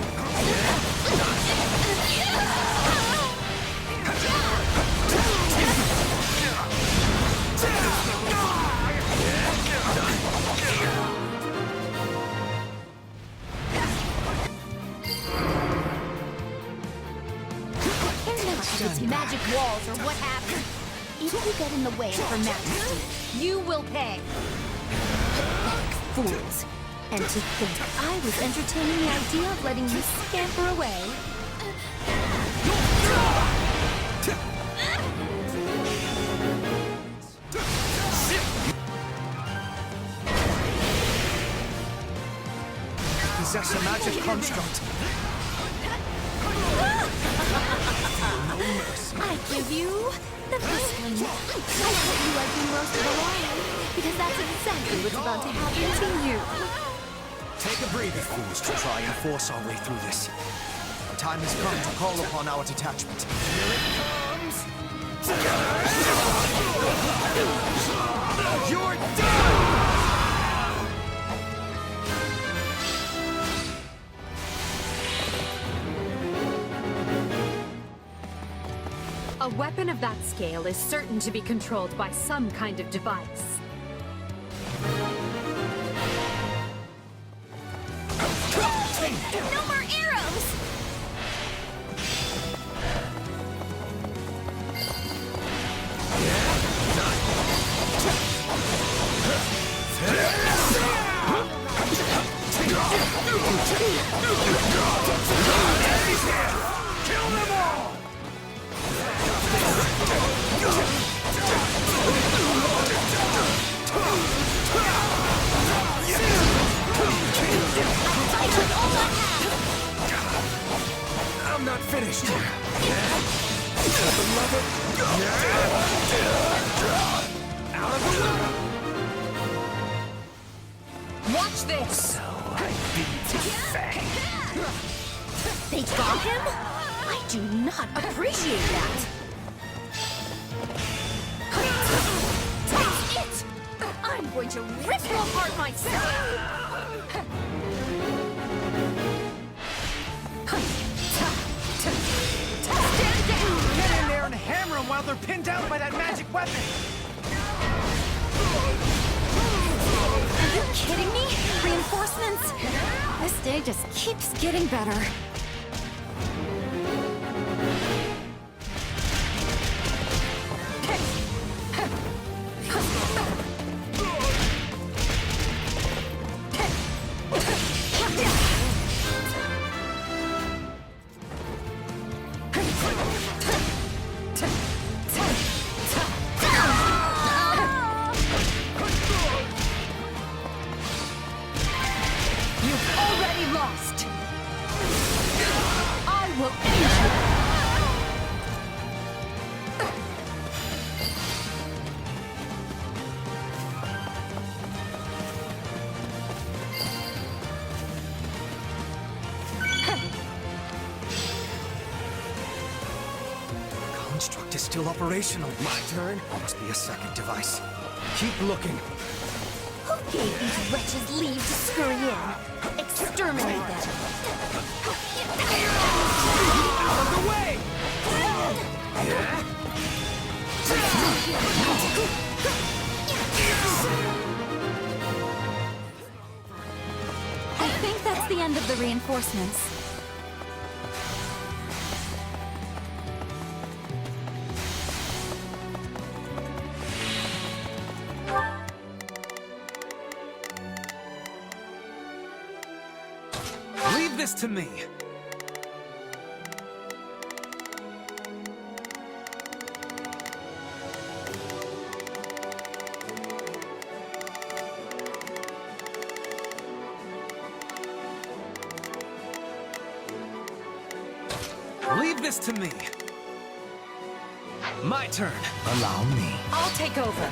It's magic walls or what have you. If you get in the way of Her Majesty, you will pay. Fools. And to think I was entertaining the idea of letting you scamper away. Possess a magic construct. I give you the first one. I hope you like being roasted alive, because that's exactly what's about to happen to you. Take a breather, fools, to try and force our way through this. The time has come to call upon our detachment. Here it comes! You're done! A weapon of that scale is certain to be controlled by some kind of device. No more arrows! Kill them all! I'm not finished. Out of the way! Watch this! So I beat Fang. They got him? I do not appreciate that. Take it! I'm going to rip you apart myself! Stand down! Get in there and hammer them while they're pinned down by that magic weapon! Are you kidding me? Reinforcements? This day just keeps getting better. construct is still operational. My turn? There must be a second device. Keep looking. Who gave these wretches leave to scurry in? Exterminate them! Out of the way! I think that's the end of the reinforcements. Leave this to me. Leave this to me. My turn. Allow me. I'll take over.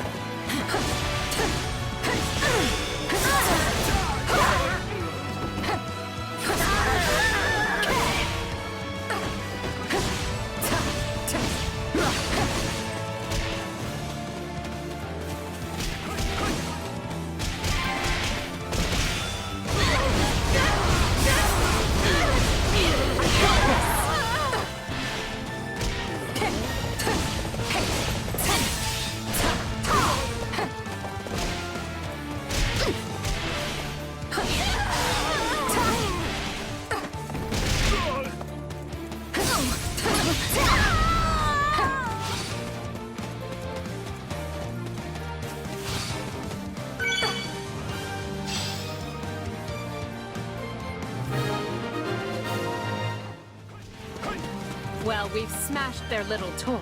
Well, we've smashed their little toy.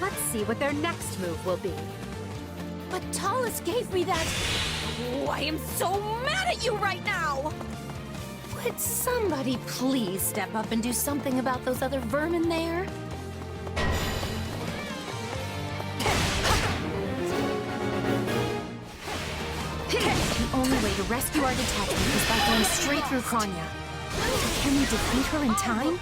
Let's see what their next move will be. But Talus gave me that... Oh, I am so mad at you right now! Would somebody please step up and do something about those other vermin there? The only way to rescue our detachment is by going straight through Kronya. Can we defeat her in time?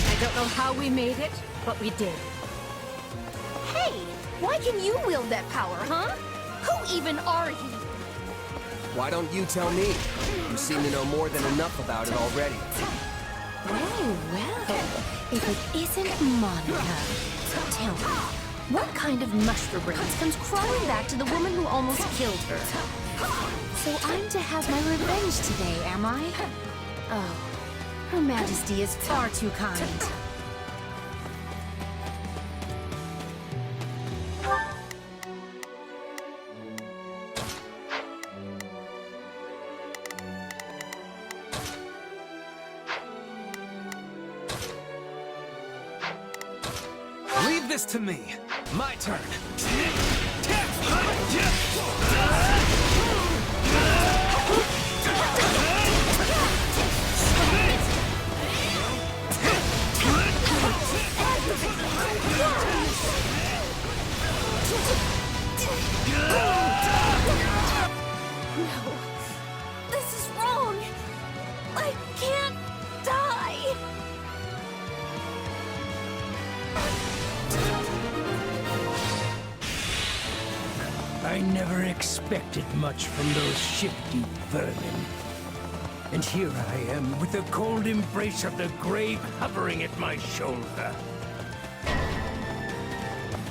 I don't know how we made it, but we did. Hey! Why can you wield that power, huh? Who even are you? Why don't you tell me? You seem to know more than enough about it already. Well, if it isn't Monica. Tell me, what kind of mushroom brains comes crawling back to the woman who almost killed her? So I'm to have my revenge today, am I? Oh, Her Majesty is far too kind. Leave this to me. My turn. No, this is wrong. I can't die. I never expected much from those shifty vermin. And here I am, with the cold embrace of the grave hovering at my shoulder.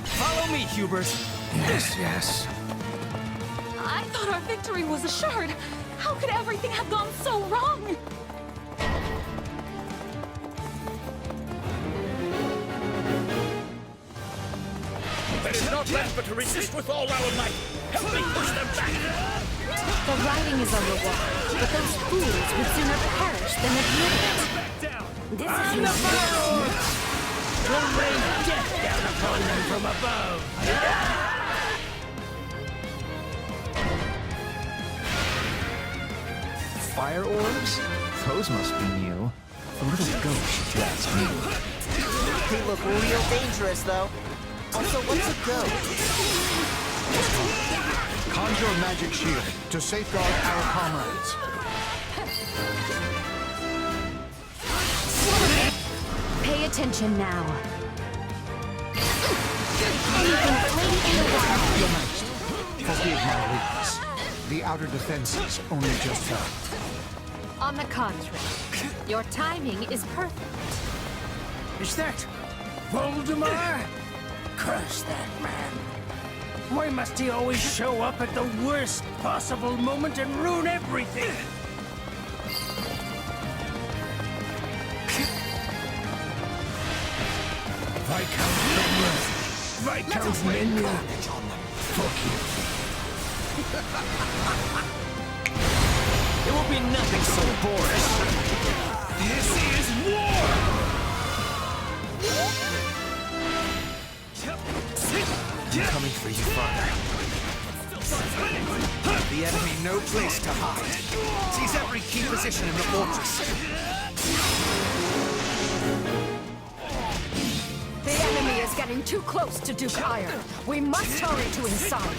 Follow me, Hubert. Yes, yes. I thought our victory was assured. How could everything have gone so wrong? There is not left but to resist with all our might. Help me push them back! The writing is on the wall, but those fools would sooner perish than admit it. This is The Fire will rain death down upon them from above. Fire orbs? Those must be new. A little gauche, if you ask me. They look real dangerous, though. Also, what's a go? Conjure a magic shield to safeguard our comrades. Pay attention now. Your Majesty, forgive my weakness. The outer defenses only just fell. On the contrary, your timing is perfect. Is that Voldemort? Curse that man. Why must he always show up at the worst possible moment and ruin everything? Viscount Menya. Fuck you. There will be nothing so boorish. This is war! I'm coming for you, Father. The enemy no place to hide. Seize every key position in the fortress. The enemy is getting too close to Duke Ire. We must hurry to his side.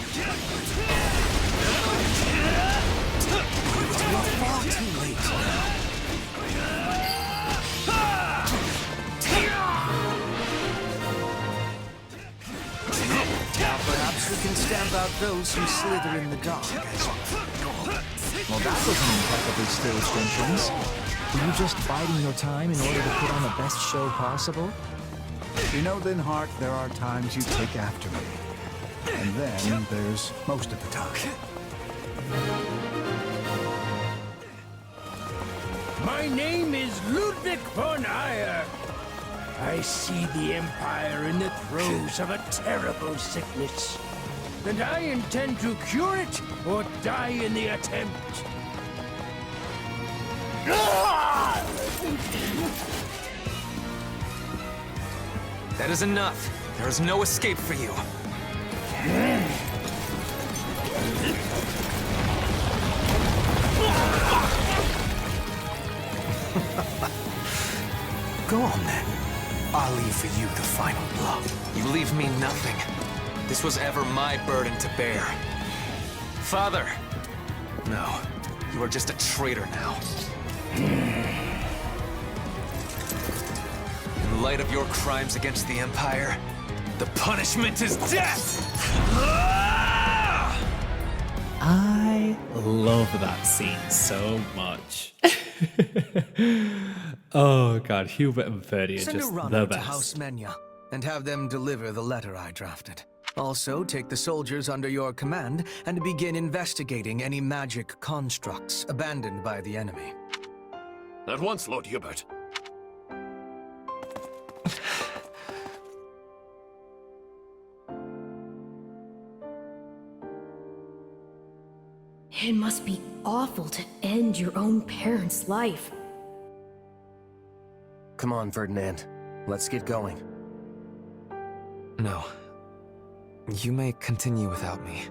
You're far too late. Now perhaps we can stamp out those who slither in the dark. Well, that was an impeccably still strengthens. Were you just biding your time in order to put on the best show possible? You know, Linhart, there are times you take after me. And then there's most of the time. My name is Ludwig von Ire. I see the Empire in the throes of a terrible sickness. And I intend to cure it or die in the attempt. That is enough. There is no escape for you. Go on then. I'll leave for you the final blow. You leave me nothing. This was ever my burden to bear. Father! No, you are just a traitor now. In light of your crimes against the Empire, the punishment is death! I love that scene so much. Oh god, Hubert and Ferdinand are Send a just the runner to best. House Menya and have them deliver the letter I drafted. Also, take the soldiers under your command and begin investigating any magic constructs abandoned by the enemy. At once, Lord Hubert. It must be awful to end your own parents' life. Come on, Ferdinand. Let's get going. No. You may continue without me.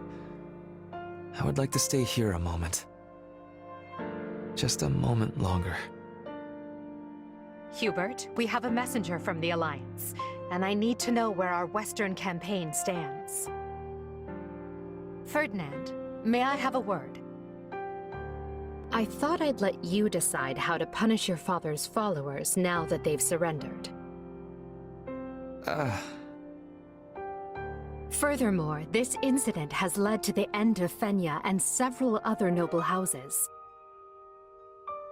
I would like to stay here a moment. Just a moment longer. Hubert, we have a messenger from the Alliance, and I need to know where our Western campaign stands. Ferdinand, may I have a word? I thought I'd let you decide how to punish your father's followers now that they've surrendered. Furthermore, this incident has led to the end of Fenya and several other noble houses.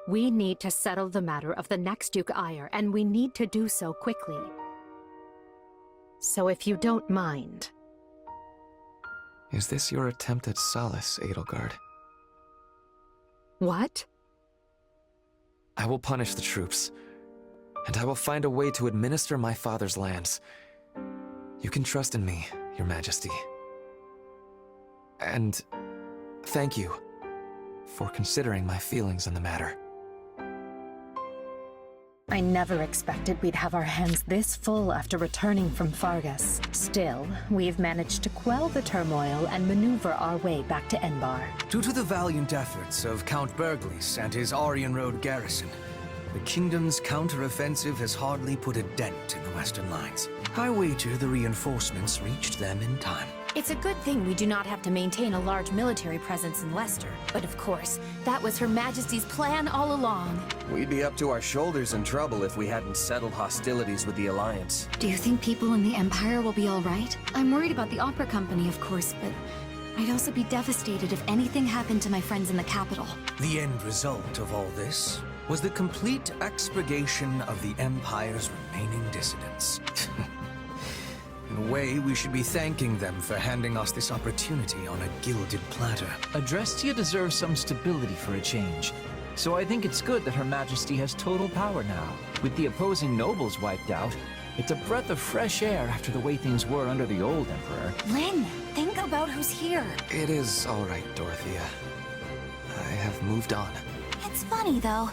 We need to settle the matter of the next Duke Ire, and we need to do so quickly. So if you don't mind... Is this your attempt at solace, Edelgard? What? I will punish the troops, and I will find a way to administer my father's lands. You can trust in me, Your Majesty. And thank you for considering my feelings in the matter. I never expected we'd have our hands this full after returning from Fargus. Still, we've managed to quell the turmoil and maneuver our way back to Enbar. Due to the valiant efforts of Count Berglies and his Aryan Road garrison, The kingdom's counter-offensive has hardly put a dent in the western lines. I wager the reinforcements reached them in time. It's a good thing we do not have to maintain a large military presence in Leicester. But of course, that was Her Majesty's plan all along. We'd be up to our shoulders in trouble if we hadn't settled hostilities with the Alliance. Do you think people in the Empire will be all right? I'm worried about the opera company, of course, but I'd also be devastated if anything happened to my friends in the capital. The end result of all this was the complete expurgation of the Empire's remaining dissidents. In a way, we should be thanking them for handing us this opportunity on a gilded platter. Adrestia deserves some stability for a change, so I think it's good that Her Majesty has total power now. With the opposing nobles wiped out, it's a breath of fresh air after the way things were under the old Emperor. Lynn, think about who's here. It is all right, Dorothea. I have moved on. It's funny, though.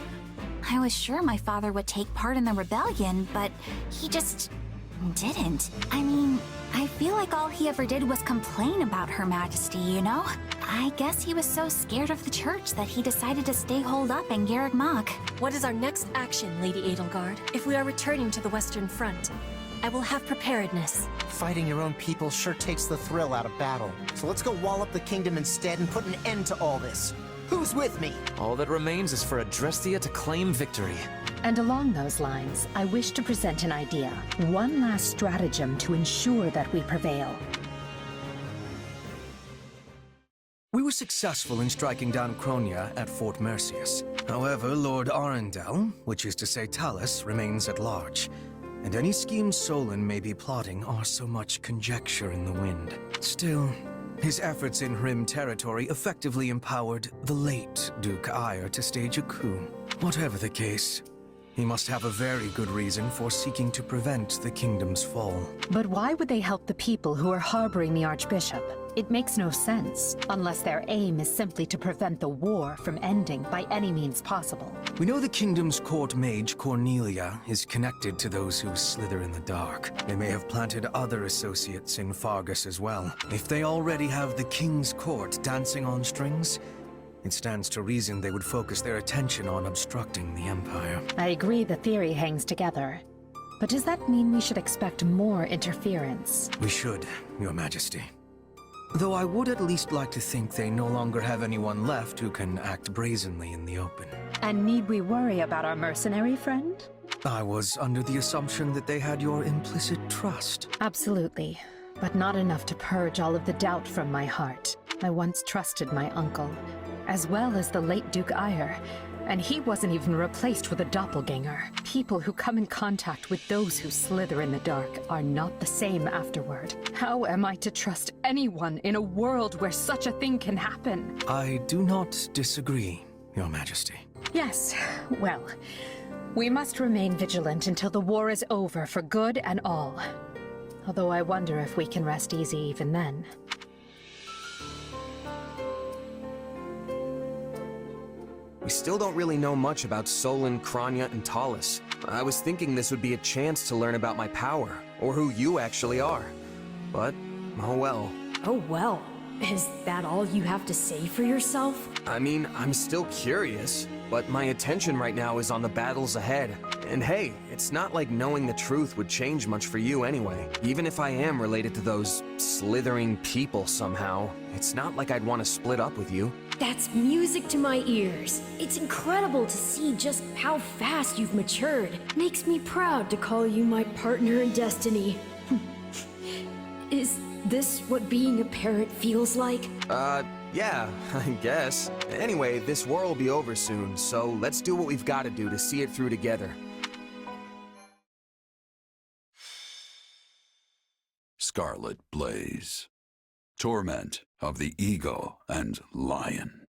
I was sure my father would take part in the rebellion, but he just didn't. I mean, I feel like all he ever did was complain about Her Majesty, you know? I guess he was so scared of the church that he decided to stay holed up in Garreg Mach. What is our next action, Lady Edelgard? If we are returning to the Western Front, I will have preparedness. Fighting your own people sure takes the thrill out of battle. So let's go wall up the kingdom instead and put an end to all this. Who's with me? All that remains is for Adrestia to claim victory. And along those lines, I wish to present an idea. One last stratagem to ensure that we prevail. We were successful in striking down Cronia at Fort Mercius. However, Lord Arundel, which is to say Talus, remains at large. And any schemes Solon may be plotting are so much conjecture in the wind. Still, his efforts in Rim territory effectively empowered the late Duke Eyre to stage a coup. Whatever the case, he must have a very good reason for seeking to prevent the kingdom's fall. But why would they help the people who are harboring the Archbishop? It makes no sense, unless their aim is simply to prevent the war from ending by any means possible. We know the kingdom's court mage, Cornelia, is connected to those who slither in the dark. They may have planted other associates in Fargus as well. If they already have the king's court dancing on strings, it stands to reason they would focus their attention on obstructing the Empire. I agree the theory hangs together. But does that mean we should expect more interference? We should, Your Majesty. Though I would at least like to think they no longer have anyone left who can act brazenly in the open. And need we worry about our mercenary friend? I was under the assumption that they had your implicit trust. Absolutely, but not enough to purge all of the doubt from my heart. I once trusted my uncle, as well as the late Duke Eyre, and he wasn't even replaced with a doppelganger. People who come in contact with those who slither in the dark are not the same afterward. How am I to trust anyone in a world where such a thing can happen? I do not disagree, Your Majesty. Yes, well, we must remain vigilant until the war is over for good and all. Although I wonder if we can rest easy even then. We still don't really know much about Solon, Cronia, and Talus. I was thinking this would be a chance to learn about my power, or who you actually are. But, oh well. Oh well. Is that all you have to say for yourself? I mean, I'm still curious, but my attention right now is on the battles ahead. And hey, it's not like knowing the truth would change much for you anyway. Even if I am related to those slithering people somehow, it's not like I'd want to split up with you. That's music to my ears. It's incredible to see just how fast you've matured. Makes me proud to call you my partner in destiny. Is this what being a parent feels like? Yeah, I guess. Anyway, this war will be over soon, so let's do what we've got to do to see it through together. Scarlet Blaze. Torment of the Eagle and Lion.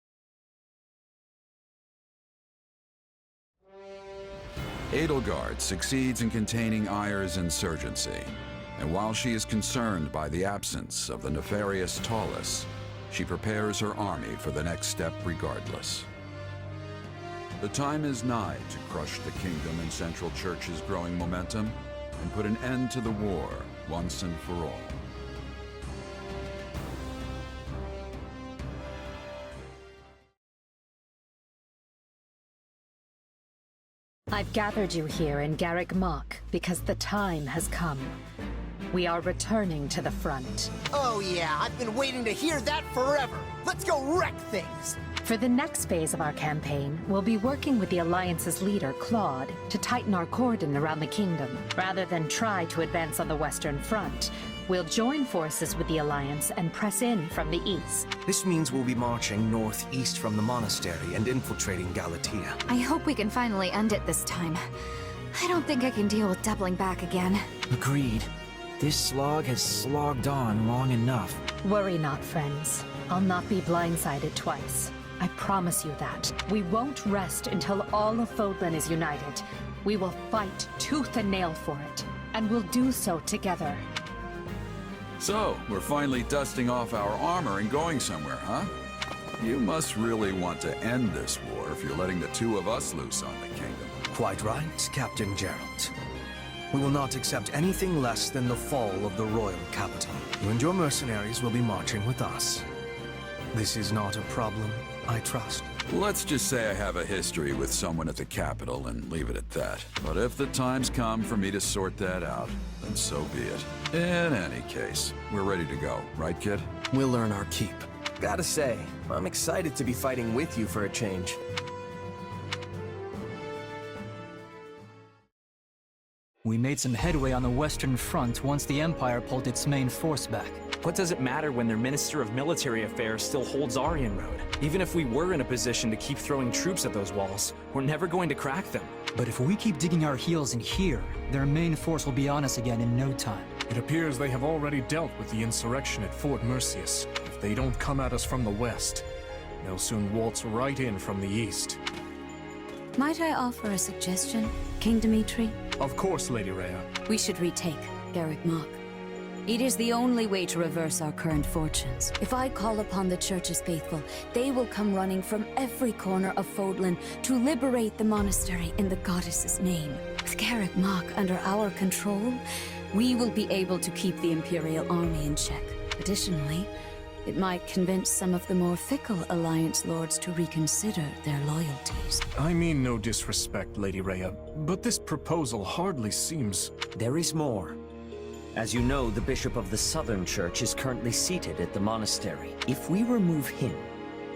Edelgard succeeds in containing Eyre's insurgency, and while she is concerned by the absence of the nefarious Talus, she prepares her army for the next step regardless. The time is nigh to crush the kingdom and Central Church's growing momentum and put an end to the war once and for all. I've gathered you here in Garrick Mach because the time has come. We are returning to the front. Oh yeah, I've been waiting to hear that forever. Let's go wreck things. For the next phase of our campaign, we'll be working with the Alliance's leader, Claude, to tighten our cordon around the kingdom. Rather than try to advance on the Western Front, we'll join forces with the Alliance and press in from the east. This means we'll be marching northeast from the monastery and infiltrating Galatea. I hope we can finally end it this time. I don't think I can deal with doubling back again. Agreed. This slog has slogged on long enough. Worry not, friends. I'll not be blindsided twice. I promise you that. We won't rest until all of Fódlan is united. We will fight tooth and nail for it, and we'll do so together. So, we're finally dusting off our armor and going somewhere, huh? You must really want to end this war if you're letting the two of us loose on the kingdom. Quite right, Captain Geralt. We will not accept anything less than the fall of the royal capital. You and your mercenaries will be marching with us. This is not a problem, I trust. Let's just say I have a history with someone at the capital and leave it at that. But if the time's come for me to sort that out, then so be it. In any case, we're ready to go, right, kid? We'll earn our keep. Gotta say, I'm excited to be fighting with you for a change. We made some headway on the Western Front once the Empire pulled its main force back. What does it matter when their Minister of Military Affairs still holds Aryan Road? Even if we were in a position to keep throwing troops at those walls, we're never going to crack them. But if we keep digging our heels in here, their main force will be on us again in no time. It appears they have already dealt with the insurrection at Fort Merceus. If they don't come at us from the west, they'll soon waltz right in from the east. Might I offer a suggestion, King Dimitri? Of course, Lady Rhea. We should retake Garrick Mach. It is the only way to reverse our current fortunes. If I call upon the Church's faithful, they will come running from every corner of Fódlan to liberate the monastery in the goddess's name. With Garrick Mach under our control, we will be able to keep the Imperial army in check. Additionally, it might convince some of the more fickle Alliance lords to reconsider their loyalties. I mean no disrespect, Lady Rhea, but this proposal hardly seems... There is more. As you know, the Bishop of the Southern Church is currently seated at the monastery. If we remove him,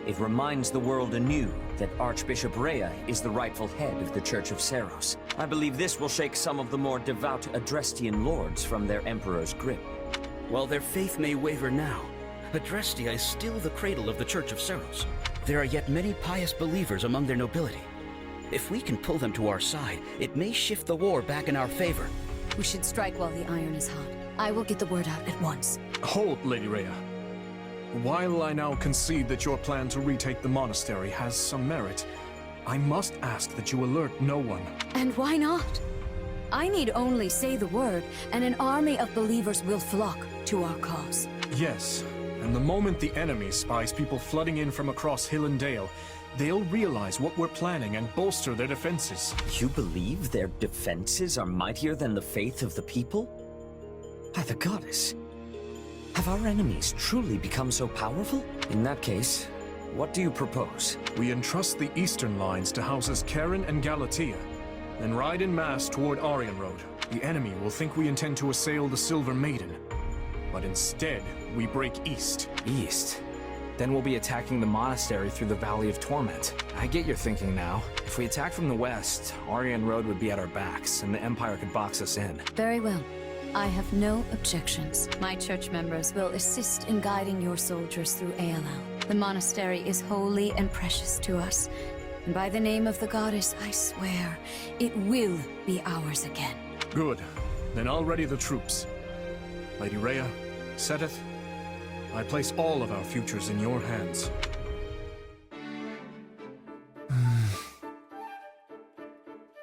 it reminds the world anew that Archbishop Rhea is the rightful head of the Church of Seiros. I believe this will shake some of the more devout Adrestian lords from their Emperor's grip. While their faith may waver now, Adrestia is still the cradle of the Church of Seiros. There are yet many pious believers among their nobility. If we can pull them to our side, it may shift the war back in our favor. We should strike while the iron is hot. I will get the word out at once. Hold, Lady Rhea. While I now concede that your plan to retake the monastery has some merit, I must ask that you alert no one. And why not? I need only say the word, and an army of believers will flock to our cause. Yes, and the moment the enemy spies people flooding in from across hill and dale, they'll realize what we're planning and bolster their defenses. You believe their defenses are mightier than the faith of the people? By the goddess, have our enemies truly become so powerful? In that case, what do you propose? We entrust the eastern lines to houses Karen and Galatea, then ride en masse toward Aryan Road. The enemy will think we intend to assail the Silver Maiden, but instead, we break east. East? Then we'll be attacking the monastery through the Valley of Torment. I get your thinking now. If we attack from the west, Aryan Road would be at our backs, and the Empire could box us in. Very well. I have no objections. My church members will assist in guiding your soldiers through ALL. The monastery is holy and precious to us, and by the name of the goddess, I swear, it will be ours again. Good. Then I'll ready the troops. Lady Rhea, Seteth, I place all of our futures in your hands.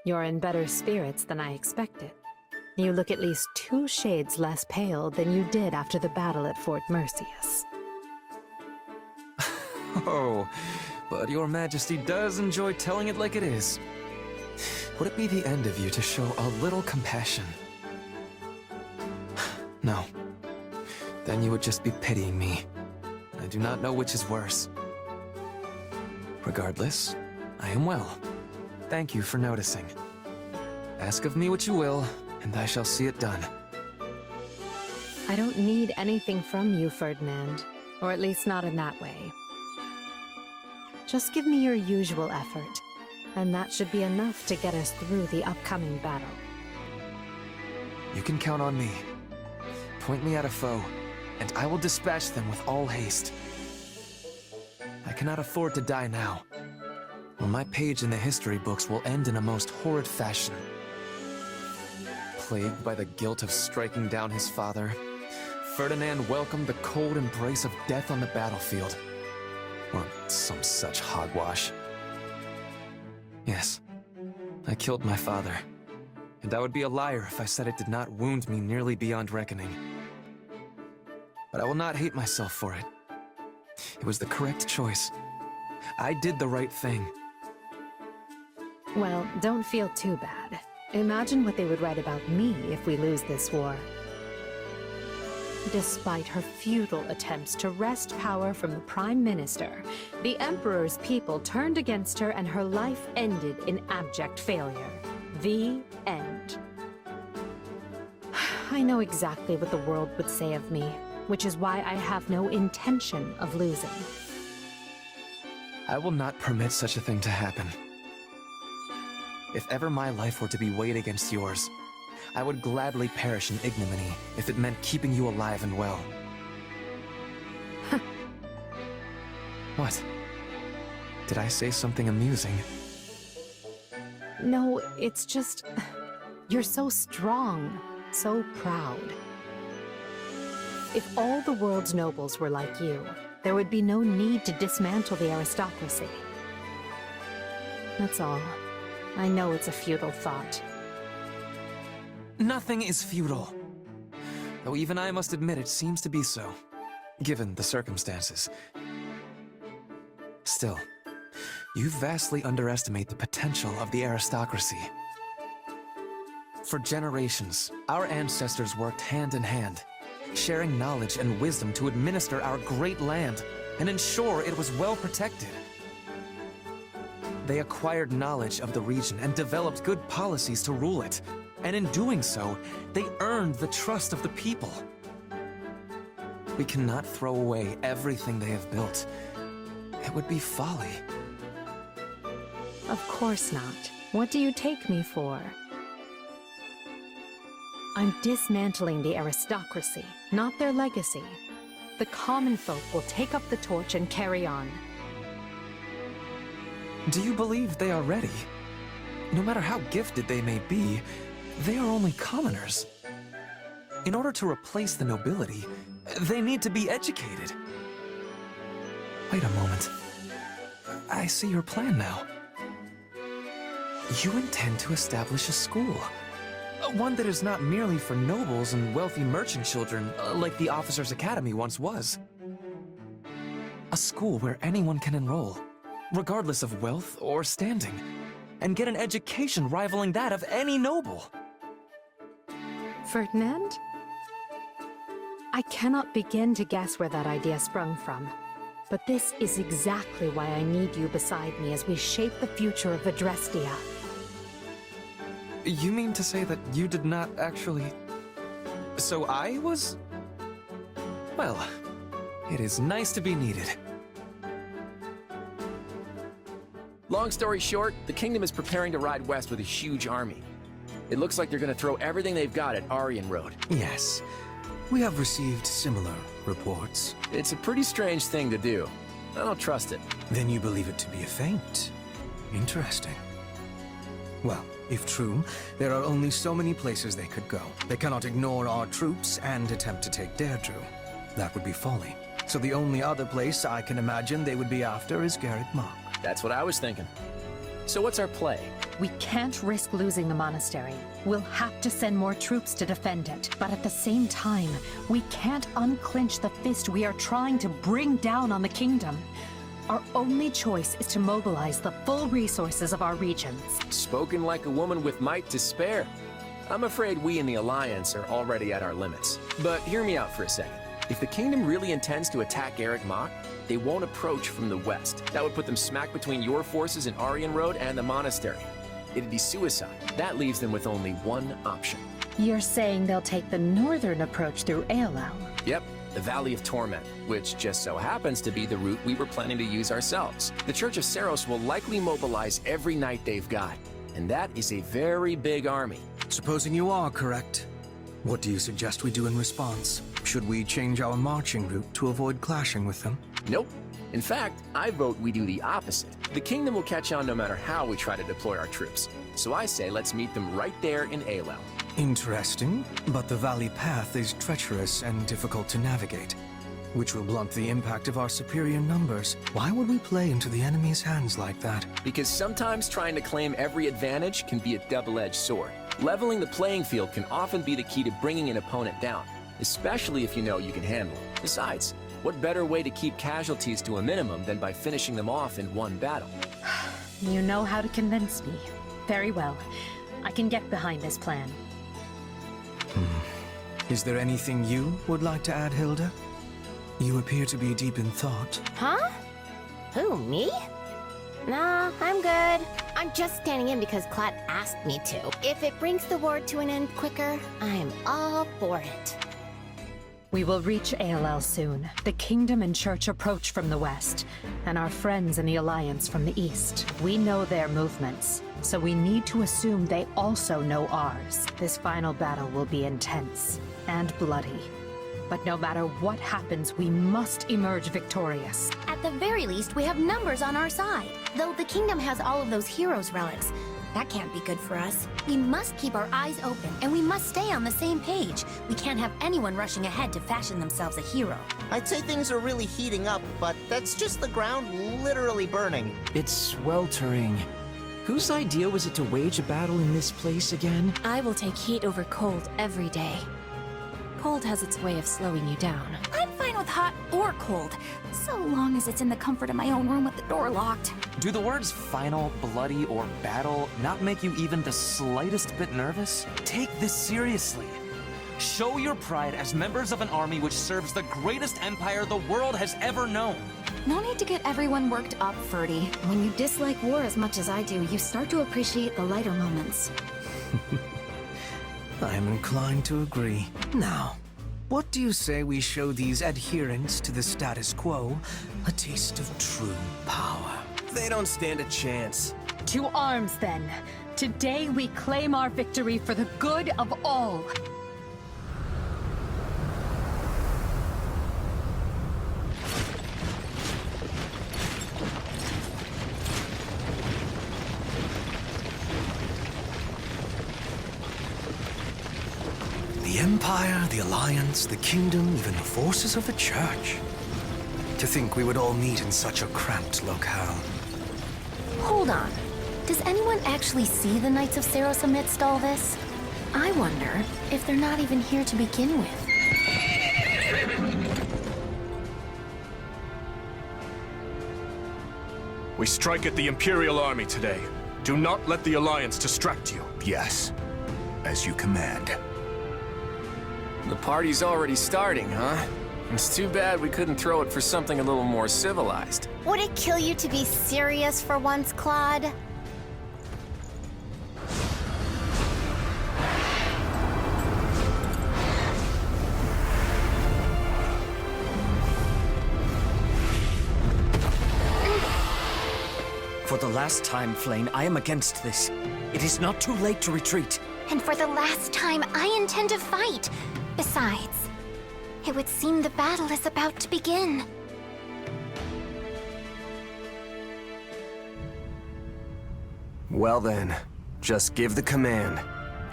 You're in better spirits than I expected. You look at least 2 shades less pale than you did after the battle at Fort Merceus. Oh, but your majesty does enjoy telling it like it is. Would it be the end of you to show a little compassion? No. Then you would just be pitying me. I do not know which is worse. Regardless, I am well. Thank you for noticing. Ask of me what you will, and I shall see it done. I don't need anything from you, Ferdinand. Or at least not in that way. Just give me your usual effort, and that should be enough to get us through the upcoming battle. You can count on me. Point me at a foe, and I will dispatch them with all haste. I cannot afford to die now, or my page in the history books will end in a most horrid fashion. Plagued by the guilt of striking down his father, Ferdinand welcomed the cold embrace of death on the battlefield. Or some such hogwash. Yes, I killed my father. And I would be a liar if I said it did not wound me nearly beyond reckoning. But I will not hate myself for it. It was the correct choice. I did the right thing. Well, don't feel too bad. Imagine what they would write about me if we lose this war. Despite her futile attempts to wrest power from the Prime Minister, the Emperor's people turned against her and her life ended in abject failure. The end. I know exactly what the world would say of me, which is why I have no intention of losing. I will not permit such a thing to happen. If ever my life were to be weighed against yours, I would gladly perish in ignominy if it meant keeping you alive and well. What? Did I say something amusing? No, it's just... You're so strong, so proud. If all the world's nobles were like you, there would be no need to dismantle the aristocracy. That's all. I know it's a futile thought. Nothing is futile. Though even I must admit it seems to be so, given the circumstances. Still, you vastly underestimate the potential of the aristocracy. For generations, our ancestors worked hand in hand, sharing knowledge and wisdom to administer our great land and ensure it was well protected. They acquired knowledge of the region and developed good policies to rule it. And in doing so, they earned the trust of the people. We cannot throw away everything they have built. It would be folly. Of course not. What do you take me for? I'm dismantling the aristocracy, not their legacy. The common folk will take up the torch and carry on. Do you believe they are ready? No matter how gifted they may be, they are only commoners. In order to replace the nobility, they need to be educated. Wait a moment. I see your plan now. You intend to establish a school. One that is not merely for nobles and wealthy merchant children, like the Officers' Academy once was. A school where anyone can enroll, regardless of wealth or standing, and get an education rivaling that of any noble. Ferdinand? I cannot begin to guess where that idea sprung from. But this is exactly why I need you beside me as we shape the future of Adrestia. You mean to say that you did not actually... So I was... Well, it is nice to be needed. Long story short, the kingdom is preparing to ride west with a huge army. It looks like they're gonna throw everything they've got at Aryan Road. Yes. We have received similar reports. It's a pretty strange thing to do. I don't trust it. Then you believe it to be a feint. Interesting. Well, if true, there are only so many places they could go. They cannot ignore our troops and attempt to take Deirdre. That would be folly. So the only other place I can imagine they would be after is Garreg Mach. That's what I was thinking. So what's our play? We can't risk losing the monastery. We'll have to send more troops to defend it. But at the same time, we can't unclench the fist we are trying to bring down on the kingdom. Our only choice is to mobilize the full resources of our regions. Spoken like a woman with might to spare. I'm afraid we in the Alliance are already at our limits. But hear me out for a second. If the kingdom really intends to attack Garreg Mach, they won't approach from the west. That would put them smack between your forces in Aryan Road and the monastery. It'd be suicide. That leaves them with only one option. You're saying they'll take the northern approach through Edelgard? Yep, the Valley of Torment, which just so happens to be the route we were planning to use ourselves. The Church of Seiros will likely mobilize every knight they've got, and that is a very big army. Supposing you are correct, what do you suggest we do in response? Should we change our marching route to avoid clashing with them? Nope. In fact, I vote we do the opposite. The kingdom will catch on no matter how we try to deploy our troops. So I say let's meet them right there in Edelgard. Interesting, but the valley path is treacherous and difficult to navigate, which will blunt the impact of our superior numbers. Why would we play into the enemy's hands like that? Because sometimes trying to claim every advantage can be a double-edged sword. Leveling the playing field can often be the key to bringing an opponent down, especially if you know you can handle it. Besides, what better way to keep casualties to a minimum than by finishing them off in one battle? You know how to convince me. Very well. I can get behind this plan. Is there anything you would like to add, Hilda? You appear to be deep in thought. Huh? Who, me? Nah, I'm good. I'm just standing in because Claude asked me to. If it brings the war to an end quicker, I'm all for it. We will reach Edelgard soon. The kingdom and church approach from the west, and our friends in the Alliance from the east. We know their movements, so we need to assume they also know ours. This final battle will be intense and bloody. But no matter what happens, we must emerge victorious. At the very least, we have numbers on our side. Though the kingdom has all of those heroes' relics, that can't be good for us. We must keep our eyes open, and we must stay on the same page. We can't have anyone rushing ahead to fashion themselves a hero. I'd say things are really heating up, but that's just the ground literally burning. It's sweltering. Whose idea was it to wage a battle in this place again? I will take heat over cold every day. Cold has its way of slowing you down. I'm fine with hot or cold, so long as it's in the comfort of my own room with the door locked. Do the words final, bloody, or battle not make you even the slightest bit nervous? Take this seriously. Show your pride as members of an army which serves the greatest empire the world has ever known. No need to get everyone worked up, Ferdy. When you dislike war as much as I do, you start to appreciate the lighter moments. I am inclined to agree. Now, what do you say we show these adherents to the status quo a taste of true power? They don't stand a chance. To arms, then. Today we claim our victory for the good of all. The Empire, the Alliance, the Kingdom, even the forces of the Church. To think we would all meet in such a cramped locale. Hold on. Does anyone actually see the Knights of Seiros amidst all this? I wonder if they're not even here to begin with. We strike at the Imperial Army today. Do not let the Alliance distract you. Yes, as you command. The party's already starting, huh? It's too bad we couldn't throw it for something a little more civilized. Would it kill you to be serious for once, Claude? For the last time, Flane, I am against this. It is not too late to retreat. And for the last time, I intend to fight. Besides, it would seem the battle is about to begin. Well then, just give the command,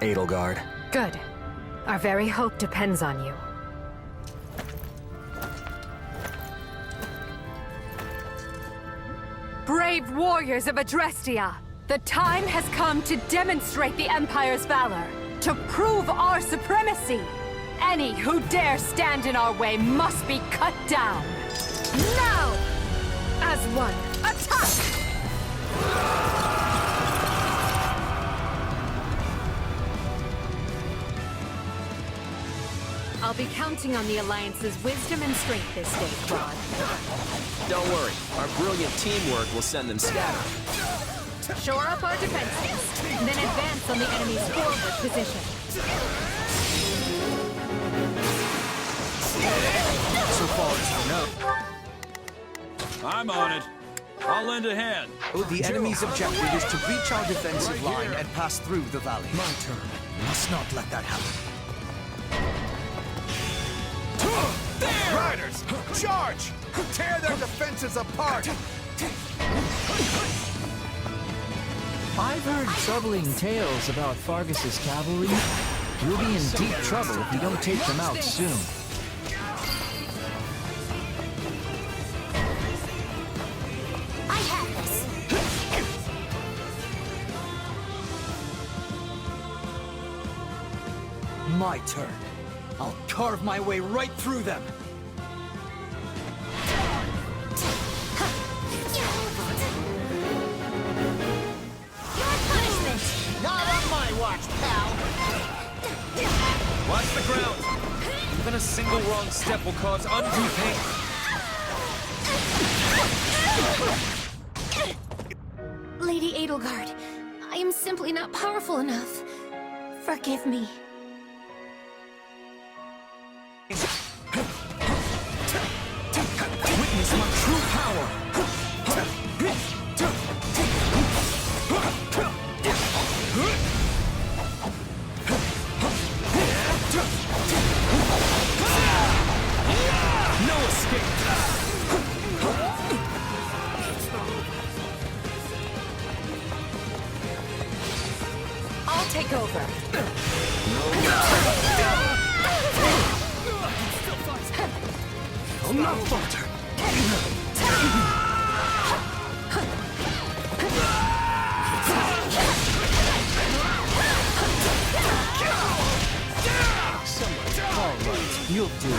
Edelgard. Good. Our very hope depends on you. Brave warriors of Adrestia! The time has come to demonstrate the Empire's valor, to prove our supremacy! Any who dare stand in our way must be cut down! Now! As one, attack! I'll be counting on the Alliance's wisdom and strength this day, Claude. Don't worry, our brilliant teamwork will send them scattering. Shore up our defenses, then advance on the enemy's forward position. So far as I know. I'm on it. I'll lend a hand. The enemy's objective is to reach our defensive line and pass through the valley. My turn. Must not let that happen. Riders, charge! Tear their defenses apart! I've heard troubling tales about Fargus's cavalry. You'll be in deep trouble if you don't take them out soon. I have this. My turn. I'll carve my way right through them. Not on my watch, pal! Watch the ground! Even a single wrong step will cause undue pain. Lady Edelgard, I am simply not powerful enough. Forgive me. Witness my true power! No escape! I'll take over. I'll not falter! All right, you'll do.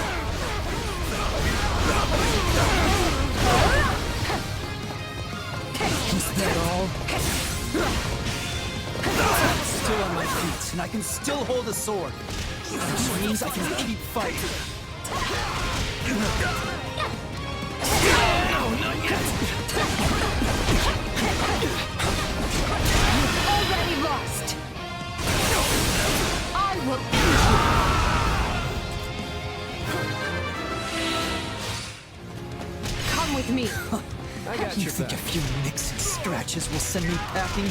Is that all? Still on my feet, and I can still hold a sword. Which means I can keep fighting. No, not yet! Already lost. I will end you. Come with me. I got You your think back. a few nicks and scratches will send me packing?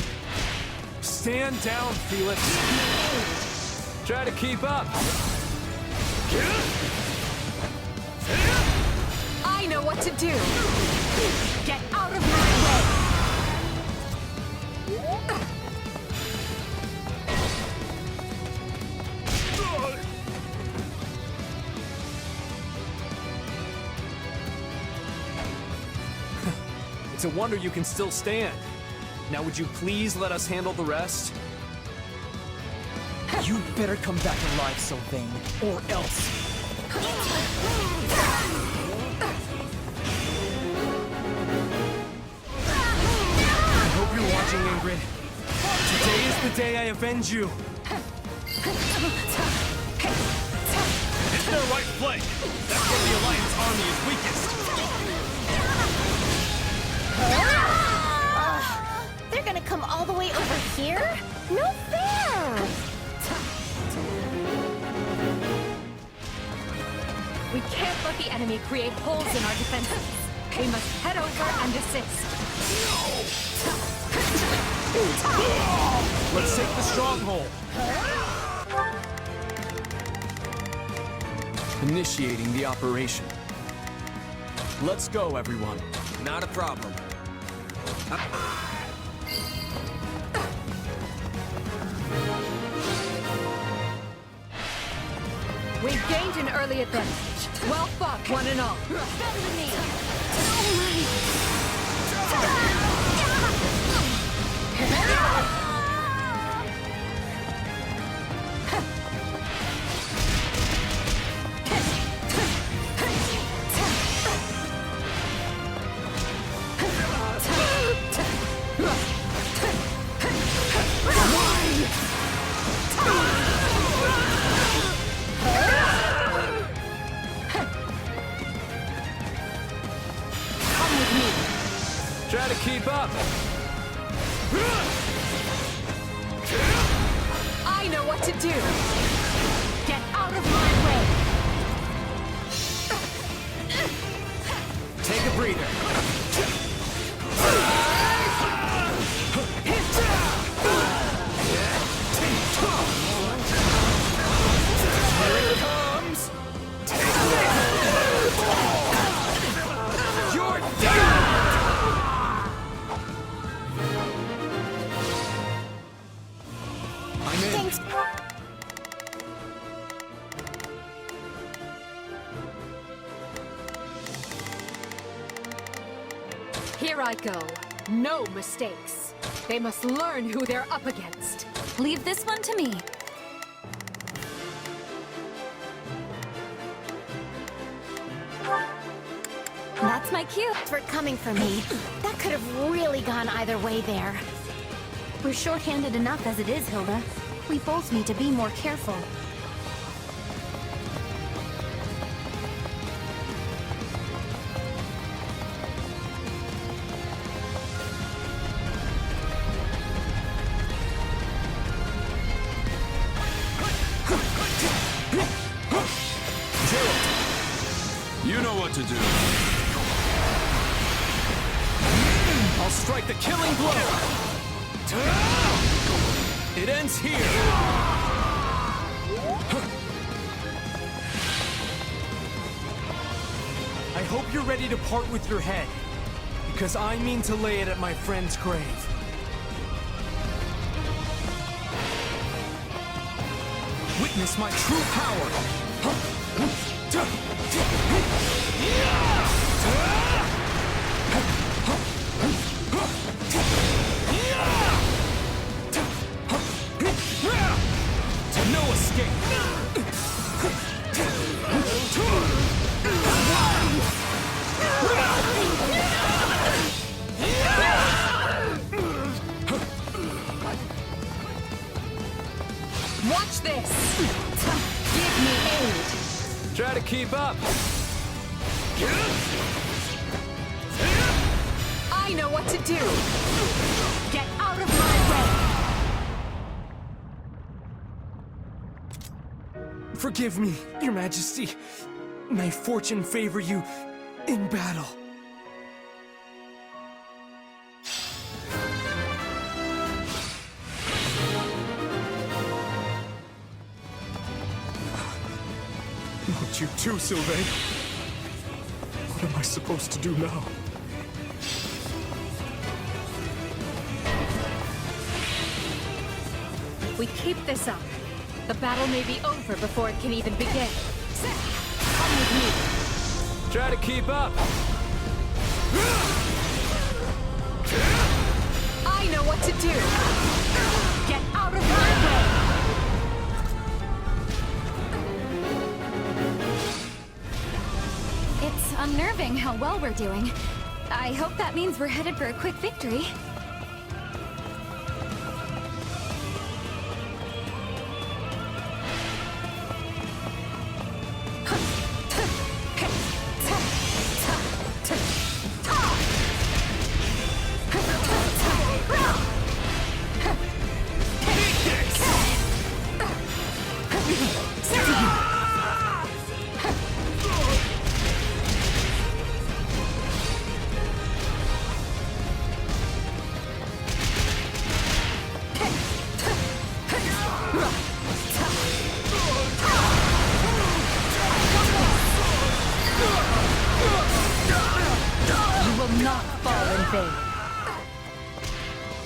Stand down, Felix. Try to keep up. I know what to do. Get out of my way. It's a wonder you can still stand. Now would you please let us handle the rest? You better come back alive, Sylvain, or else. I hope you're watching, Ingrid. Today is the day I avenge you. It's their right flank. That's where the Alliance army is weakest. They're gonna come all the way over here? No fair! We can't let the enemy create holes in our defenses. We must head over and assist. Let's take the stronghold. Initiating the operation. Let's go, everyone. Not a problem. We've gained an early advantage. Well fought, one and all. Better than me! Try to keep up. I know what to do! Get out of my way! Take a breather. Here it comes! You're down! I'm in. Thanks. Here I go. No mistakes. They must learn who they're up against. Leave this one to me. That's my cue. For coming for me. That could have really gone either way there. We're short-handed enough as it is, Hilda. We both need to be more careful. You know what to do. I'll strike the killing blow! It ends here! I hope you're ready to part with your head, because I mean to lay it at my friend's grave. Witness my true power! To no escape! Watch this! Give me aid! Try to keep up! I know what to do! Get out of my way! Forgive me, Your Majesty. May fortune favor you in battle. Not you too, Sylvain. What am I supposed to do now? If we keep this up, the battle may be over before it can even begin. Come with me. Try to keep up! I know what to do! Get out of my way! It's unnerving how well we're doing. I hope that means we're headed for a quick victory.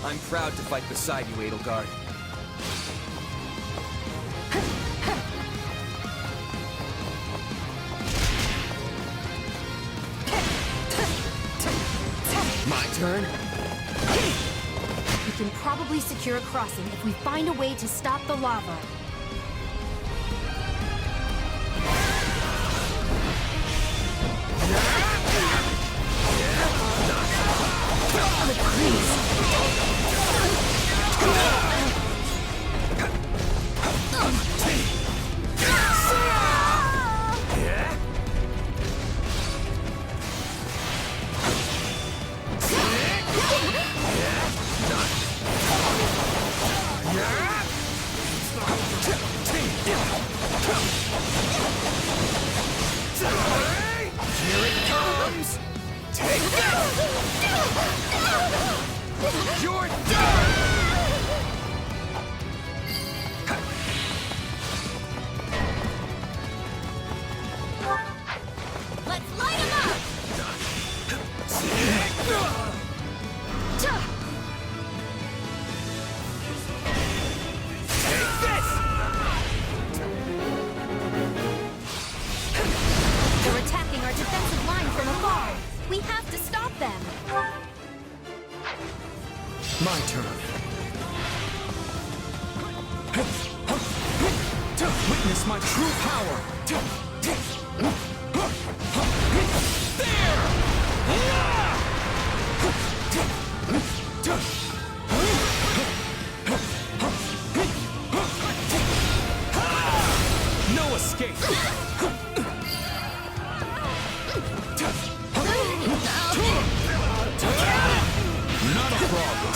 I'm proud to fight beside you, Edelgard. My turn? We can probably secure a crossing if we find a way to stop the lava. We have to stop them! My turn. Witness my true power! No escape! Not a problem!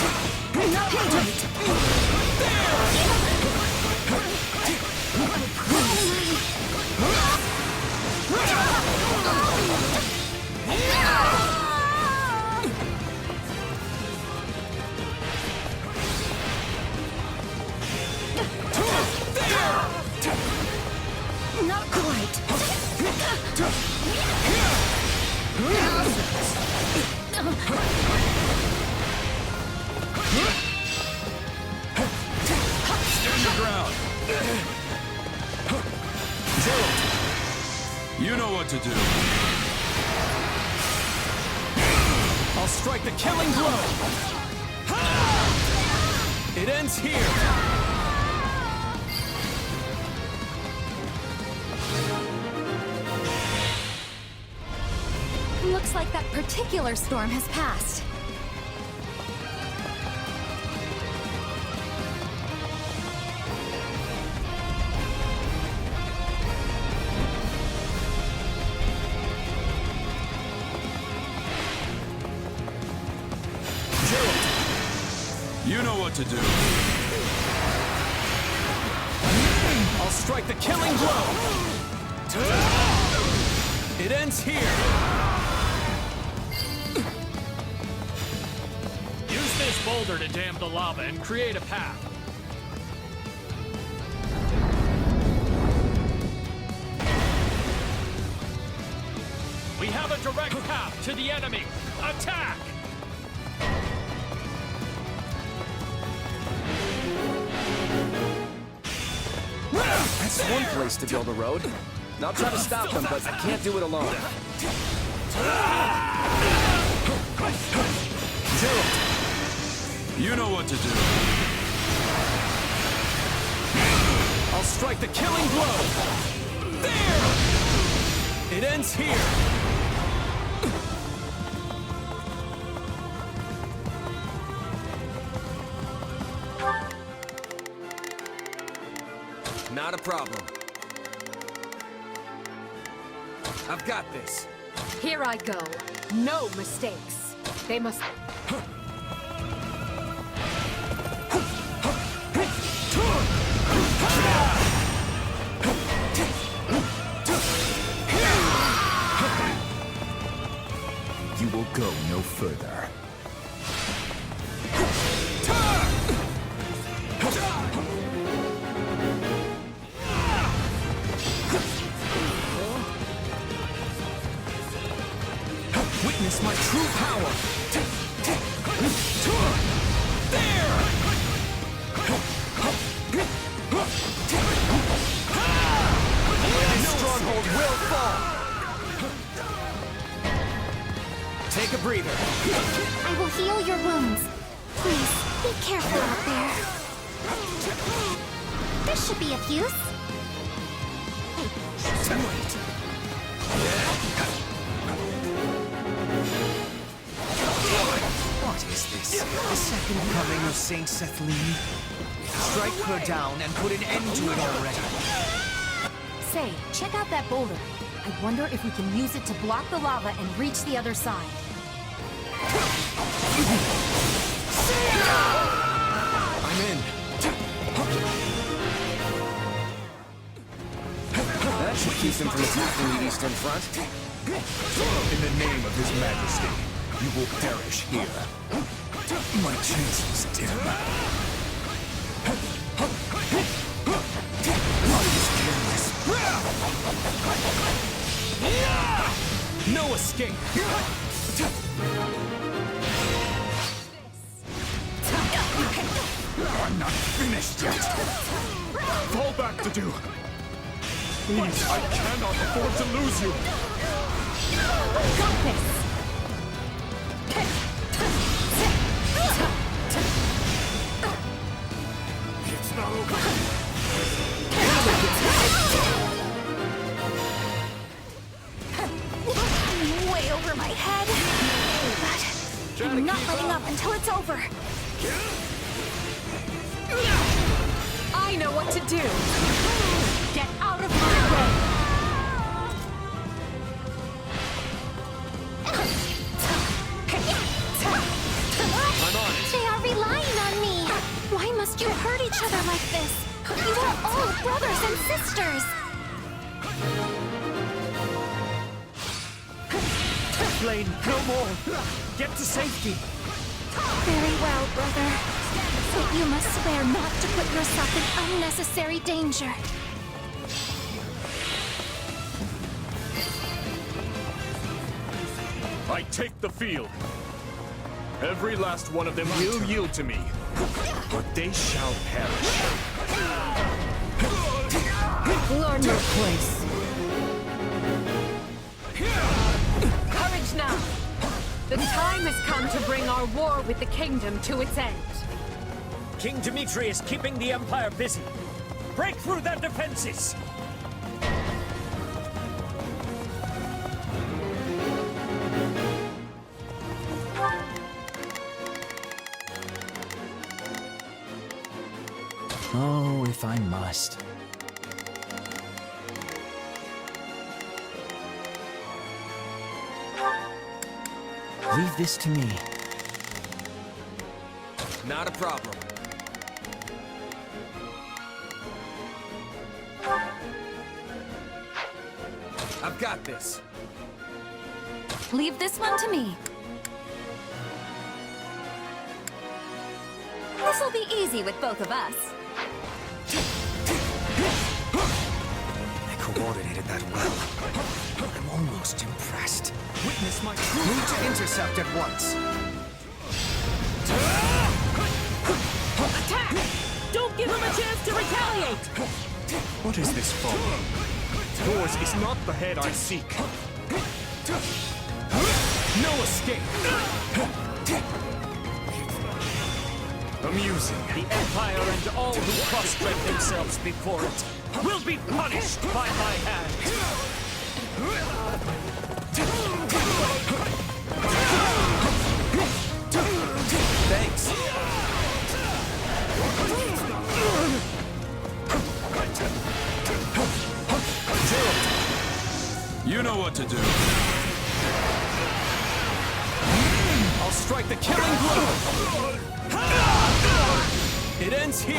Not quite. Stand your ground. You know what to do. I'll strike the killing blow! It ends here! Looks like that particular storm has passed. You know what to do. I'll strike the killing blow! It ends here! Use this boulder to dam the lava and create a path. We have a direct path to the enemy! Attack! That's one place to build a road. And I'll try to stop them, but I can't do it alone. You know what to do. I'll strike the killing blow! There! It ends here! Not a problem. I've got this. Here I go. No mistakes. They must... You will go no further. Witness my true power! There! This stronghold will fall! Take a breather. I will heal your wounds. Please, be careful out there. This should be of use. What is this? The second coming of Saint Sethlene? Strike her down and put an end to it already. Say, check out that boulder. I wonder if we can use it to block the lava and reach the other side. I'm in. That should keep him from attacking the eastern front. In the name of His Majesty, you will perish here. My chances dim. No escape! I'm not finished yet. Fall back to do. Please, I cannot afford to lose you. Got this! Way over my head. But I'm not letting up until it's over. I know what to do. Get out of my way. I'm on it. They are relying on me. Why must you hurt each other like this? You are all brothers and sisters. Flame, no more. Get to safety. Very well, brother. But you must swear not to put yourself in unnecessary danger. I take the field. Every last one of them will yield to me, but they shall perish. Learn your place. Courage now. The time has come to bring our war with the kingdom to its end. King Dimitri is keeping the Empire busy. Break through their defenses! Oh, if I must. Leave this to me. Not a problem. I've got this. Leave this one to me. This'll be easy with both of us. They coordinated that well. I'm almost impressed. Witness my Need to intercept at once. Attack! Don't give him a chance to retaliate! What is this for? Yours is not the head I seek. no escape! Amusing. The Empire and all who prostrate themselves before it will be punished by my hand! Thanks. You know what to do. I'll strike the killing blow! It ends here!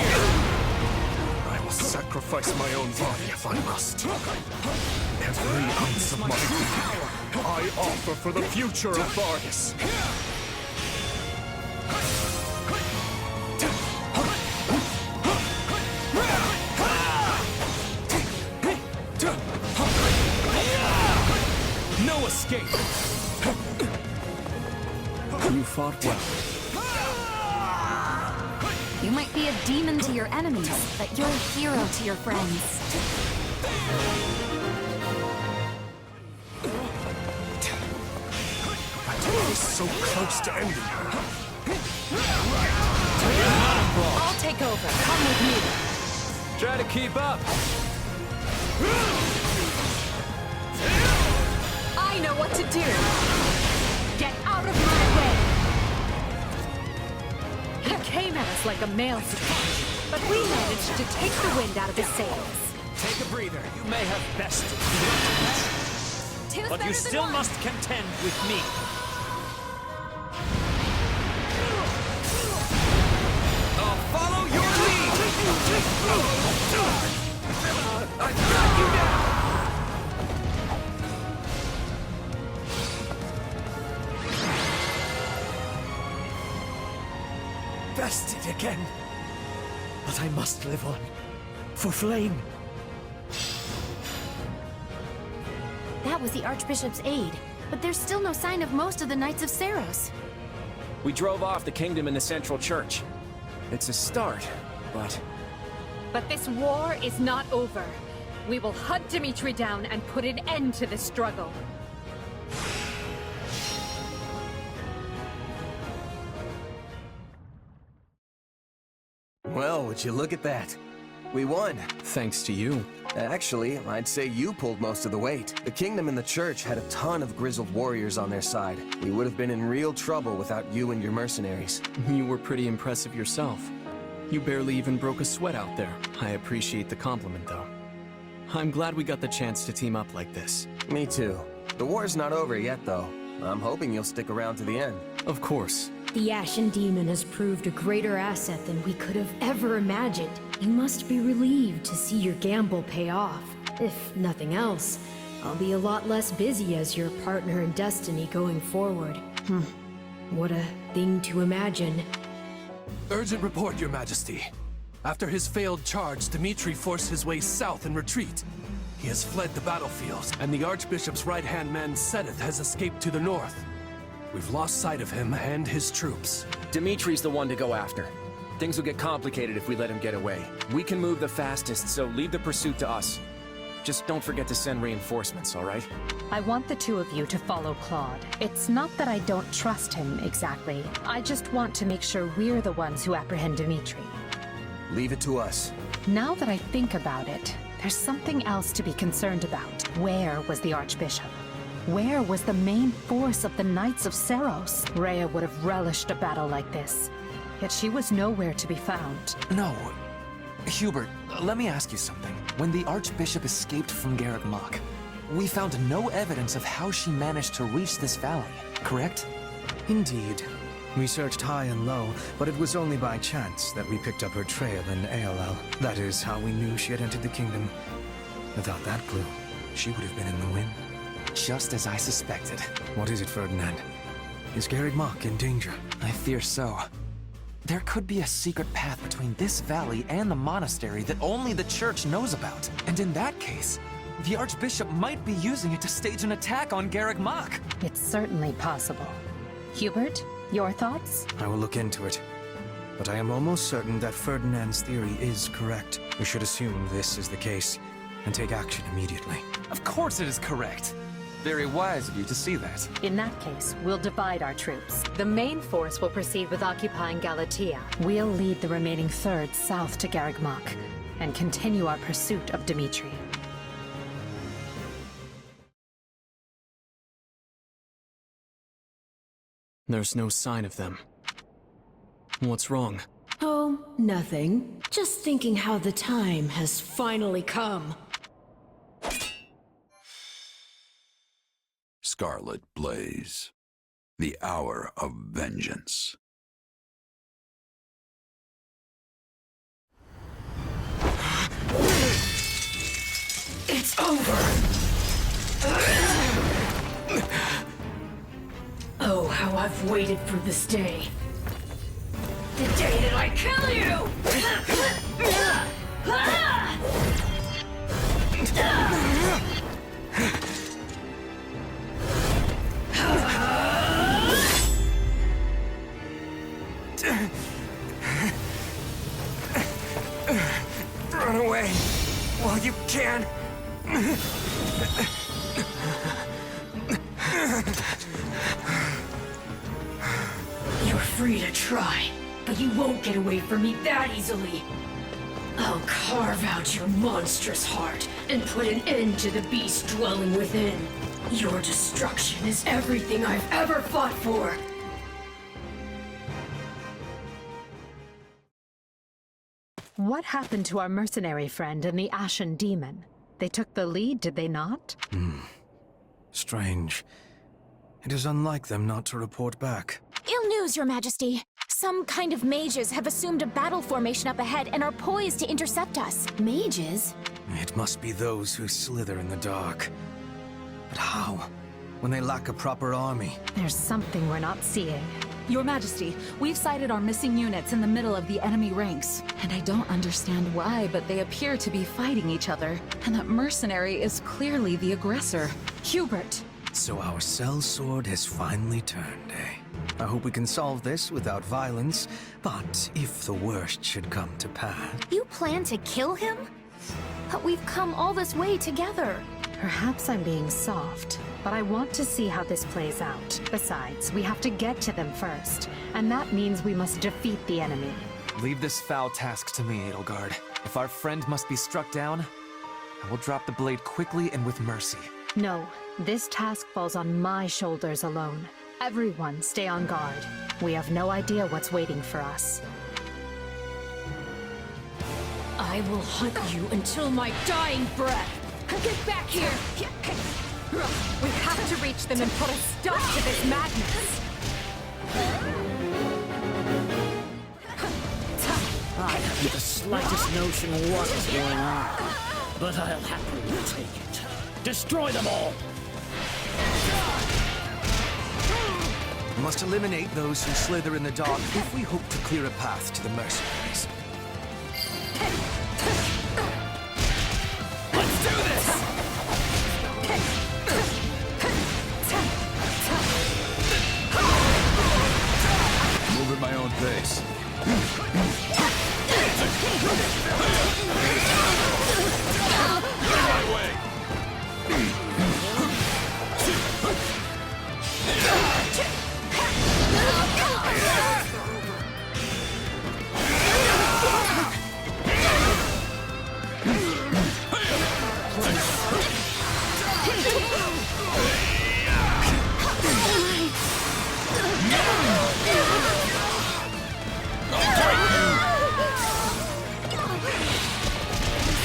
I will sacrifice my own body if I must. Every ounce of my being I offer for the future of Vargas. No escape! You fought well. You might be a demon to your enemies, but you're a hero to your friends. I was so close to ending her. I'll take over. Come with me. Try to keep up! I know what to do. Get out of my way. He came at us like a maelstrom, but we managed to take the wind out of his sails. Take a breather. You may have bested me, but you still must contend with me. I'll follow your lead! I've got you now! Bested again. But I must live on. For Flame. That was the Archbishop's aide, but there's still no sign of most of the Knights of Seiros. We drove off the kingdom in the Central Church. It's a start, but... But this war is not over. We will hunt Dimitri down and put an end to this struggle. Well, would you look at that? We won. Thanks to you. Actually, I'd say you pulled most of the weight. The Kingdom and the Church had a ton of grizzled warriors on their side. We would have been in real trouble without you and your mercenaries. You were pretty impressive yourself. You barely even broke a sweat out there. I appreciate the compliment, though. I'm glad we got the chance to team up like this. Me too. The war's not over yet, though. I'm hoping you'll stick around to the end. Of course. The Ashen Demon has proved a greater asset than we could have ever imagined. You must be relieved to see your gamble pay off. If nothing else, I'll be a lot less busy as your partner in destiny going forward. What a thing to imagine. Urgent report, Your Majesty. After his failed charge, Dimitri forced his way south in retreat. He has fled the battlefield, and the Archbishop's right-hand man, Seth, has escaped to the north. We've lost sight of him and his troops. Dimitri's the one to go after. Things will get complicated if we let him get away. We can move the fastest, so leave the pursuit to us. Just don't forget to send reinforcements, all right? I want the two of you to follow Claude. It's not that I don't trust him exactly. I just want to make sure we're the ones who apprehend Dimitri. Leave it to us. Now that I think about it, there's something else to be concerned about. Where was the Archbishop? Where was the main force of the Knights of Seiros? Rhea would have relished a battle like this, yet she was nowhere to be found. No. Hubert, let me ask you something. When the Archbishop escaped from Garreg Mach, we found no evidence of how she managed to reach this valley, correct? Indeed. We searched high and low, but it was only by chance that we picked up her trail in Aelel. That is how we knew she had entered the kingdom. Without that clue, she would have been in the wind. Just as I suspected. What is it, Ferdinand? Is Garreg Mach in danger? I fear so. There could be a secret path between this valley and the monastery that only the Church knows about. And in that case, the Archbishop might be using it to stage an attack on Garreg Mach. It's certainly possible. Hubert, your thoughts? I will look into it. But I am almost certain that Ferdinand's theory is correct. We should assume this is the case and take action immediately. Of course it is correct. Very wise of you to see that. In that case, we'll divide our troops. The main force will proceed with occupying Galatia. We'll lead the remaining third south to Garreg Mach and continue our pursuit of Dimitri. There's no sign of them. What's wrong? Oh, nothing. Just thinking how the time has finally come. Scarlet Blaze. The hour of vengeance. It's over! Oh, how I've waited for this day. The day that I kill you! Run away while you can. You're free to try, but you won't get away from me that easily. I'll carve out your monstrous heart and put an end to the beast dwelling within. Your destruction is everything I've ever fought for. What happened to our mercenary friend and the Ashen Demon? They took the lead, did they not? Strange. It is unlike them not to report back. Ill news, Your Majesty. Some kind of mages have assumed a battle formation up ahead and are poised to intercept us. Mages? It must be those who slither in the dark. But how? When they lack a proper army? There's something we're not seeing. Your Majesty, we've sighted our missing units in the middle of the enemy ranks. And I don't understand why, but they appear to be fighting each other. And that mercenary is clearly the aggressor. Hubert! So our sellsword has finally turned, eh? I hope we can solve this without violence, but if the worst should come to pass... You plan to kill him? But we've come all this way together. Perhaps I'm being soft, but I want to see how this plays out. Besides, we have to get to them first, and that means we must defeat the enemy. Leave this foul task to me, Edelgard. If our friend must be struck down, I will drop the blade quickly and with mercy. No, this task falls on my shoulders alone. Everyone stay on guard. We have no idea what's waiting for us. I will hunt you until my dying breath. Get back here! We have to reach them and put a stop to this madness. I haven't the slightest notion of what is going on, but I'll happily take it. Destroy them all! We must eliminate those who slither in the dark if we hope to clear a path to the mercenaries. Let's do this! Move at my own pace. My way!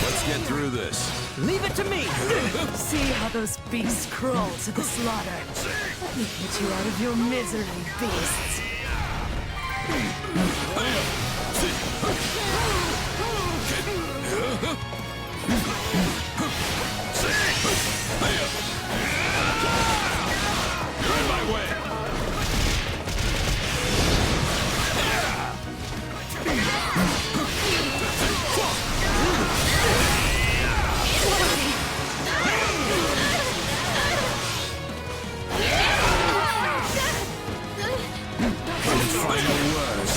Let's get through this. Leave it to me! See how those beasts crawl to the slaughter. Let me get you out of your misery, beasts. You're in my way. Final words.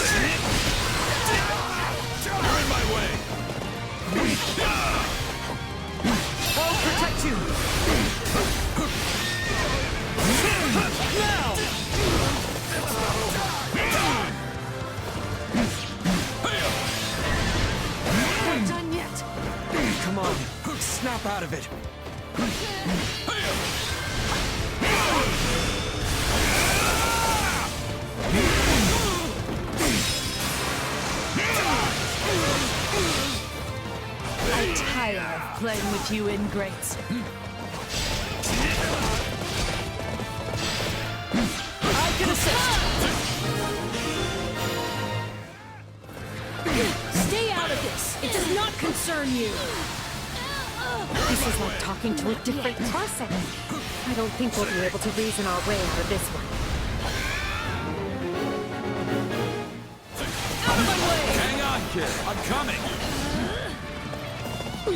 You're in my way. I'll protect you! Now! Not done yet! Come on, snap out of it. I'm tired of playing with you ingrates. I can assist! Stay out of this! It does not concern you! This is like talking to a different person. I don't think we'll be able to reason our way out of this one. Hang on, kid. I'm coming! I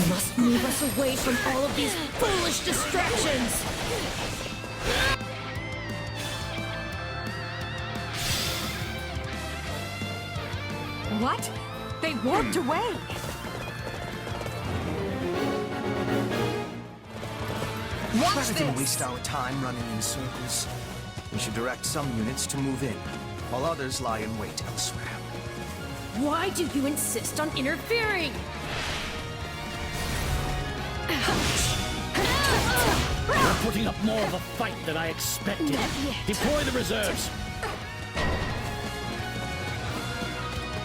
must move us away from all of these foolish distractions! What? They warped away! Rather than waste our time running in circles, we should direct some units to move in, while others lie in wait elsewhere. Why do you insist on interfering? You're putting up more of a fight than I expected. Deploy the reserves.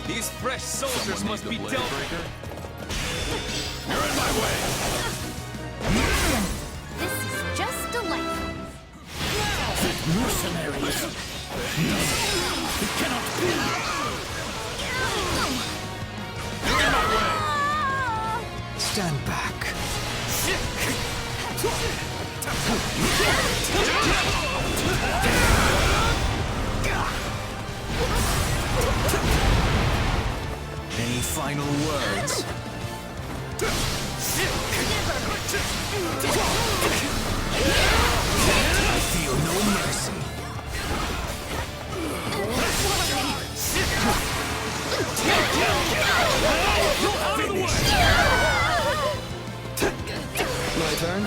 These fresh soldiers must be dealt with. You're in my way. This is just delightful. Mercenaries. No, it cannot be. You're in my way. Stand back. Any final words? I feel no mercy. My turn?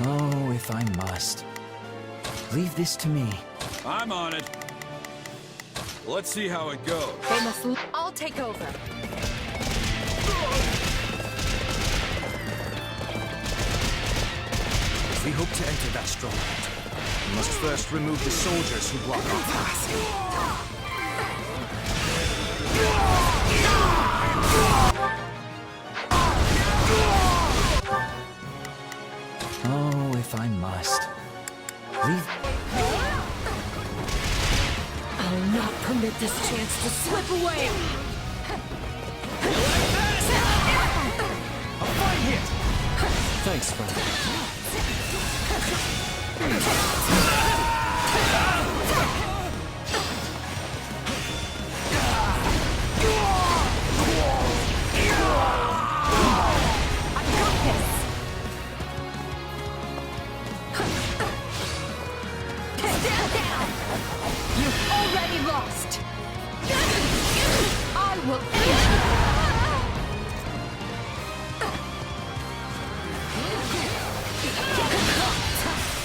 Oh, if I must. Leave this to me. I'm on it. Let's see how it goes. They must. I'll take over. If we hope to enter that stronghold, we must first remove the soldiers who block our path. Oh, if I must. Leave... I'll not permit this chance to slip away! A fine hit! Thanks, friend. You've already lost! I will end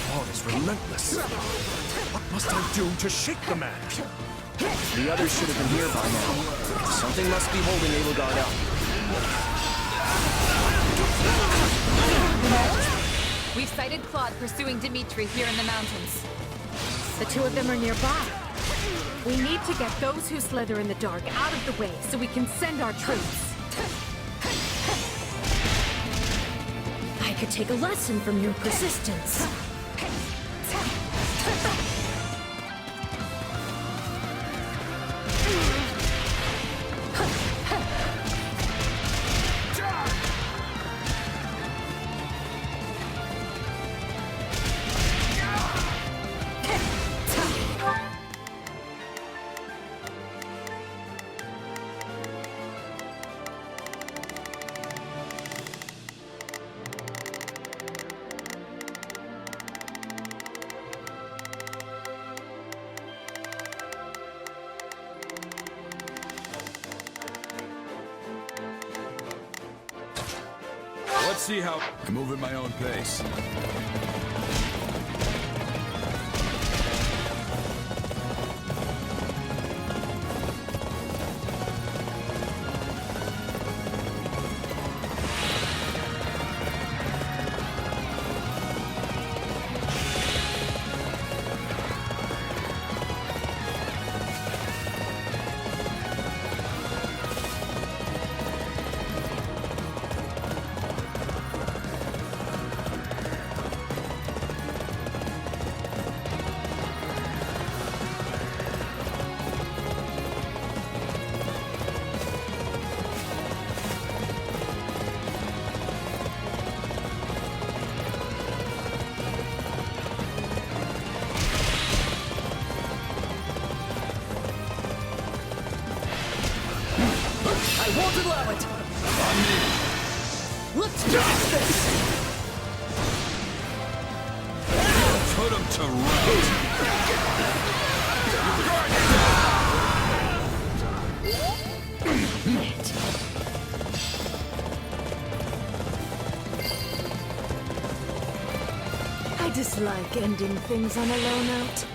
God is relentless. What must I do to shake the man? The others should have been here by now. Something must be holding Edelgard up. We've sighted Claude pursuing Dimitri here in the mountains. The two of them are nearby. We need to get those who slither in the dark out of the way so we can send our troops. I could take a lesson from your persistence. Let's see how... I move at my own pace. I won't allow it! On me! Let's finish this! Put him to rout! I dislike ending things on a low note.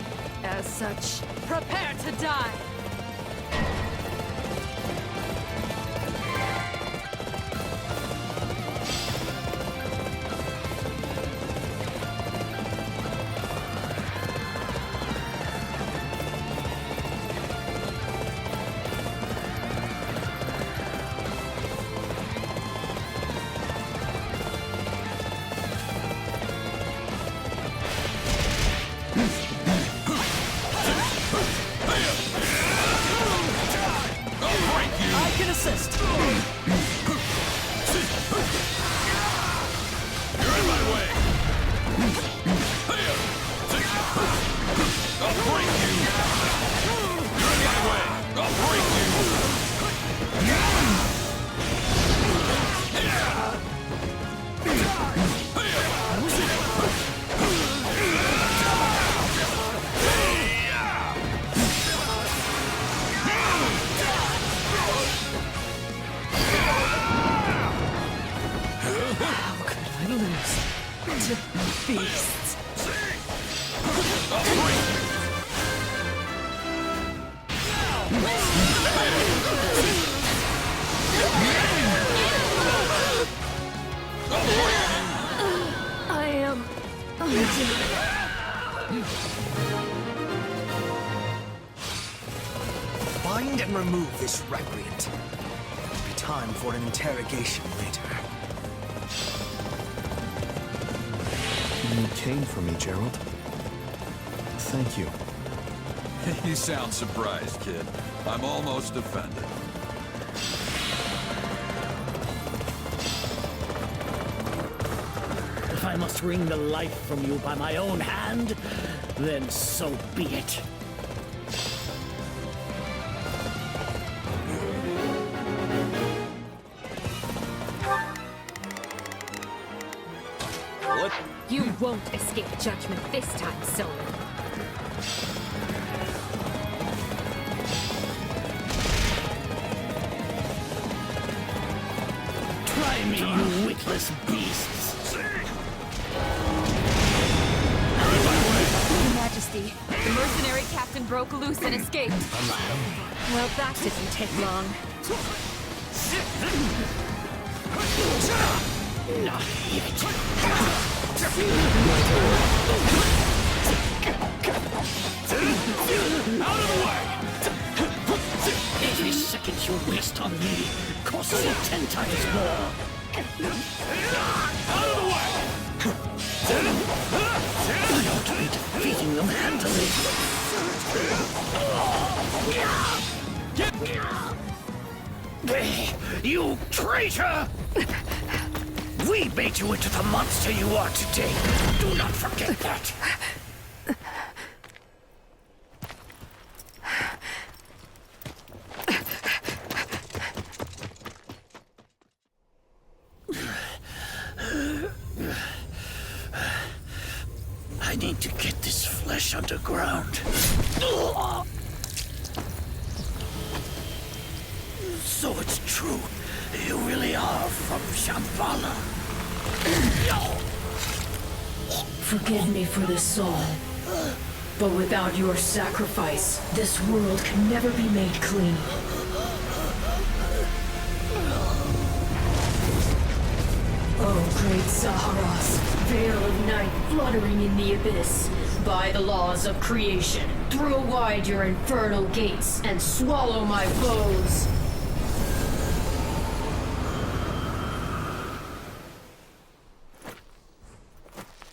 As such, prepare to die! I can assist! You're in my way! I'll break you! You're in my way! I'll break you! To be I am... Find and remove this recreant. It'll be time for an interrogation later. You came for me, Gerald. Thank you. You sound surprised, kid. I'm almost offended. If I must wring the life from you by my own hand, then so be it. What? You won't escape judgment this time, Solon. Try me, you witless beasts! Your Majesty, the mercenary captain broke loose and escaped. Well, that didn't take long. Not yet. Out of the way! Every second you waste on me costs you 10 times more. Out of the way! I ought to be defeating them handily. You traitor! We made you into the monster you are today. Do not forget that. I need to get this flesh underground. So it's true. You really are from Shambhala. Forgive me for this, Solon. But without your sacrifice, this world can never be made clean. Oh, great Saharas, veil of night fluttering in the abyss. By the laws of creation, throw wide your infernal gates and swallow my foes.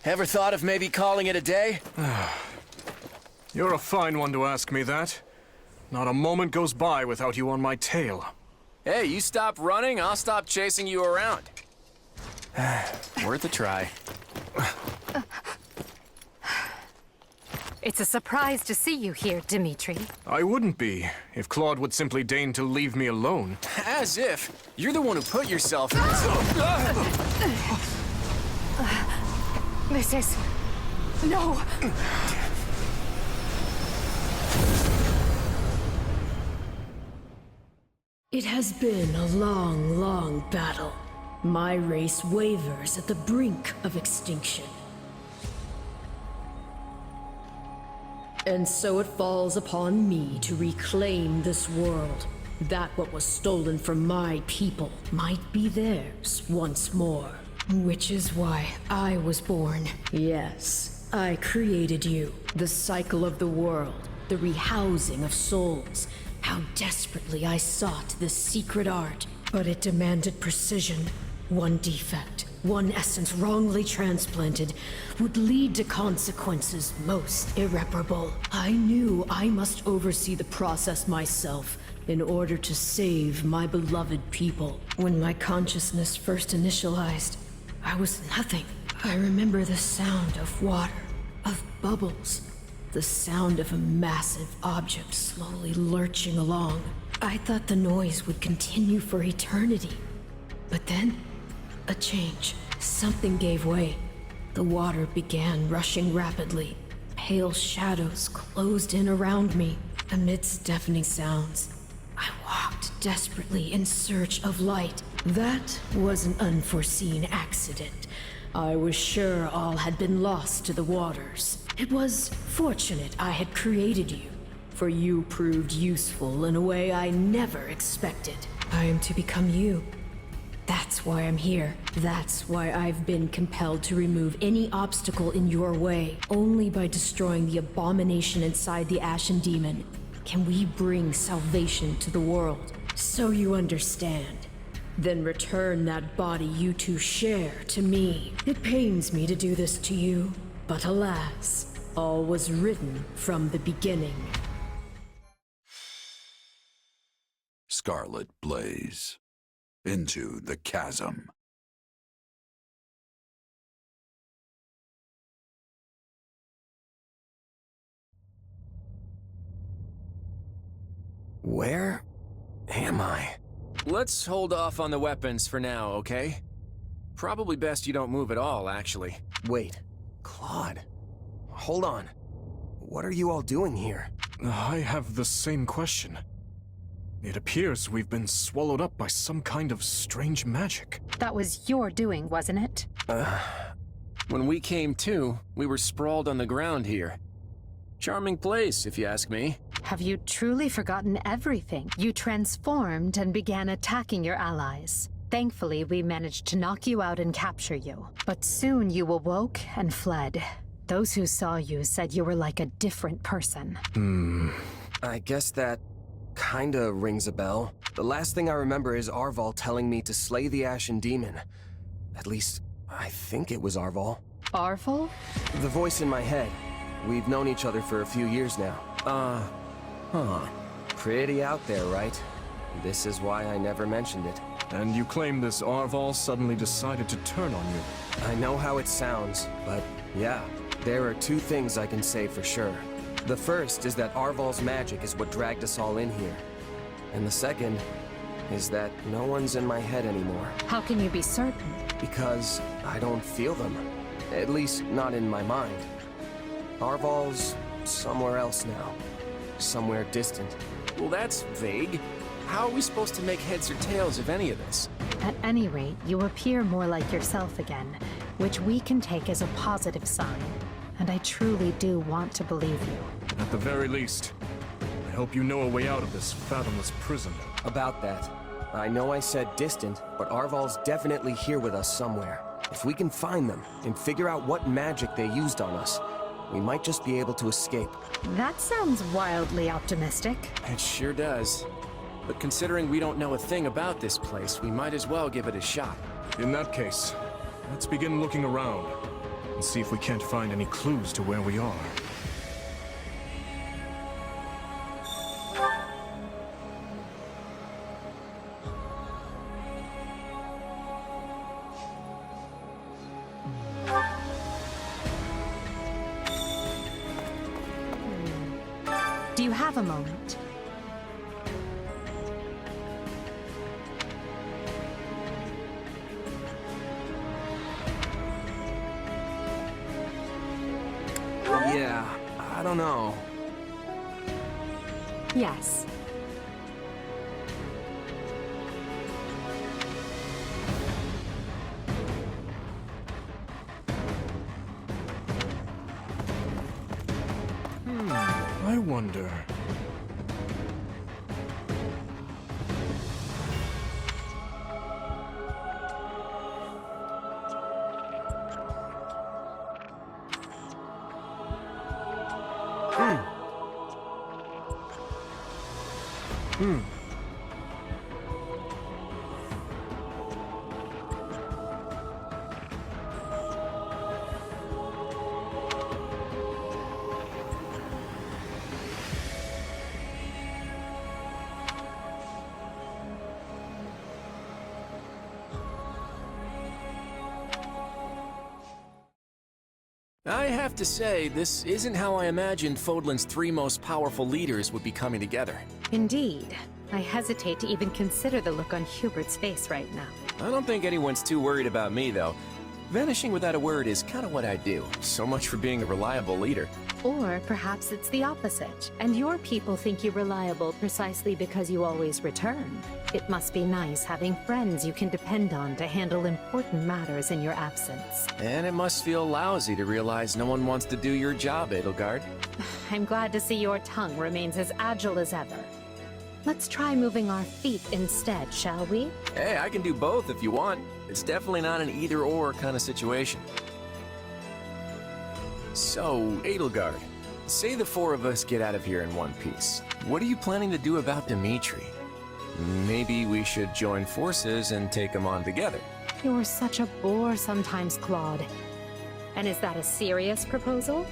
Ever thought of maybe calling it a day? You're a fine one to ask me that. Not a moment goes by without you on my tail. Hey, you stop running, I'll stop chasing you around. Worth a try. It's a surprise to see you here, Dimitri. I wouldn't be, if Claude would simply deign to leave me alone. As if. You're the one who put yourself This is... No! It has been a long, long battle. My race wavers at the brink of extinction. And so it falls upon me to reclaim this world, that what was stolen from my people might be theirs once more. Which is why I was born. Yes, I created you. The cycle of the world, the rehousing of souls. How desperately I sought this secret art, but it demanded precision. One defect, one essence wrongly transplanted, would lead to consequences most irreparable. I knew I must oversee the process myself in order to save my beloved people. When my consciousness first initialized, I was nothing. I remember the sound of water, of bubbles, the sound of a massive object slowly lurching along. I thought the noise would continue for eternity. But then, a change. Something gave way. The water began rushing rapidly. Pale shadows closed in around me. Amidst deafening sounds, I walked desperately in search of light. That was an unforeseen accident. I was sure all had been lost to the waters. It was fortunate I had created you. for you proved useful in a way I never expected. I am to become you. That's why I'm here. That's why I've been compelled to remove any obstacle in your way. Only by destroying the abomination inside the Ashen Demon can we bring salvation to the world. So you understand. Then return that body you two share to me. It pains me to do this to you, but alas, all was written from the beginning. Scarlet Blaze. Into the chasm. Where am I? Let's hold off on the weapons for now, okay? Probably best you don't move at all, actually. Wait, Claude. Hold on. What are you all doing here? I have the same question. It appears we've been swallowed up by some kind of strange magic. That was your doing, wasn't it? When we came to, we were sprawled on the ground here. Charming place, if you ask me. Have you truly forgotten everything? You transformed and began attacking your allies. Thankfully, we managed to knock you out and capture you. But soon you awoke and fled. Those who saw you said you were like a different person. I guess that kinda rings a bell. The last thing I remember is Arval telling me to slay the Ashen Demon. At least, I think it was Arval. Arval? The voice in my head. We've known each other for a few years now. Pretty out there, right? This is why I never mentioned it. And you claim this Arval suddenly decided to turn on you. I know how it sounds, but yeah, there are two things I can say for sure. The first is that Arval's magic is what dragged us all in here. And the second is that no one's in my head anymore. How can you be certain? Because I don't feel them. At least, not in my mind. Arval's somewhere else now. Somewhere distant. Well, that's vague. How are we supposed to make heads or tails of any of this? At any rate, you appear more like yourself again, which we can take as a positive sign. And I truly do want to believe you. At the very least, I hope you know a way out of this fathomless prison. About that, I know I said distant, but Arval's definitely here with us somewhere. If we can find them and figure out what magic they used on us, we might just be able to escape. That sounds wildly optimistic. It sure does. But considering we don't know a thing about this place, we might as well give it a shot. In that case, let's begin looking around and see if we can't find any clues to where we are. Do you have a moment? Yeah, I don't know. Yes. I wonder... I have to say, this isn't how I imagined Fódlan's three most powerful leaders would be coming together. Indeed. I hesitate to even consider the look on Hubert's face right now. I don't think anyone's too worried about me, though. Vanishing without a word is kind of what I do. So much for being a reliable leader. Or perhaps it's the opposite, and your people think you reliable precisely because you always return. It must be nice having friends you can depend on to handle important matters in your absence. And it must feel lousy to realize no one wants to do your job, Edelgard. I'm glad to see your tongue remains as agile as ever. Let's try moving our feet instead, shall we? Hey, I can do both if you want. It's definitely not an either-or kind of situation. So, Edelgard, say the four of us get out of here in one piece. What are you planning to do about Dimitri? Maybe we should join forces and take him on together. You're such a bore sometimes, Claude. And is that a serious proposal?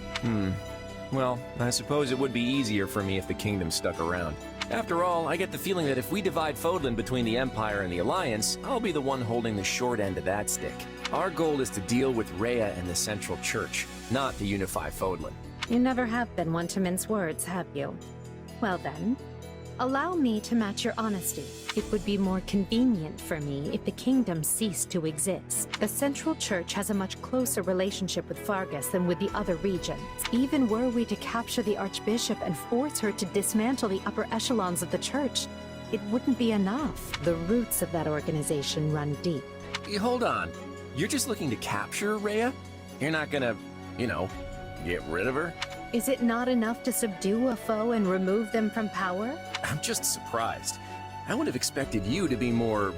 Well, I suppose it would be easier for me if the kingdom stuck around. After all, I get the feeling that if we divide Fódlan between the Empire and the Alliance, I'll be the one holding the short end of that stick. Our goal is to deal with Rhea and the Central Church, not to unify Fódlan. You never have been one to mince words, have you? Well then, allow me to match your honesty. It would be more convenient for me if the kingdom ceased to exist. The Central Church has a much closer relationship with Fargus than with the other regions. Even were we to capture the Archbishop and force her to dismantle the upper echelons of the Church, it wouldn't be enough. The roots of that organization run deep. Hold on. You're just looking to capture Rhea? You're not gonna, get rid of her? Is it not enough to subdue a foe and remove them from power? I'm just surprised. I would have expected you to be more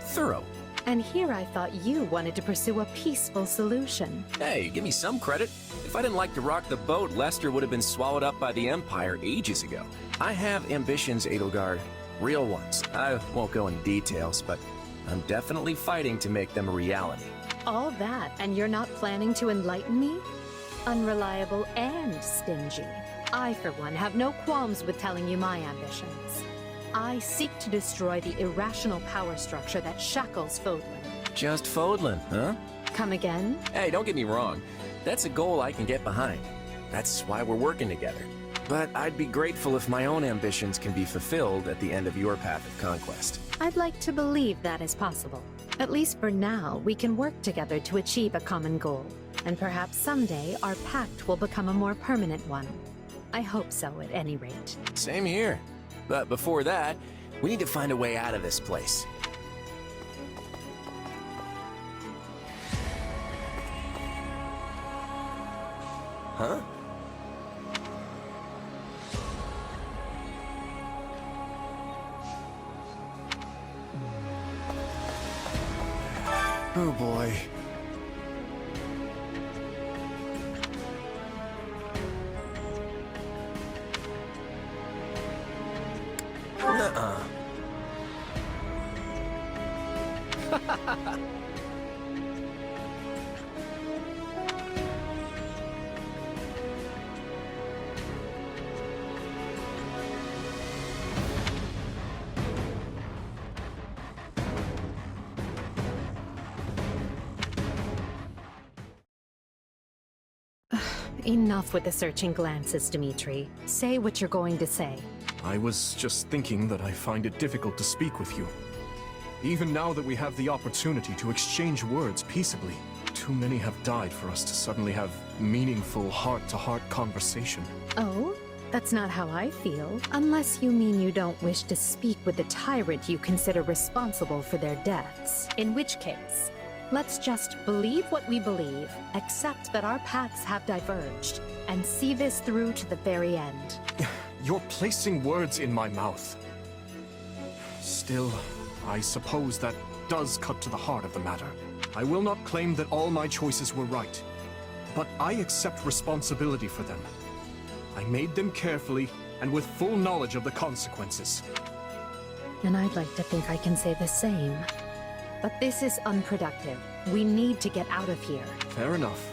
thorough. And here I thought you wanted to pursue a peaceful solution. Hey, give me some credit. If I didn't like to rock the boat, Lester would have been swallowed up by the Empire ages ago. I have ambitions, Edelgard. Real ones. I won't go into details, but I'm definitely fighting to make them a reality. All that, and you're not planning to enlighten me? Unreliable and stingy. I, for one, have no qualms with telling you my ambitions. I seek to destroy the irrational power structure that shackles Fódlan. Just Fódlan, huh? Come again? Hey, don't get me wrong. That's a goal I can get behind. That's why we're working together. But I'd be grateful if my own ambitions can be fulfilled at the end of your path of conquest. I'd like to believe that is possible. At least for now, we can work together to achieve a common goal. And perhaps someday our pact will become a more permanent one. I hope so, at any rate. Same here. But before that, we need to find a way out of this place. Huh? Oh boy. Nuh-uh. Enough with the searching glances, Dimitri. Say what you're going to say. I was just thinking that I find it difficult to speak with you. Even now that we have the opportunity to exchange words peaceably, too many have died for us to suddenly have meaningful heart-to-heart conversation. Oh? That's not how I feel. Unless you mean you don't wish to speak with the tyrant you consider responsible for their deaths. In which case, let's just believe what we believe, accept that our paths have diverged, and see this through to the very end. You're placing words in my mouth. Still, I suppose that does cut to the heart of the matter. I will not claim that all my choices were right, but I accept responsibility for them. I made them carefully and with full knowledge of the consequences. And I'd like to think I can say the same. But this is unproductive. We need to get out of here. Fair enough.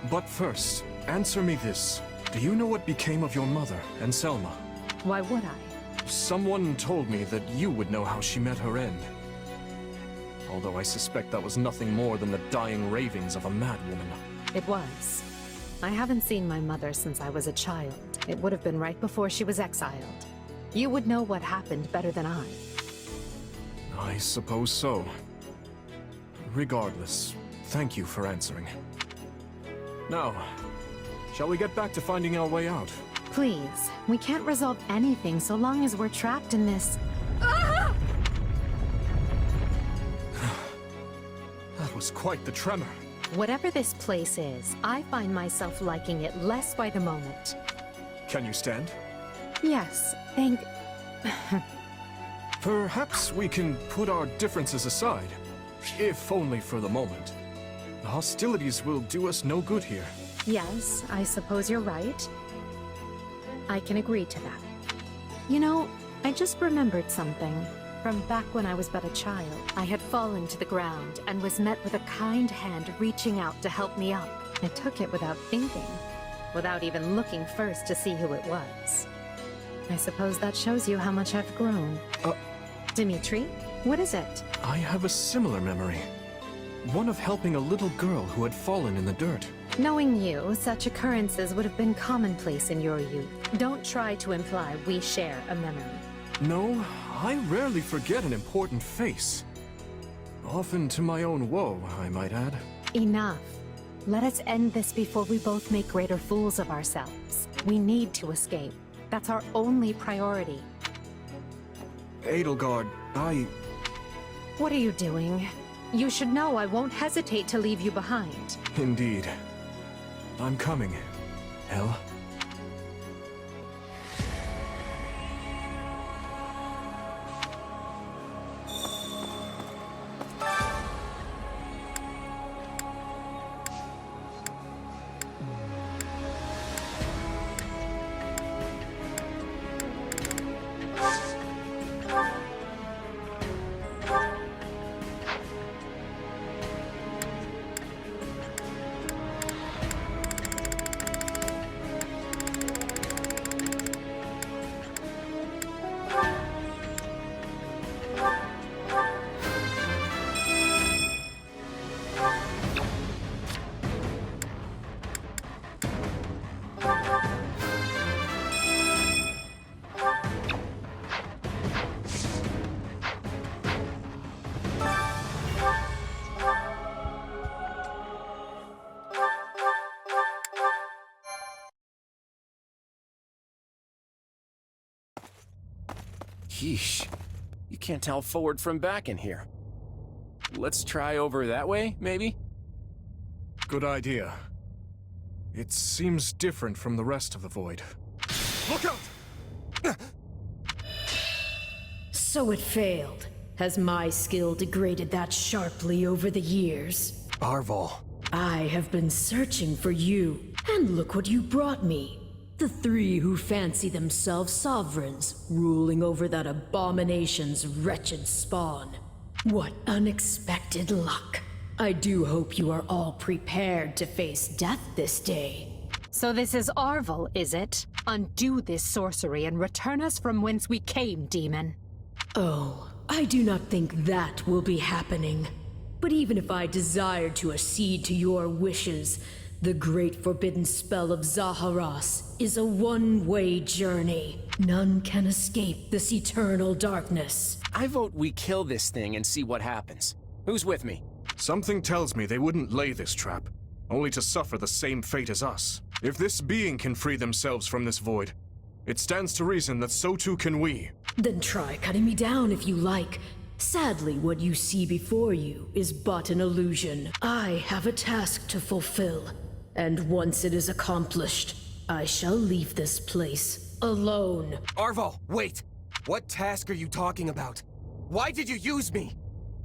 But first, answer me this. Do you know what became of your mother and Selma? Why would I? Someone told me that you would know how she met her end. Although I suspect that was nothing more than the dying ravings of a madwoman. It was. I haven't seen my mother since I was a child. It would have been right before she was exiled. You would know what happened better than I. I suppose so. Regardless, Thank you for answering. Now, shall we get back to finding our way out? Please, we can't resolve anything so long as we're trapped in this... Ah! That was quite the tremor. Whatever this place is, I find myself liking it less by the moment. Can you stand? Yes, thank... Perhaps we can put our differences aside, if only for the moment. The hostilities will do us no good here. Yes, I suppose you're right. I can agree to that. You know, I just remembered something. From back when I was but a child, I had fallen to the ground and was met with a kind hand reaching out to help me up. I took it without thinking, without even looking first to see who it was. I suppose that shows you how much I've grown. Dimitri, what is it? I have a similar memory. One of helping a little girl who had fallen in the dirt. Knowing you, such occurrences would have been commonplace in your youth. Don't try to imply we share a memory. No, I rarely forget an important face. Often to my own woe, I might add. Enough. Let us end this before we both make greater fools of ourselves. We need to escape. That's our only priority. Edelgard, What are you doing? You should know I won't hesitate to leave you behind. Indeed. I'm coming, El. Yeesh. You can't tell forward from back in here. Let's try over that way, maybe? Good idea. It seems different from the rest of the void. Look out! So it failed. Has my skill degraded that sharply over the years? Arval. I have been searching for you, and look what you brought me. The three who fancy themselves sovereigns, ruling over that abomination's wretched spawn. What unexpected luck. I do hope you are all prepared to face death this day. So this is Arval, is it? Undo this sorcery and return us from whence we came, demon. Oh, I do not think that will be happening. But even if I desired to accede to your wishes, the great forbidden spell of Zaharas is a one-way journey. None can escape this eternal darkness. I vote we kill this thing and see what happens. Who's with me? Something tells me they wouldn't lay this trap, only to suffer the same fate as us. If this being can free themselves from this void, it stands to reason that so too can we. Then try cutting me down if you like. Sadly, what you see before you is but an illusion. I have a task to fulfill, and once it is accomplished, I shall leave this place alone. Arval, wait! What task are you talking about? Why did you use me?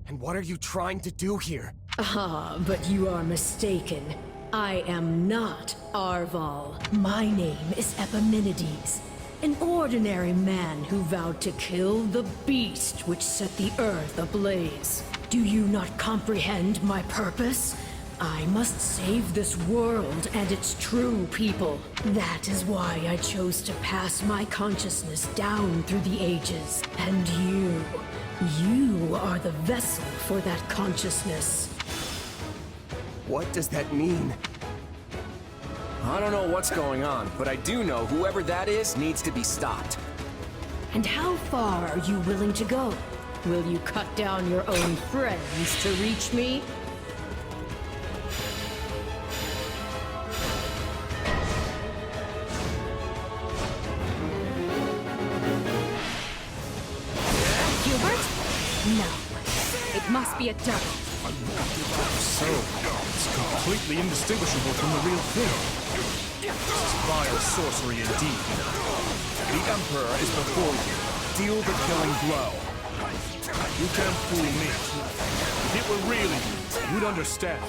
And what are you trying to do here? Ah, but you are mistaken. I am not Arval. My name is Epimenides, an ordinary man who vowed to kill the beast which set the earth ablaze. Do you not comprehend my purpose? I must save this world and its true people. That is why I chose to pass my consciousness down through the ages. And you are the vessel for that consciousness. What does that mean? I don't know what's going on, but I do know whoever that is needs to be stopped. And how far are you willing to go? Will you cut down your own friends to reach me? must be a double. So, it's completely indistinguishable from the real thing. This is vile sorcery indeed. The Emperor is before you. Deal the killing blow. You can't fool me. If it were really you, you'd understand.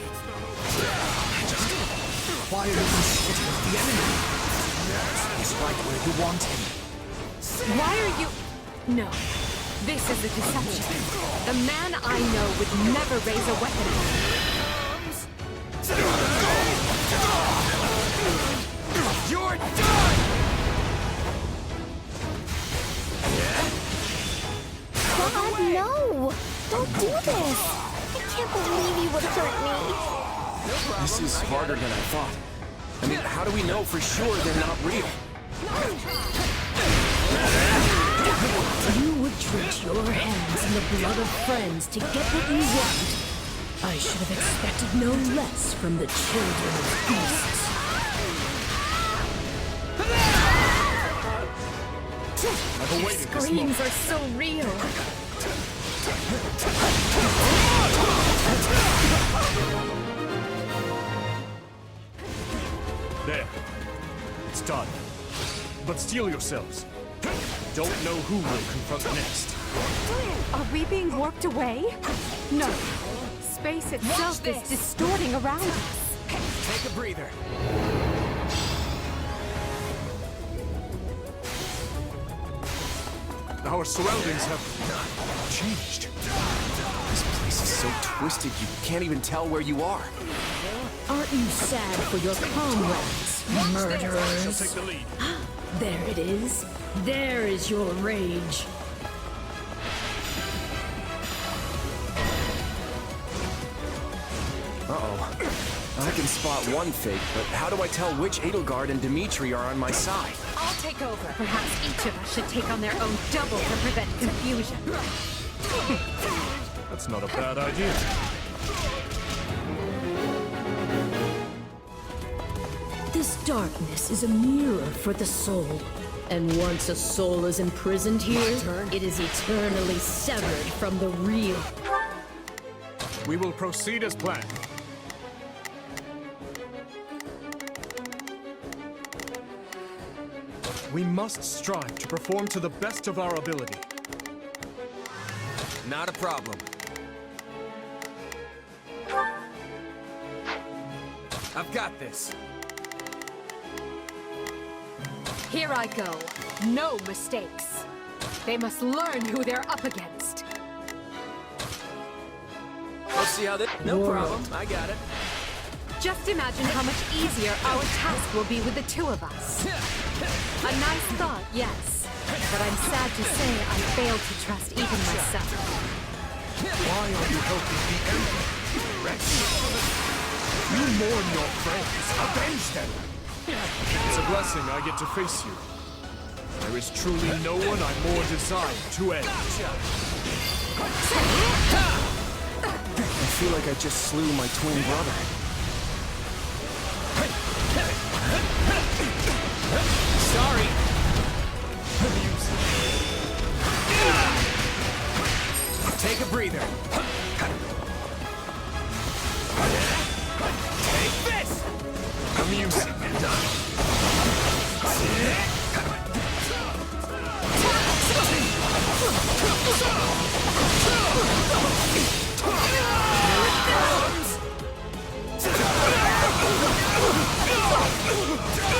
Why are you considering the enemy? He's right where you want him. Why are you... No. This is a deception. The man I know would never raise a weapon at me. You're done! God, no! Don't do this! I can't believe you would hurt me. This is harder than I thought. I mean, how do we know for sure they're not real? You would treat your hands in the blood of friends to get what you want. I should have expected no less from the children of beasts. I've awaited this Screams moment. are so real. There. It's done. But steel yourselves. Don't know who will confront next. Are we being warped away? No. Space itself is distorting around us. Take a breather. Our surroundings have changed. This place is so twisted you can't even tell where you are. Aren't you sad for your comrades, murderers? She'll take the lead. There it is. There is your rage. Uh-oh. I can spot one fake, but how do I tell which Edelgard and Dimitri are on my side? I'll take over. Perhaps each of us should take on their own double to prevent confusion. That's not a bad idea. This darkness is a mirror for the soul. And once a soul is imprisoned here, it is eternally severed from the real. We will proceed as planned. We must strive to perform to the best of our ability. Not a problem. I've got this. Here I go. No mistakes. They must learn who they're up against. Let's see how that... No problem. I got it. Just imagine how much easier our task will be with the two of us. A nice thought, yes. But I'm sad to say I failed to trust even myself. Why are you helping the Emperor? Rex? You mourn your friends. Avenge them. It's a blessing I get to face you. There is truly no one I more desire to end. I feel like I just slew my twin brother. Sorry. Take a breather. Take this! Amusing.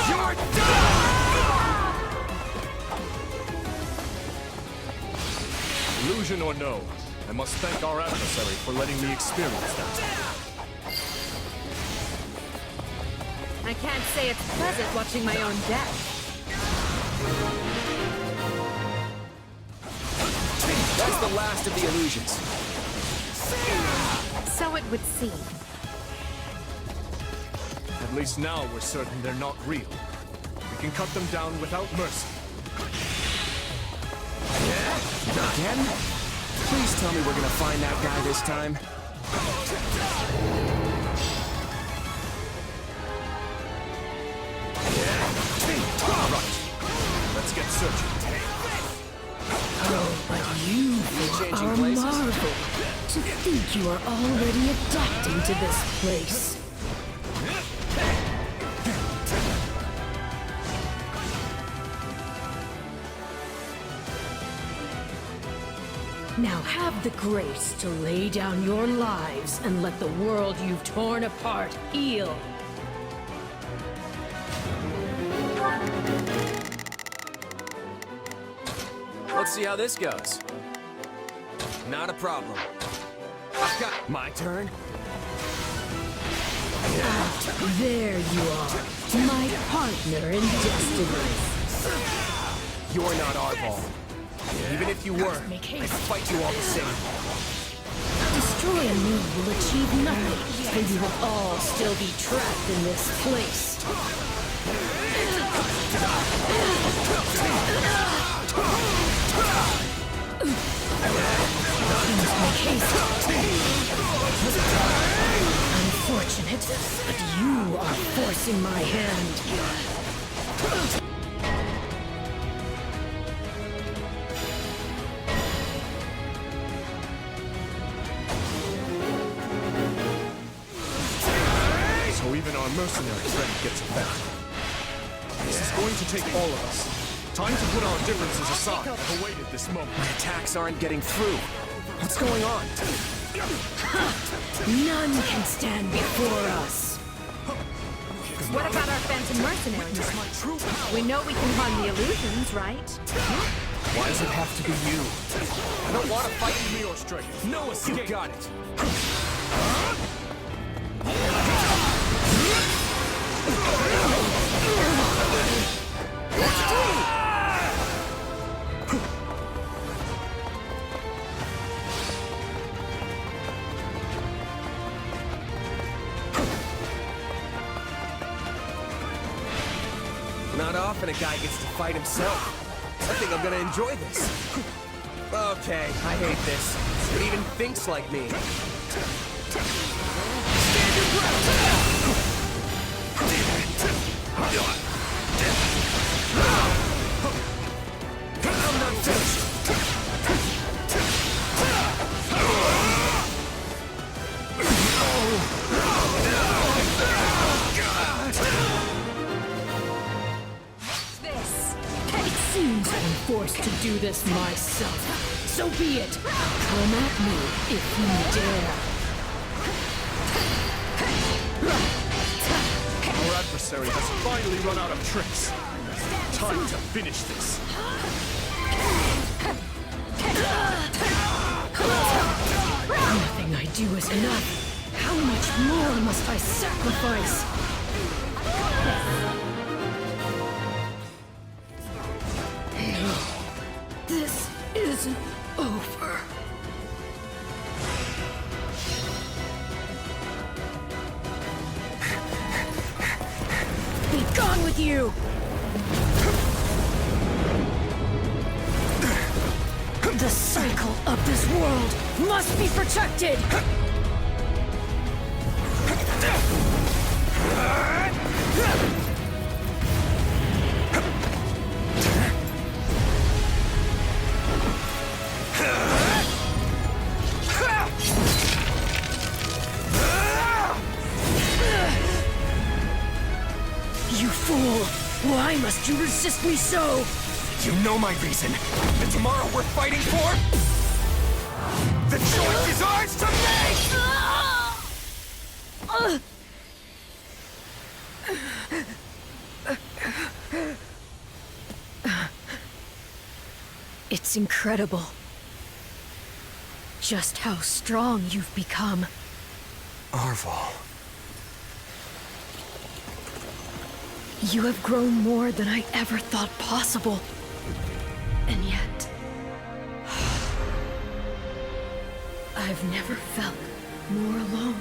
You're done! Illusion or no, I must thank our adversary for letting me experience that. I can't say it's pleasant watching my own death. That's the last of the illusions. So it would seem. At least now we're certain they're not real. We can cut them down without mercy. Again? Please tell me we're gonna find that guy this time. Right. Let's get searching. Nobody You Changing are places? marvel. To think you are already adapting to this place. Now have the grace to lay down your lives and let the world you've torn apart heal. Let's see how this goes. Not a problem. I've got my turn. There you are, my partner in destiny. You're not our ball. Even if you were, I'd fight you all the same. Destroying me will achieve nothing, and you will all still be trapped in this place. Please make haste. Unfortunate, but you are forcing my hand. So even our mercenary friend gets affected. This is going to take all of us. Time to put our differences aside. I've awaited this moment. My attacks aren't getting through. What's going on? None can stand before us. What about our phantom mercenaries? We know we can harm the illusions, right? Why does it have to be you? I don't want to fight me or strength. No escape. You got it. Not often a guy gets to fight himself. I think I'm gonna enjoy this. Okay, I hate this. It even thinks like me. Stand your ground! I'm not finished. It seems I'm forced to do this myself. So be it. Come at me if you dare. Our adversary has finally run out of tricks. Time to finish this. Nothing I do is enough. How much more must I sacrifice? No, this isn't over. Be gone with you! The cycle of this world must be protected! You fool! Why must you resist me so? You know my reason. The tomorrow we're fighting for? The choice is ours to make! It's incredible. Just how strong you've become. Arval. You have grown more than I ever thought possible. And yet... I've never felt more alone.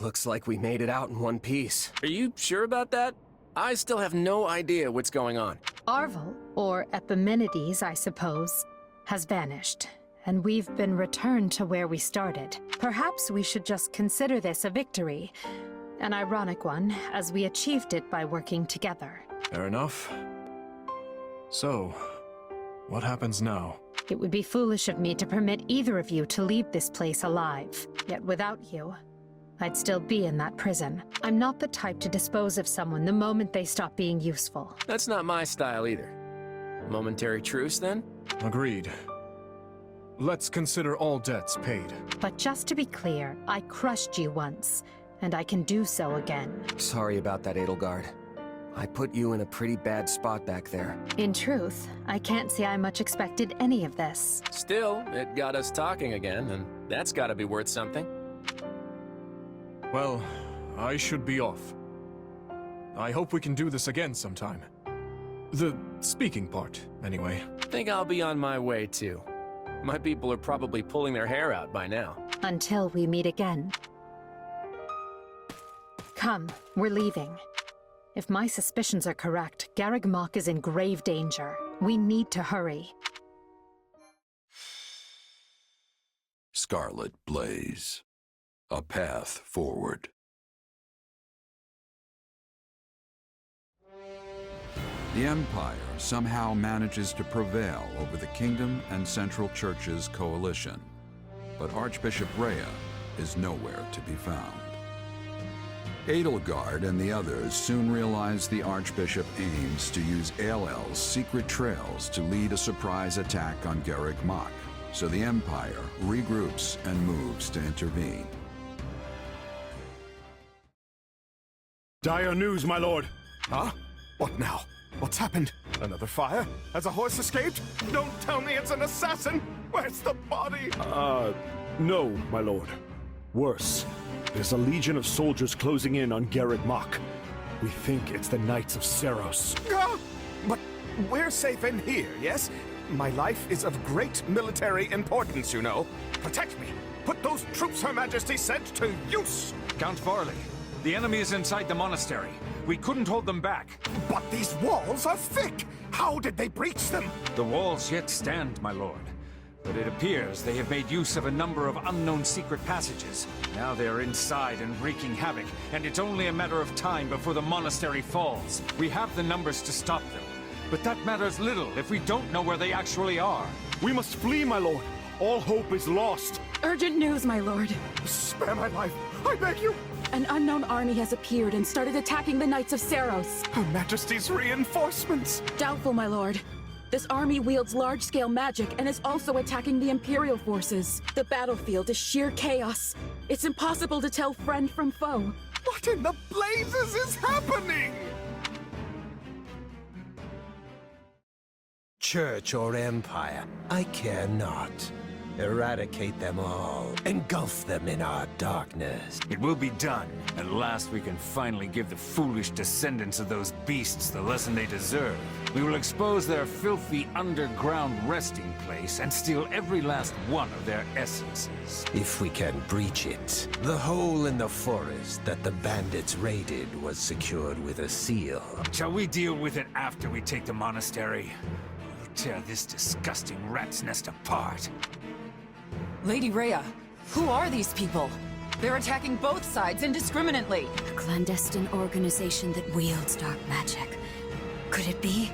Looks like we made it out in one piece. Are you sure about that? I still have no idea what's going on. Arvel, or Epimenides, I suppose, has vanished, and we've been returned to where we started. Perhaps we should just consider this a victory. An ironic one, as we achieved it by working together. Fair enough. So, what happens now? It would be foolish of me to permit either of you to leave this place alive. Yet without you, I'd still be in that prison. I'm not the type to dispose of someone the moment they stop being useful. That's not my style either. Momentary truce, then? Agreed. Let's consider all debts paid. But just to be clear, I crushed you once, and I can do so again. Sorry about that, Edelgard. I put you in a pretty bad spot back there. In truth, I can't say I much expected any of this. Still, it got us talking again, and that's gotta be worth something. Well, I should be off. I hope we can do this again sometime. The speaking part, anyway. Think I'll be on my way, too. My people are probably pulling their hair out by now. Until we meet again. Come, we're leaving. If my suspicions are correct, Garreg Mach is in grave danger. We need to hurry. Scarlet Blaze. A path forward. The Empire somehow manages to prevail over the Kingdom and Central Church's coalition, but Archbishop Rhea is nowhere to be found. Edelgard and the others soon realize the Archbishop aims to use Aelel's secret trails to lead a surprise attack on Garreg Mach, so the Empire regroups and moves to intervene. Dire news, my lord. Huh? What now? What's happened? Another fire? Has a horse escaped? Don't tell me it's an assassin! Where's the body? No, my lord. Worse. There's a legion of soldiers closing in on Garreg Mach. We think it's the Knights of Seiros. Ah! But we're safe in here, yes? My life is of great military importance, you know. Protect me! Put those troops Her Majesty sent to use! Count Varley, the enemy is inside the monastery. We couldn't hold them back. But these walls are thick! How did they breach them? The walls yet stand, my lord. But it appears they have made use of a number of unknown secret passages. Now they are inside and wreaking havoc, and it's only a matter of time before the monastery falls. We have the numbers to stop them, but that matters little if we don't know where they actually are. We must flee, my lord. All hope is lost. Urgent news, my lord. Spare my life, I beg you. An unknown army has appeared and started attacking the Knights of Seiros. Her Majesty's reinforcements. Doubtful, my lord. This army wields large-scale magic and is also attacking the Imperial forces. The battlefield is sheer chaos. It's impossible to tell friend from foe. What in the blazes is happening? Church or Empire, I care not. Eradicate them all. Engulf them in our darkness. It will be done. At last we can finally give the foolish descendants of those beasts the lesson they deserve. We will expose their filthy underground resting place and steal every last one of their essences. If we can breach it, the hole in the forest that the bandits raided was secured with a seal. Shall we deal with it after we take the monastery? We'll tear this disgusting rat's nest apart. Lady Rhea, who are these people? They're attacking both sides indiscriminately. A clandestine organization that wields dark magic. Could it be?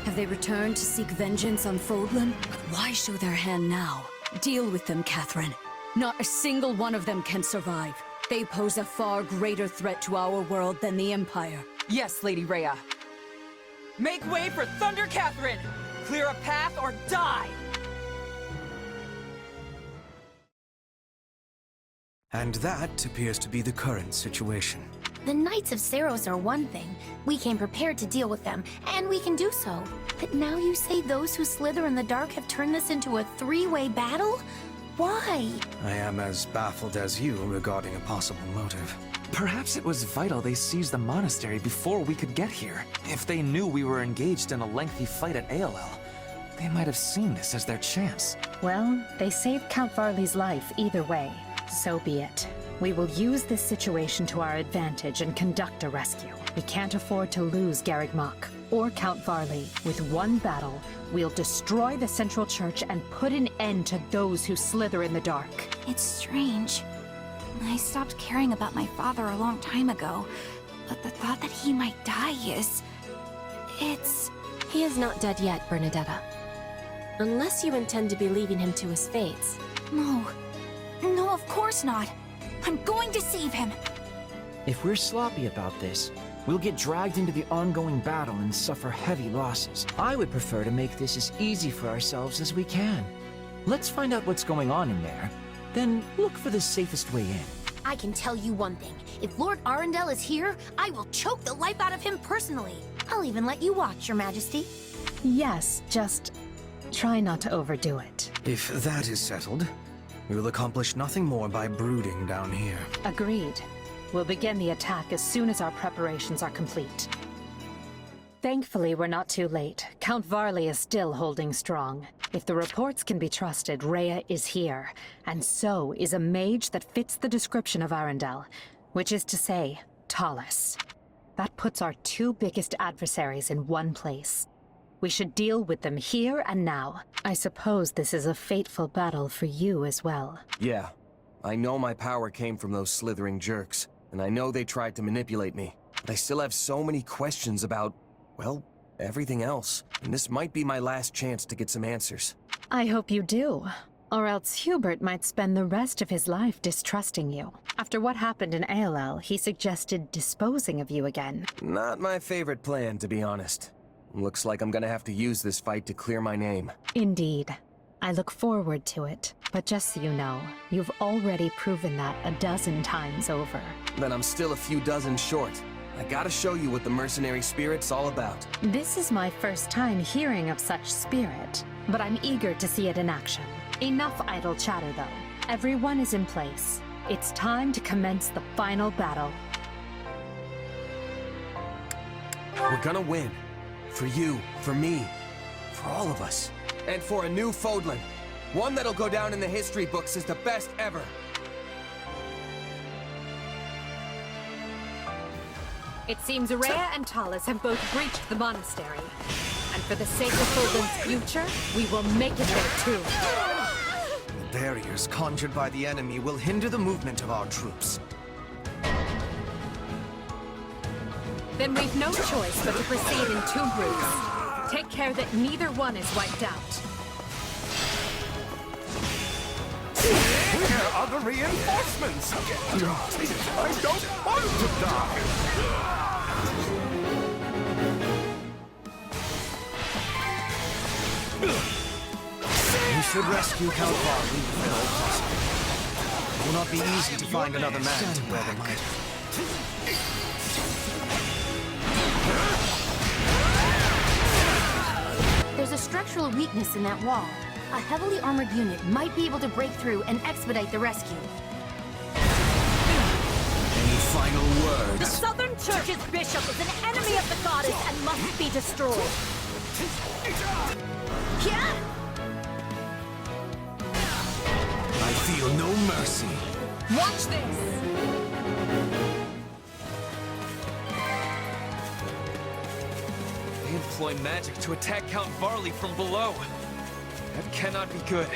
Have they returned to seek vengeance on Fódlan? But why show their hand now? Deal with them, Catherine. Not a single one of them can survive. They pose a far greater threat to our world than the Empire. Yes, Lady Rhea. Make way for Thunder Catherine! Clear a path or die! And that appears to be the current situation. The Knights of Seiros are one thing. We came prepared to deal with them, and we can do so. But now you say those who slither in the dark have turned this into a three-way battle? Why? I am as baffled as you regarding a possible motive. Perhaps it was vital they seized the monastery before we could get here. If they knew we were engaged in a lengthy fight at Aelel, they might have seen this as their chance. Well, they saved Count Varley's life either way. So be it. We will use this situation to our advantage and conduct a rescue. We can't afford to lose Garreg Mach or Count Varley. With one battle, we'll destroy the Central Church and put an end to those who slither in the dark. It's strange. I stopped caring about my father a long time ago, but the thought that he might die is... He is not dead yet, Bernadetta. Unless you intend to be leaving him to his fates. No. No, of course not. I'm going to save him. If we're sloppy about this, we'll get dragged into the ongoing battle and suffer heavy losses. I would prefer to make this as easy for ourselves as we can. Let's find out what's going on in there, then look for the safest way in. I can tell you one thing. If Lord Arundel is here, I will choke the life out of him personally. I'll even let you watch, Your Majesty. Yes, just try not to overdo it. If that is settled, we will accomplish nothing more by brooding down here. Agreed. We'll begin the attack as soon as our preparations are complete. Thankfully, we're not too late. Count Varley is still holding strong. If the reports can be trusted, Rhea is here, and so is a mage that fits the description of Arundel, which is to say, Tallis. That puts our two biggest adversaries in one place. We should deal with them here and now. I suppose this is a fateful battle for you as well. Yeah. I know my power came from those slithering jerks, and I know they tried to manipulate me. But I still have so many questions about, well, everything else. And this might be my last chance to get some answers. I hope you do. Or else Hubert might spend the rest of his life distrusting you. After what happened in ALL, he suggested disposing of you again. Not my favorite plan, to be honest. Looks like I'm gonna have to use this fight to clear my name. Indeed. I look forward to it. But just so you know, you've already proven that a dozen times over. Then I'm still a few dozen short. I gotta show you what the mercenary spirit's all about. This is my first time hearing of such spirit, but I'm eager to see it in action. Enough idle chatter, though. Everyone is in place. It's time to commence the final battle. We're gonna win. For you, for me, for all of us. And for a new Fódlan. One that'll go down in the history books as the best ever. It seems Rhea and Tallis have both breached the monastery. And for the sake of Fódlan's future, we will make it there too. The barriers conjured by the enemy will hinder the movement of our troops. Then we've no choice but to proceed in two groups. Take care that neither one is wiped out. Where are the reinforcements? I don't want to die! We should rescue Count Varley if at all possible. It will not be easy to find another man to bear the might. There's a structural weakness in that wall. A heavily armored unit might be able to break through and expedite the rescue. Any final words? The Southern Church's bishop is an enemy of the goddess and must be destroyed. Yeah! I feel no mercy. Watch this! They employ magic to attack Count Varley from below. That cannot be good.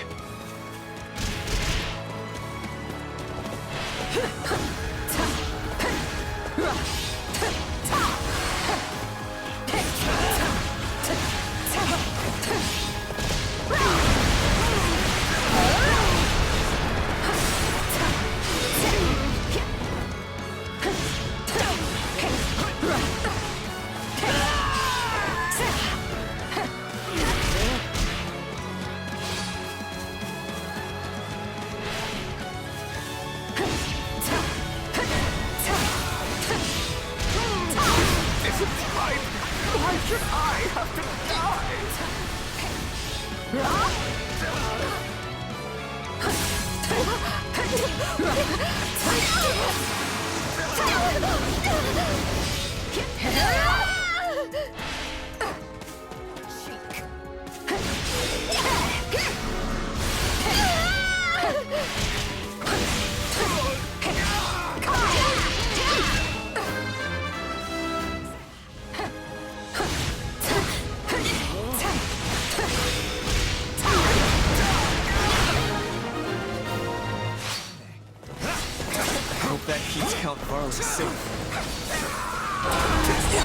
that keeps Count Varley safe.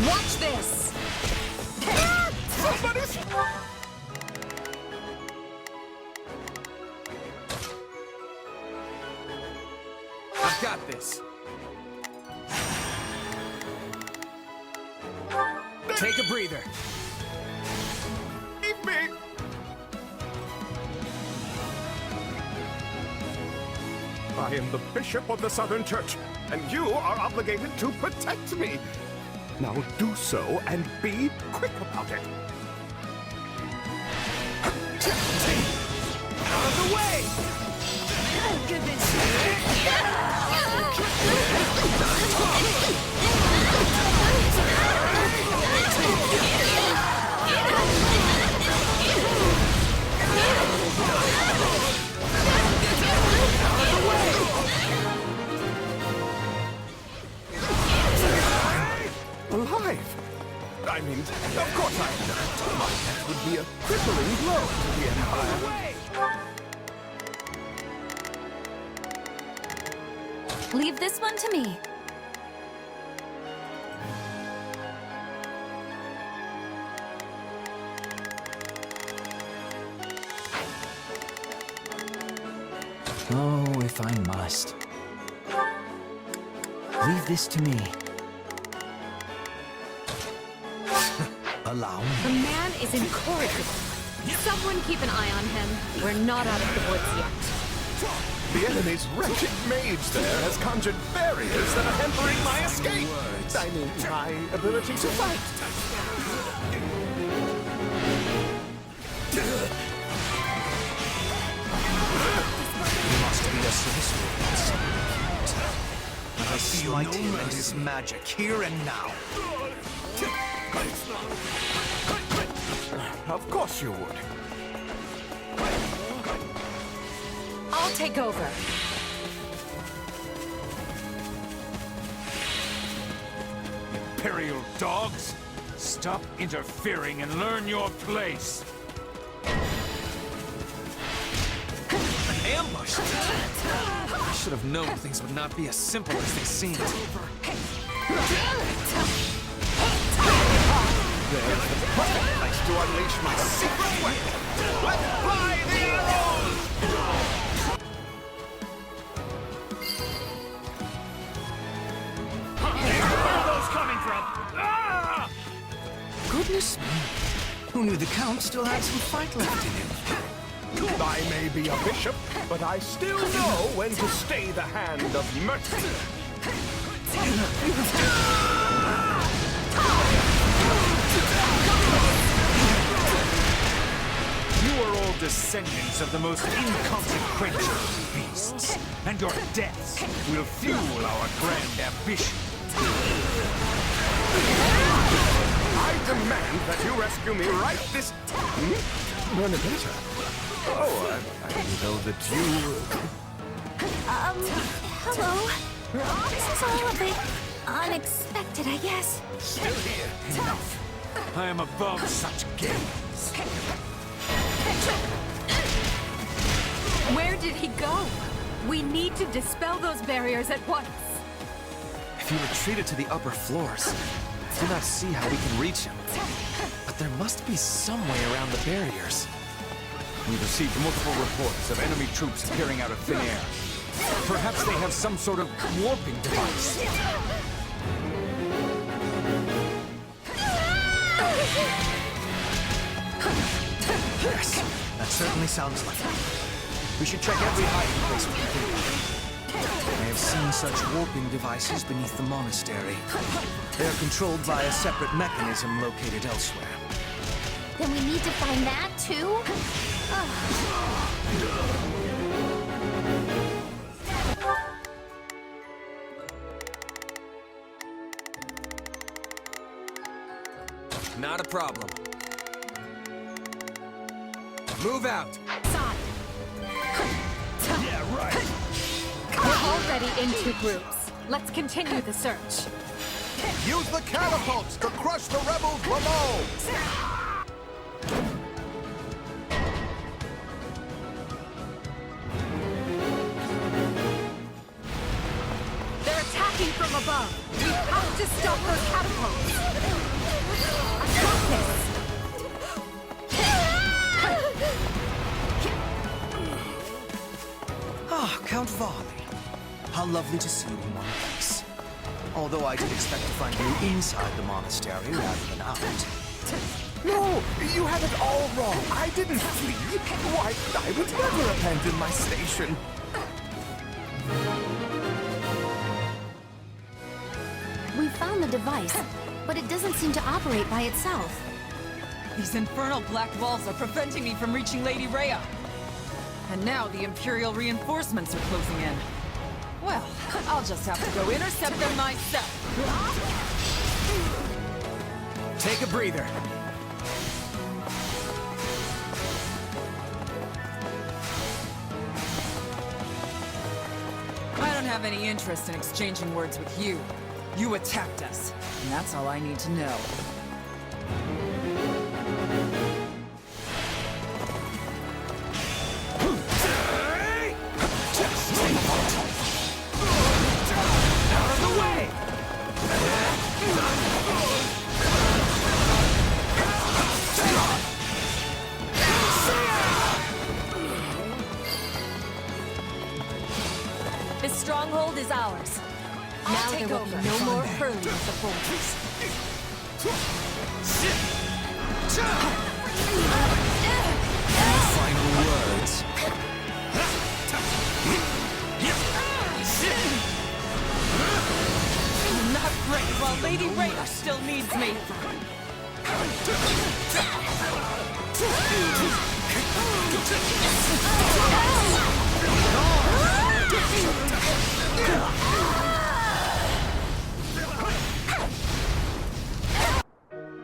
Watch this! Somebody's... I've got this. Take a breather. Leave me! I am the Bishop of the Southern Church, and you are obligated to protect me. Now do so, and be quick about it. Out of the way! Oh, goodness! Alive! I mean, of course I am. My death would be a crippling blow to the Empire. Leave this one to me. Oh, if I must. Leave this to me. Allow me. The man is incorrigible. Someone keep an eye on him. We're not out of the woods yet. The enemy's wretched mage there has conjured barriers that are hampering my escape. I mean, my ability to fight. He must be a sorcerer of some kind. But I slight him and his magic here and now. Of course you would. I'll take over. Imperial dogs! Stop interfering and learn your place! An ambush! I should have known things would not be as simple as they seemed. There's the perfect place to unleash my secret weapon! Let's fly the arrows! Where are those coming from? Ah! Goodness me! Who knew the Count still had some fight left in him? I may be a bishop, but I still know when to stay the hand of mercy. You are all descendants of the most inconsequential beasts, and your deaths will fuel our grand ambition. I demand that you rescue me right this... Bernadetta? Oh, I didn't know that you... Hello. This is all a bit unexpected, I guess. Still here. Enough. I am above such games. Where did he go? We need to dispel those barriers at once. If he retreated to the upper floors, I do not see how we can reach him. But there must be some way around the barriers. We received multiple reports of enemy troops appearing out of thin air. Perhaps they have some sort of warping device. Yes, that certainly sounds like it. We should check every hiding place we can think of. I have seen such warping devices beneath the monastery. They are controlled by a separate mechanism located elsewhere. Then we need to find that too? Not a problem. Move out! Yeah, right. We're already in 2 groups. Let's continue the search. Use the catapults to crush the rebels below! They're from above. We have to stop those catapults. I got this. Ah, Count Varley. How lovely to see you in one piece. Although I did expect to find you inside the monastery rather than out. No, you have it all wrong. I didn't flee. Why, I would never abandon my station. We found the device, but it doesn't seem to operate by itself. These infernal black walls are preventing me from reaching Lady Rhea. And now the Imperial reinforcements are closing in. Well, I'll just have to go intercept them myself. Take a breather. I don't have any interest in exchanging words with you. You attacked us, and that's all I need to know. Out of the way! This stronghold is ours. Now there will be no more hurling of the bolters. Final words. I'm not ready while Lady Rhea still needs me.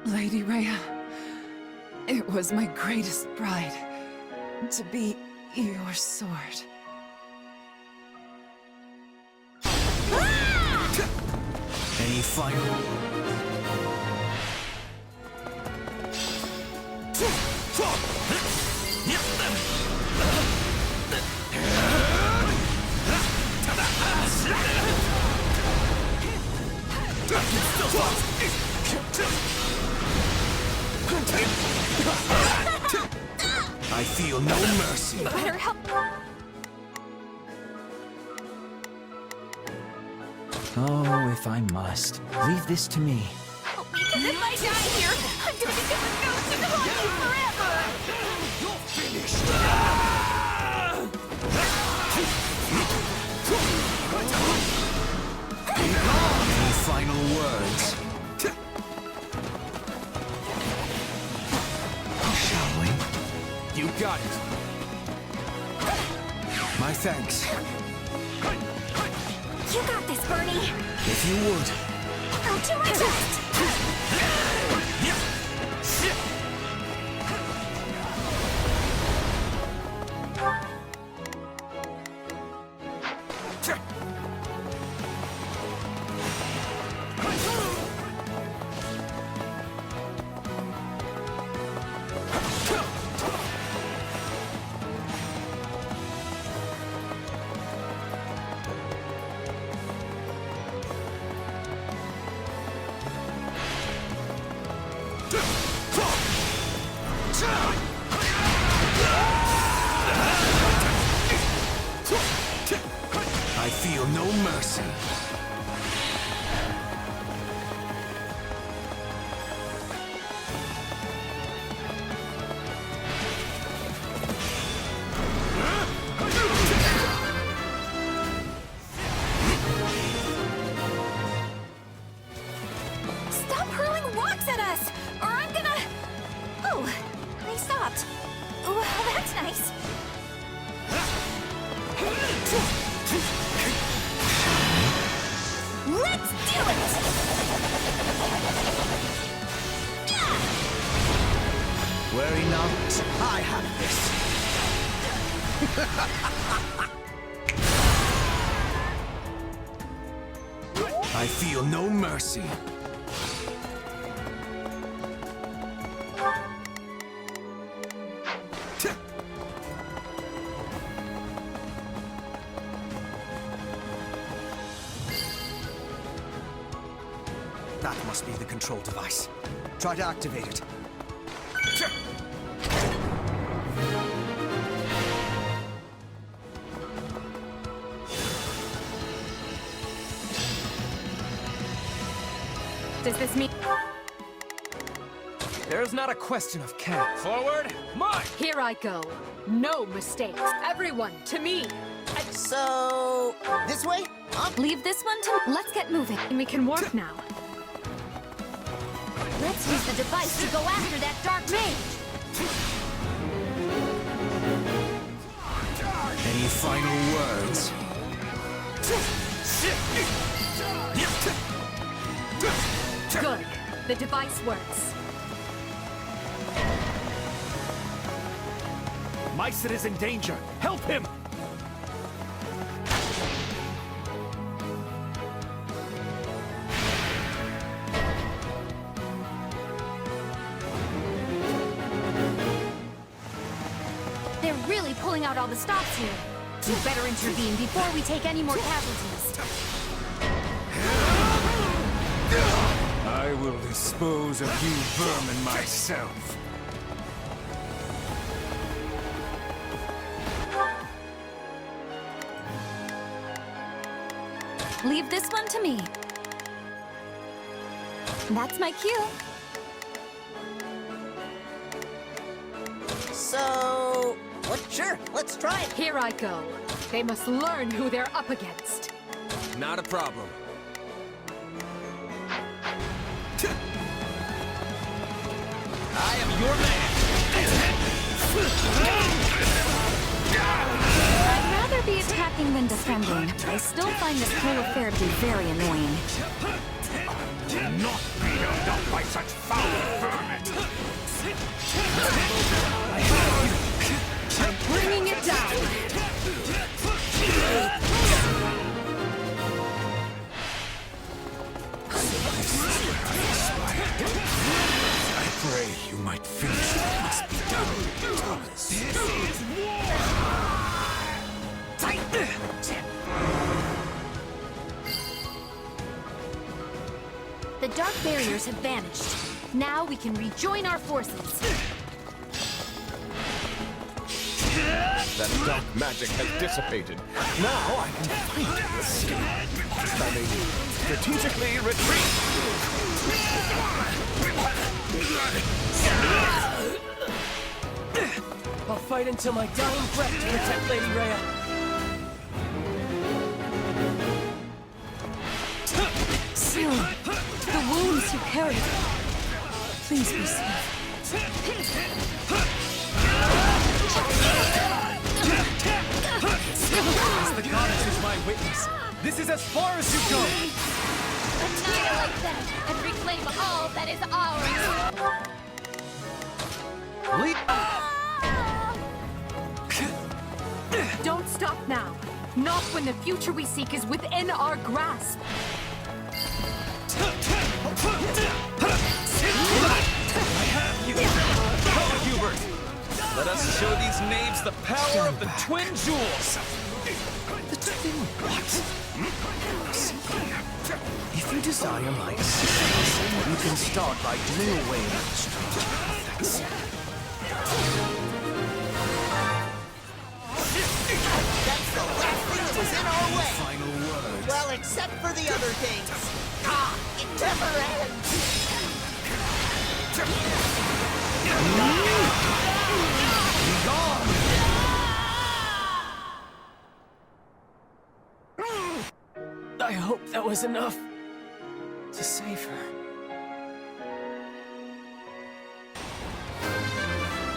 Lady Rhea, it was my greatest pride to be your sword. Any final? I feel no mercy. Better help. Oh, if I must. Leave this to me. Because if I die here, I'm gonna become a ghost and haunt you forever! You're finished! Any final words? Shall we? You got it. My thanks. You got this, Bernie! If you would. I'll do my best! I feel no mercy. Stop hurling rocks at us, or I'm gonna... Oh, they stopped. Well, that's nice. Let's do it! Worry not, I have this. I feel no mercy. That must be the control device. Try to activate it. Does this mean... There's not a question of can. Forward, march! Here I go. No mistakes. Everyone, to me. So... this way? Leave this one to... Let's get moving. We can walk now. Let's use the device to go after that dark mage. Any final words? Good. The device works. Meister is in danger. Help him! They're really pulling out all the stops here. We better intervene before we take any more casualties. I will dispose of you vermin myself. Leave this one to me. That's my cue. So... what? Sure, let's try it. Here I go. They must learn who they're up against. Not a problem. I am your man! I'd rather be attacking than defending. I still find this whole affair to be very annoying. Not be held up by such foul vermin! I'm bringing it down. I pray you might finish what must be done. This is war! The dark barriers have vanished. Now we can rejoin our forces. That dark magic has dissipated. Now I can fight this. I may strategically retreat. I'll fight until my dying breath to protect Lady Rhea. Seal, the wounds you carried. Please be safe. As the goddess is my witness, this is as far as you go! Annihilate them and reclaim all that is ours! Don't stop now. Not when the future we seek is within our grasp. I have you! Come, Hubert! Let us show these knaves the power of the twin jewels! The twin what? If you desire my assistance, you can start by doing away with the strange artifacts. That's the last thing that was in our way! Final words. Well, except for the other things. Ah, it never ends! I hope that was enough to save her.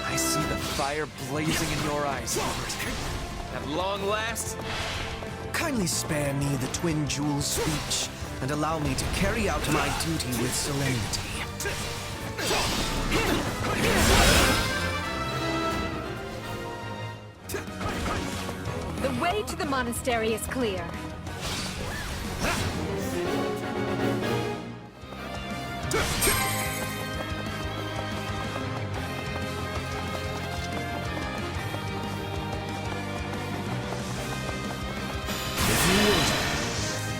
I see the fire blazing in your eyes, Hubert. At long last, Kindly spare me the twin jewels speech and allow me to carry out my duty with solemnity. The way to the monastery is clear.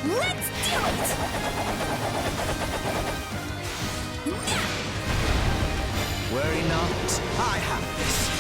Let's do it! Worry not, I have this.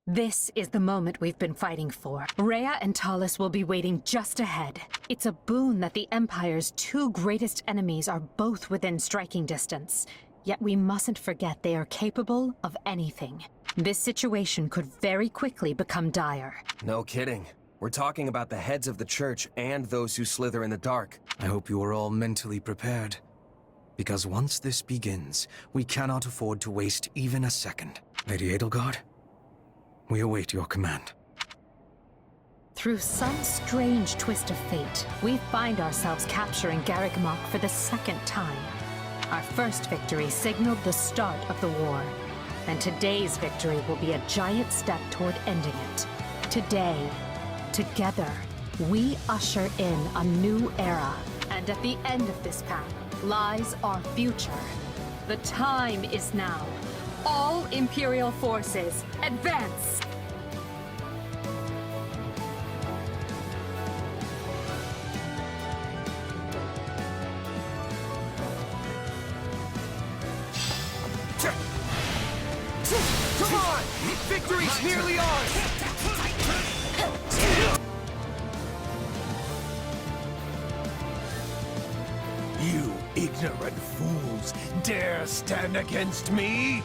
This is the moment we've been fighting for. Rhea and Talus will be waiting just ahead. It's a boon that the Empire's two greatest enemies are both within striking distance. Yet we mustn't forget they are capable of anything. This situation could very quickly become dire. No kidding. We're talking about the heads of the Church and those who slither in the dark. I hope you are all mentally prepared. Because once this begins, we cannot afford to waste even a second. Lady Edelgard, we await your command. Through some strange twist of fate, we find ourselves capturing Garreg for the second time. Our first victory signaled the start of the war, and today's victory will be a giant step toward ending it. Today, together, we usher in a new era, and at the end of this path lies our future. The time is now. All Imperial forces, advance! Come on! Victory's nearly ours! You ignorant fools dare stand against me?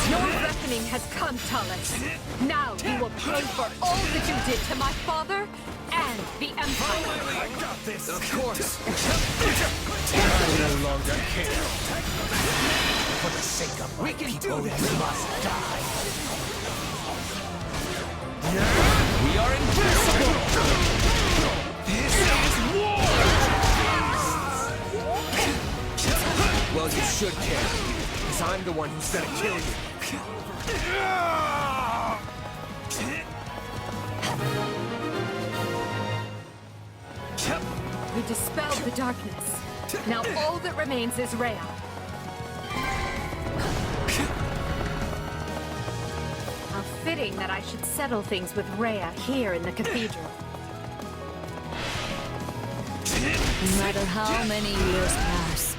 Your reckoning has come, Talus. Now you will pay for all that you did to my father and the Empire. I got this! Of course! I no longer care. For the sake of my people, you must die. We are invincible! This is war! Well, you should care, because I'm the one who's gonna kill you. We dispelled the darkness. Now all that remains is Rhea. How fitting that I should settle things with Rhea here in the cathedral. No matter how many years pass,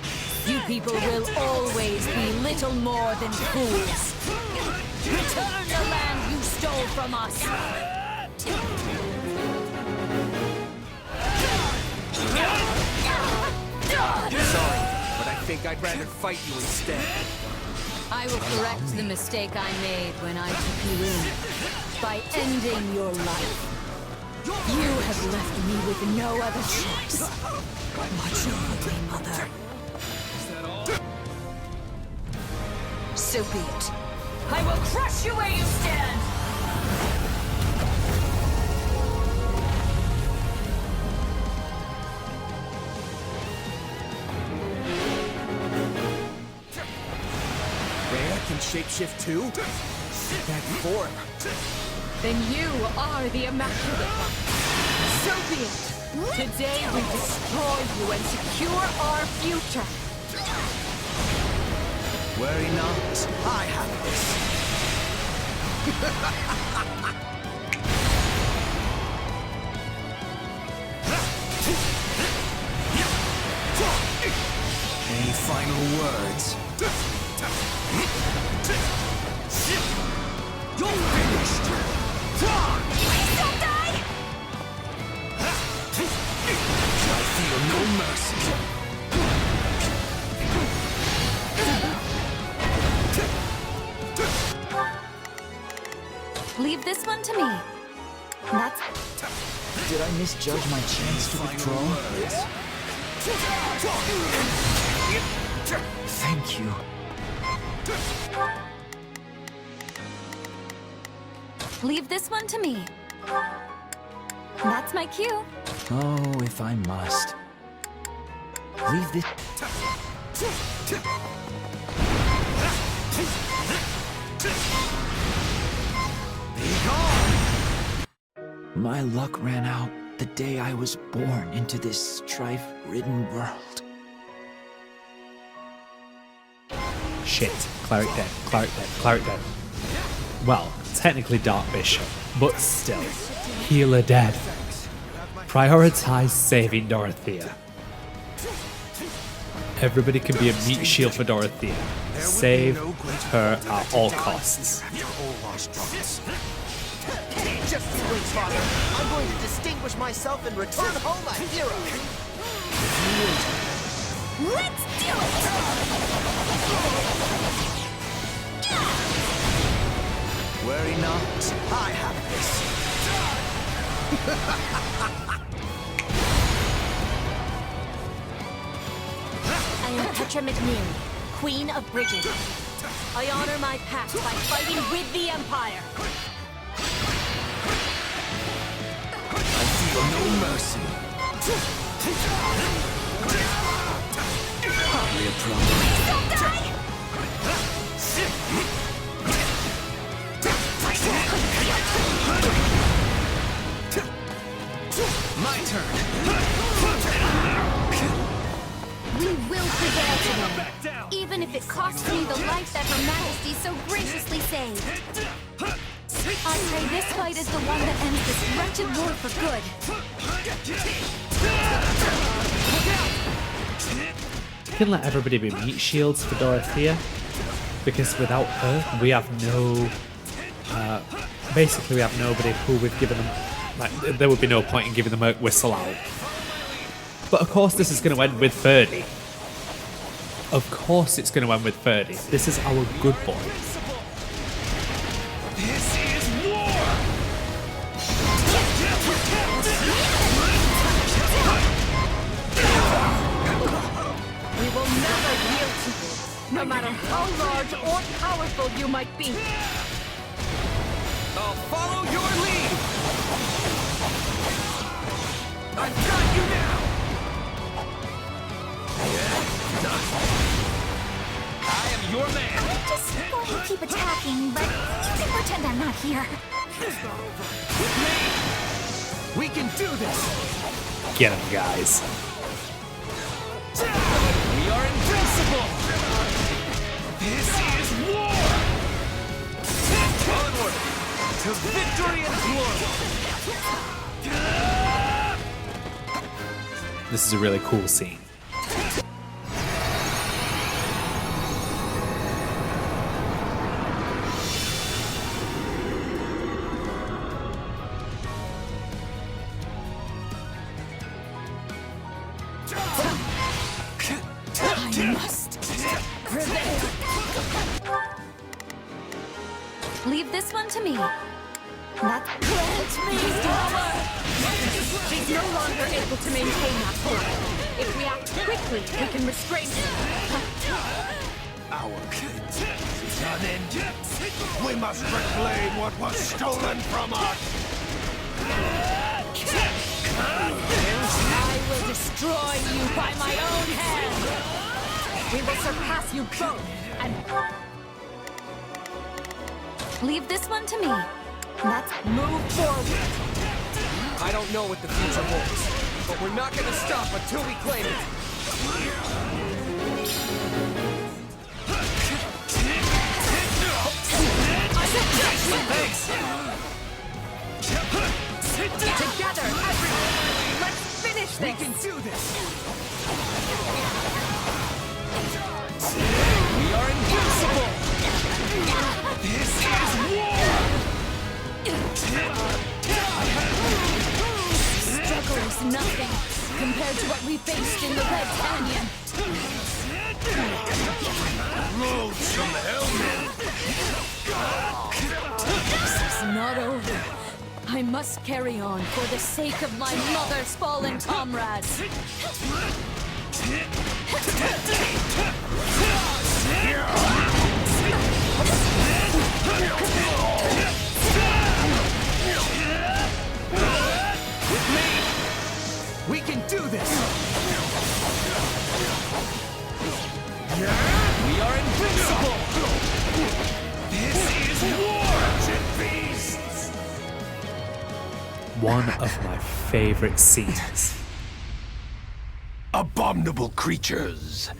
you people will always be little more than fools. Return the land you stole from us! Sorry, but I think I'd rather fight you instead. I will correct the mistake I made when I took you in, by ending your life. You have left me with no other choice. Watch over me, Mother. So be it. I will crush you where you stand! Rhea can shapeshift too? That form. Then you are the Immaculate One. So be it. Today we destroy you and secure our future. Worry not, I have this. Any final words? You're finished! Please don't die! I feel no mercy. Leave this one to me. That's... Did I misjudge my chance to withdraw? Thank you. Leave this one to me. That's my cue. Oh, if I must. Leave this... My luck ran out the day I was born into this strife-ridden world. Shit. Cleric dead. Cleric dead. Cleric dead. Well, technically Dark Bishop, but still. Healer dead. Prioritize saving Dorothea. Everybody can be a meat shield for Dorothea. Save her at all costs. Just wait, Father. I'm going to distinguish myself and return home a hero. Let's do it! Worry not, I have this. I am Petra McNeary, Queen of Bridges. I honor my past by fighting with the Empire. I feel no mercy. Hardly a problem. Don't die! My turn. We will prevail today, even if it costs me the life that Her Majesty so graciously saved. I pray this fight is the one that ends this wretched war for good. You can let everybody be meat shields for Dorothea, because without her, we have no... basically, we have nobody who we've given them... Like, there would be no point in giving them a whistle out. But of course this is going to end with Ferdy. Of course it's going to end with Ferdy. This is our good boy. This is war! We will never yield to you, no matter how large or powerful you might be. I'll follow your lead! I've got you now! I am your man! I'm just going to keep attacking, but you can pretend I'm not here. With me! We can do this! Get him, guys. We are invincible! This is war! Onward! To victory and glory! This is a really cool scene. I must prevail. Leave this one to me. That's grant me power. She's no longer able to maintain that force. If we act quickly, we can restrain her. Our kingdom is unending. We must reclaim what was stolen from us. I will destroy you by my own hand. We will surpass you both and... Leave this one to me. Let's move forward. I don't know what the future holds, but we're not gonna stop until we claim it. Together, everyone! Let's finish this! We can do this! We are invincible! This is war! struggle is nothing compared to what we faced in the Red Canyon. Load some helmet! This is not over. I must carry on for the sake of my mother's fallen comrades. With me, we can do this! one of my favourite scenes. Abominable creatures!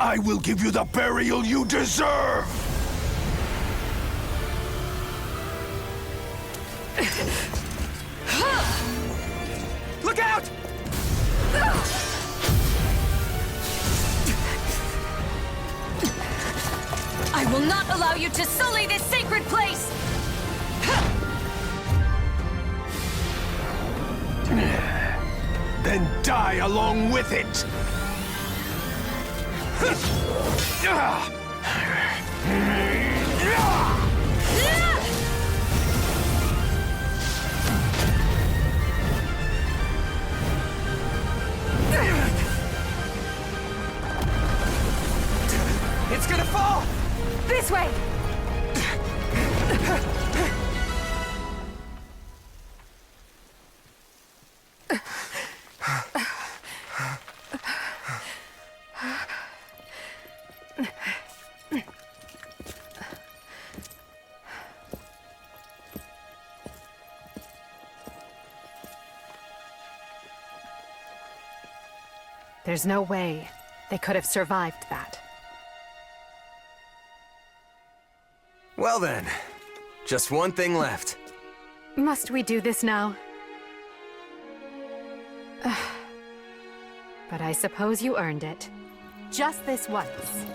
I will give you the burial you deserve! Look out! I will not allow you to sully this sacred place! Then die along with it! It's gonna fall! This way! There's no way they could have survived that. Well then, just one thing left. Must we do this now? But I suppose you earned it. Just this once.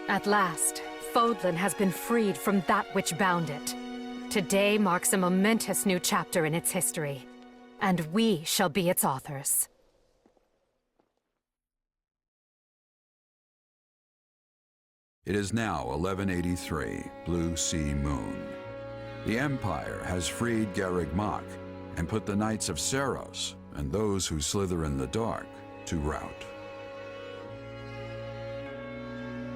At last, Fódlan has been freed from that which bound it. Today marks a momentous new chapter in its history, and we shall be its authors. It is now 1183, Blue Sea Moon. The Empire has freed Garreg Mach and put the Knights of Seiros and those who slither in the dark to rout.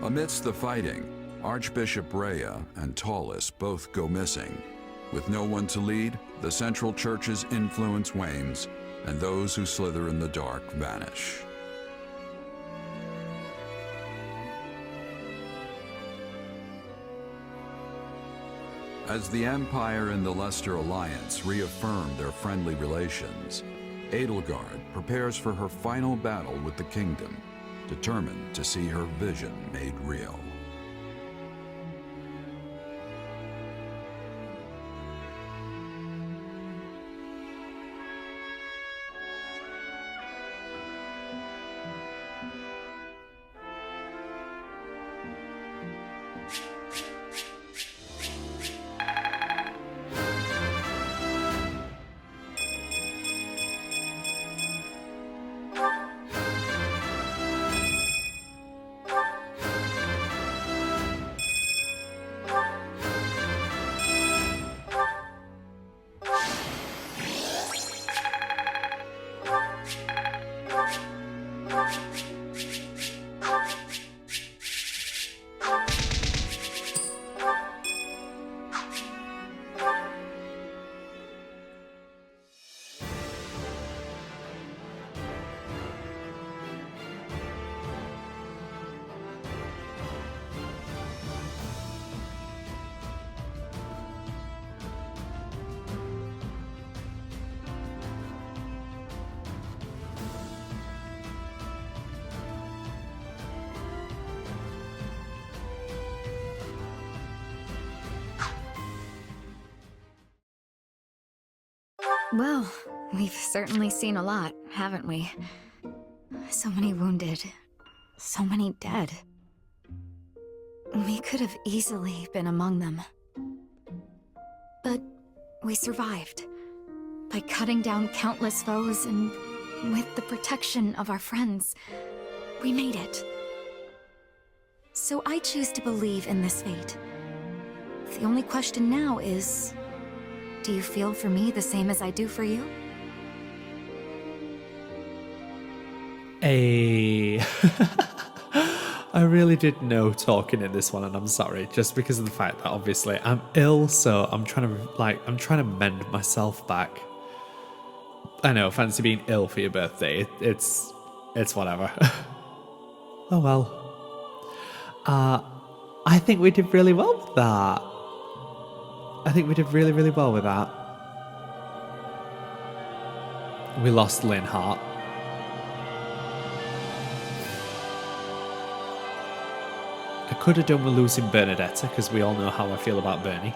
Amidst the fighting, Archbishop Rhea and Taulus both go missing. With no one to lead, the Central Church's influence wanes, and those who slither in the dark vanish. As the Empire and the Leicester Alliance reaffirm their friendly relations, Edelgard prepares for her final battle with the Kingdom, determined to see her vision made real. Well, we've certainly seen a lot, haven't we? So many wounded, so many dead. We could have easily been among them. But we survived. By cutting down countless foes and with the protection of our friends, we made it. So I choose to believe in this fate. The only question now is, do you feel for me the same as I do for you? I really did no talking in this one, and I'm sorry, just because of the fact that obviously I'm ill, so I'm trying to mend myself back. I know, fancy being ill for your birthday. It's whatever. Oh well. I think we did really well with that. I think we did really, really well with that. We lost Linhardt. I could have done with losing Bernadetta, because we all know how I feel about Bernie.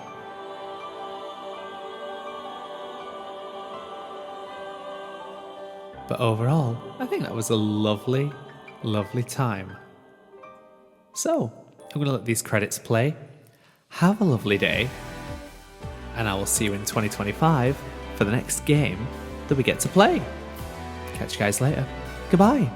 But overall, I think that was a lovely, lovely time. So, I'm going to let these credits play. Have a lovely day. And I will see you in 2025 for the next game that we get to play. Catch you guys later. Goodbye.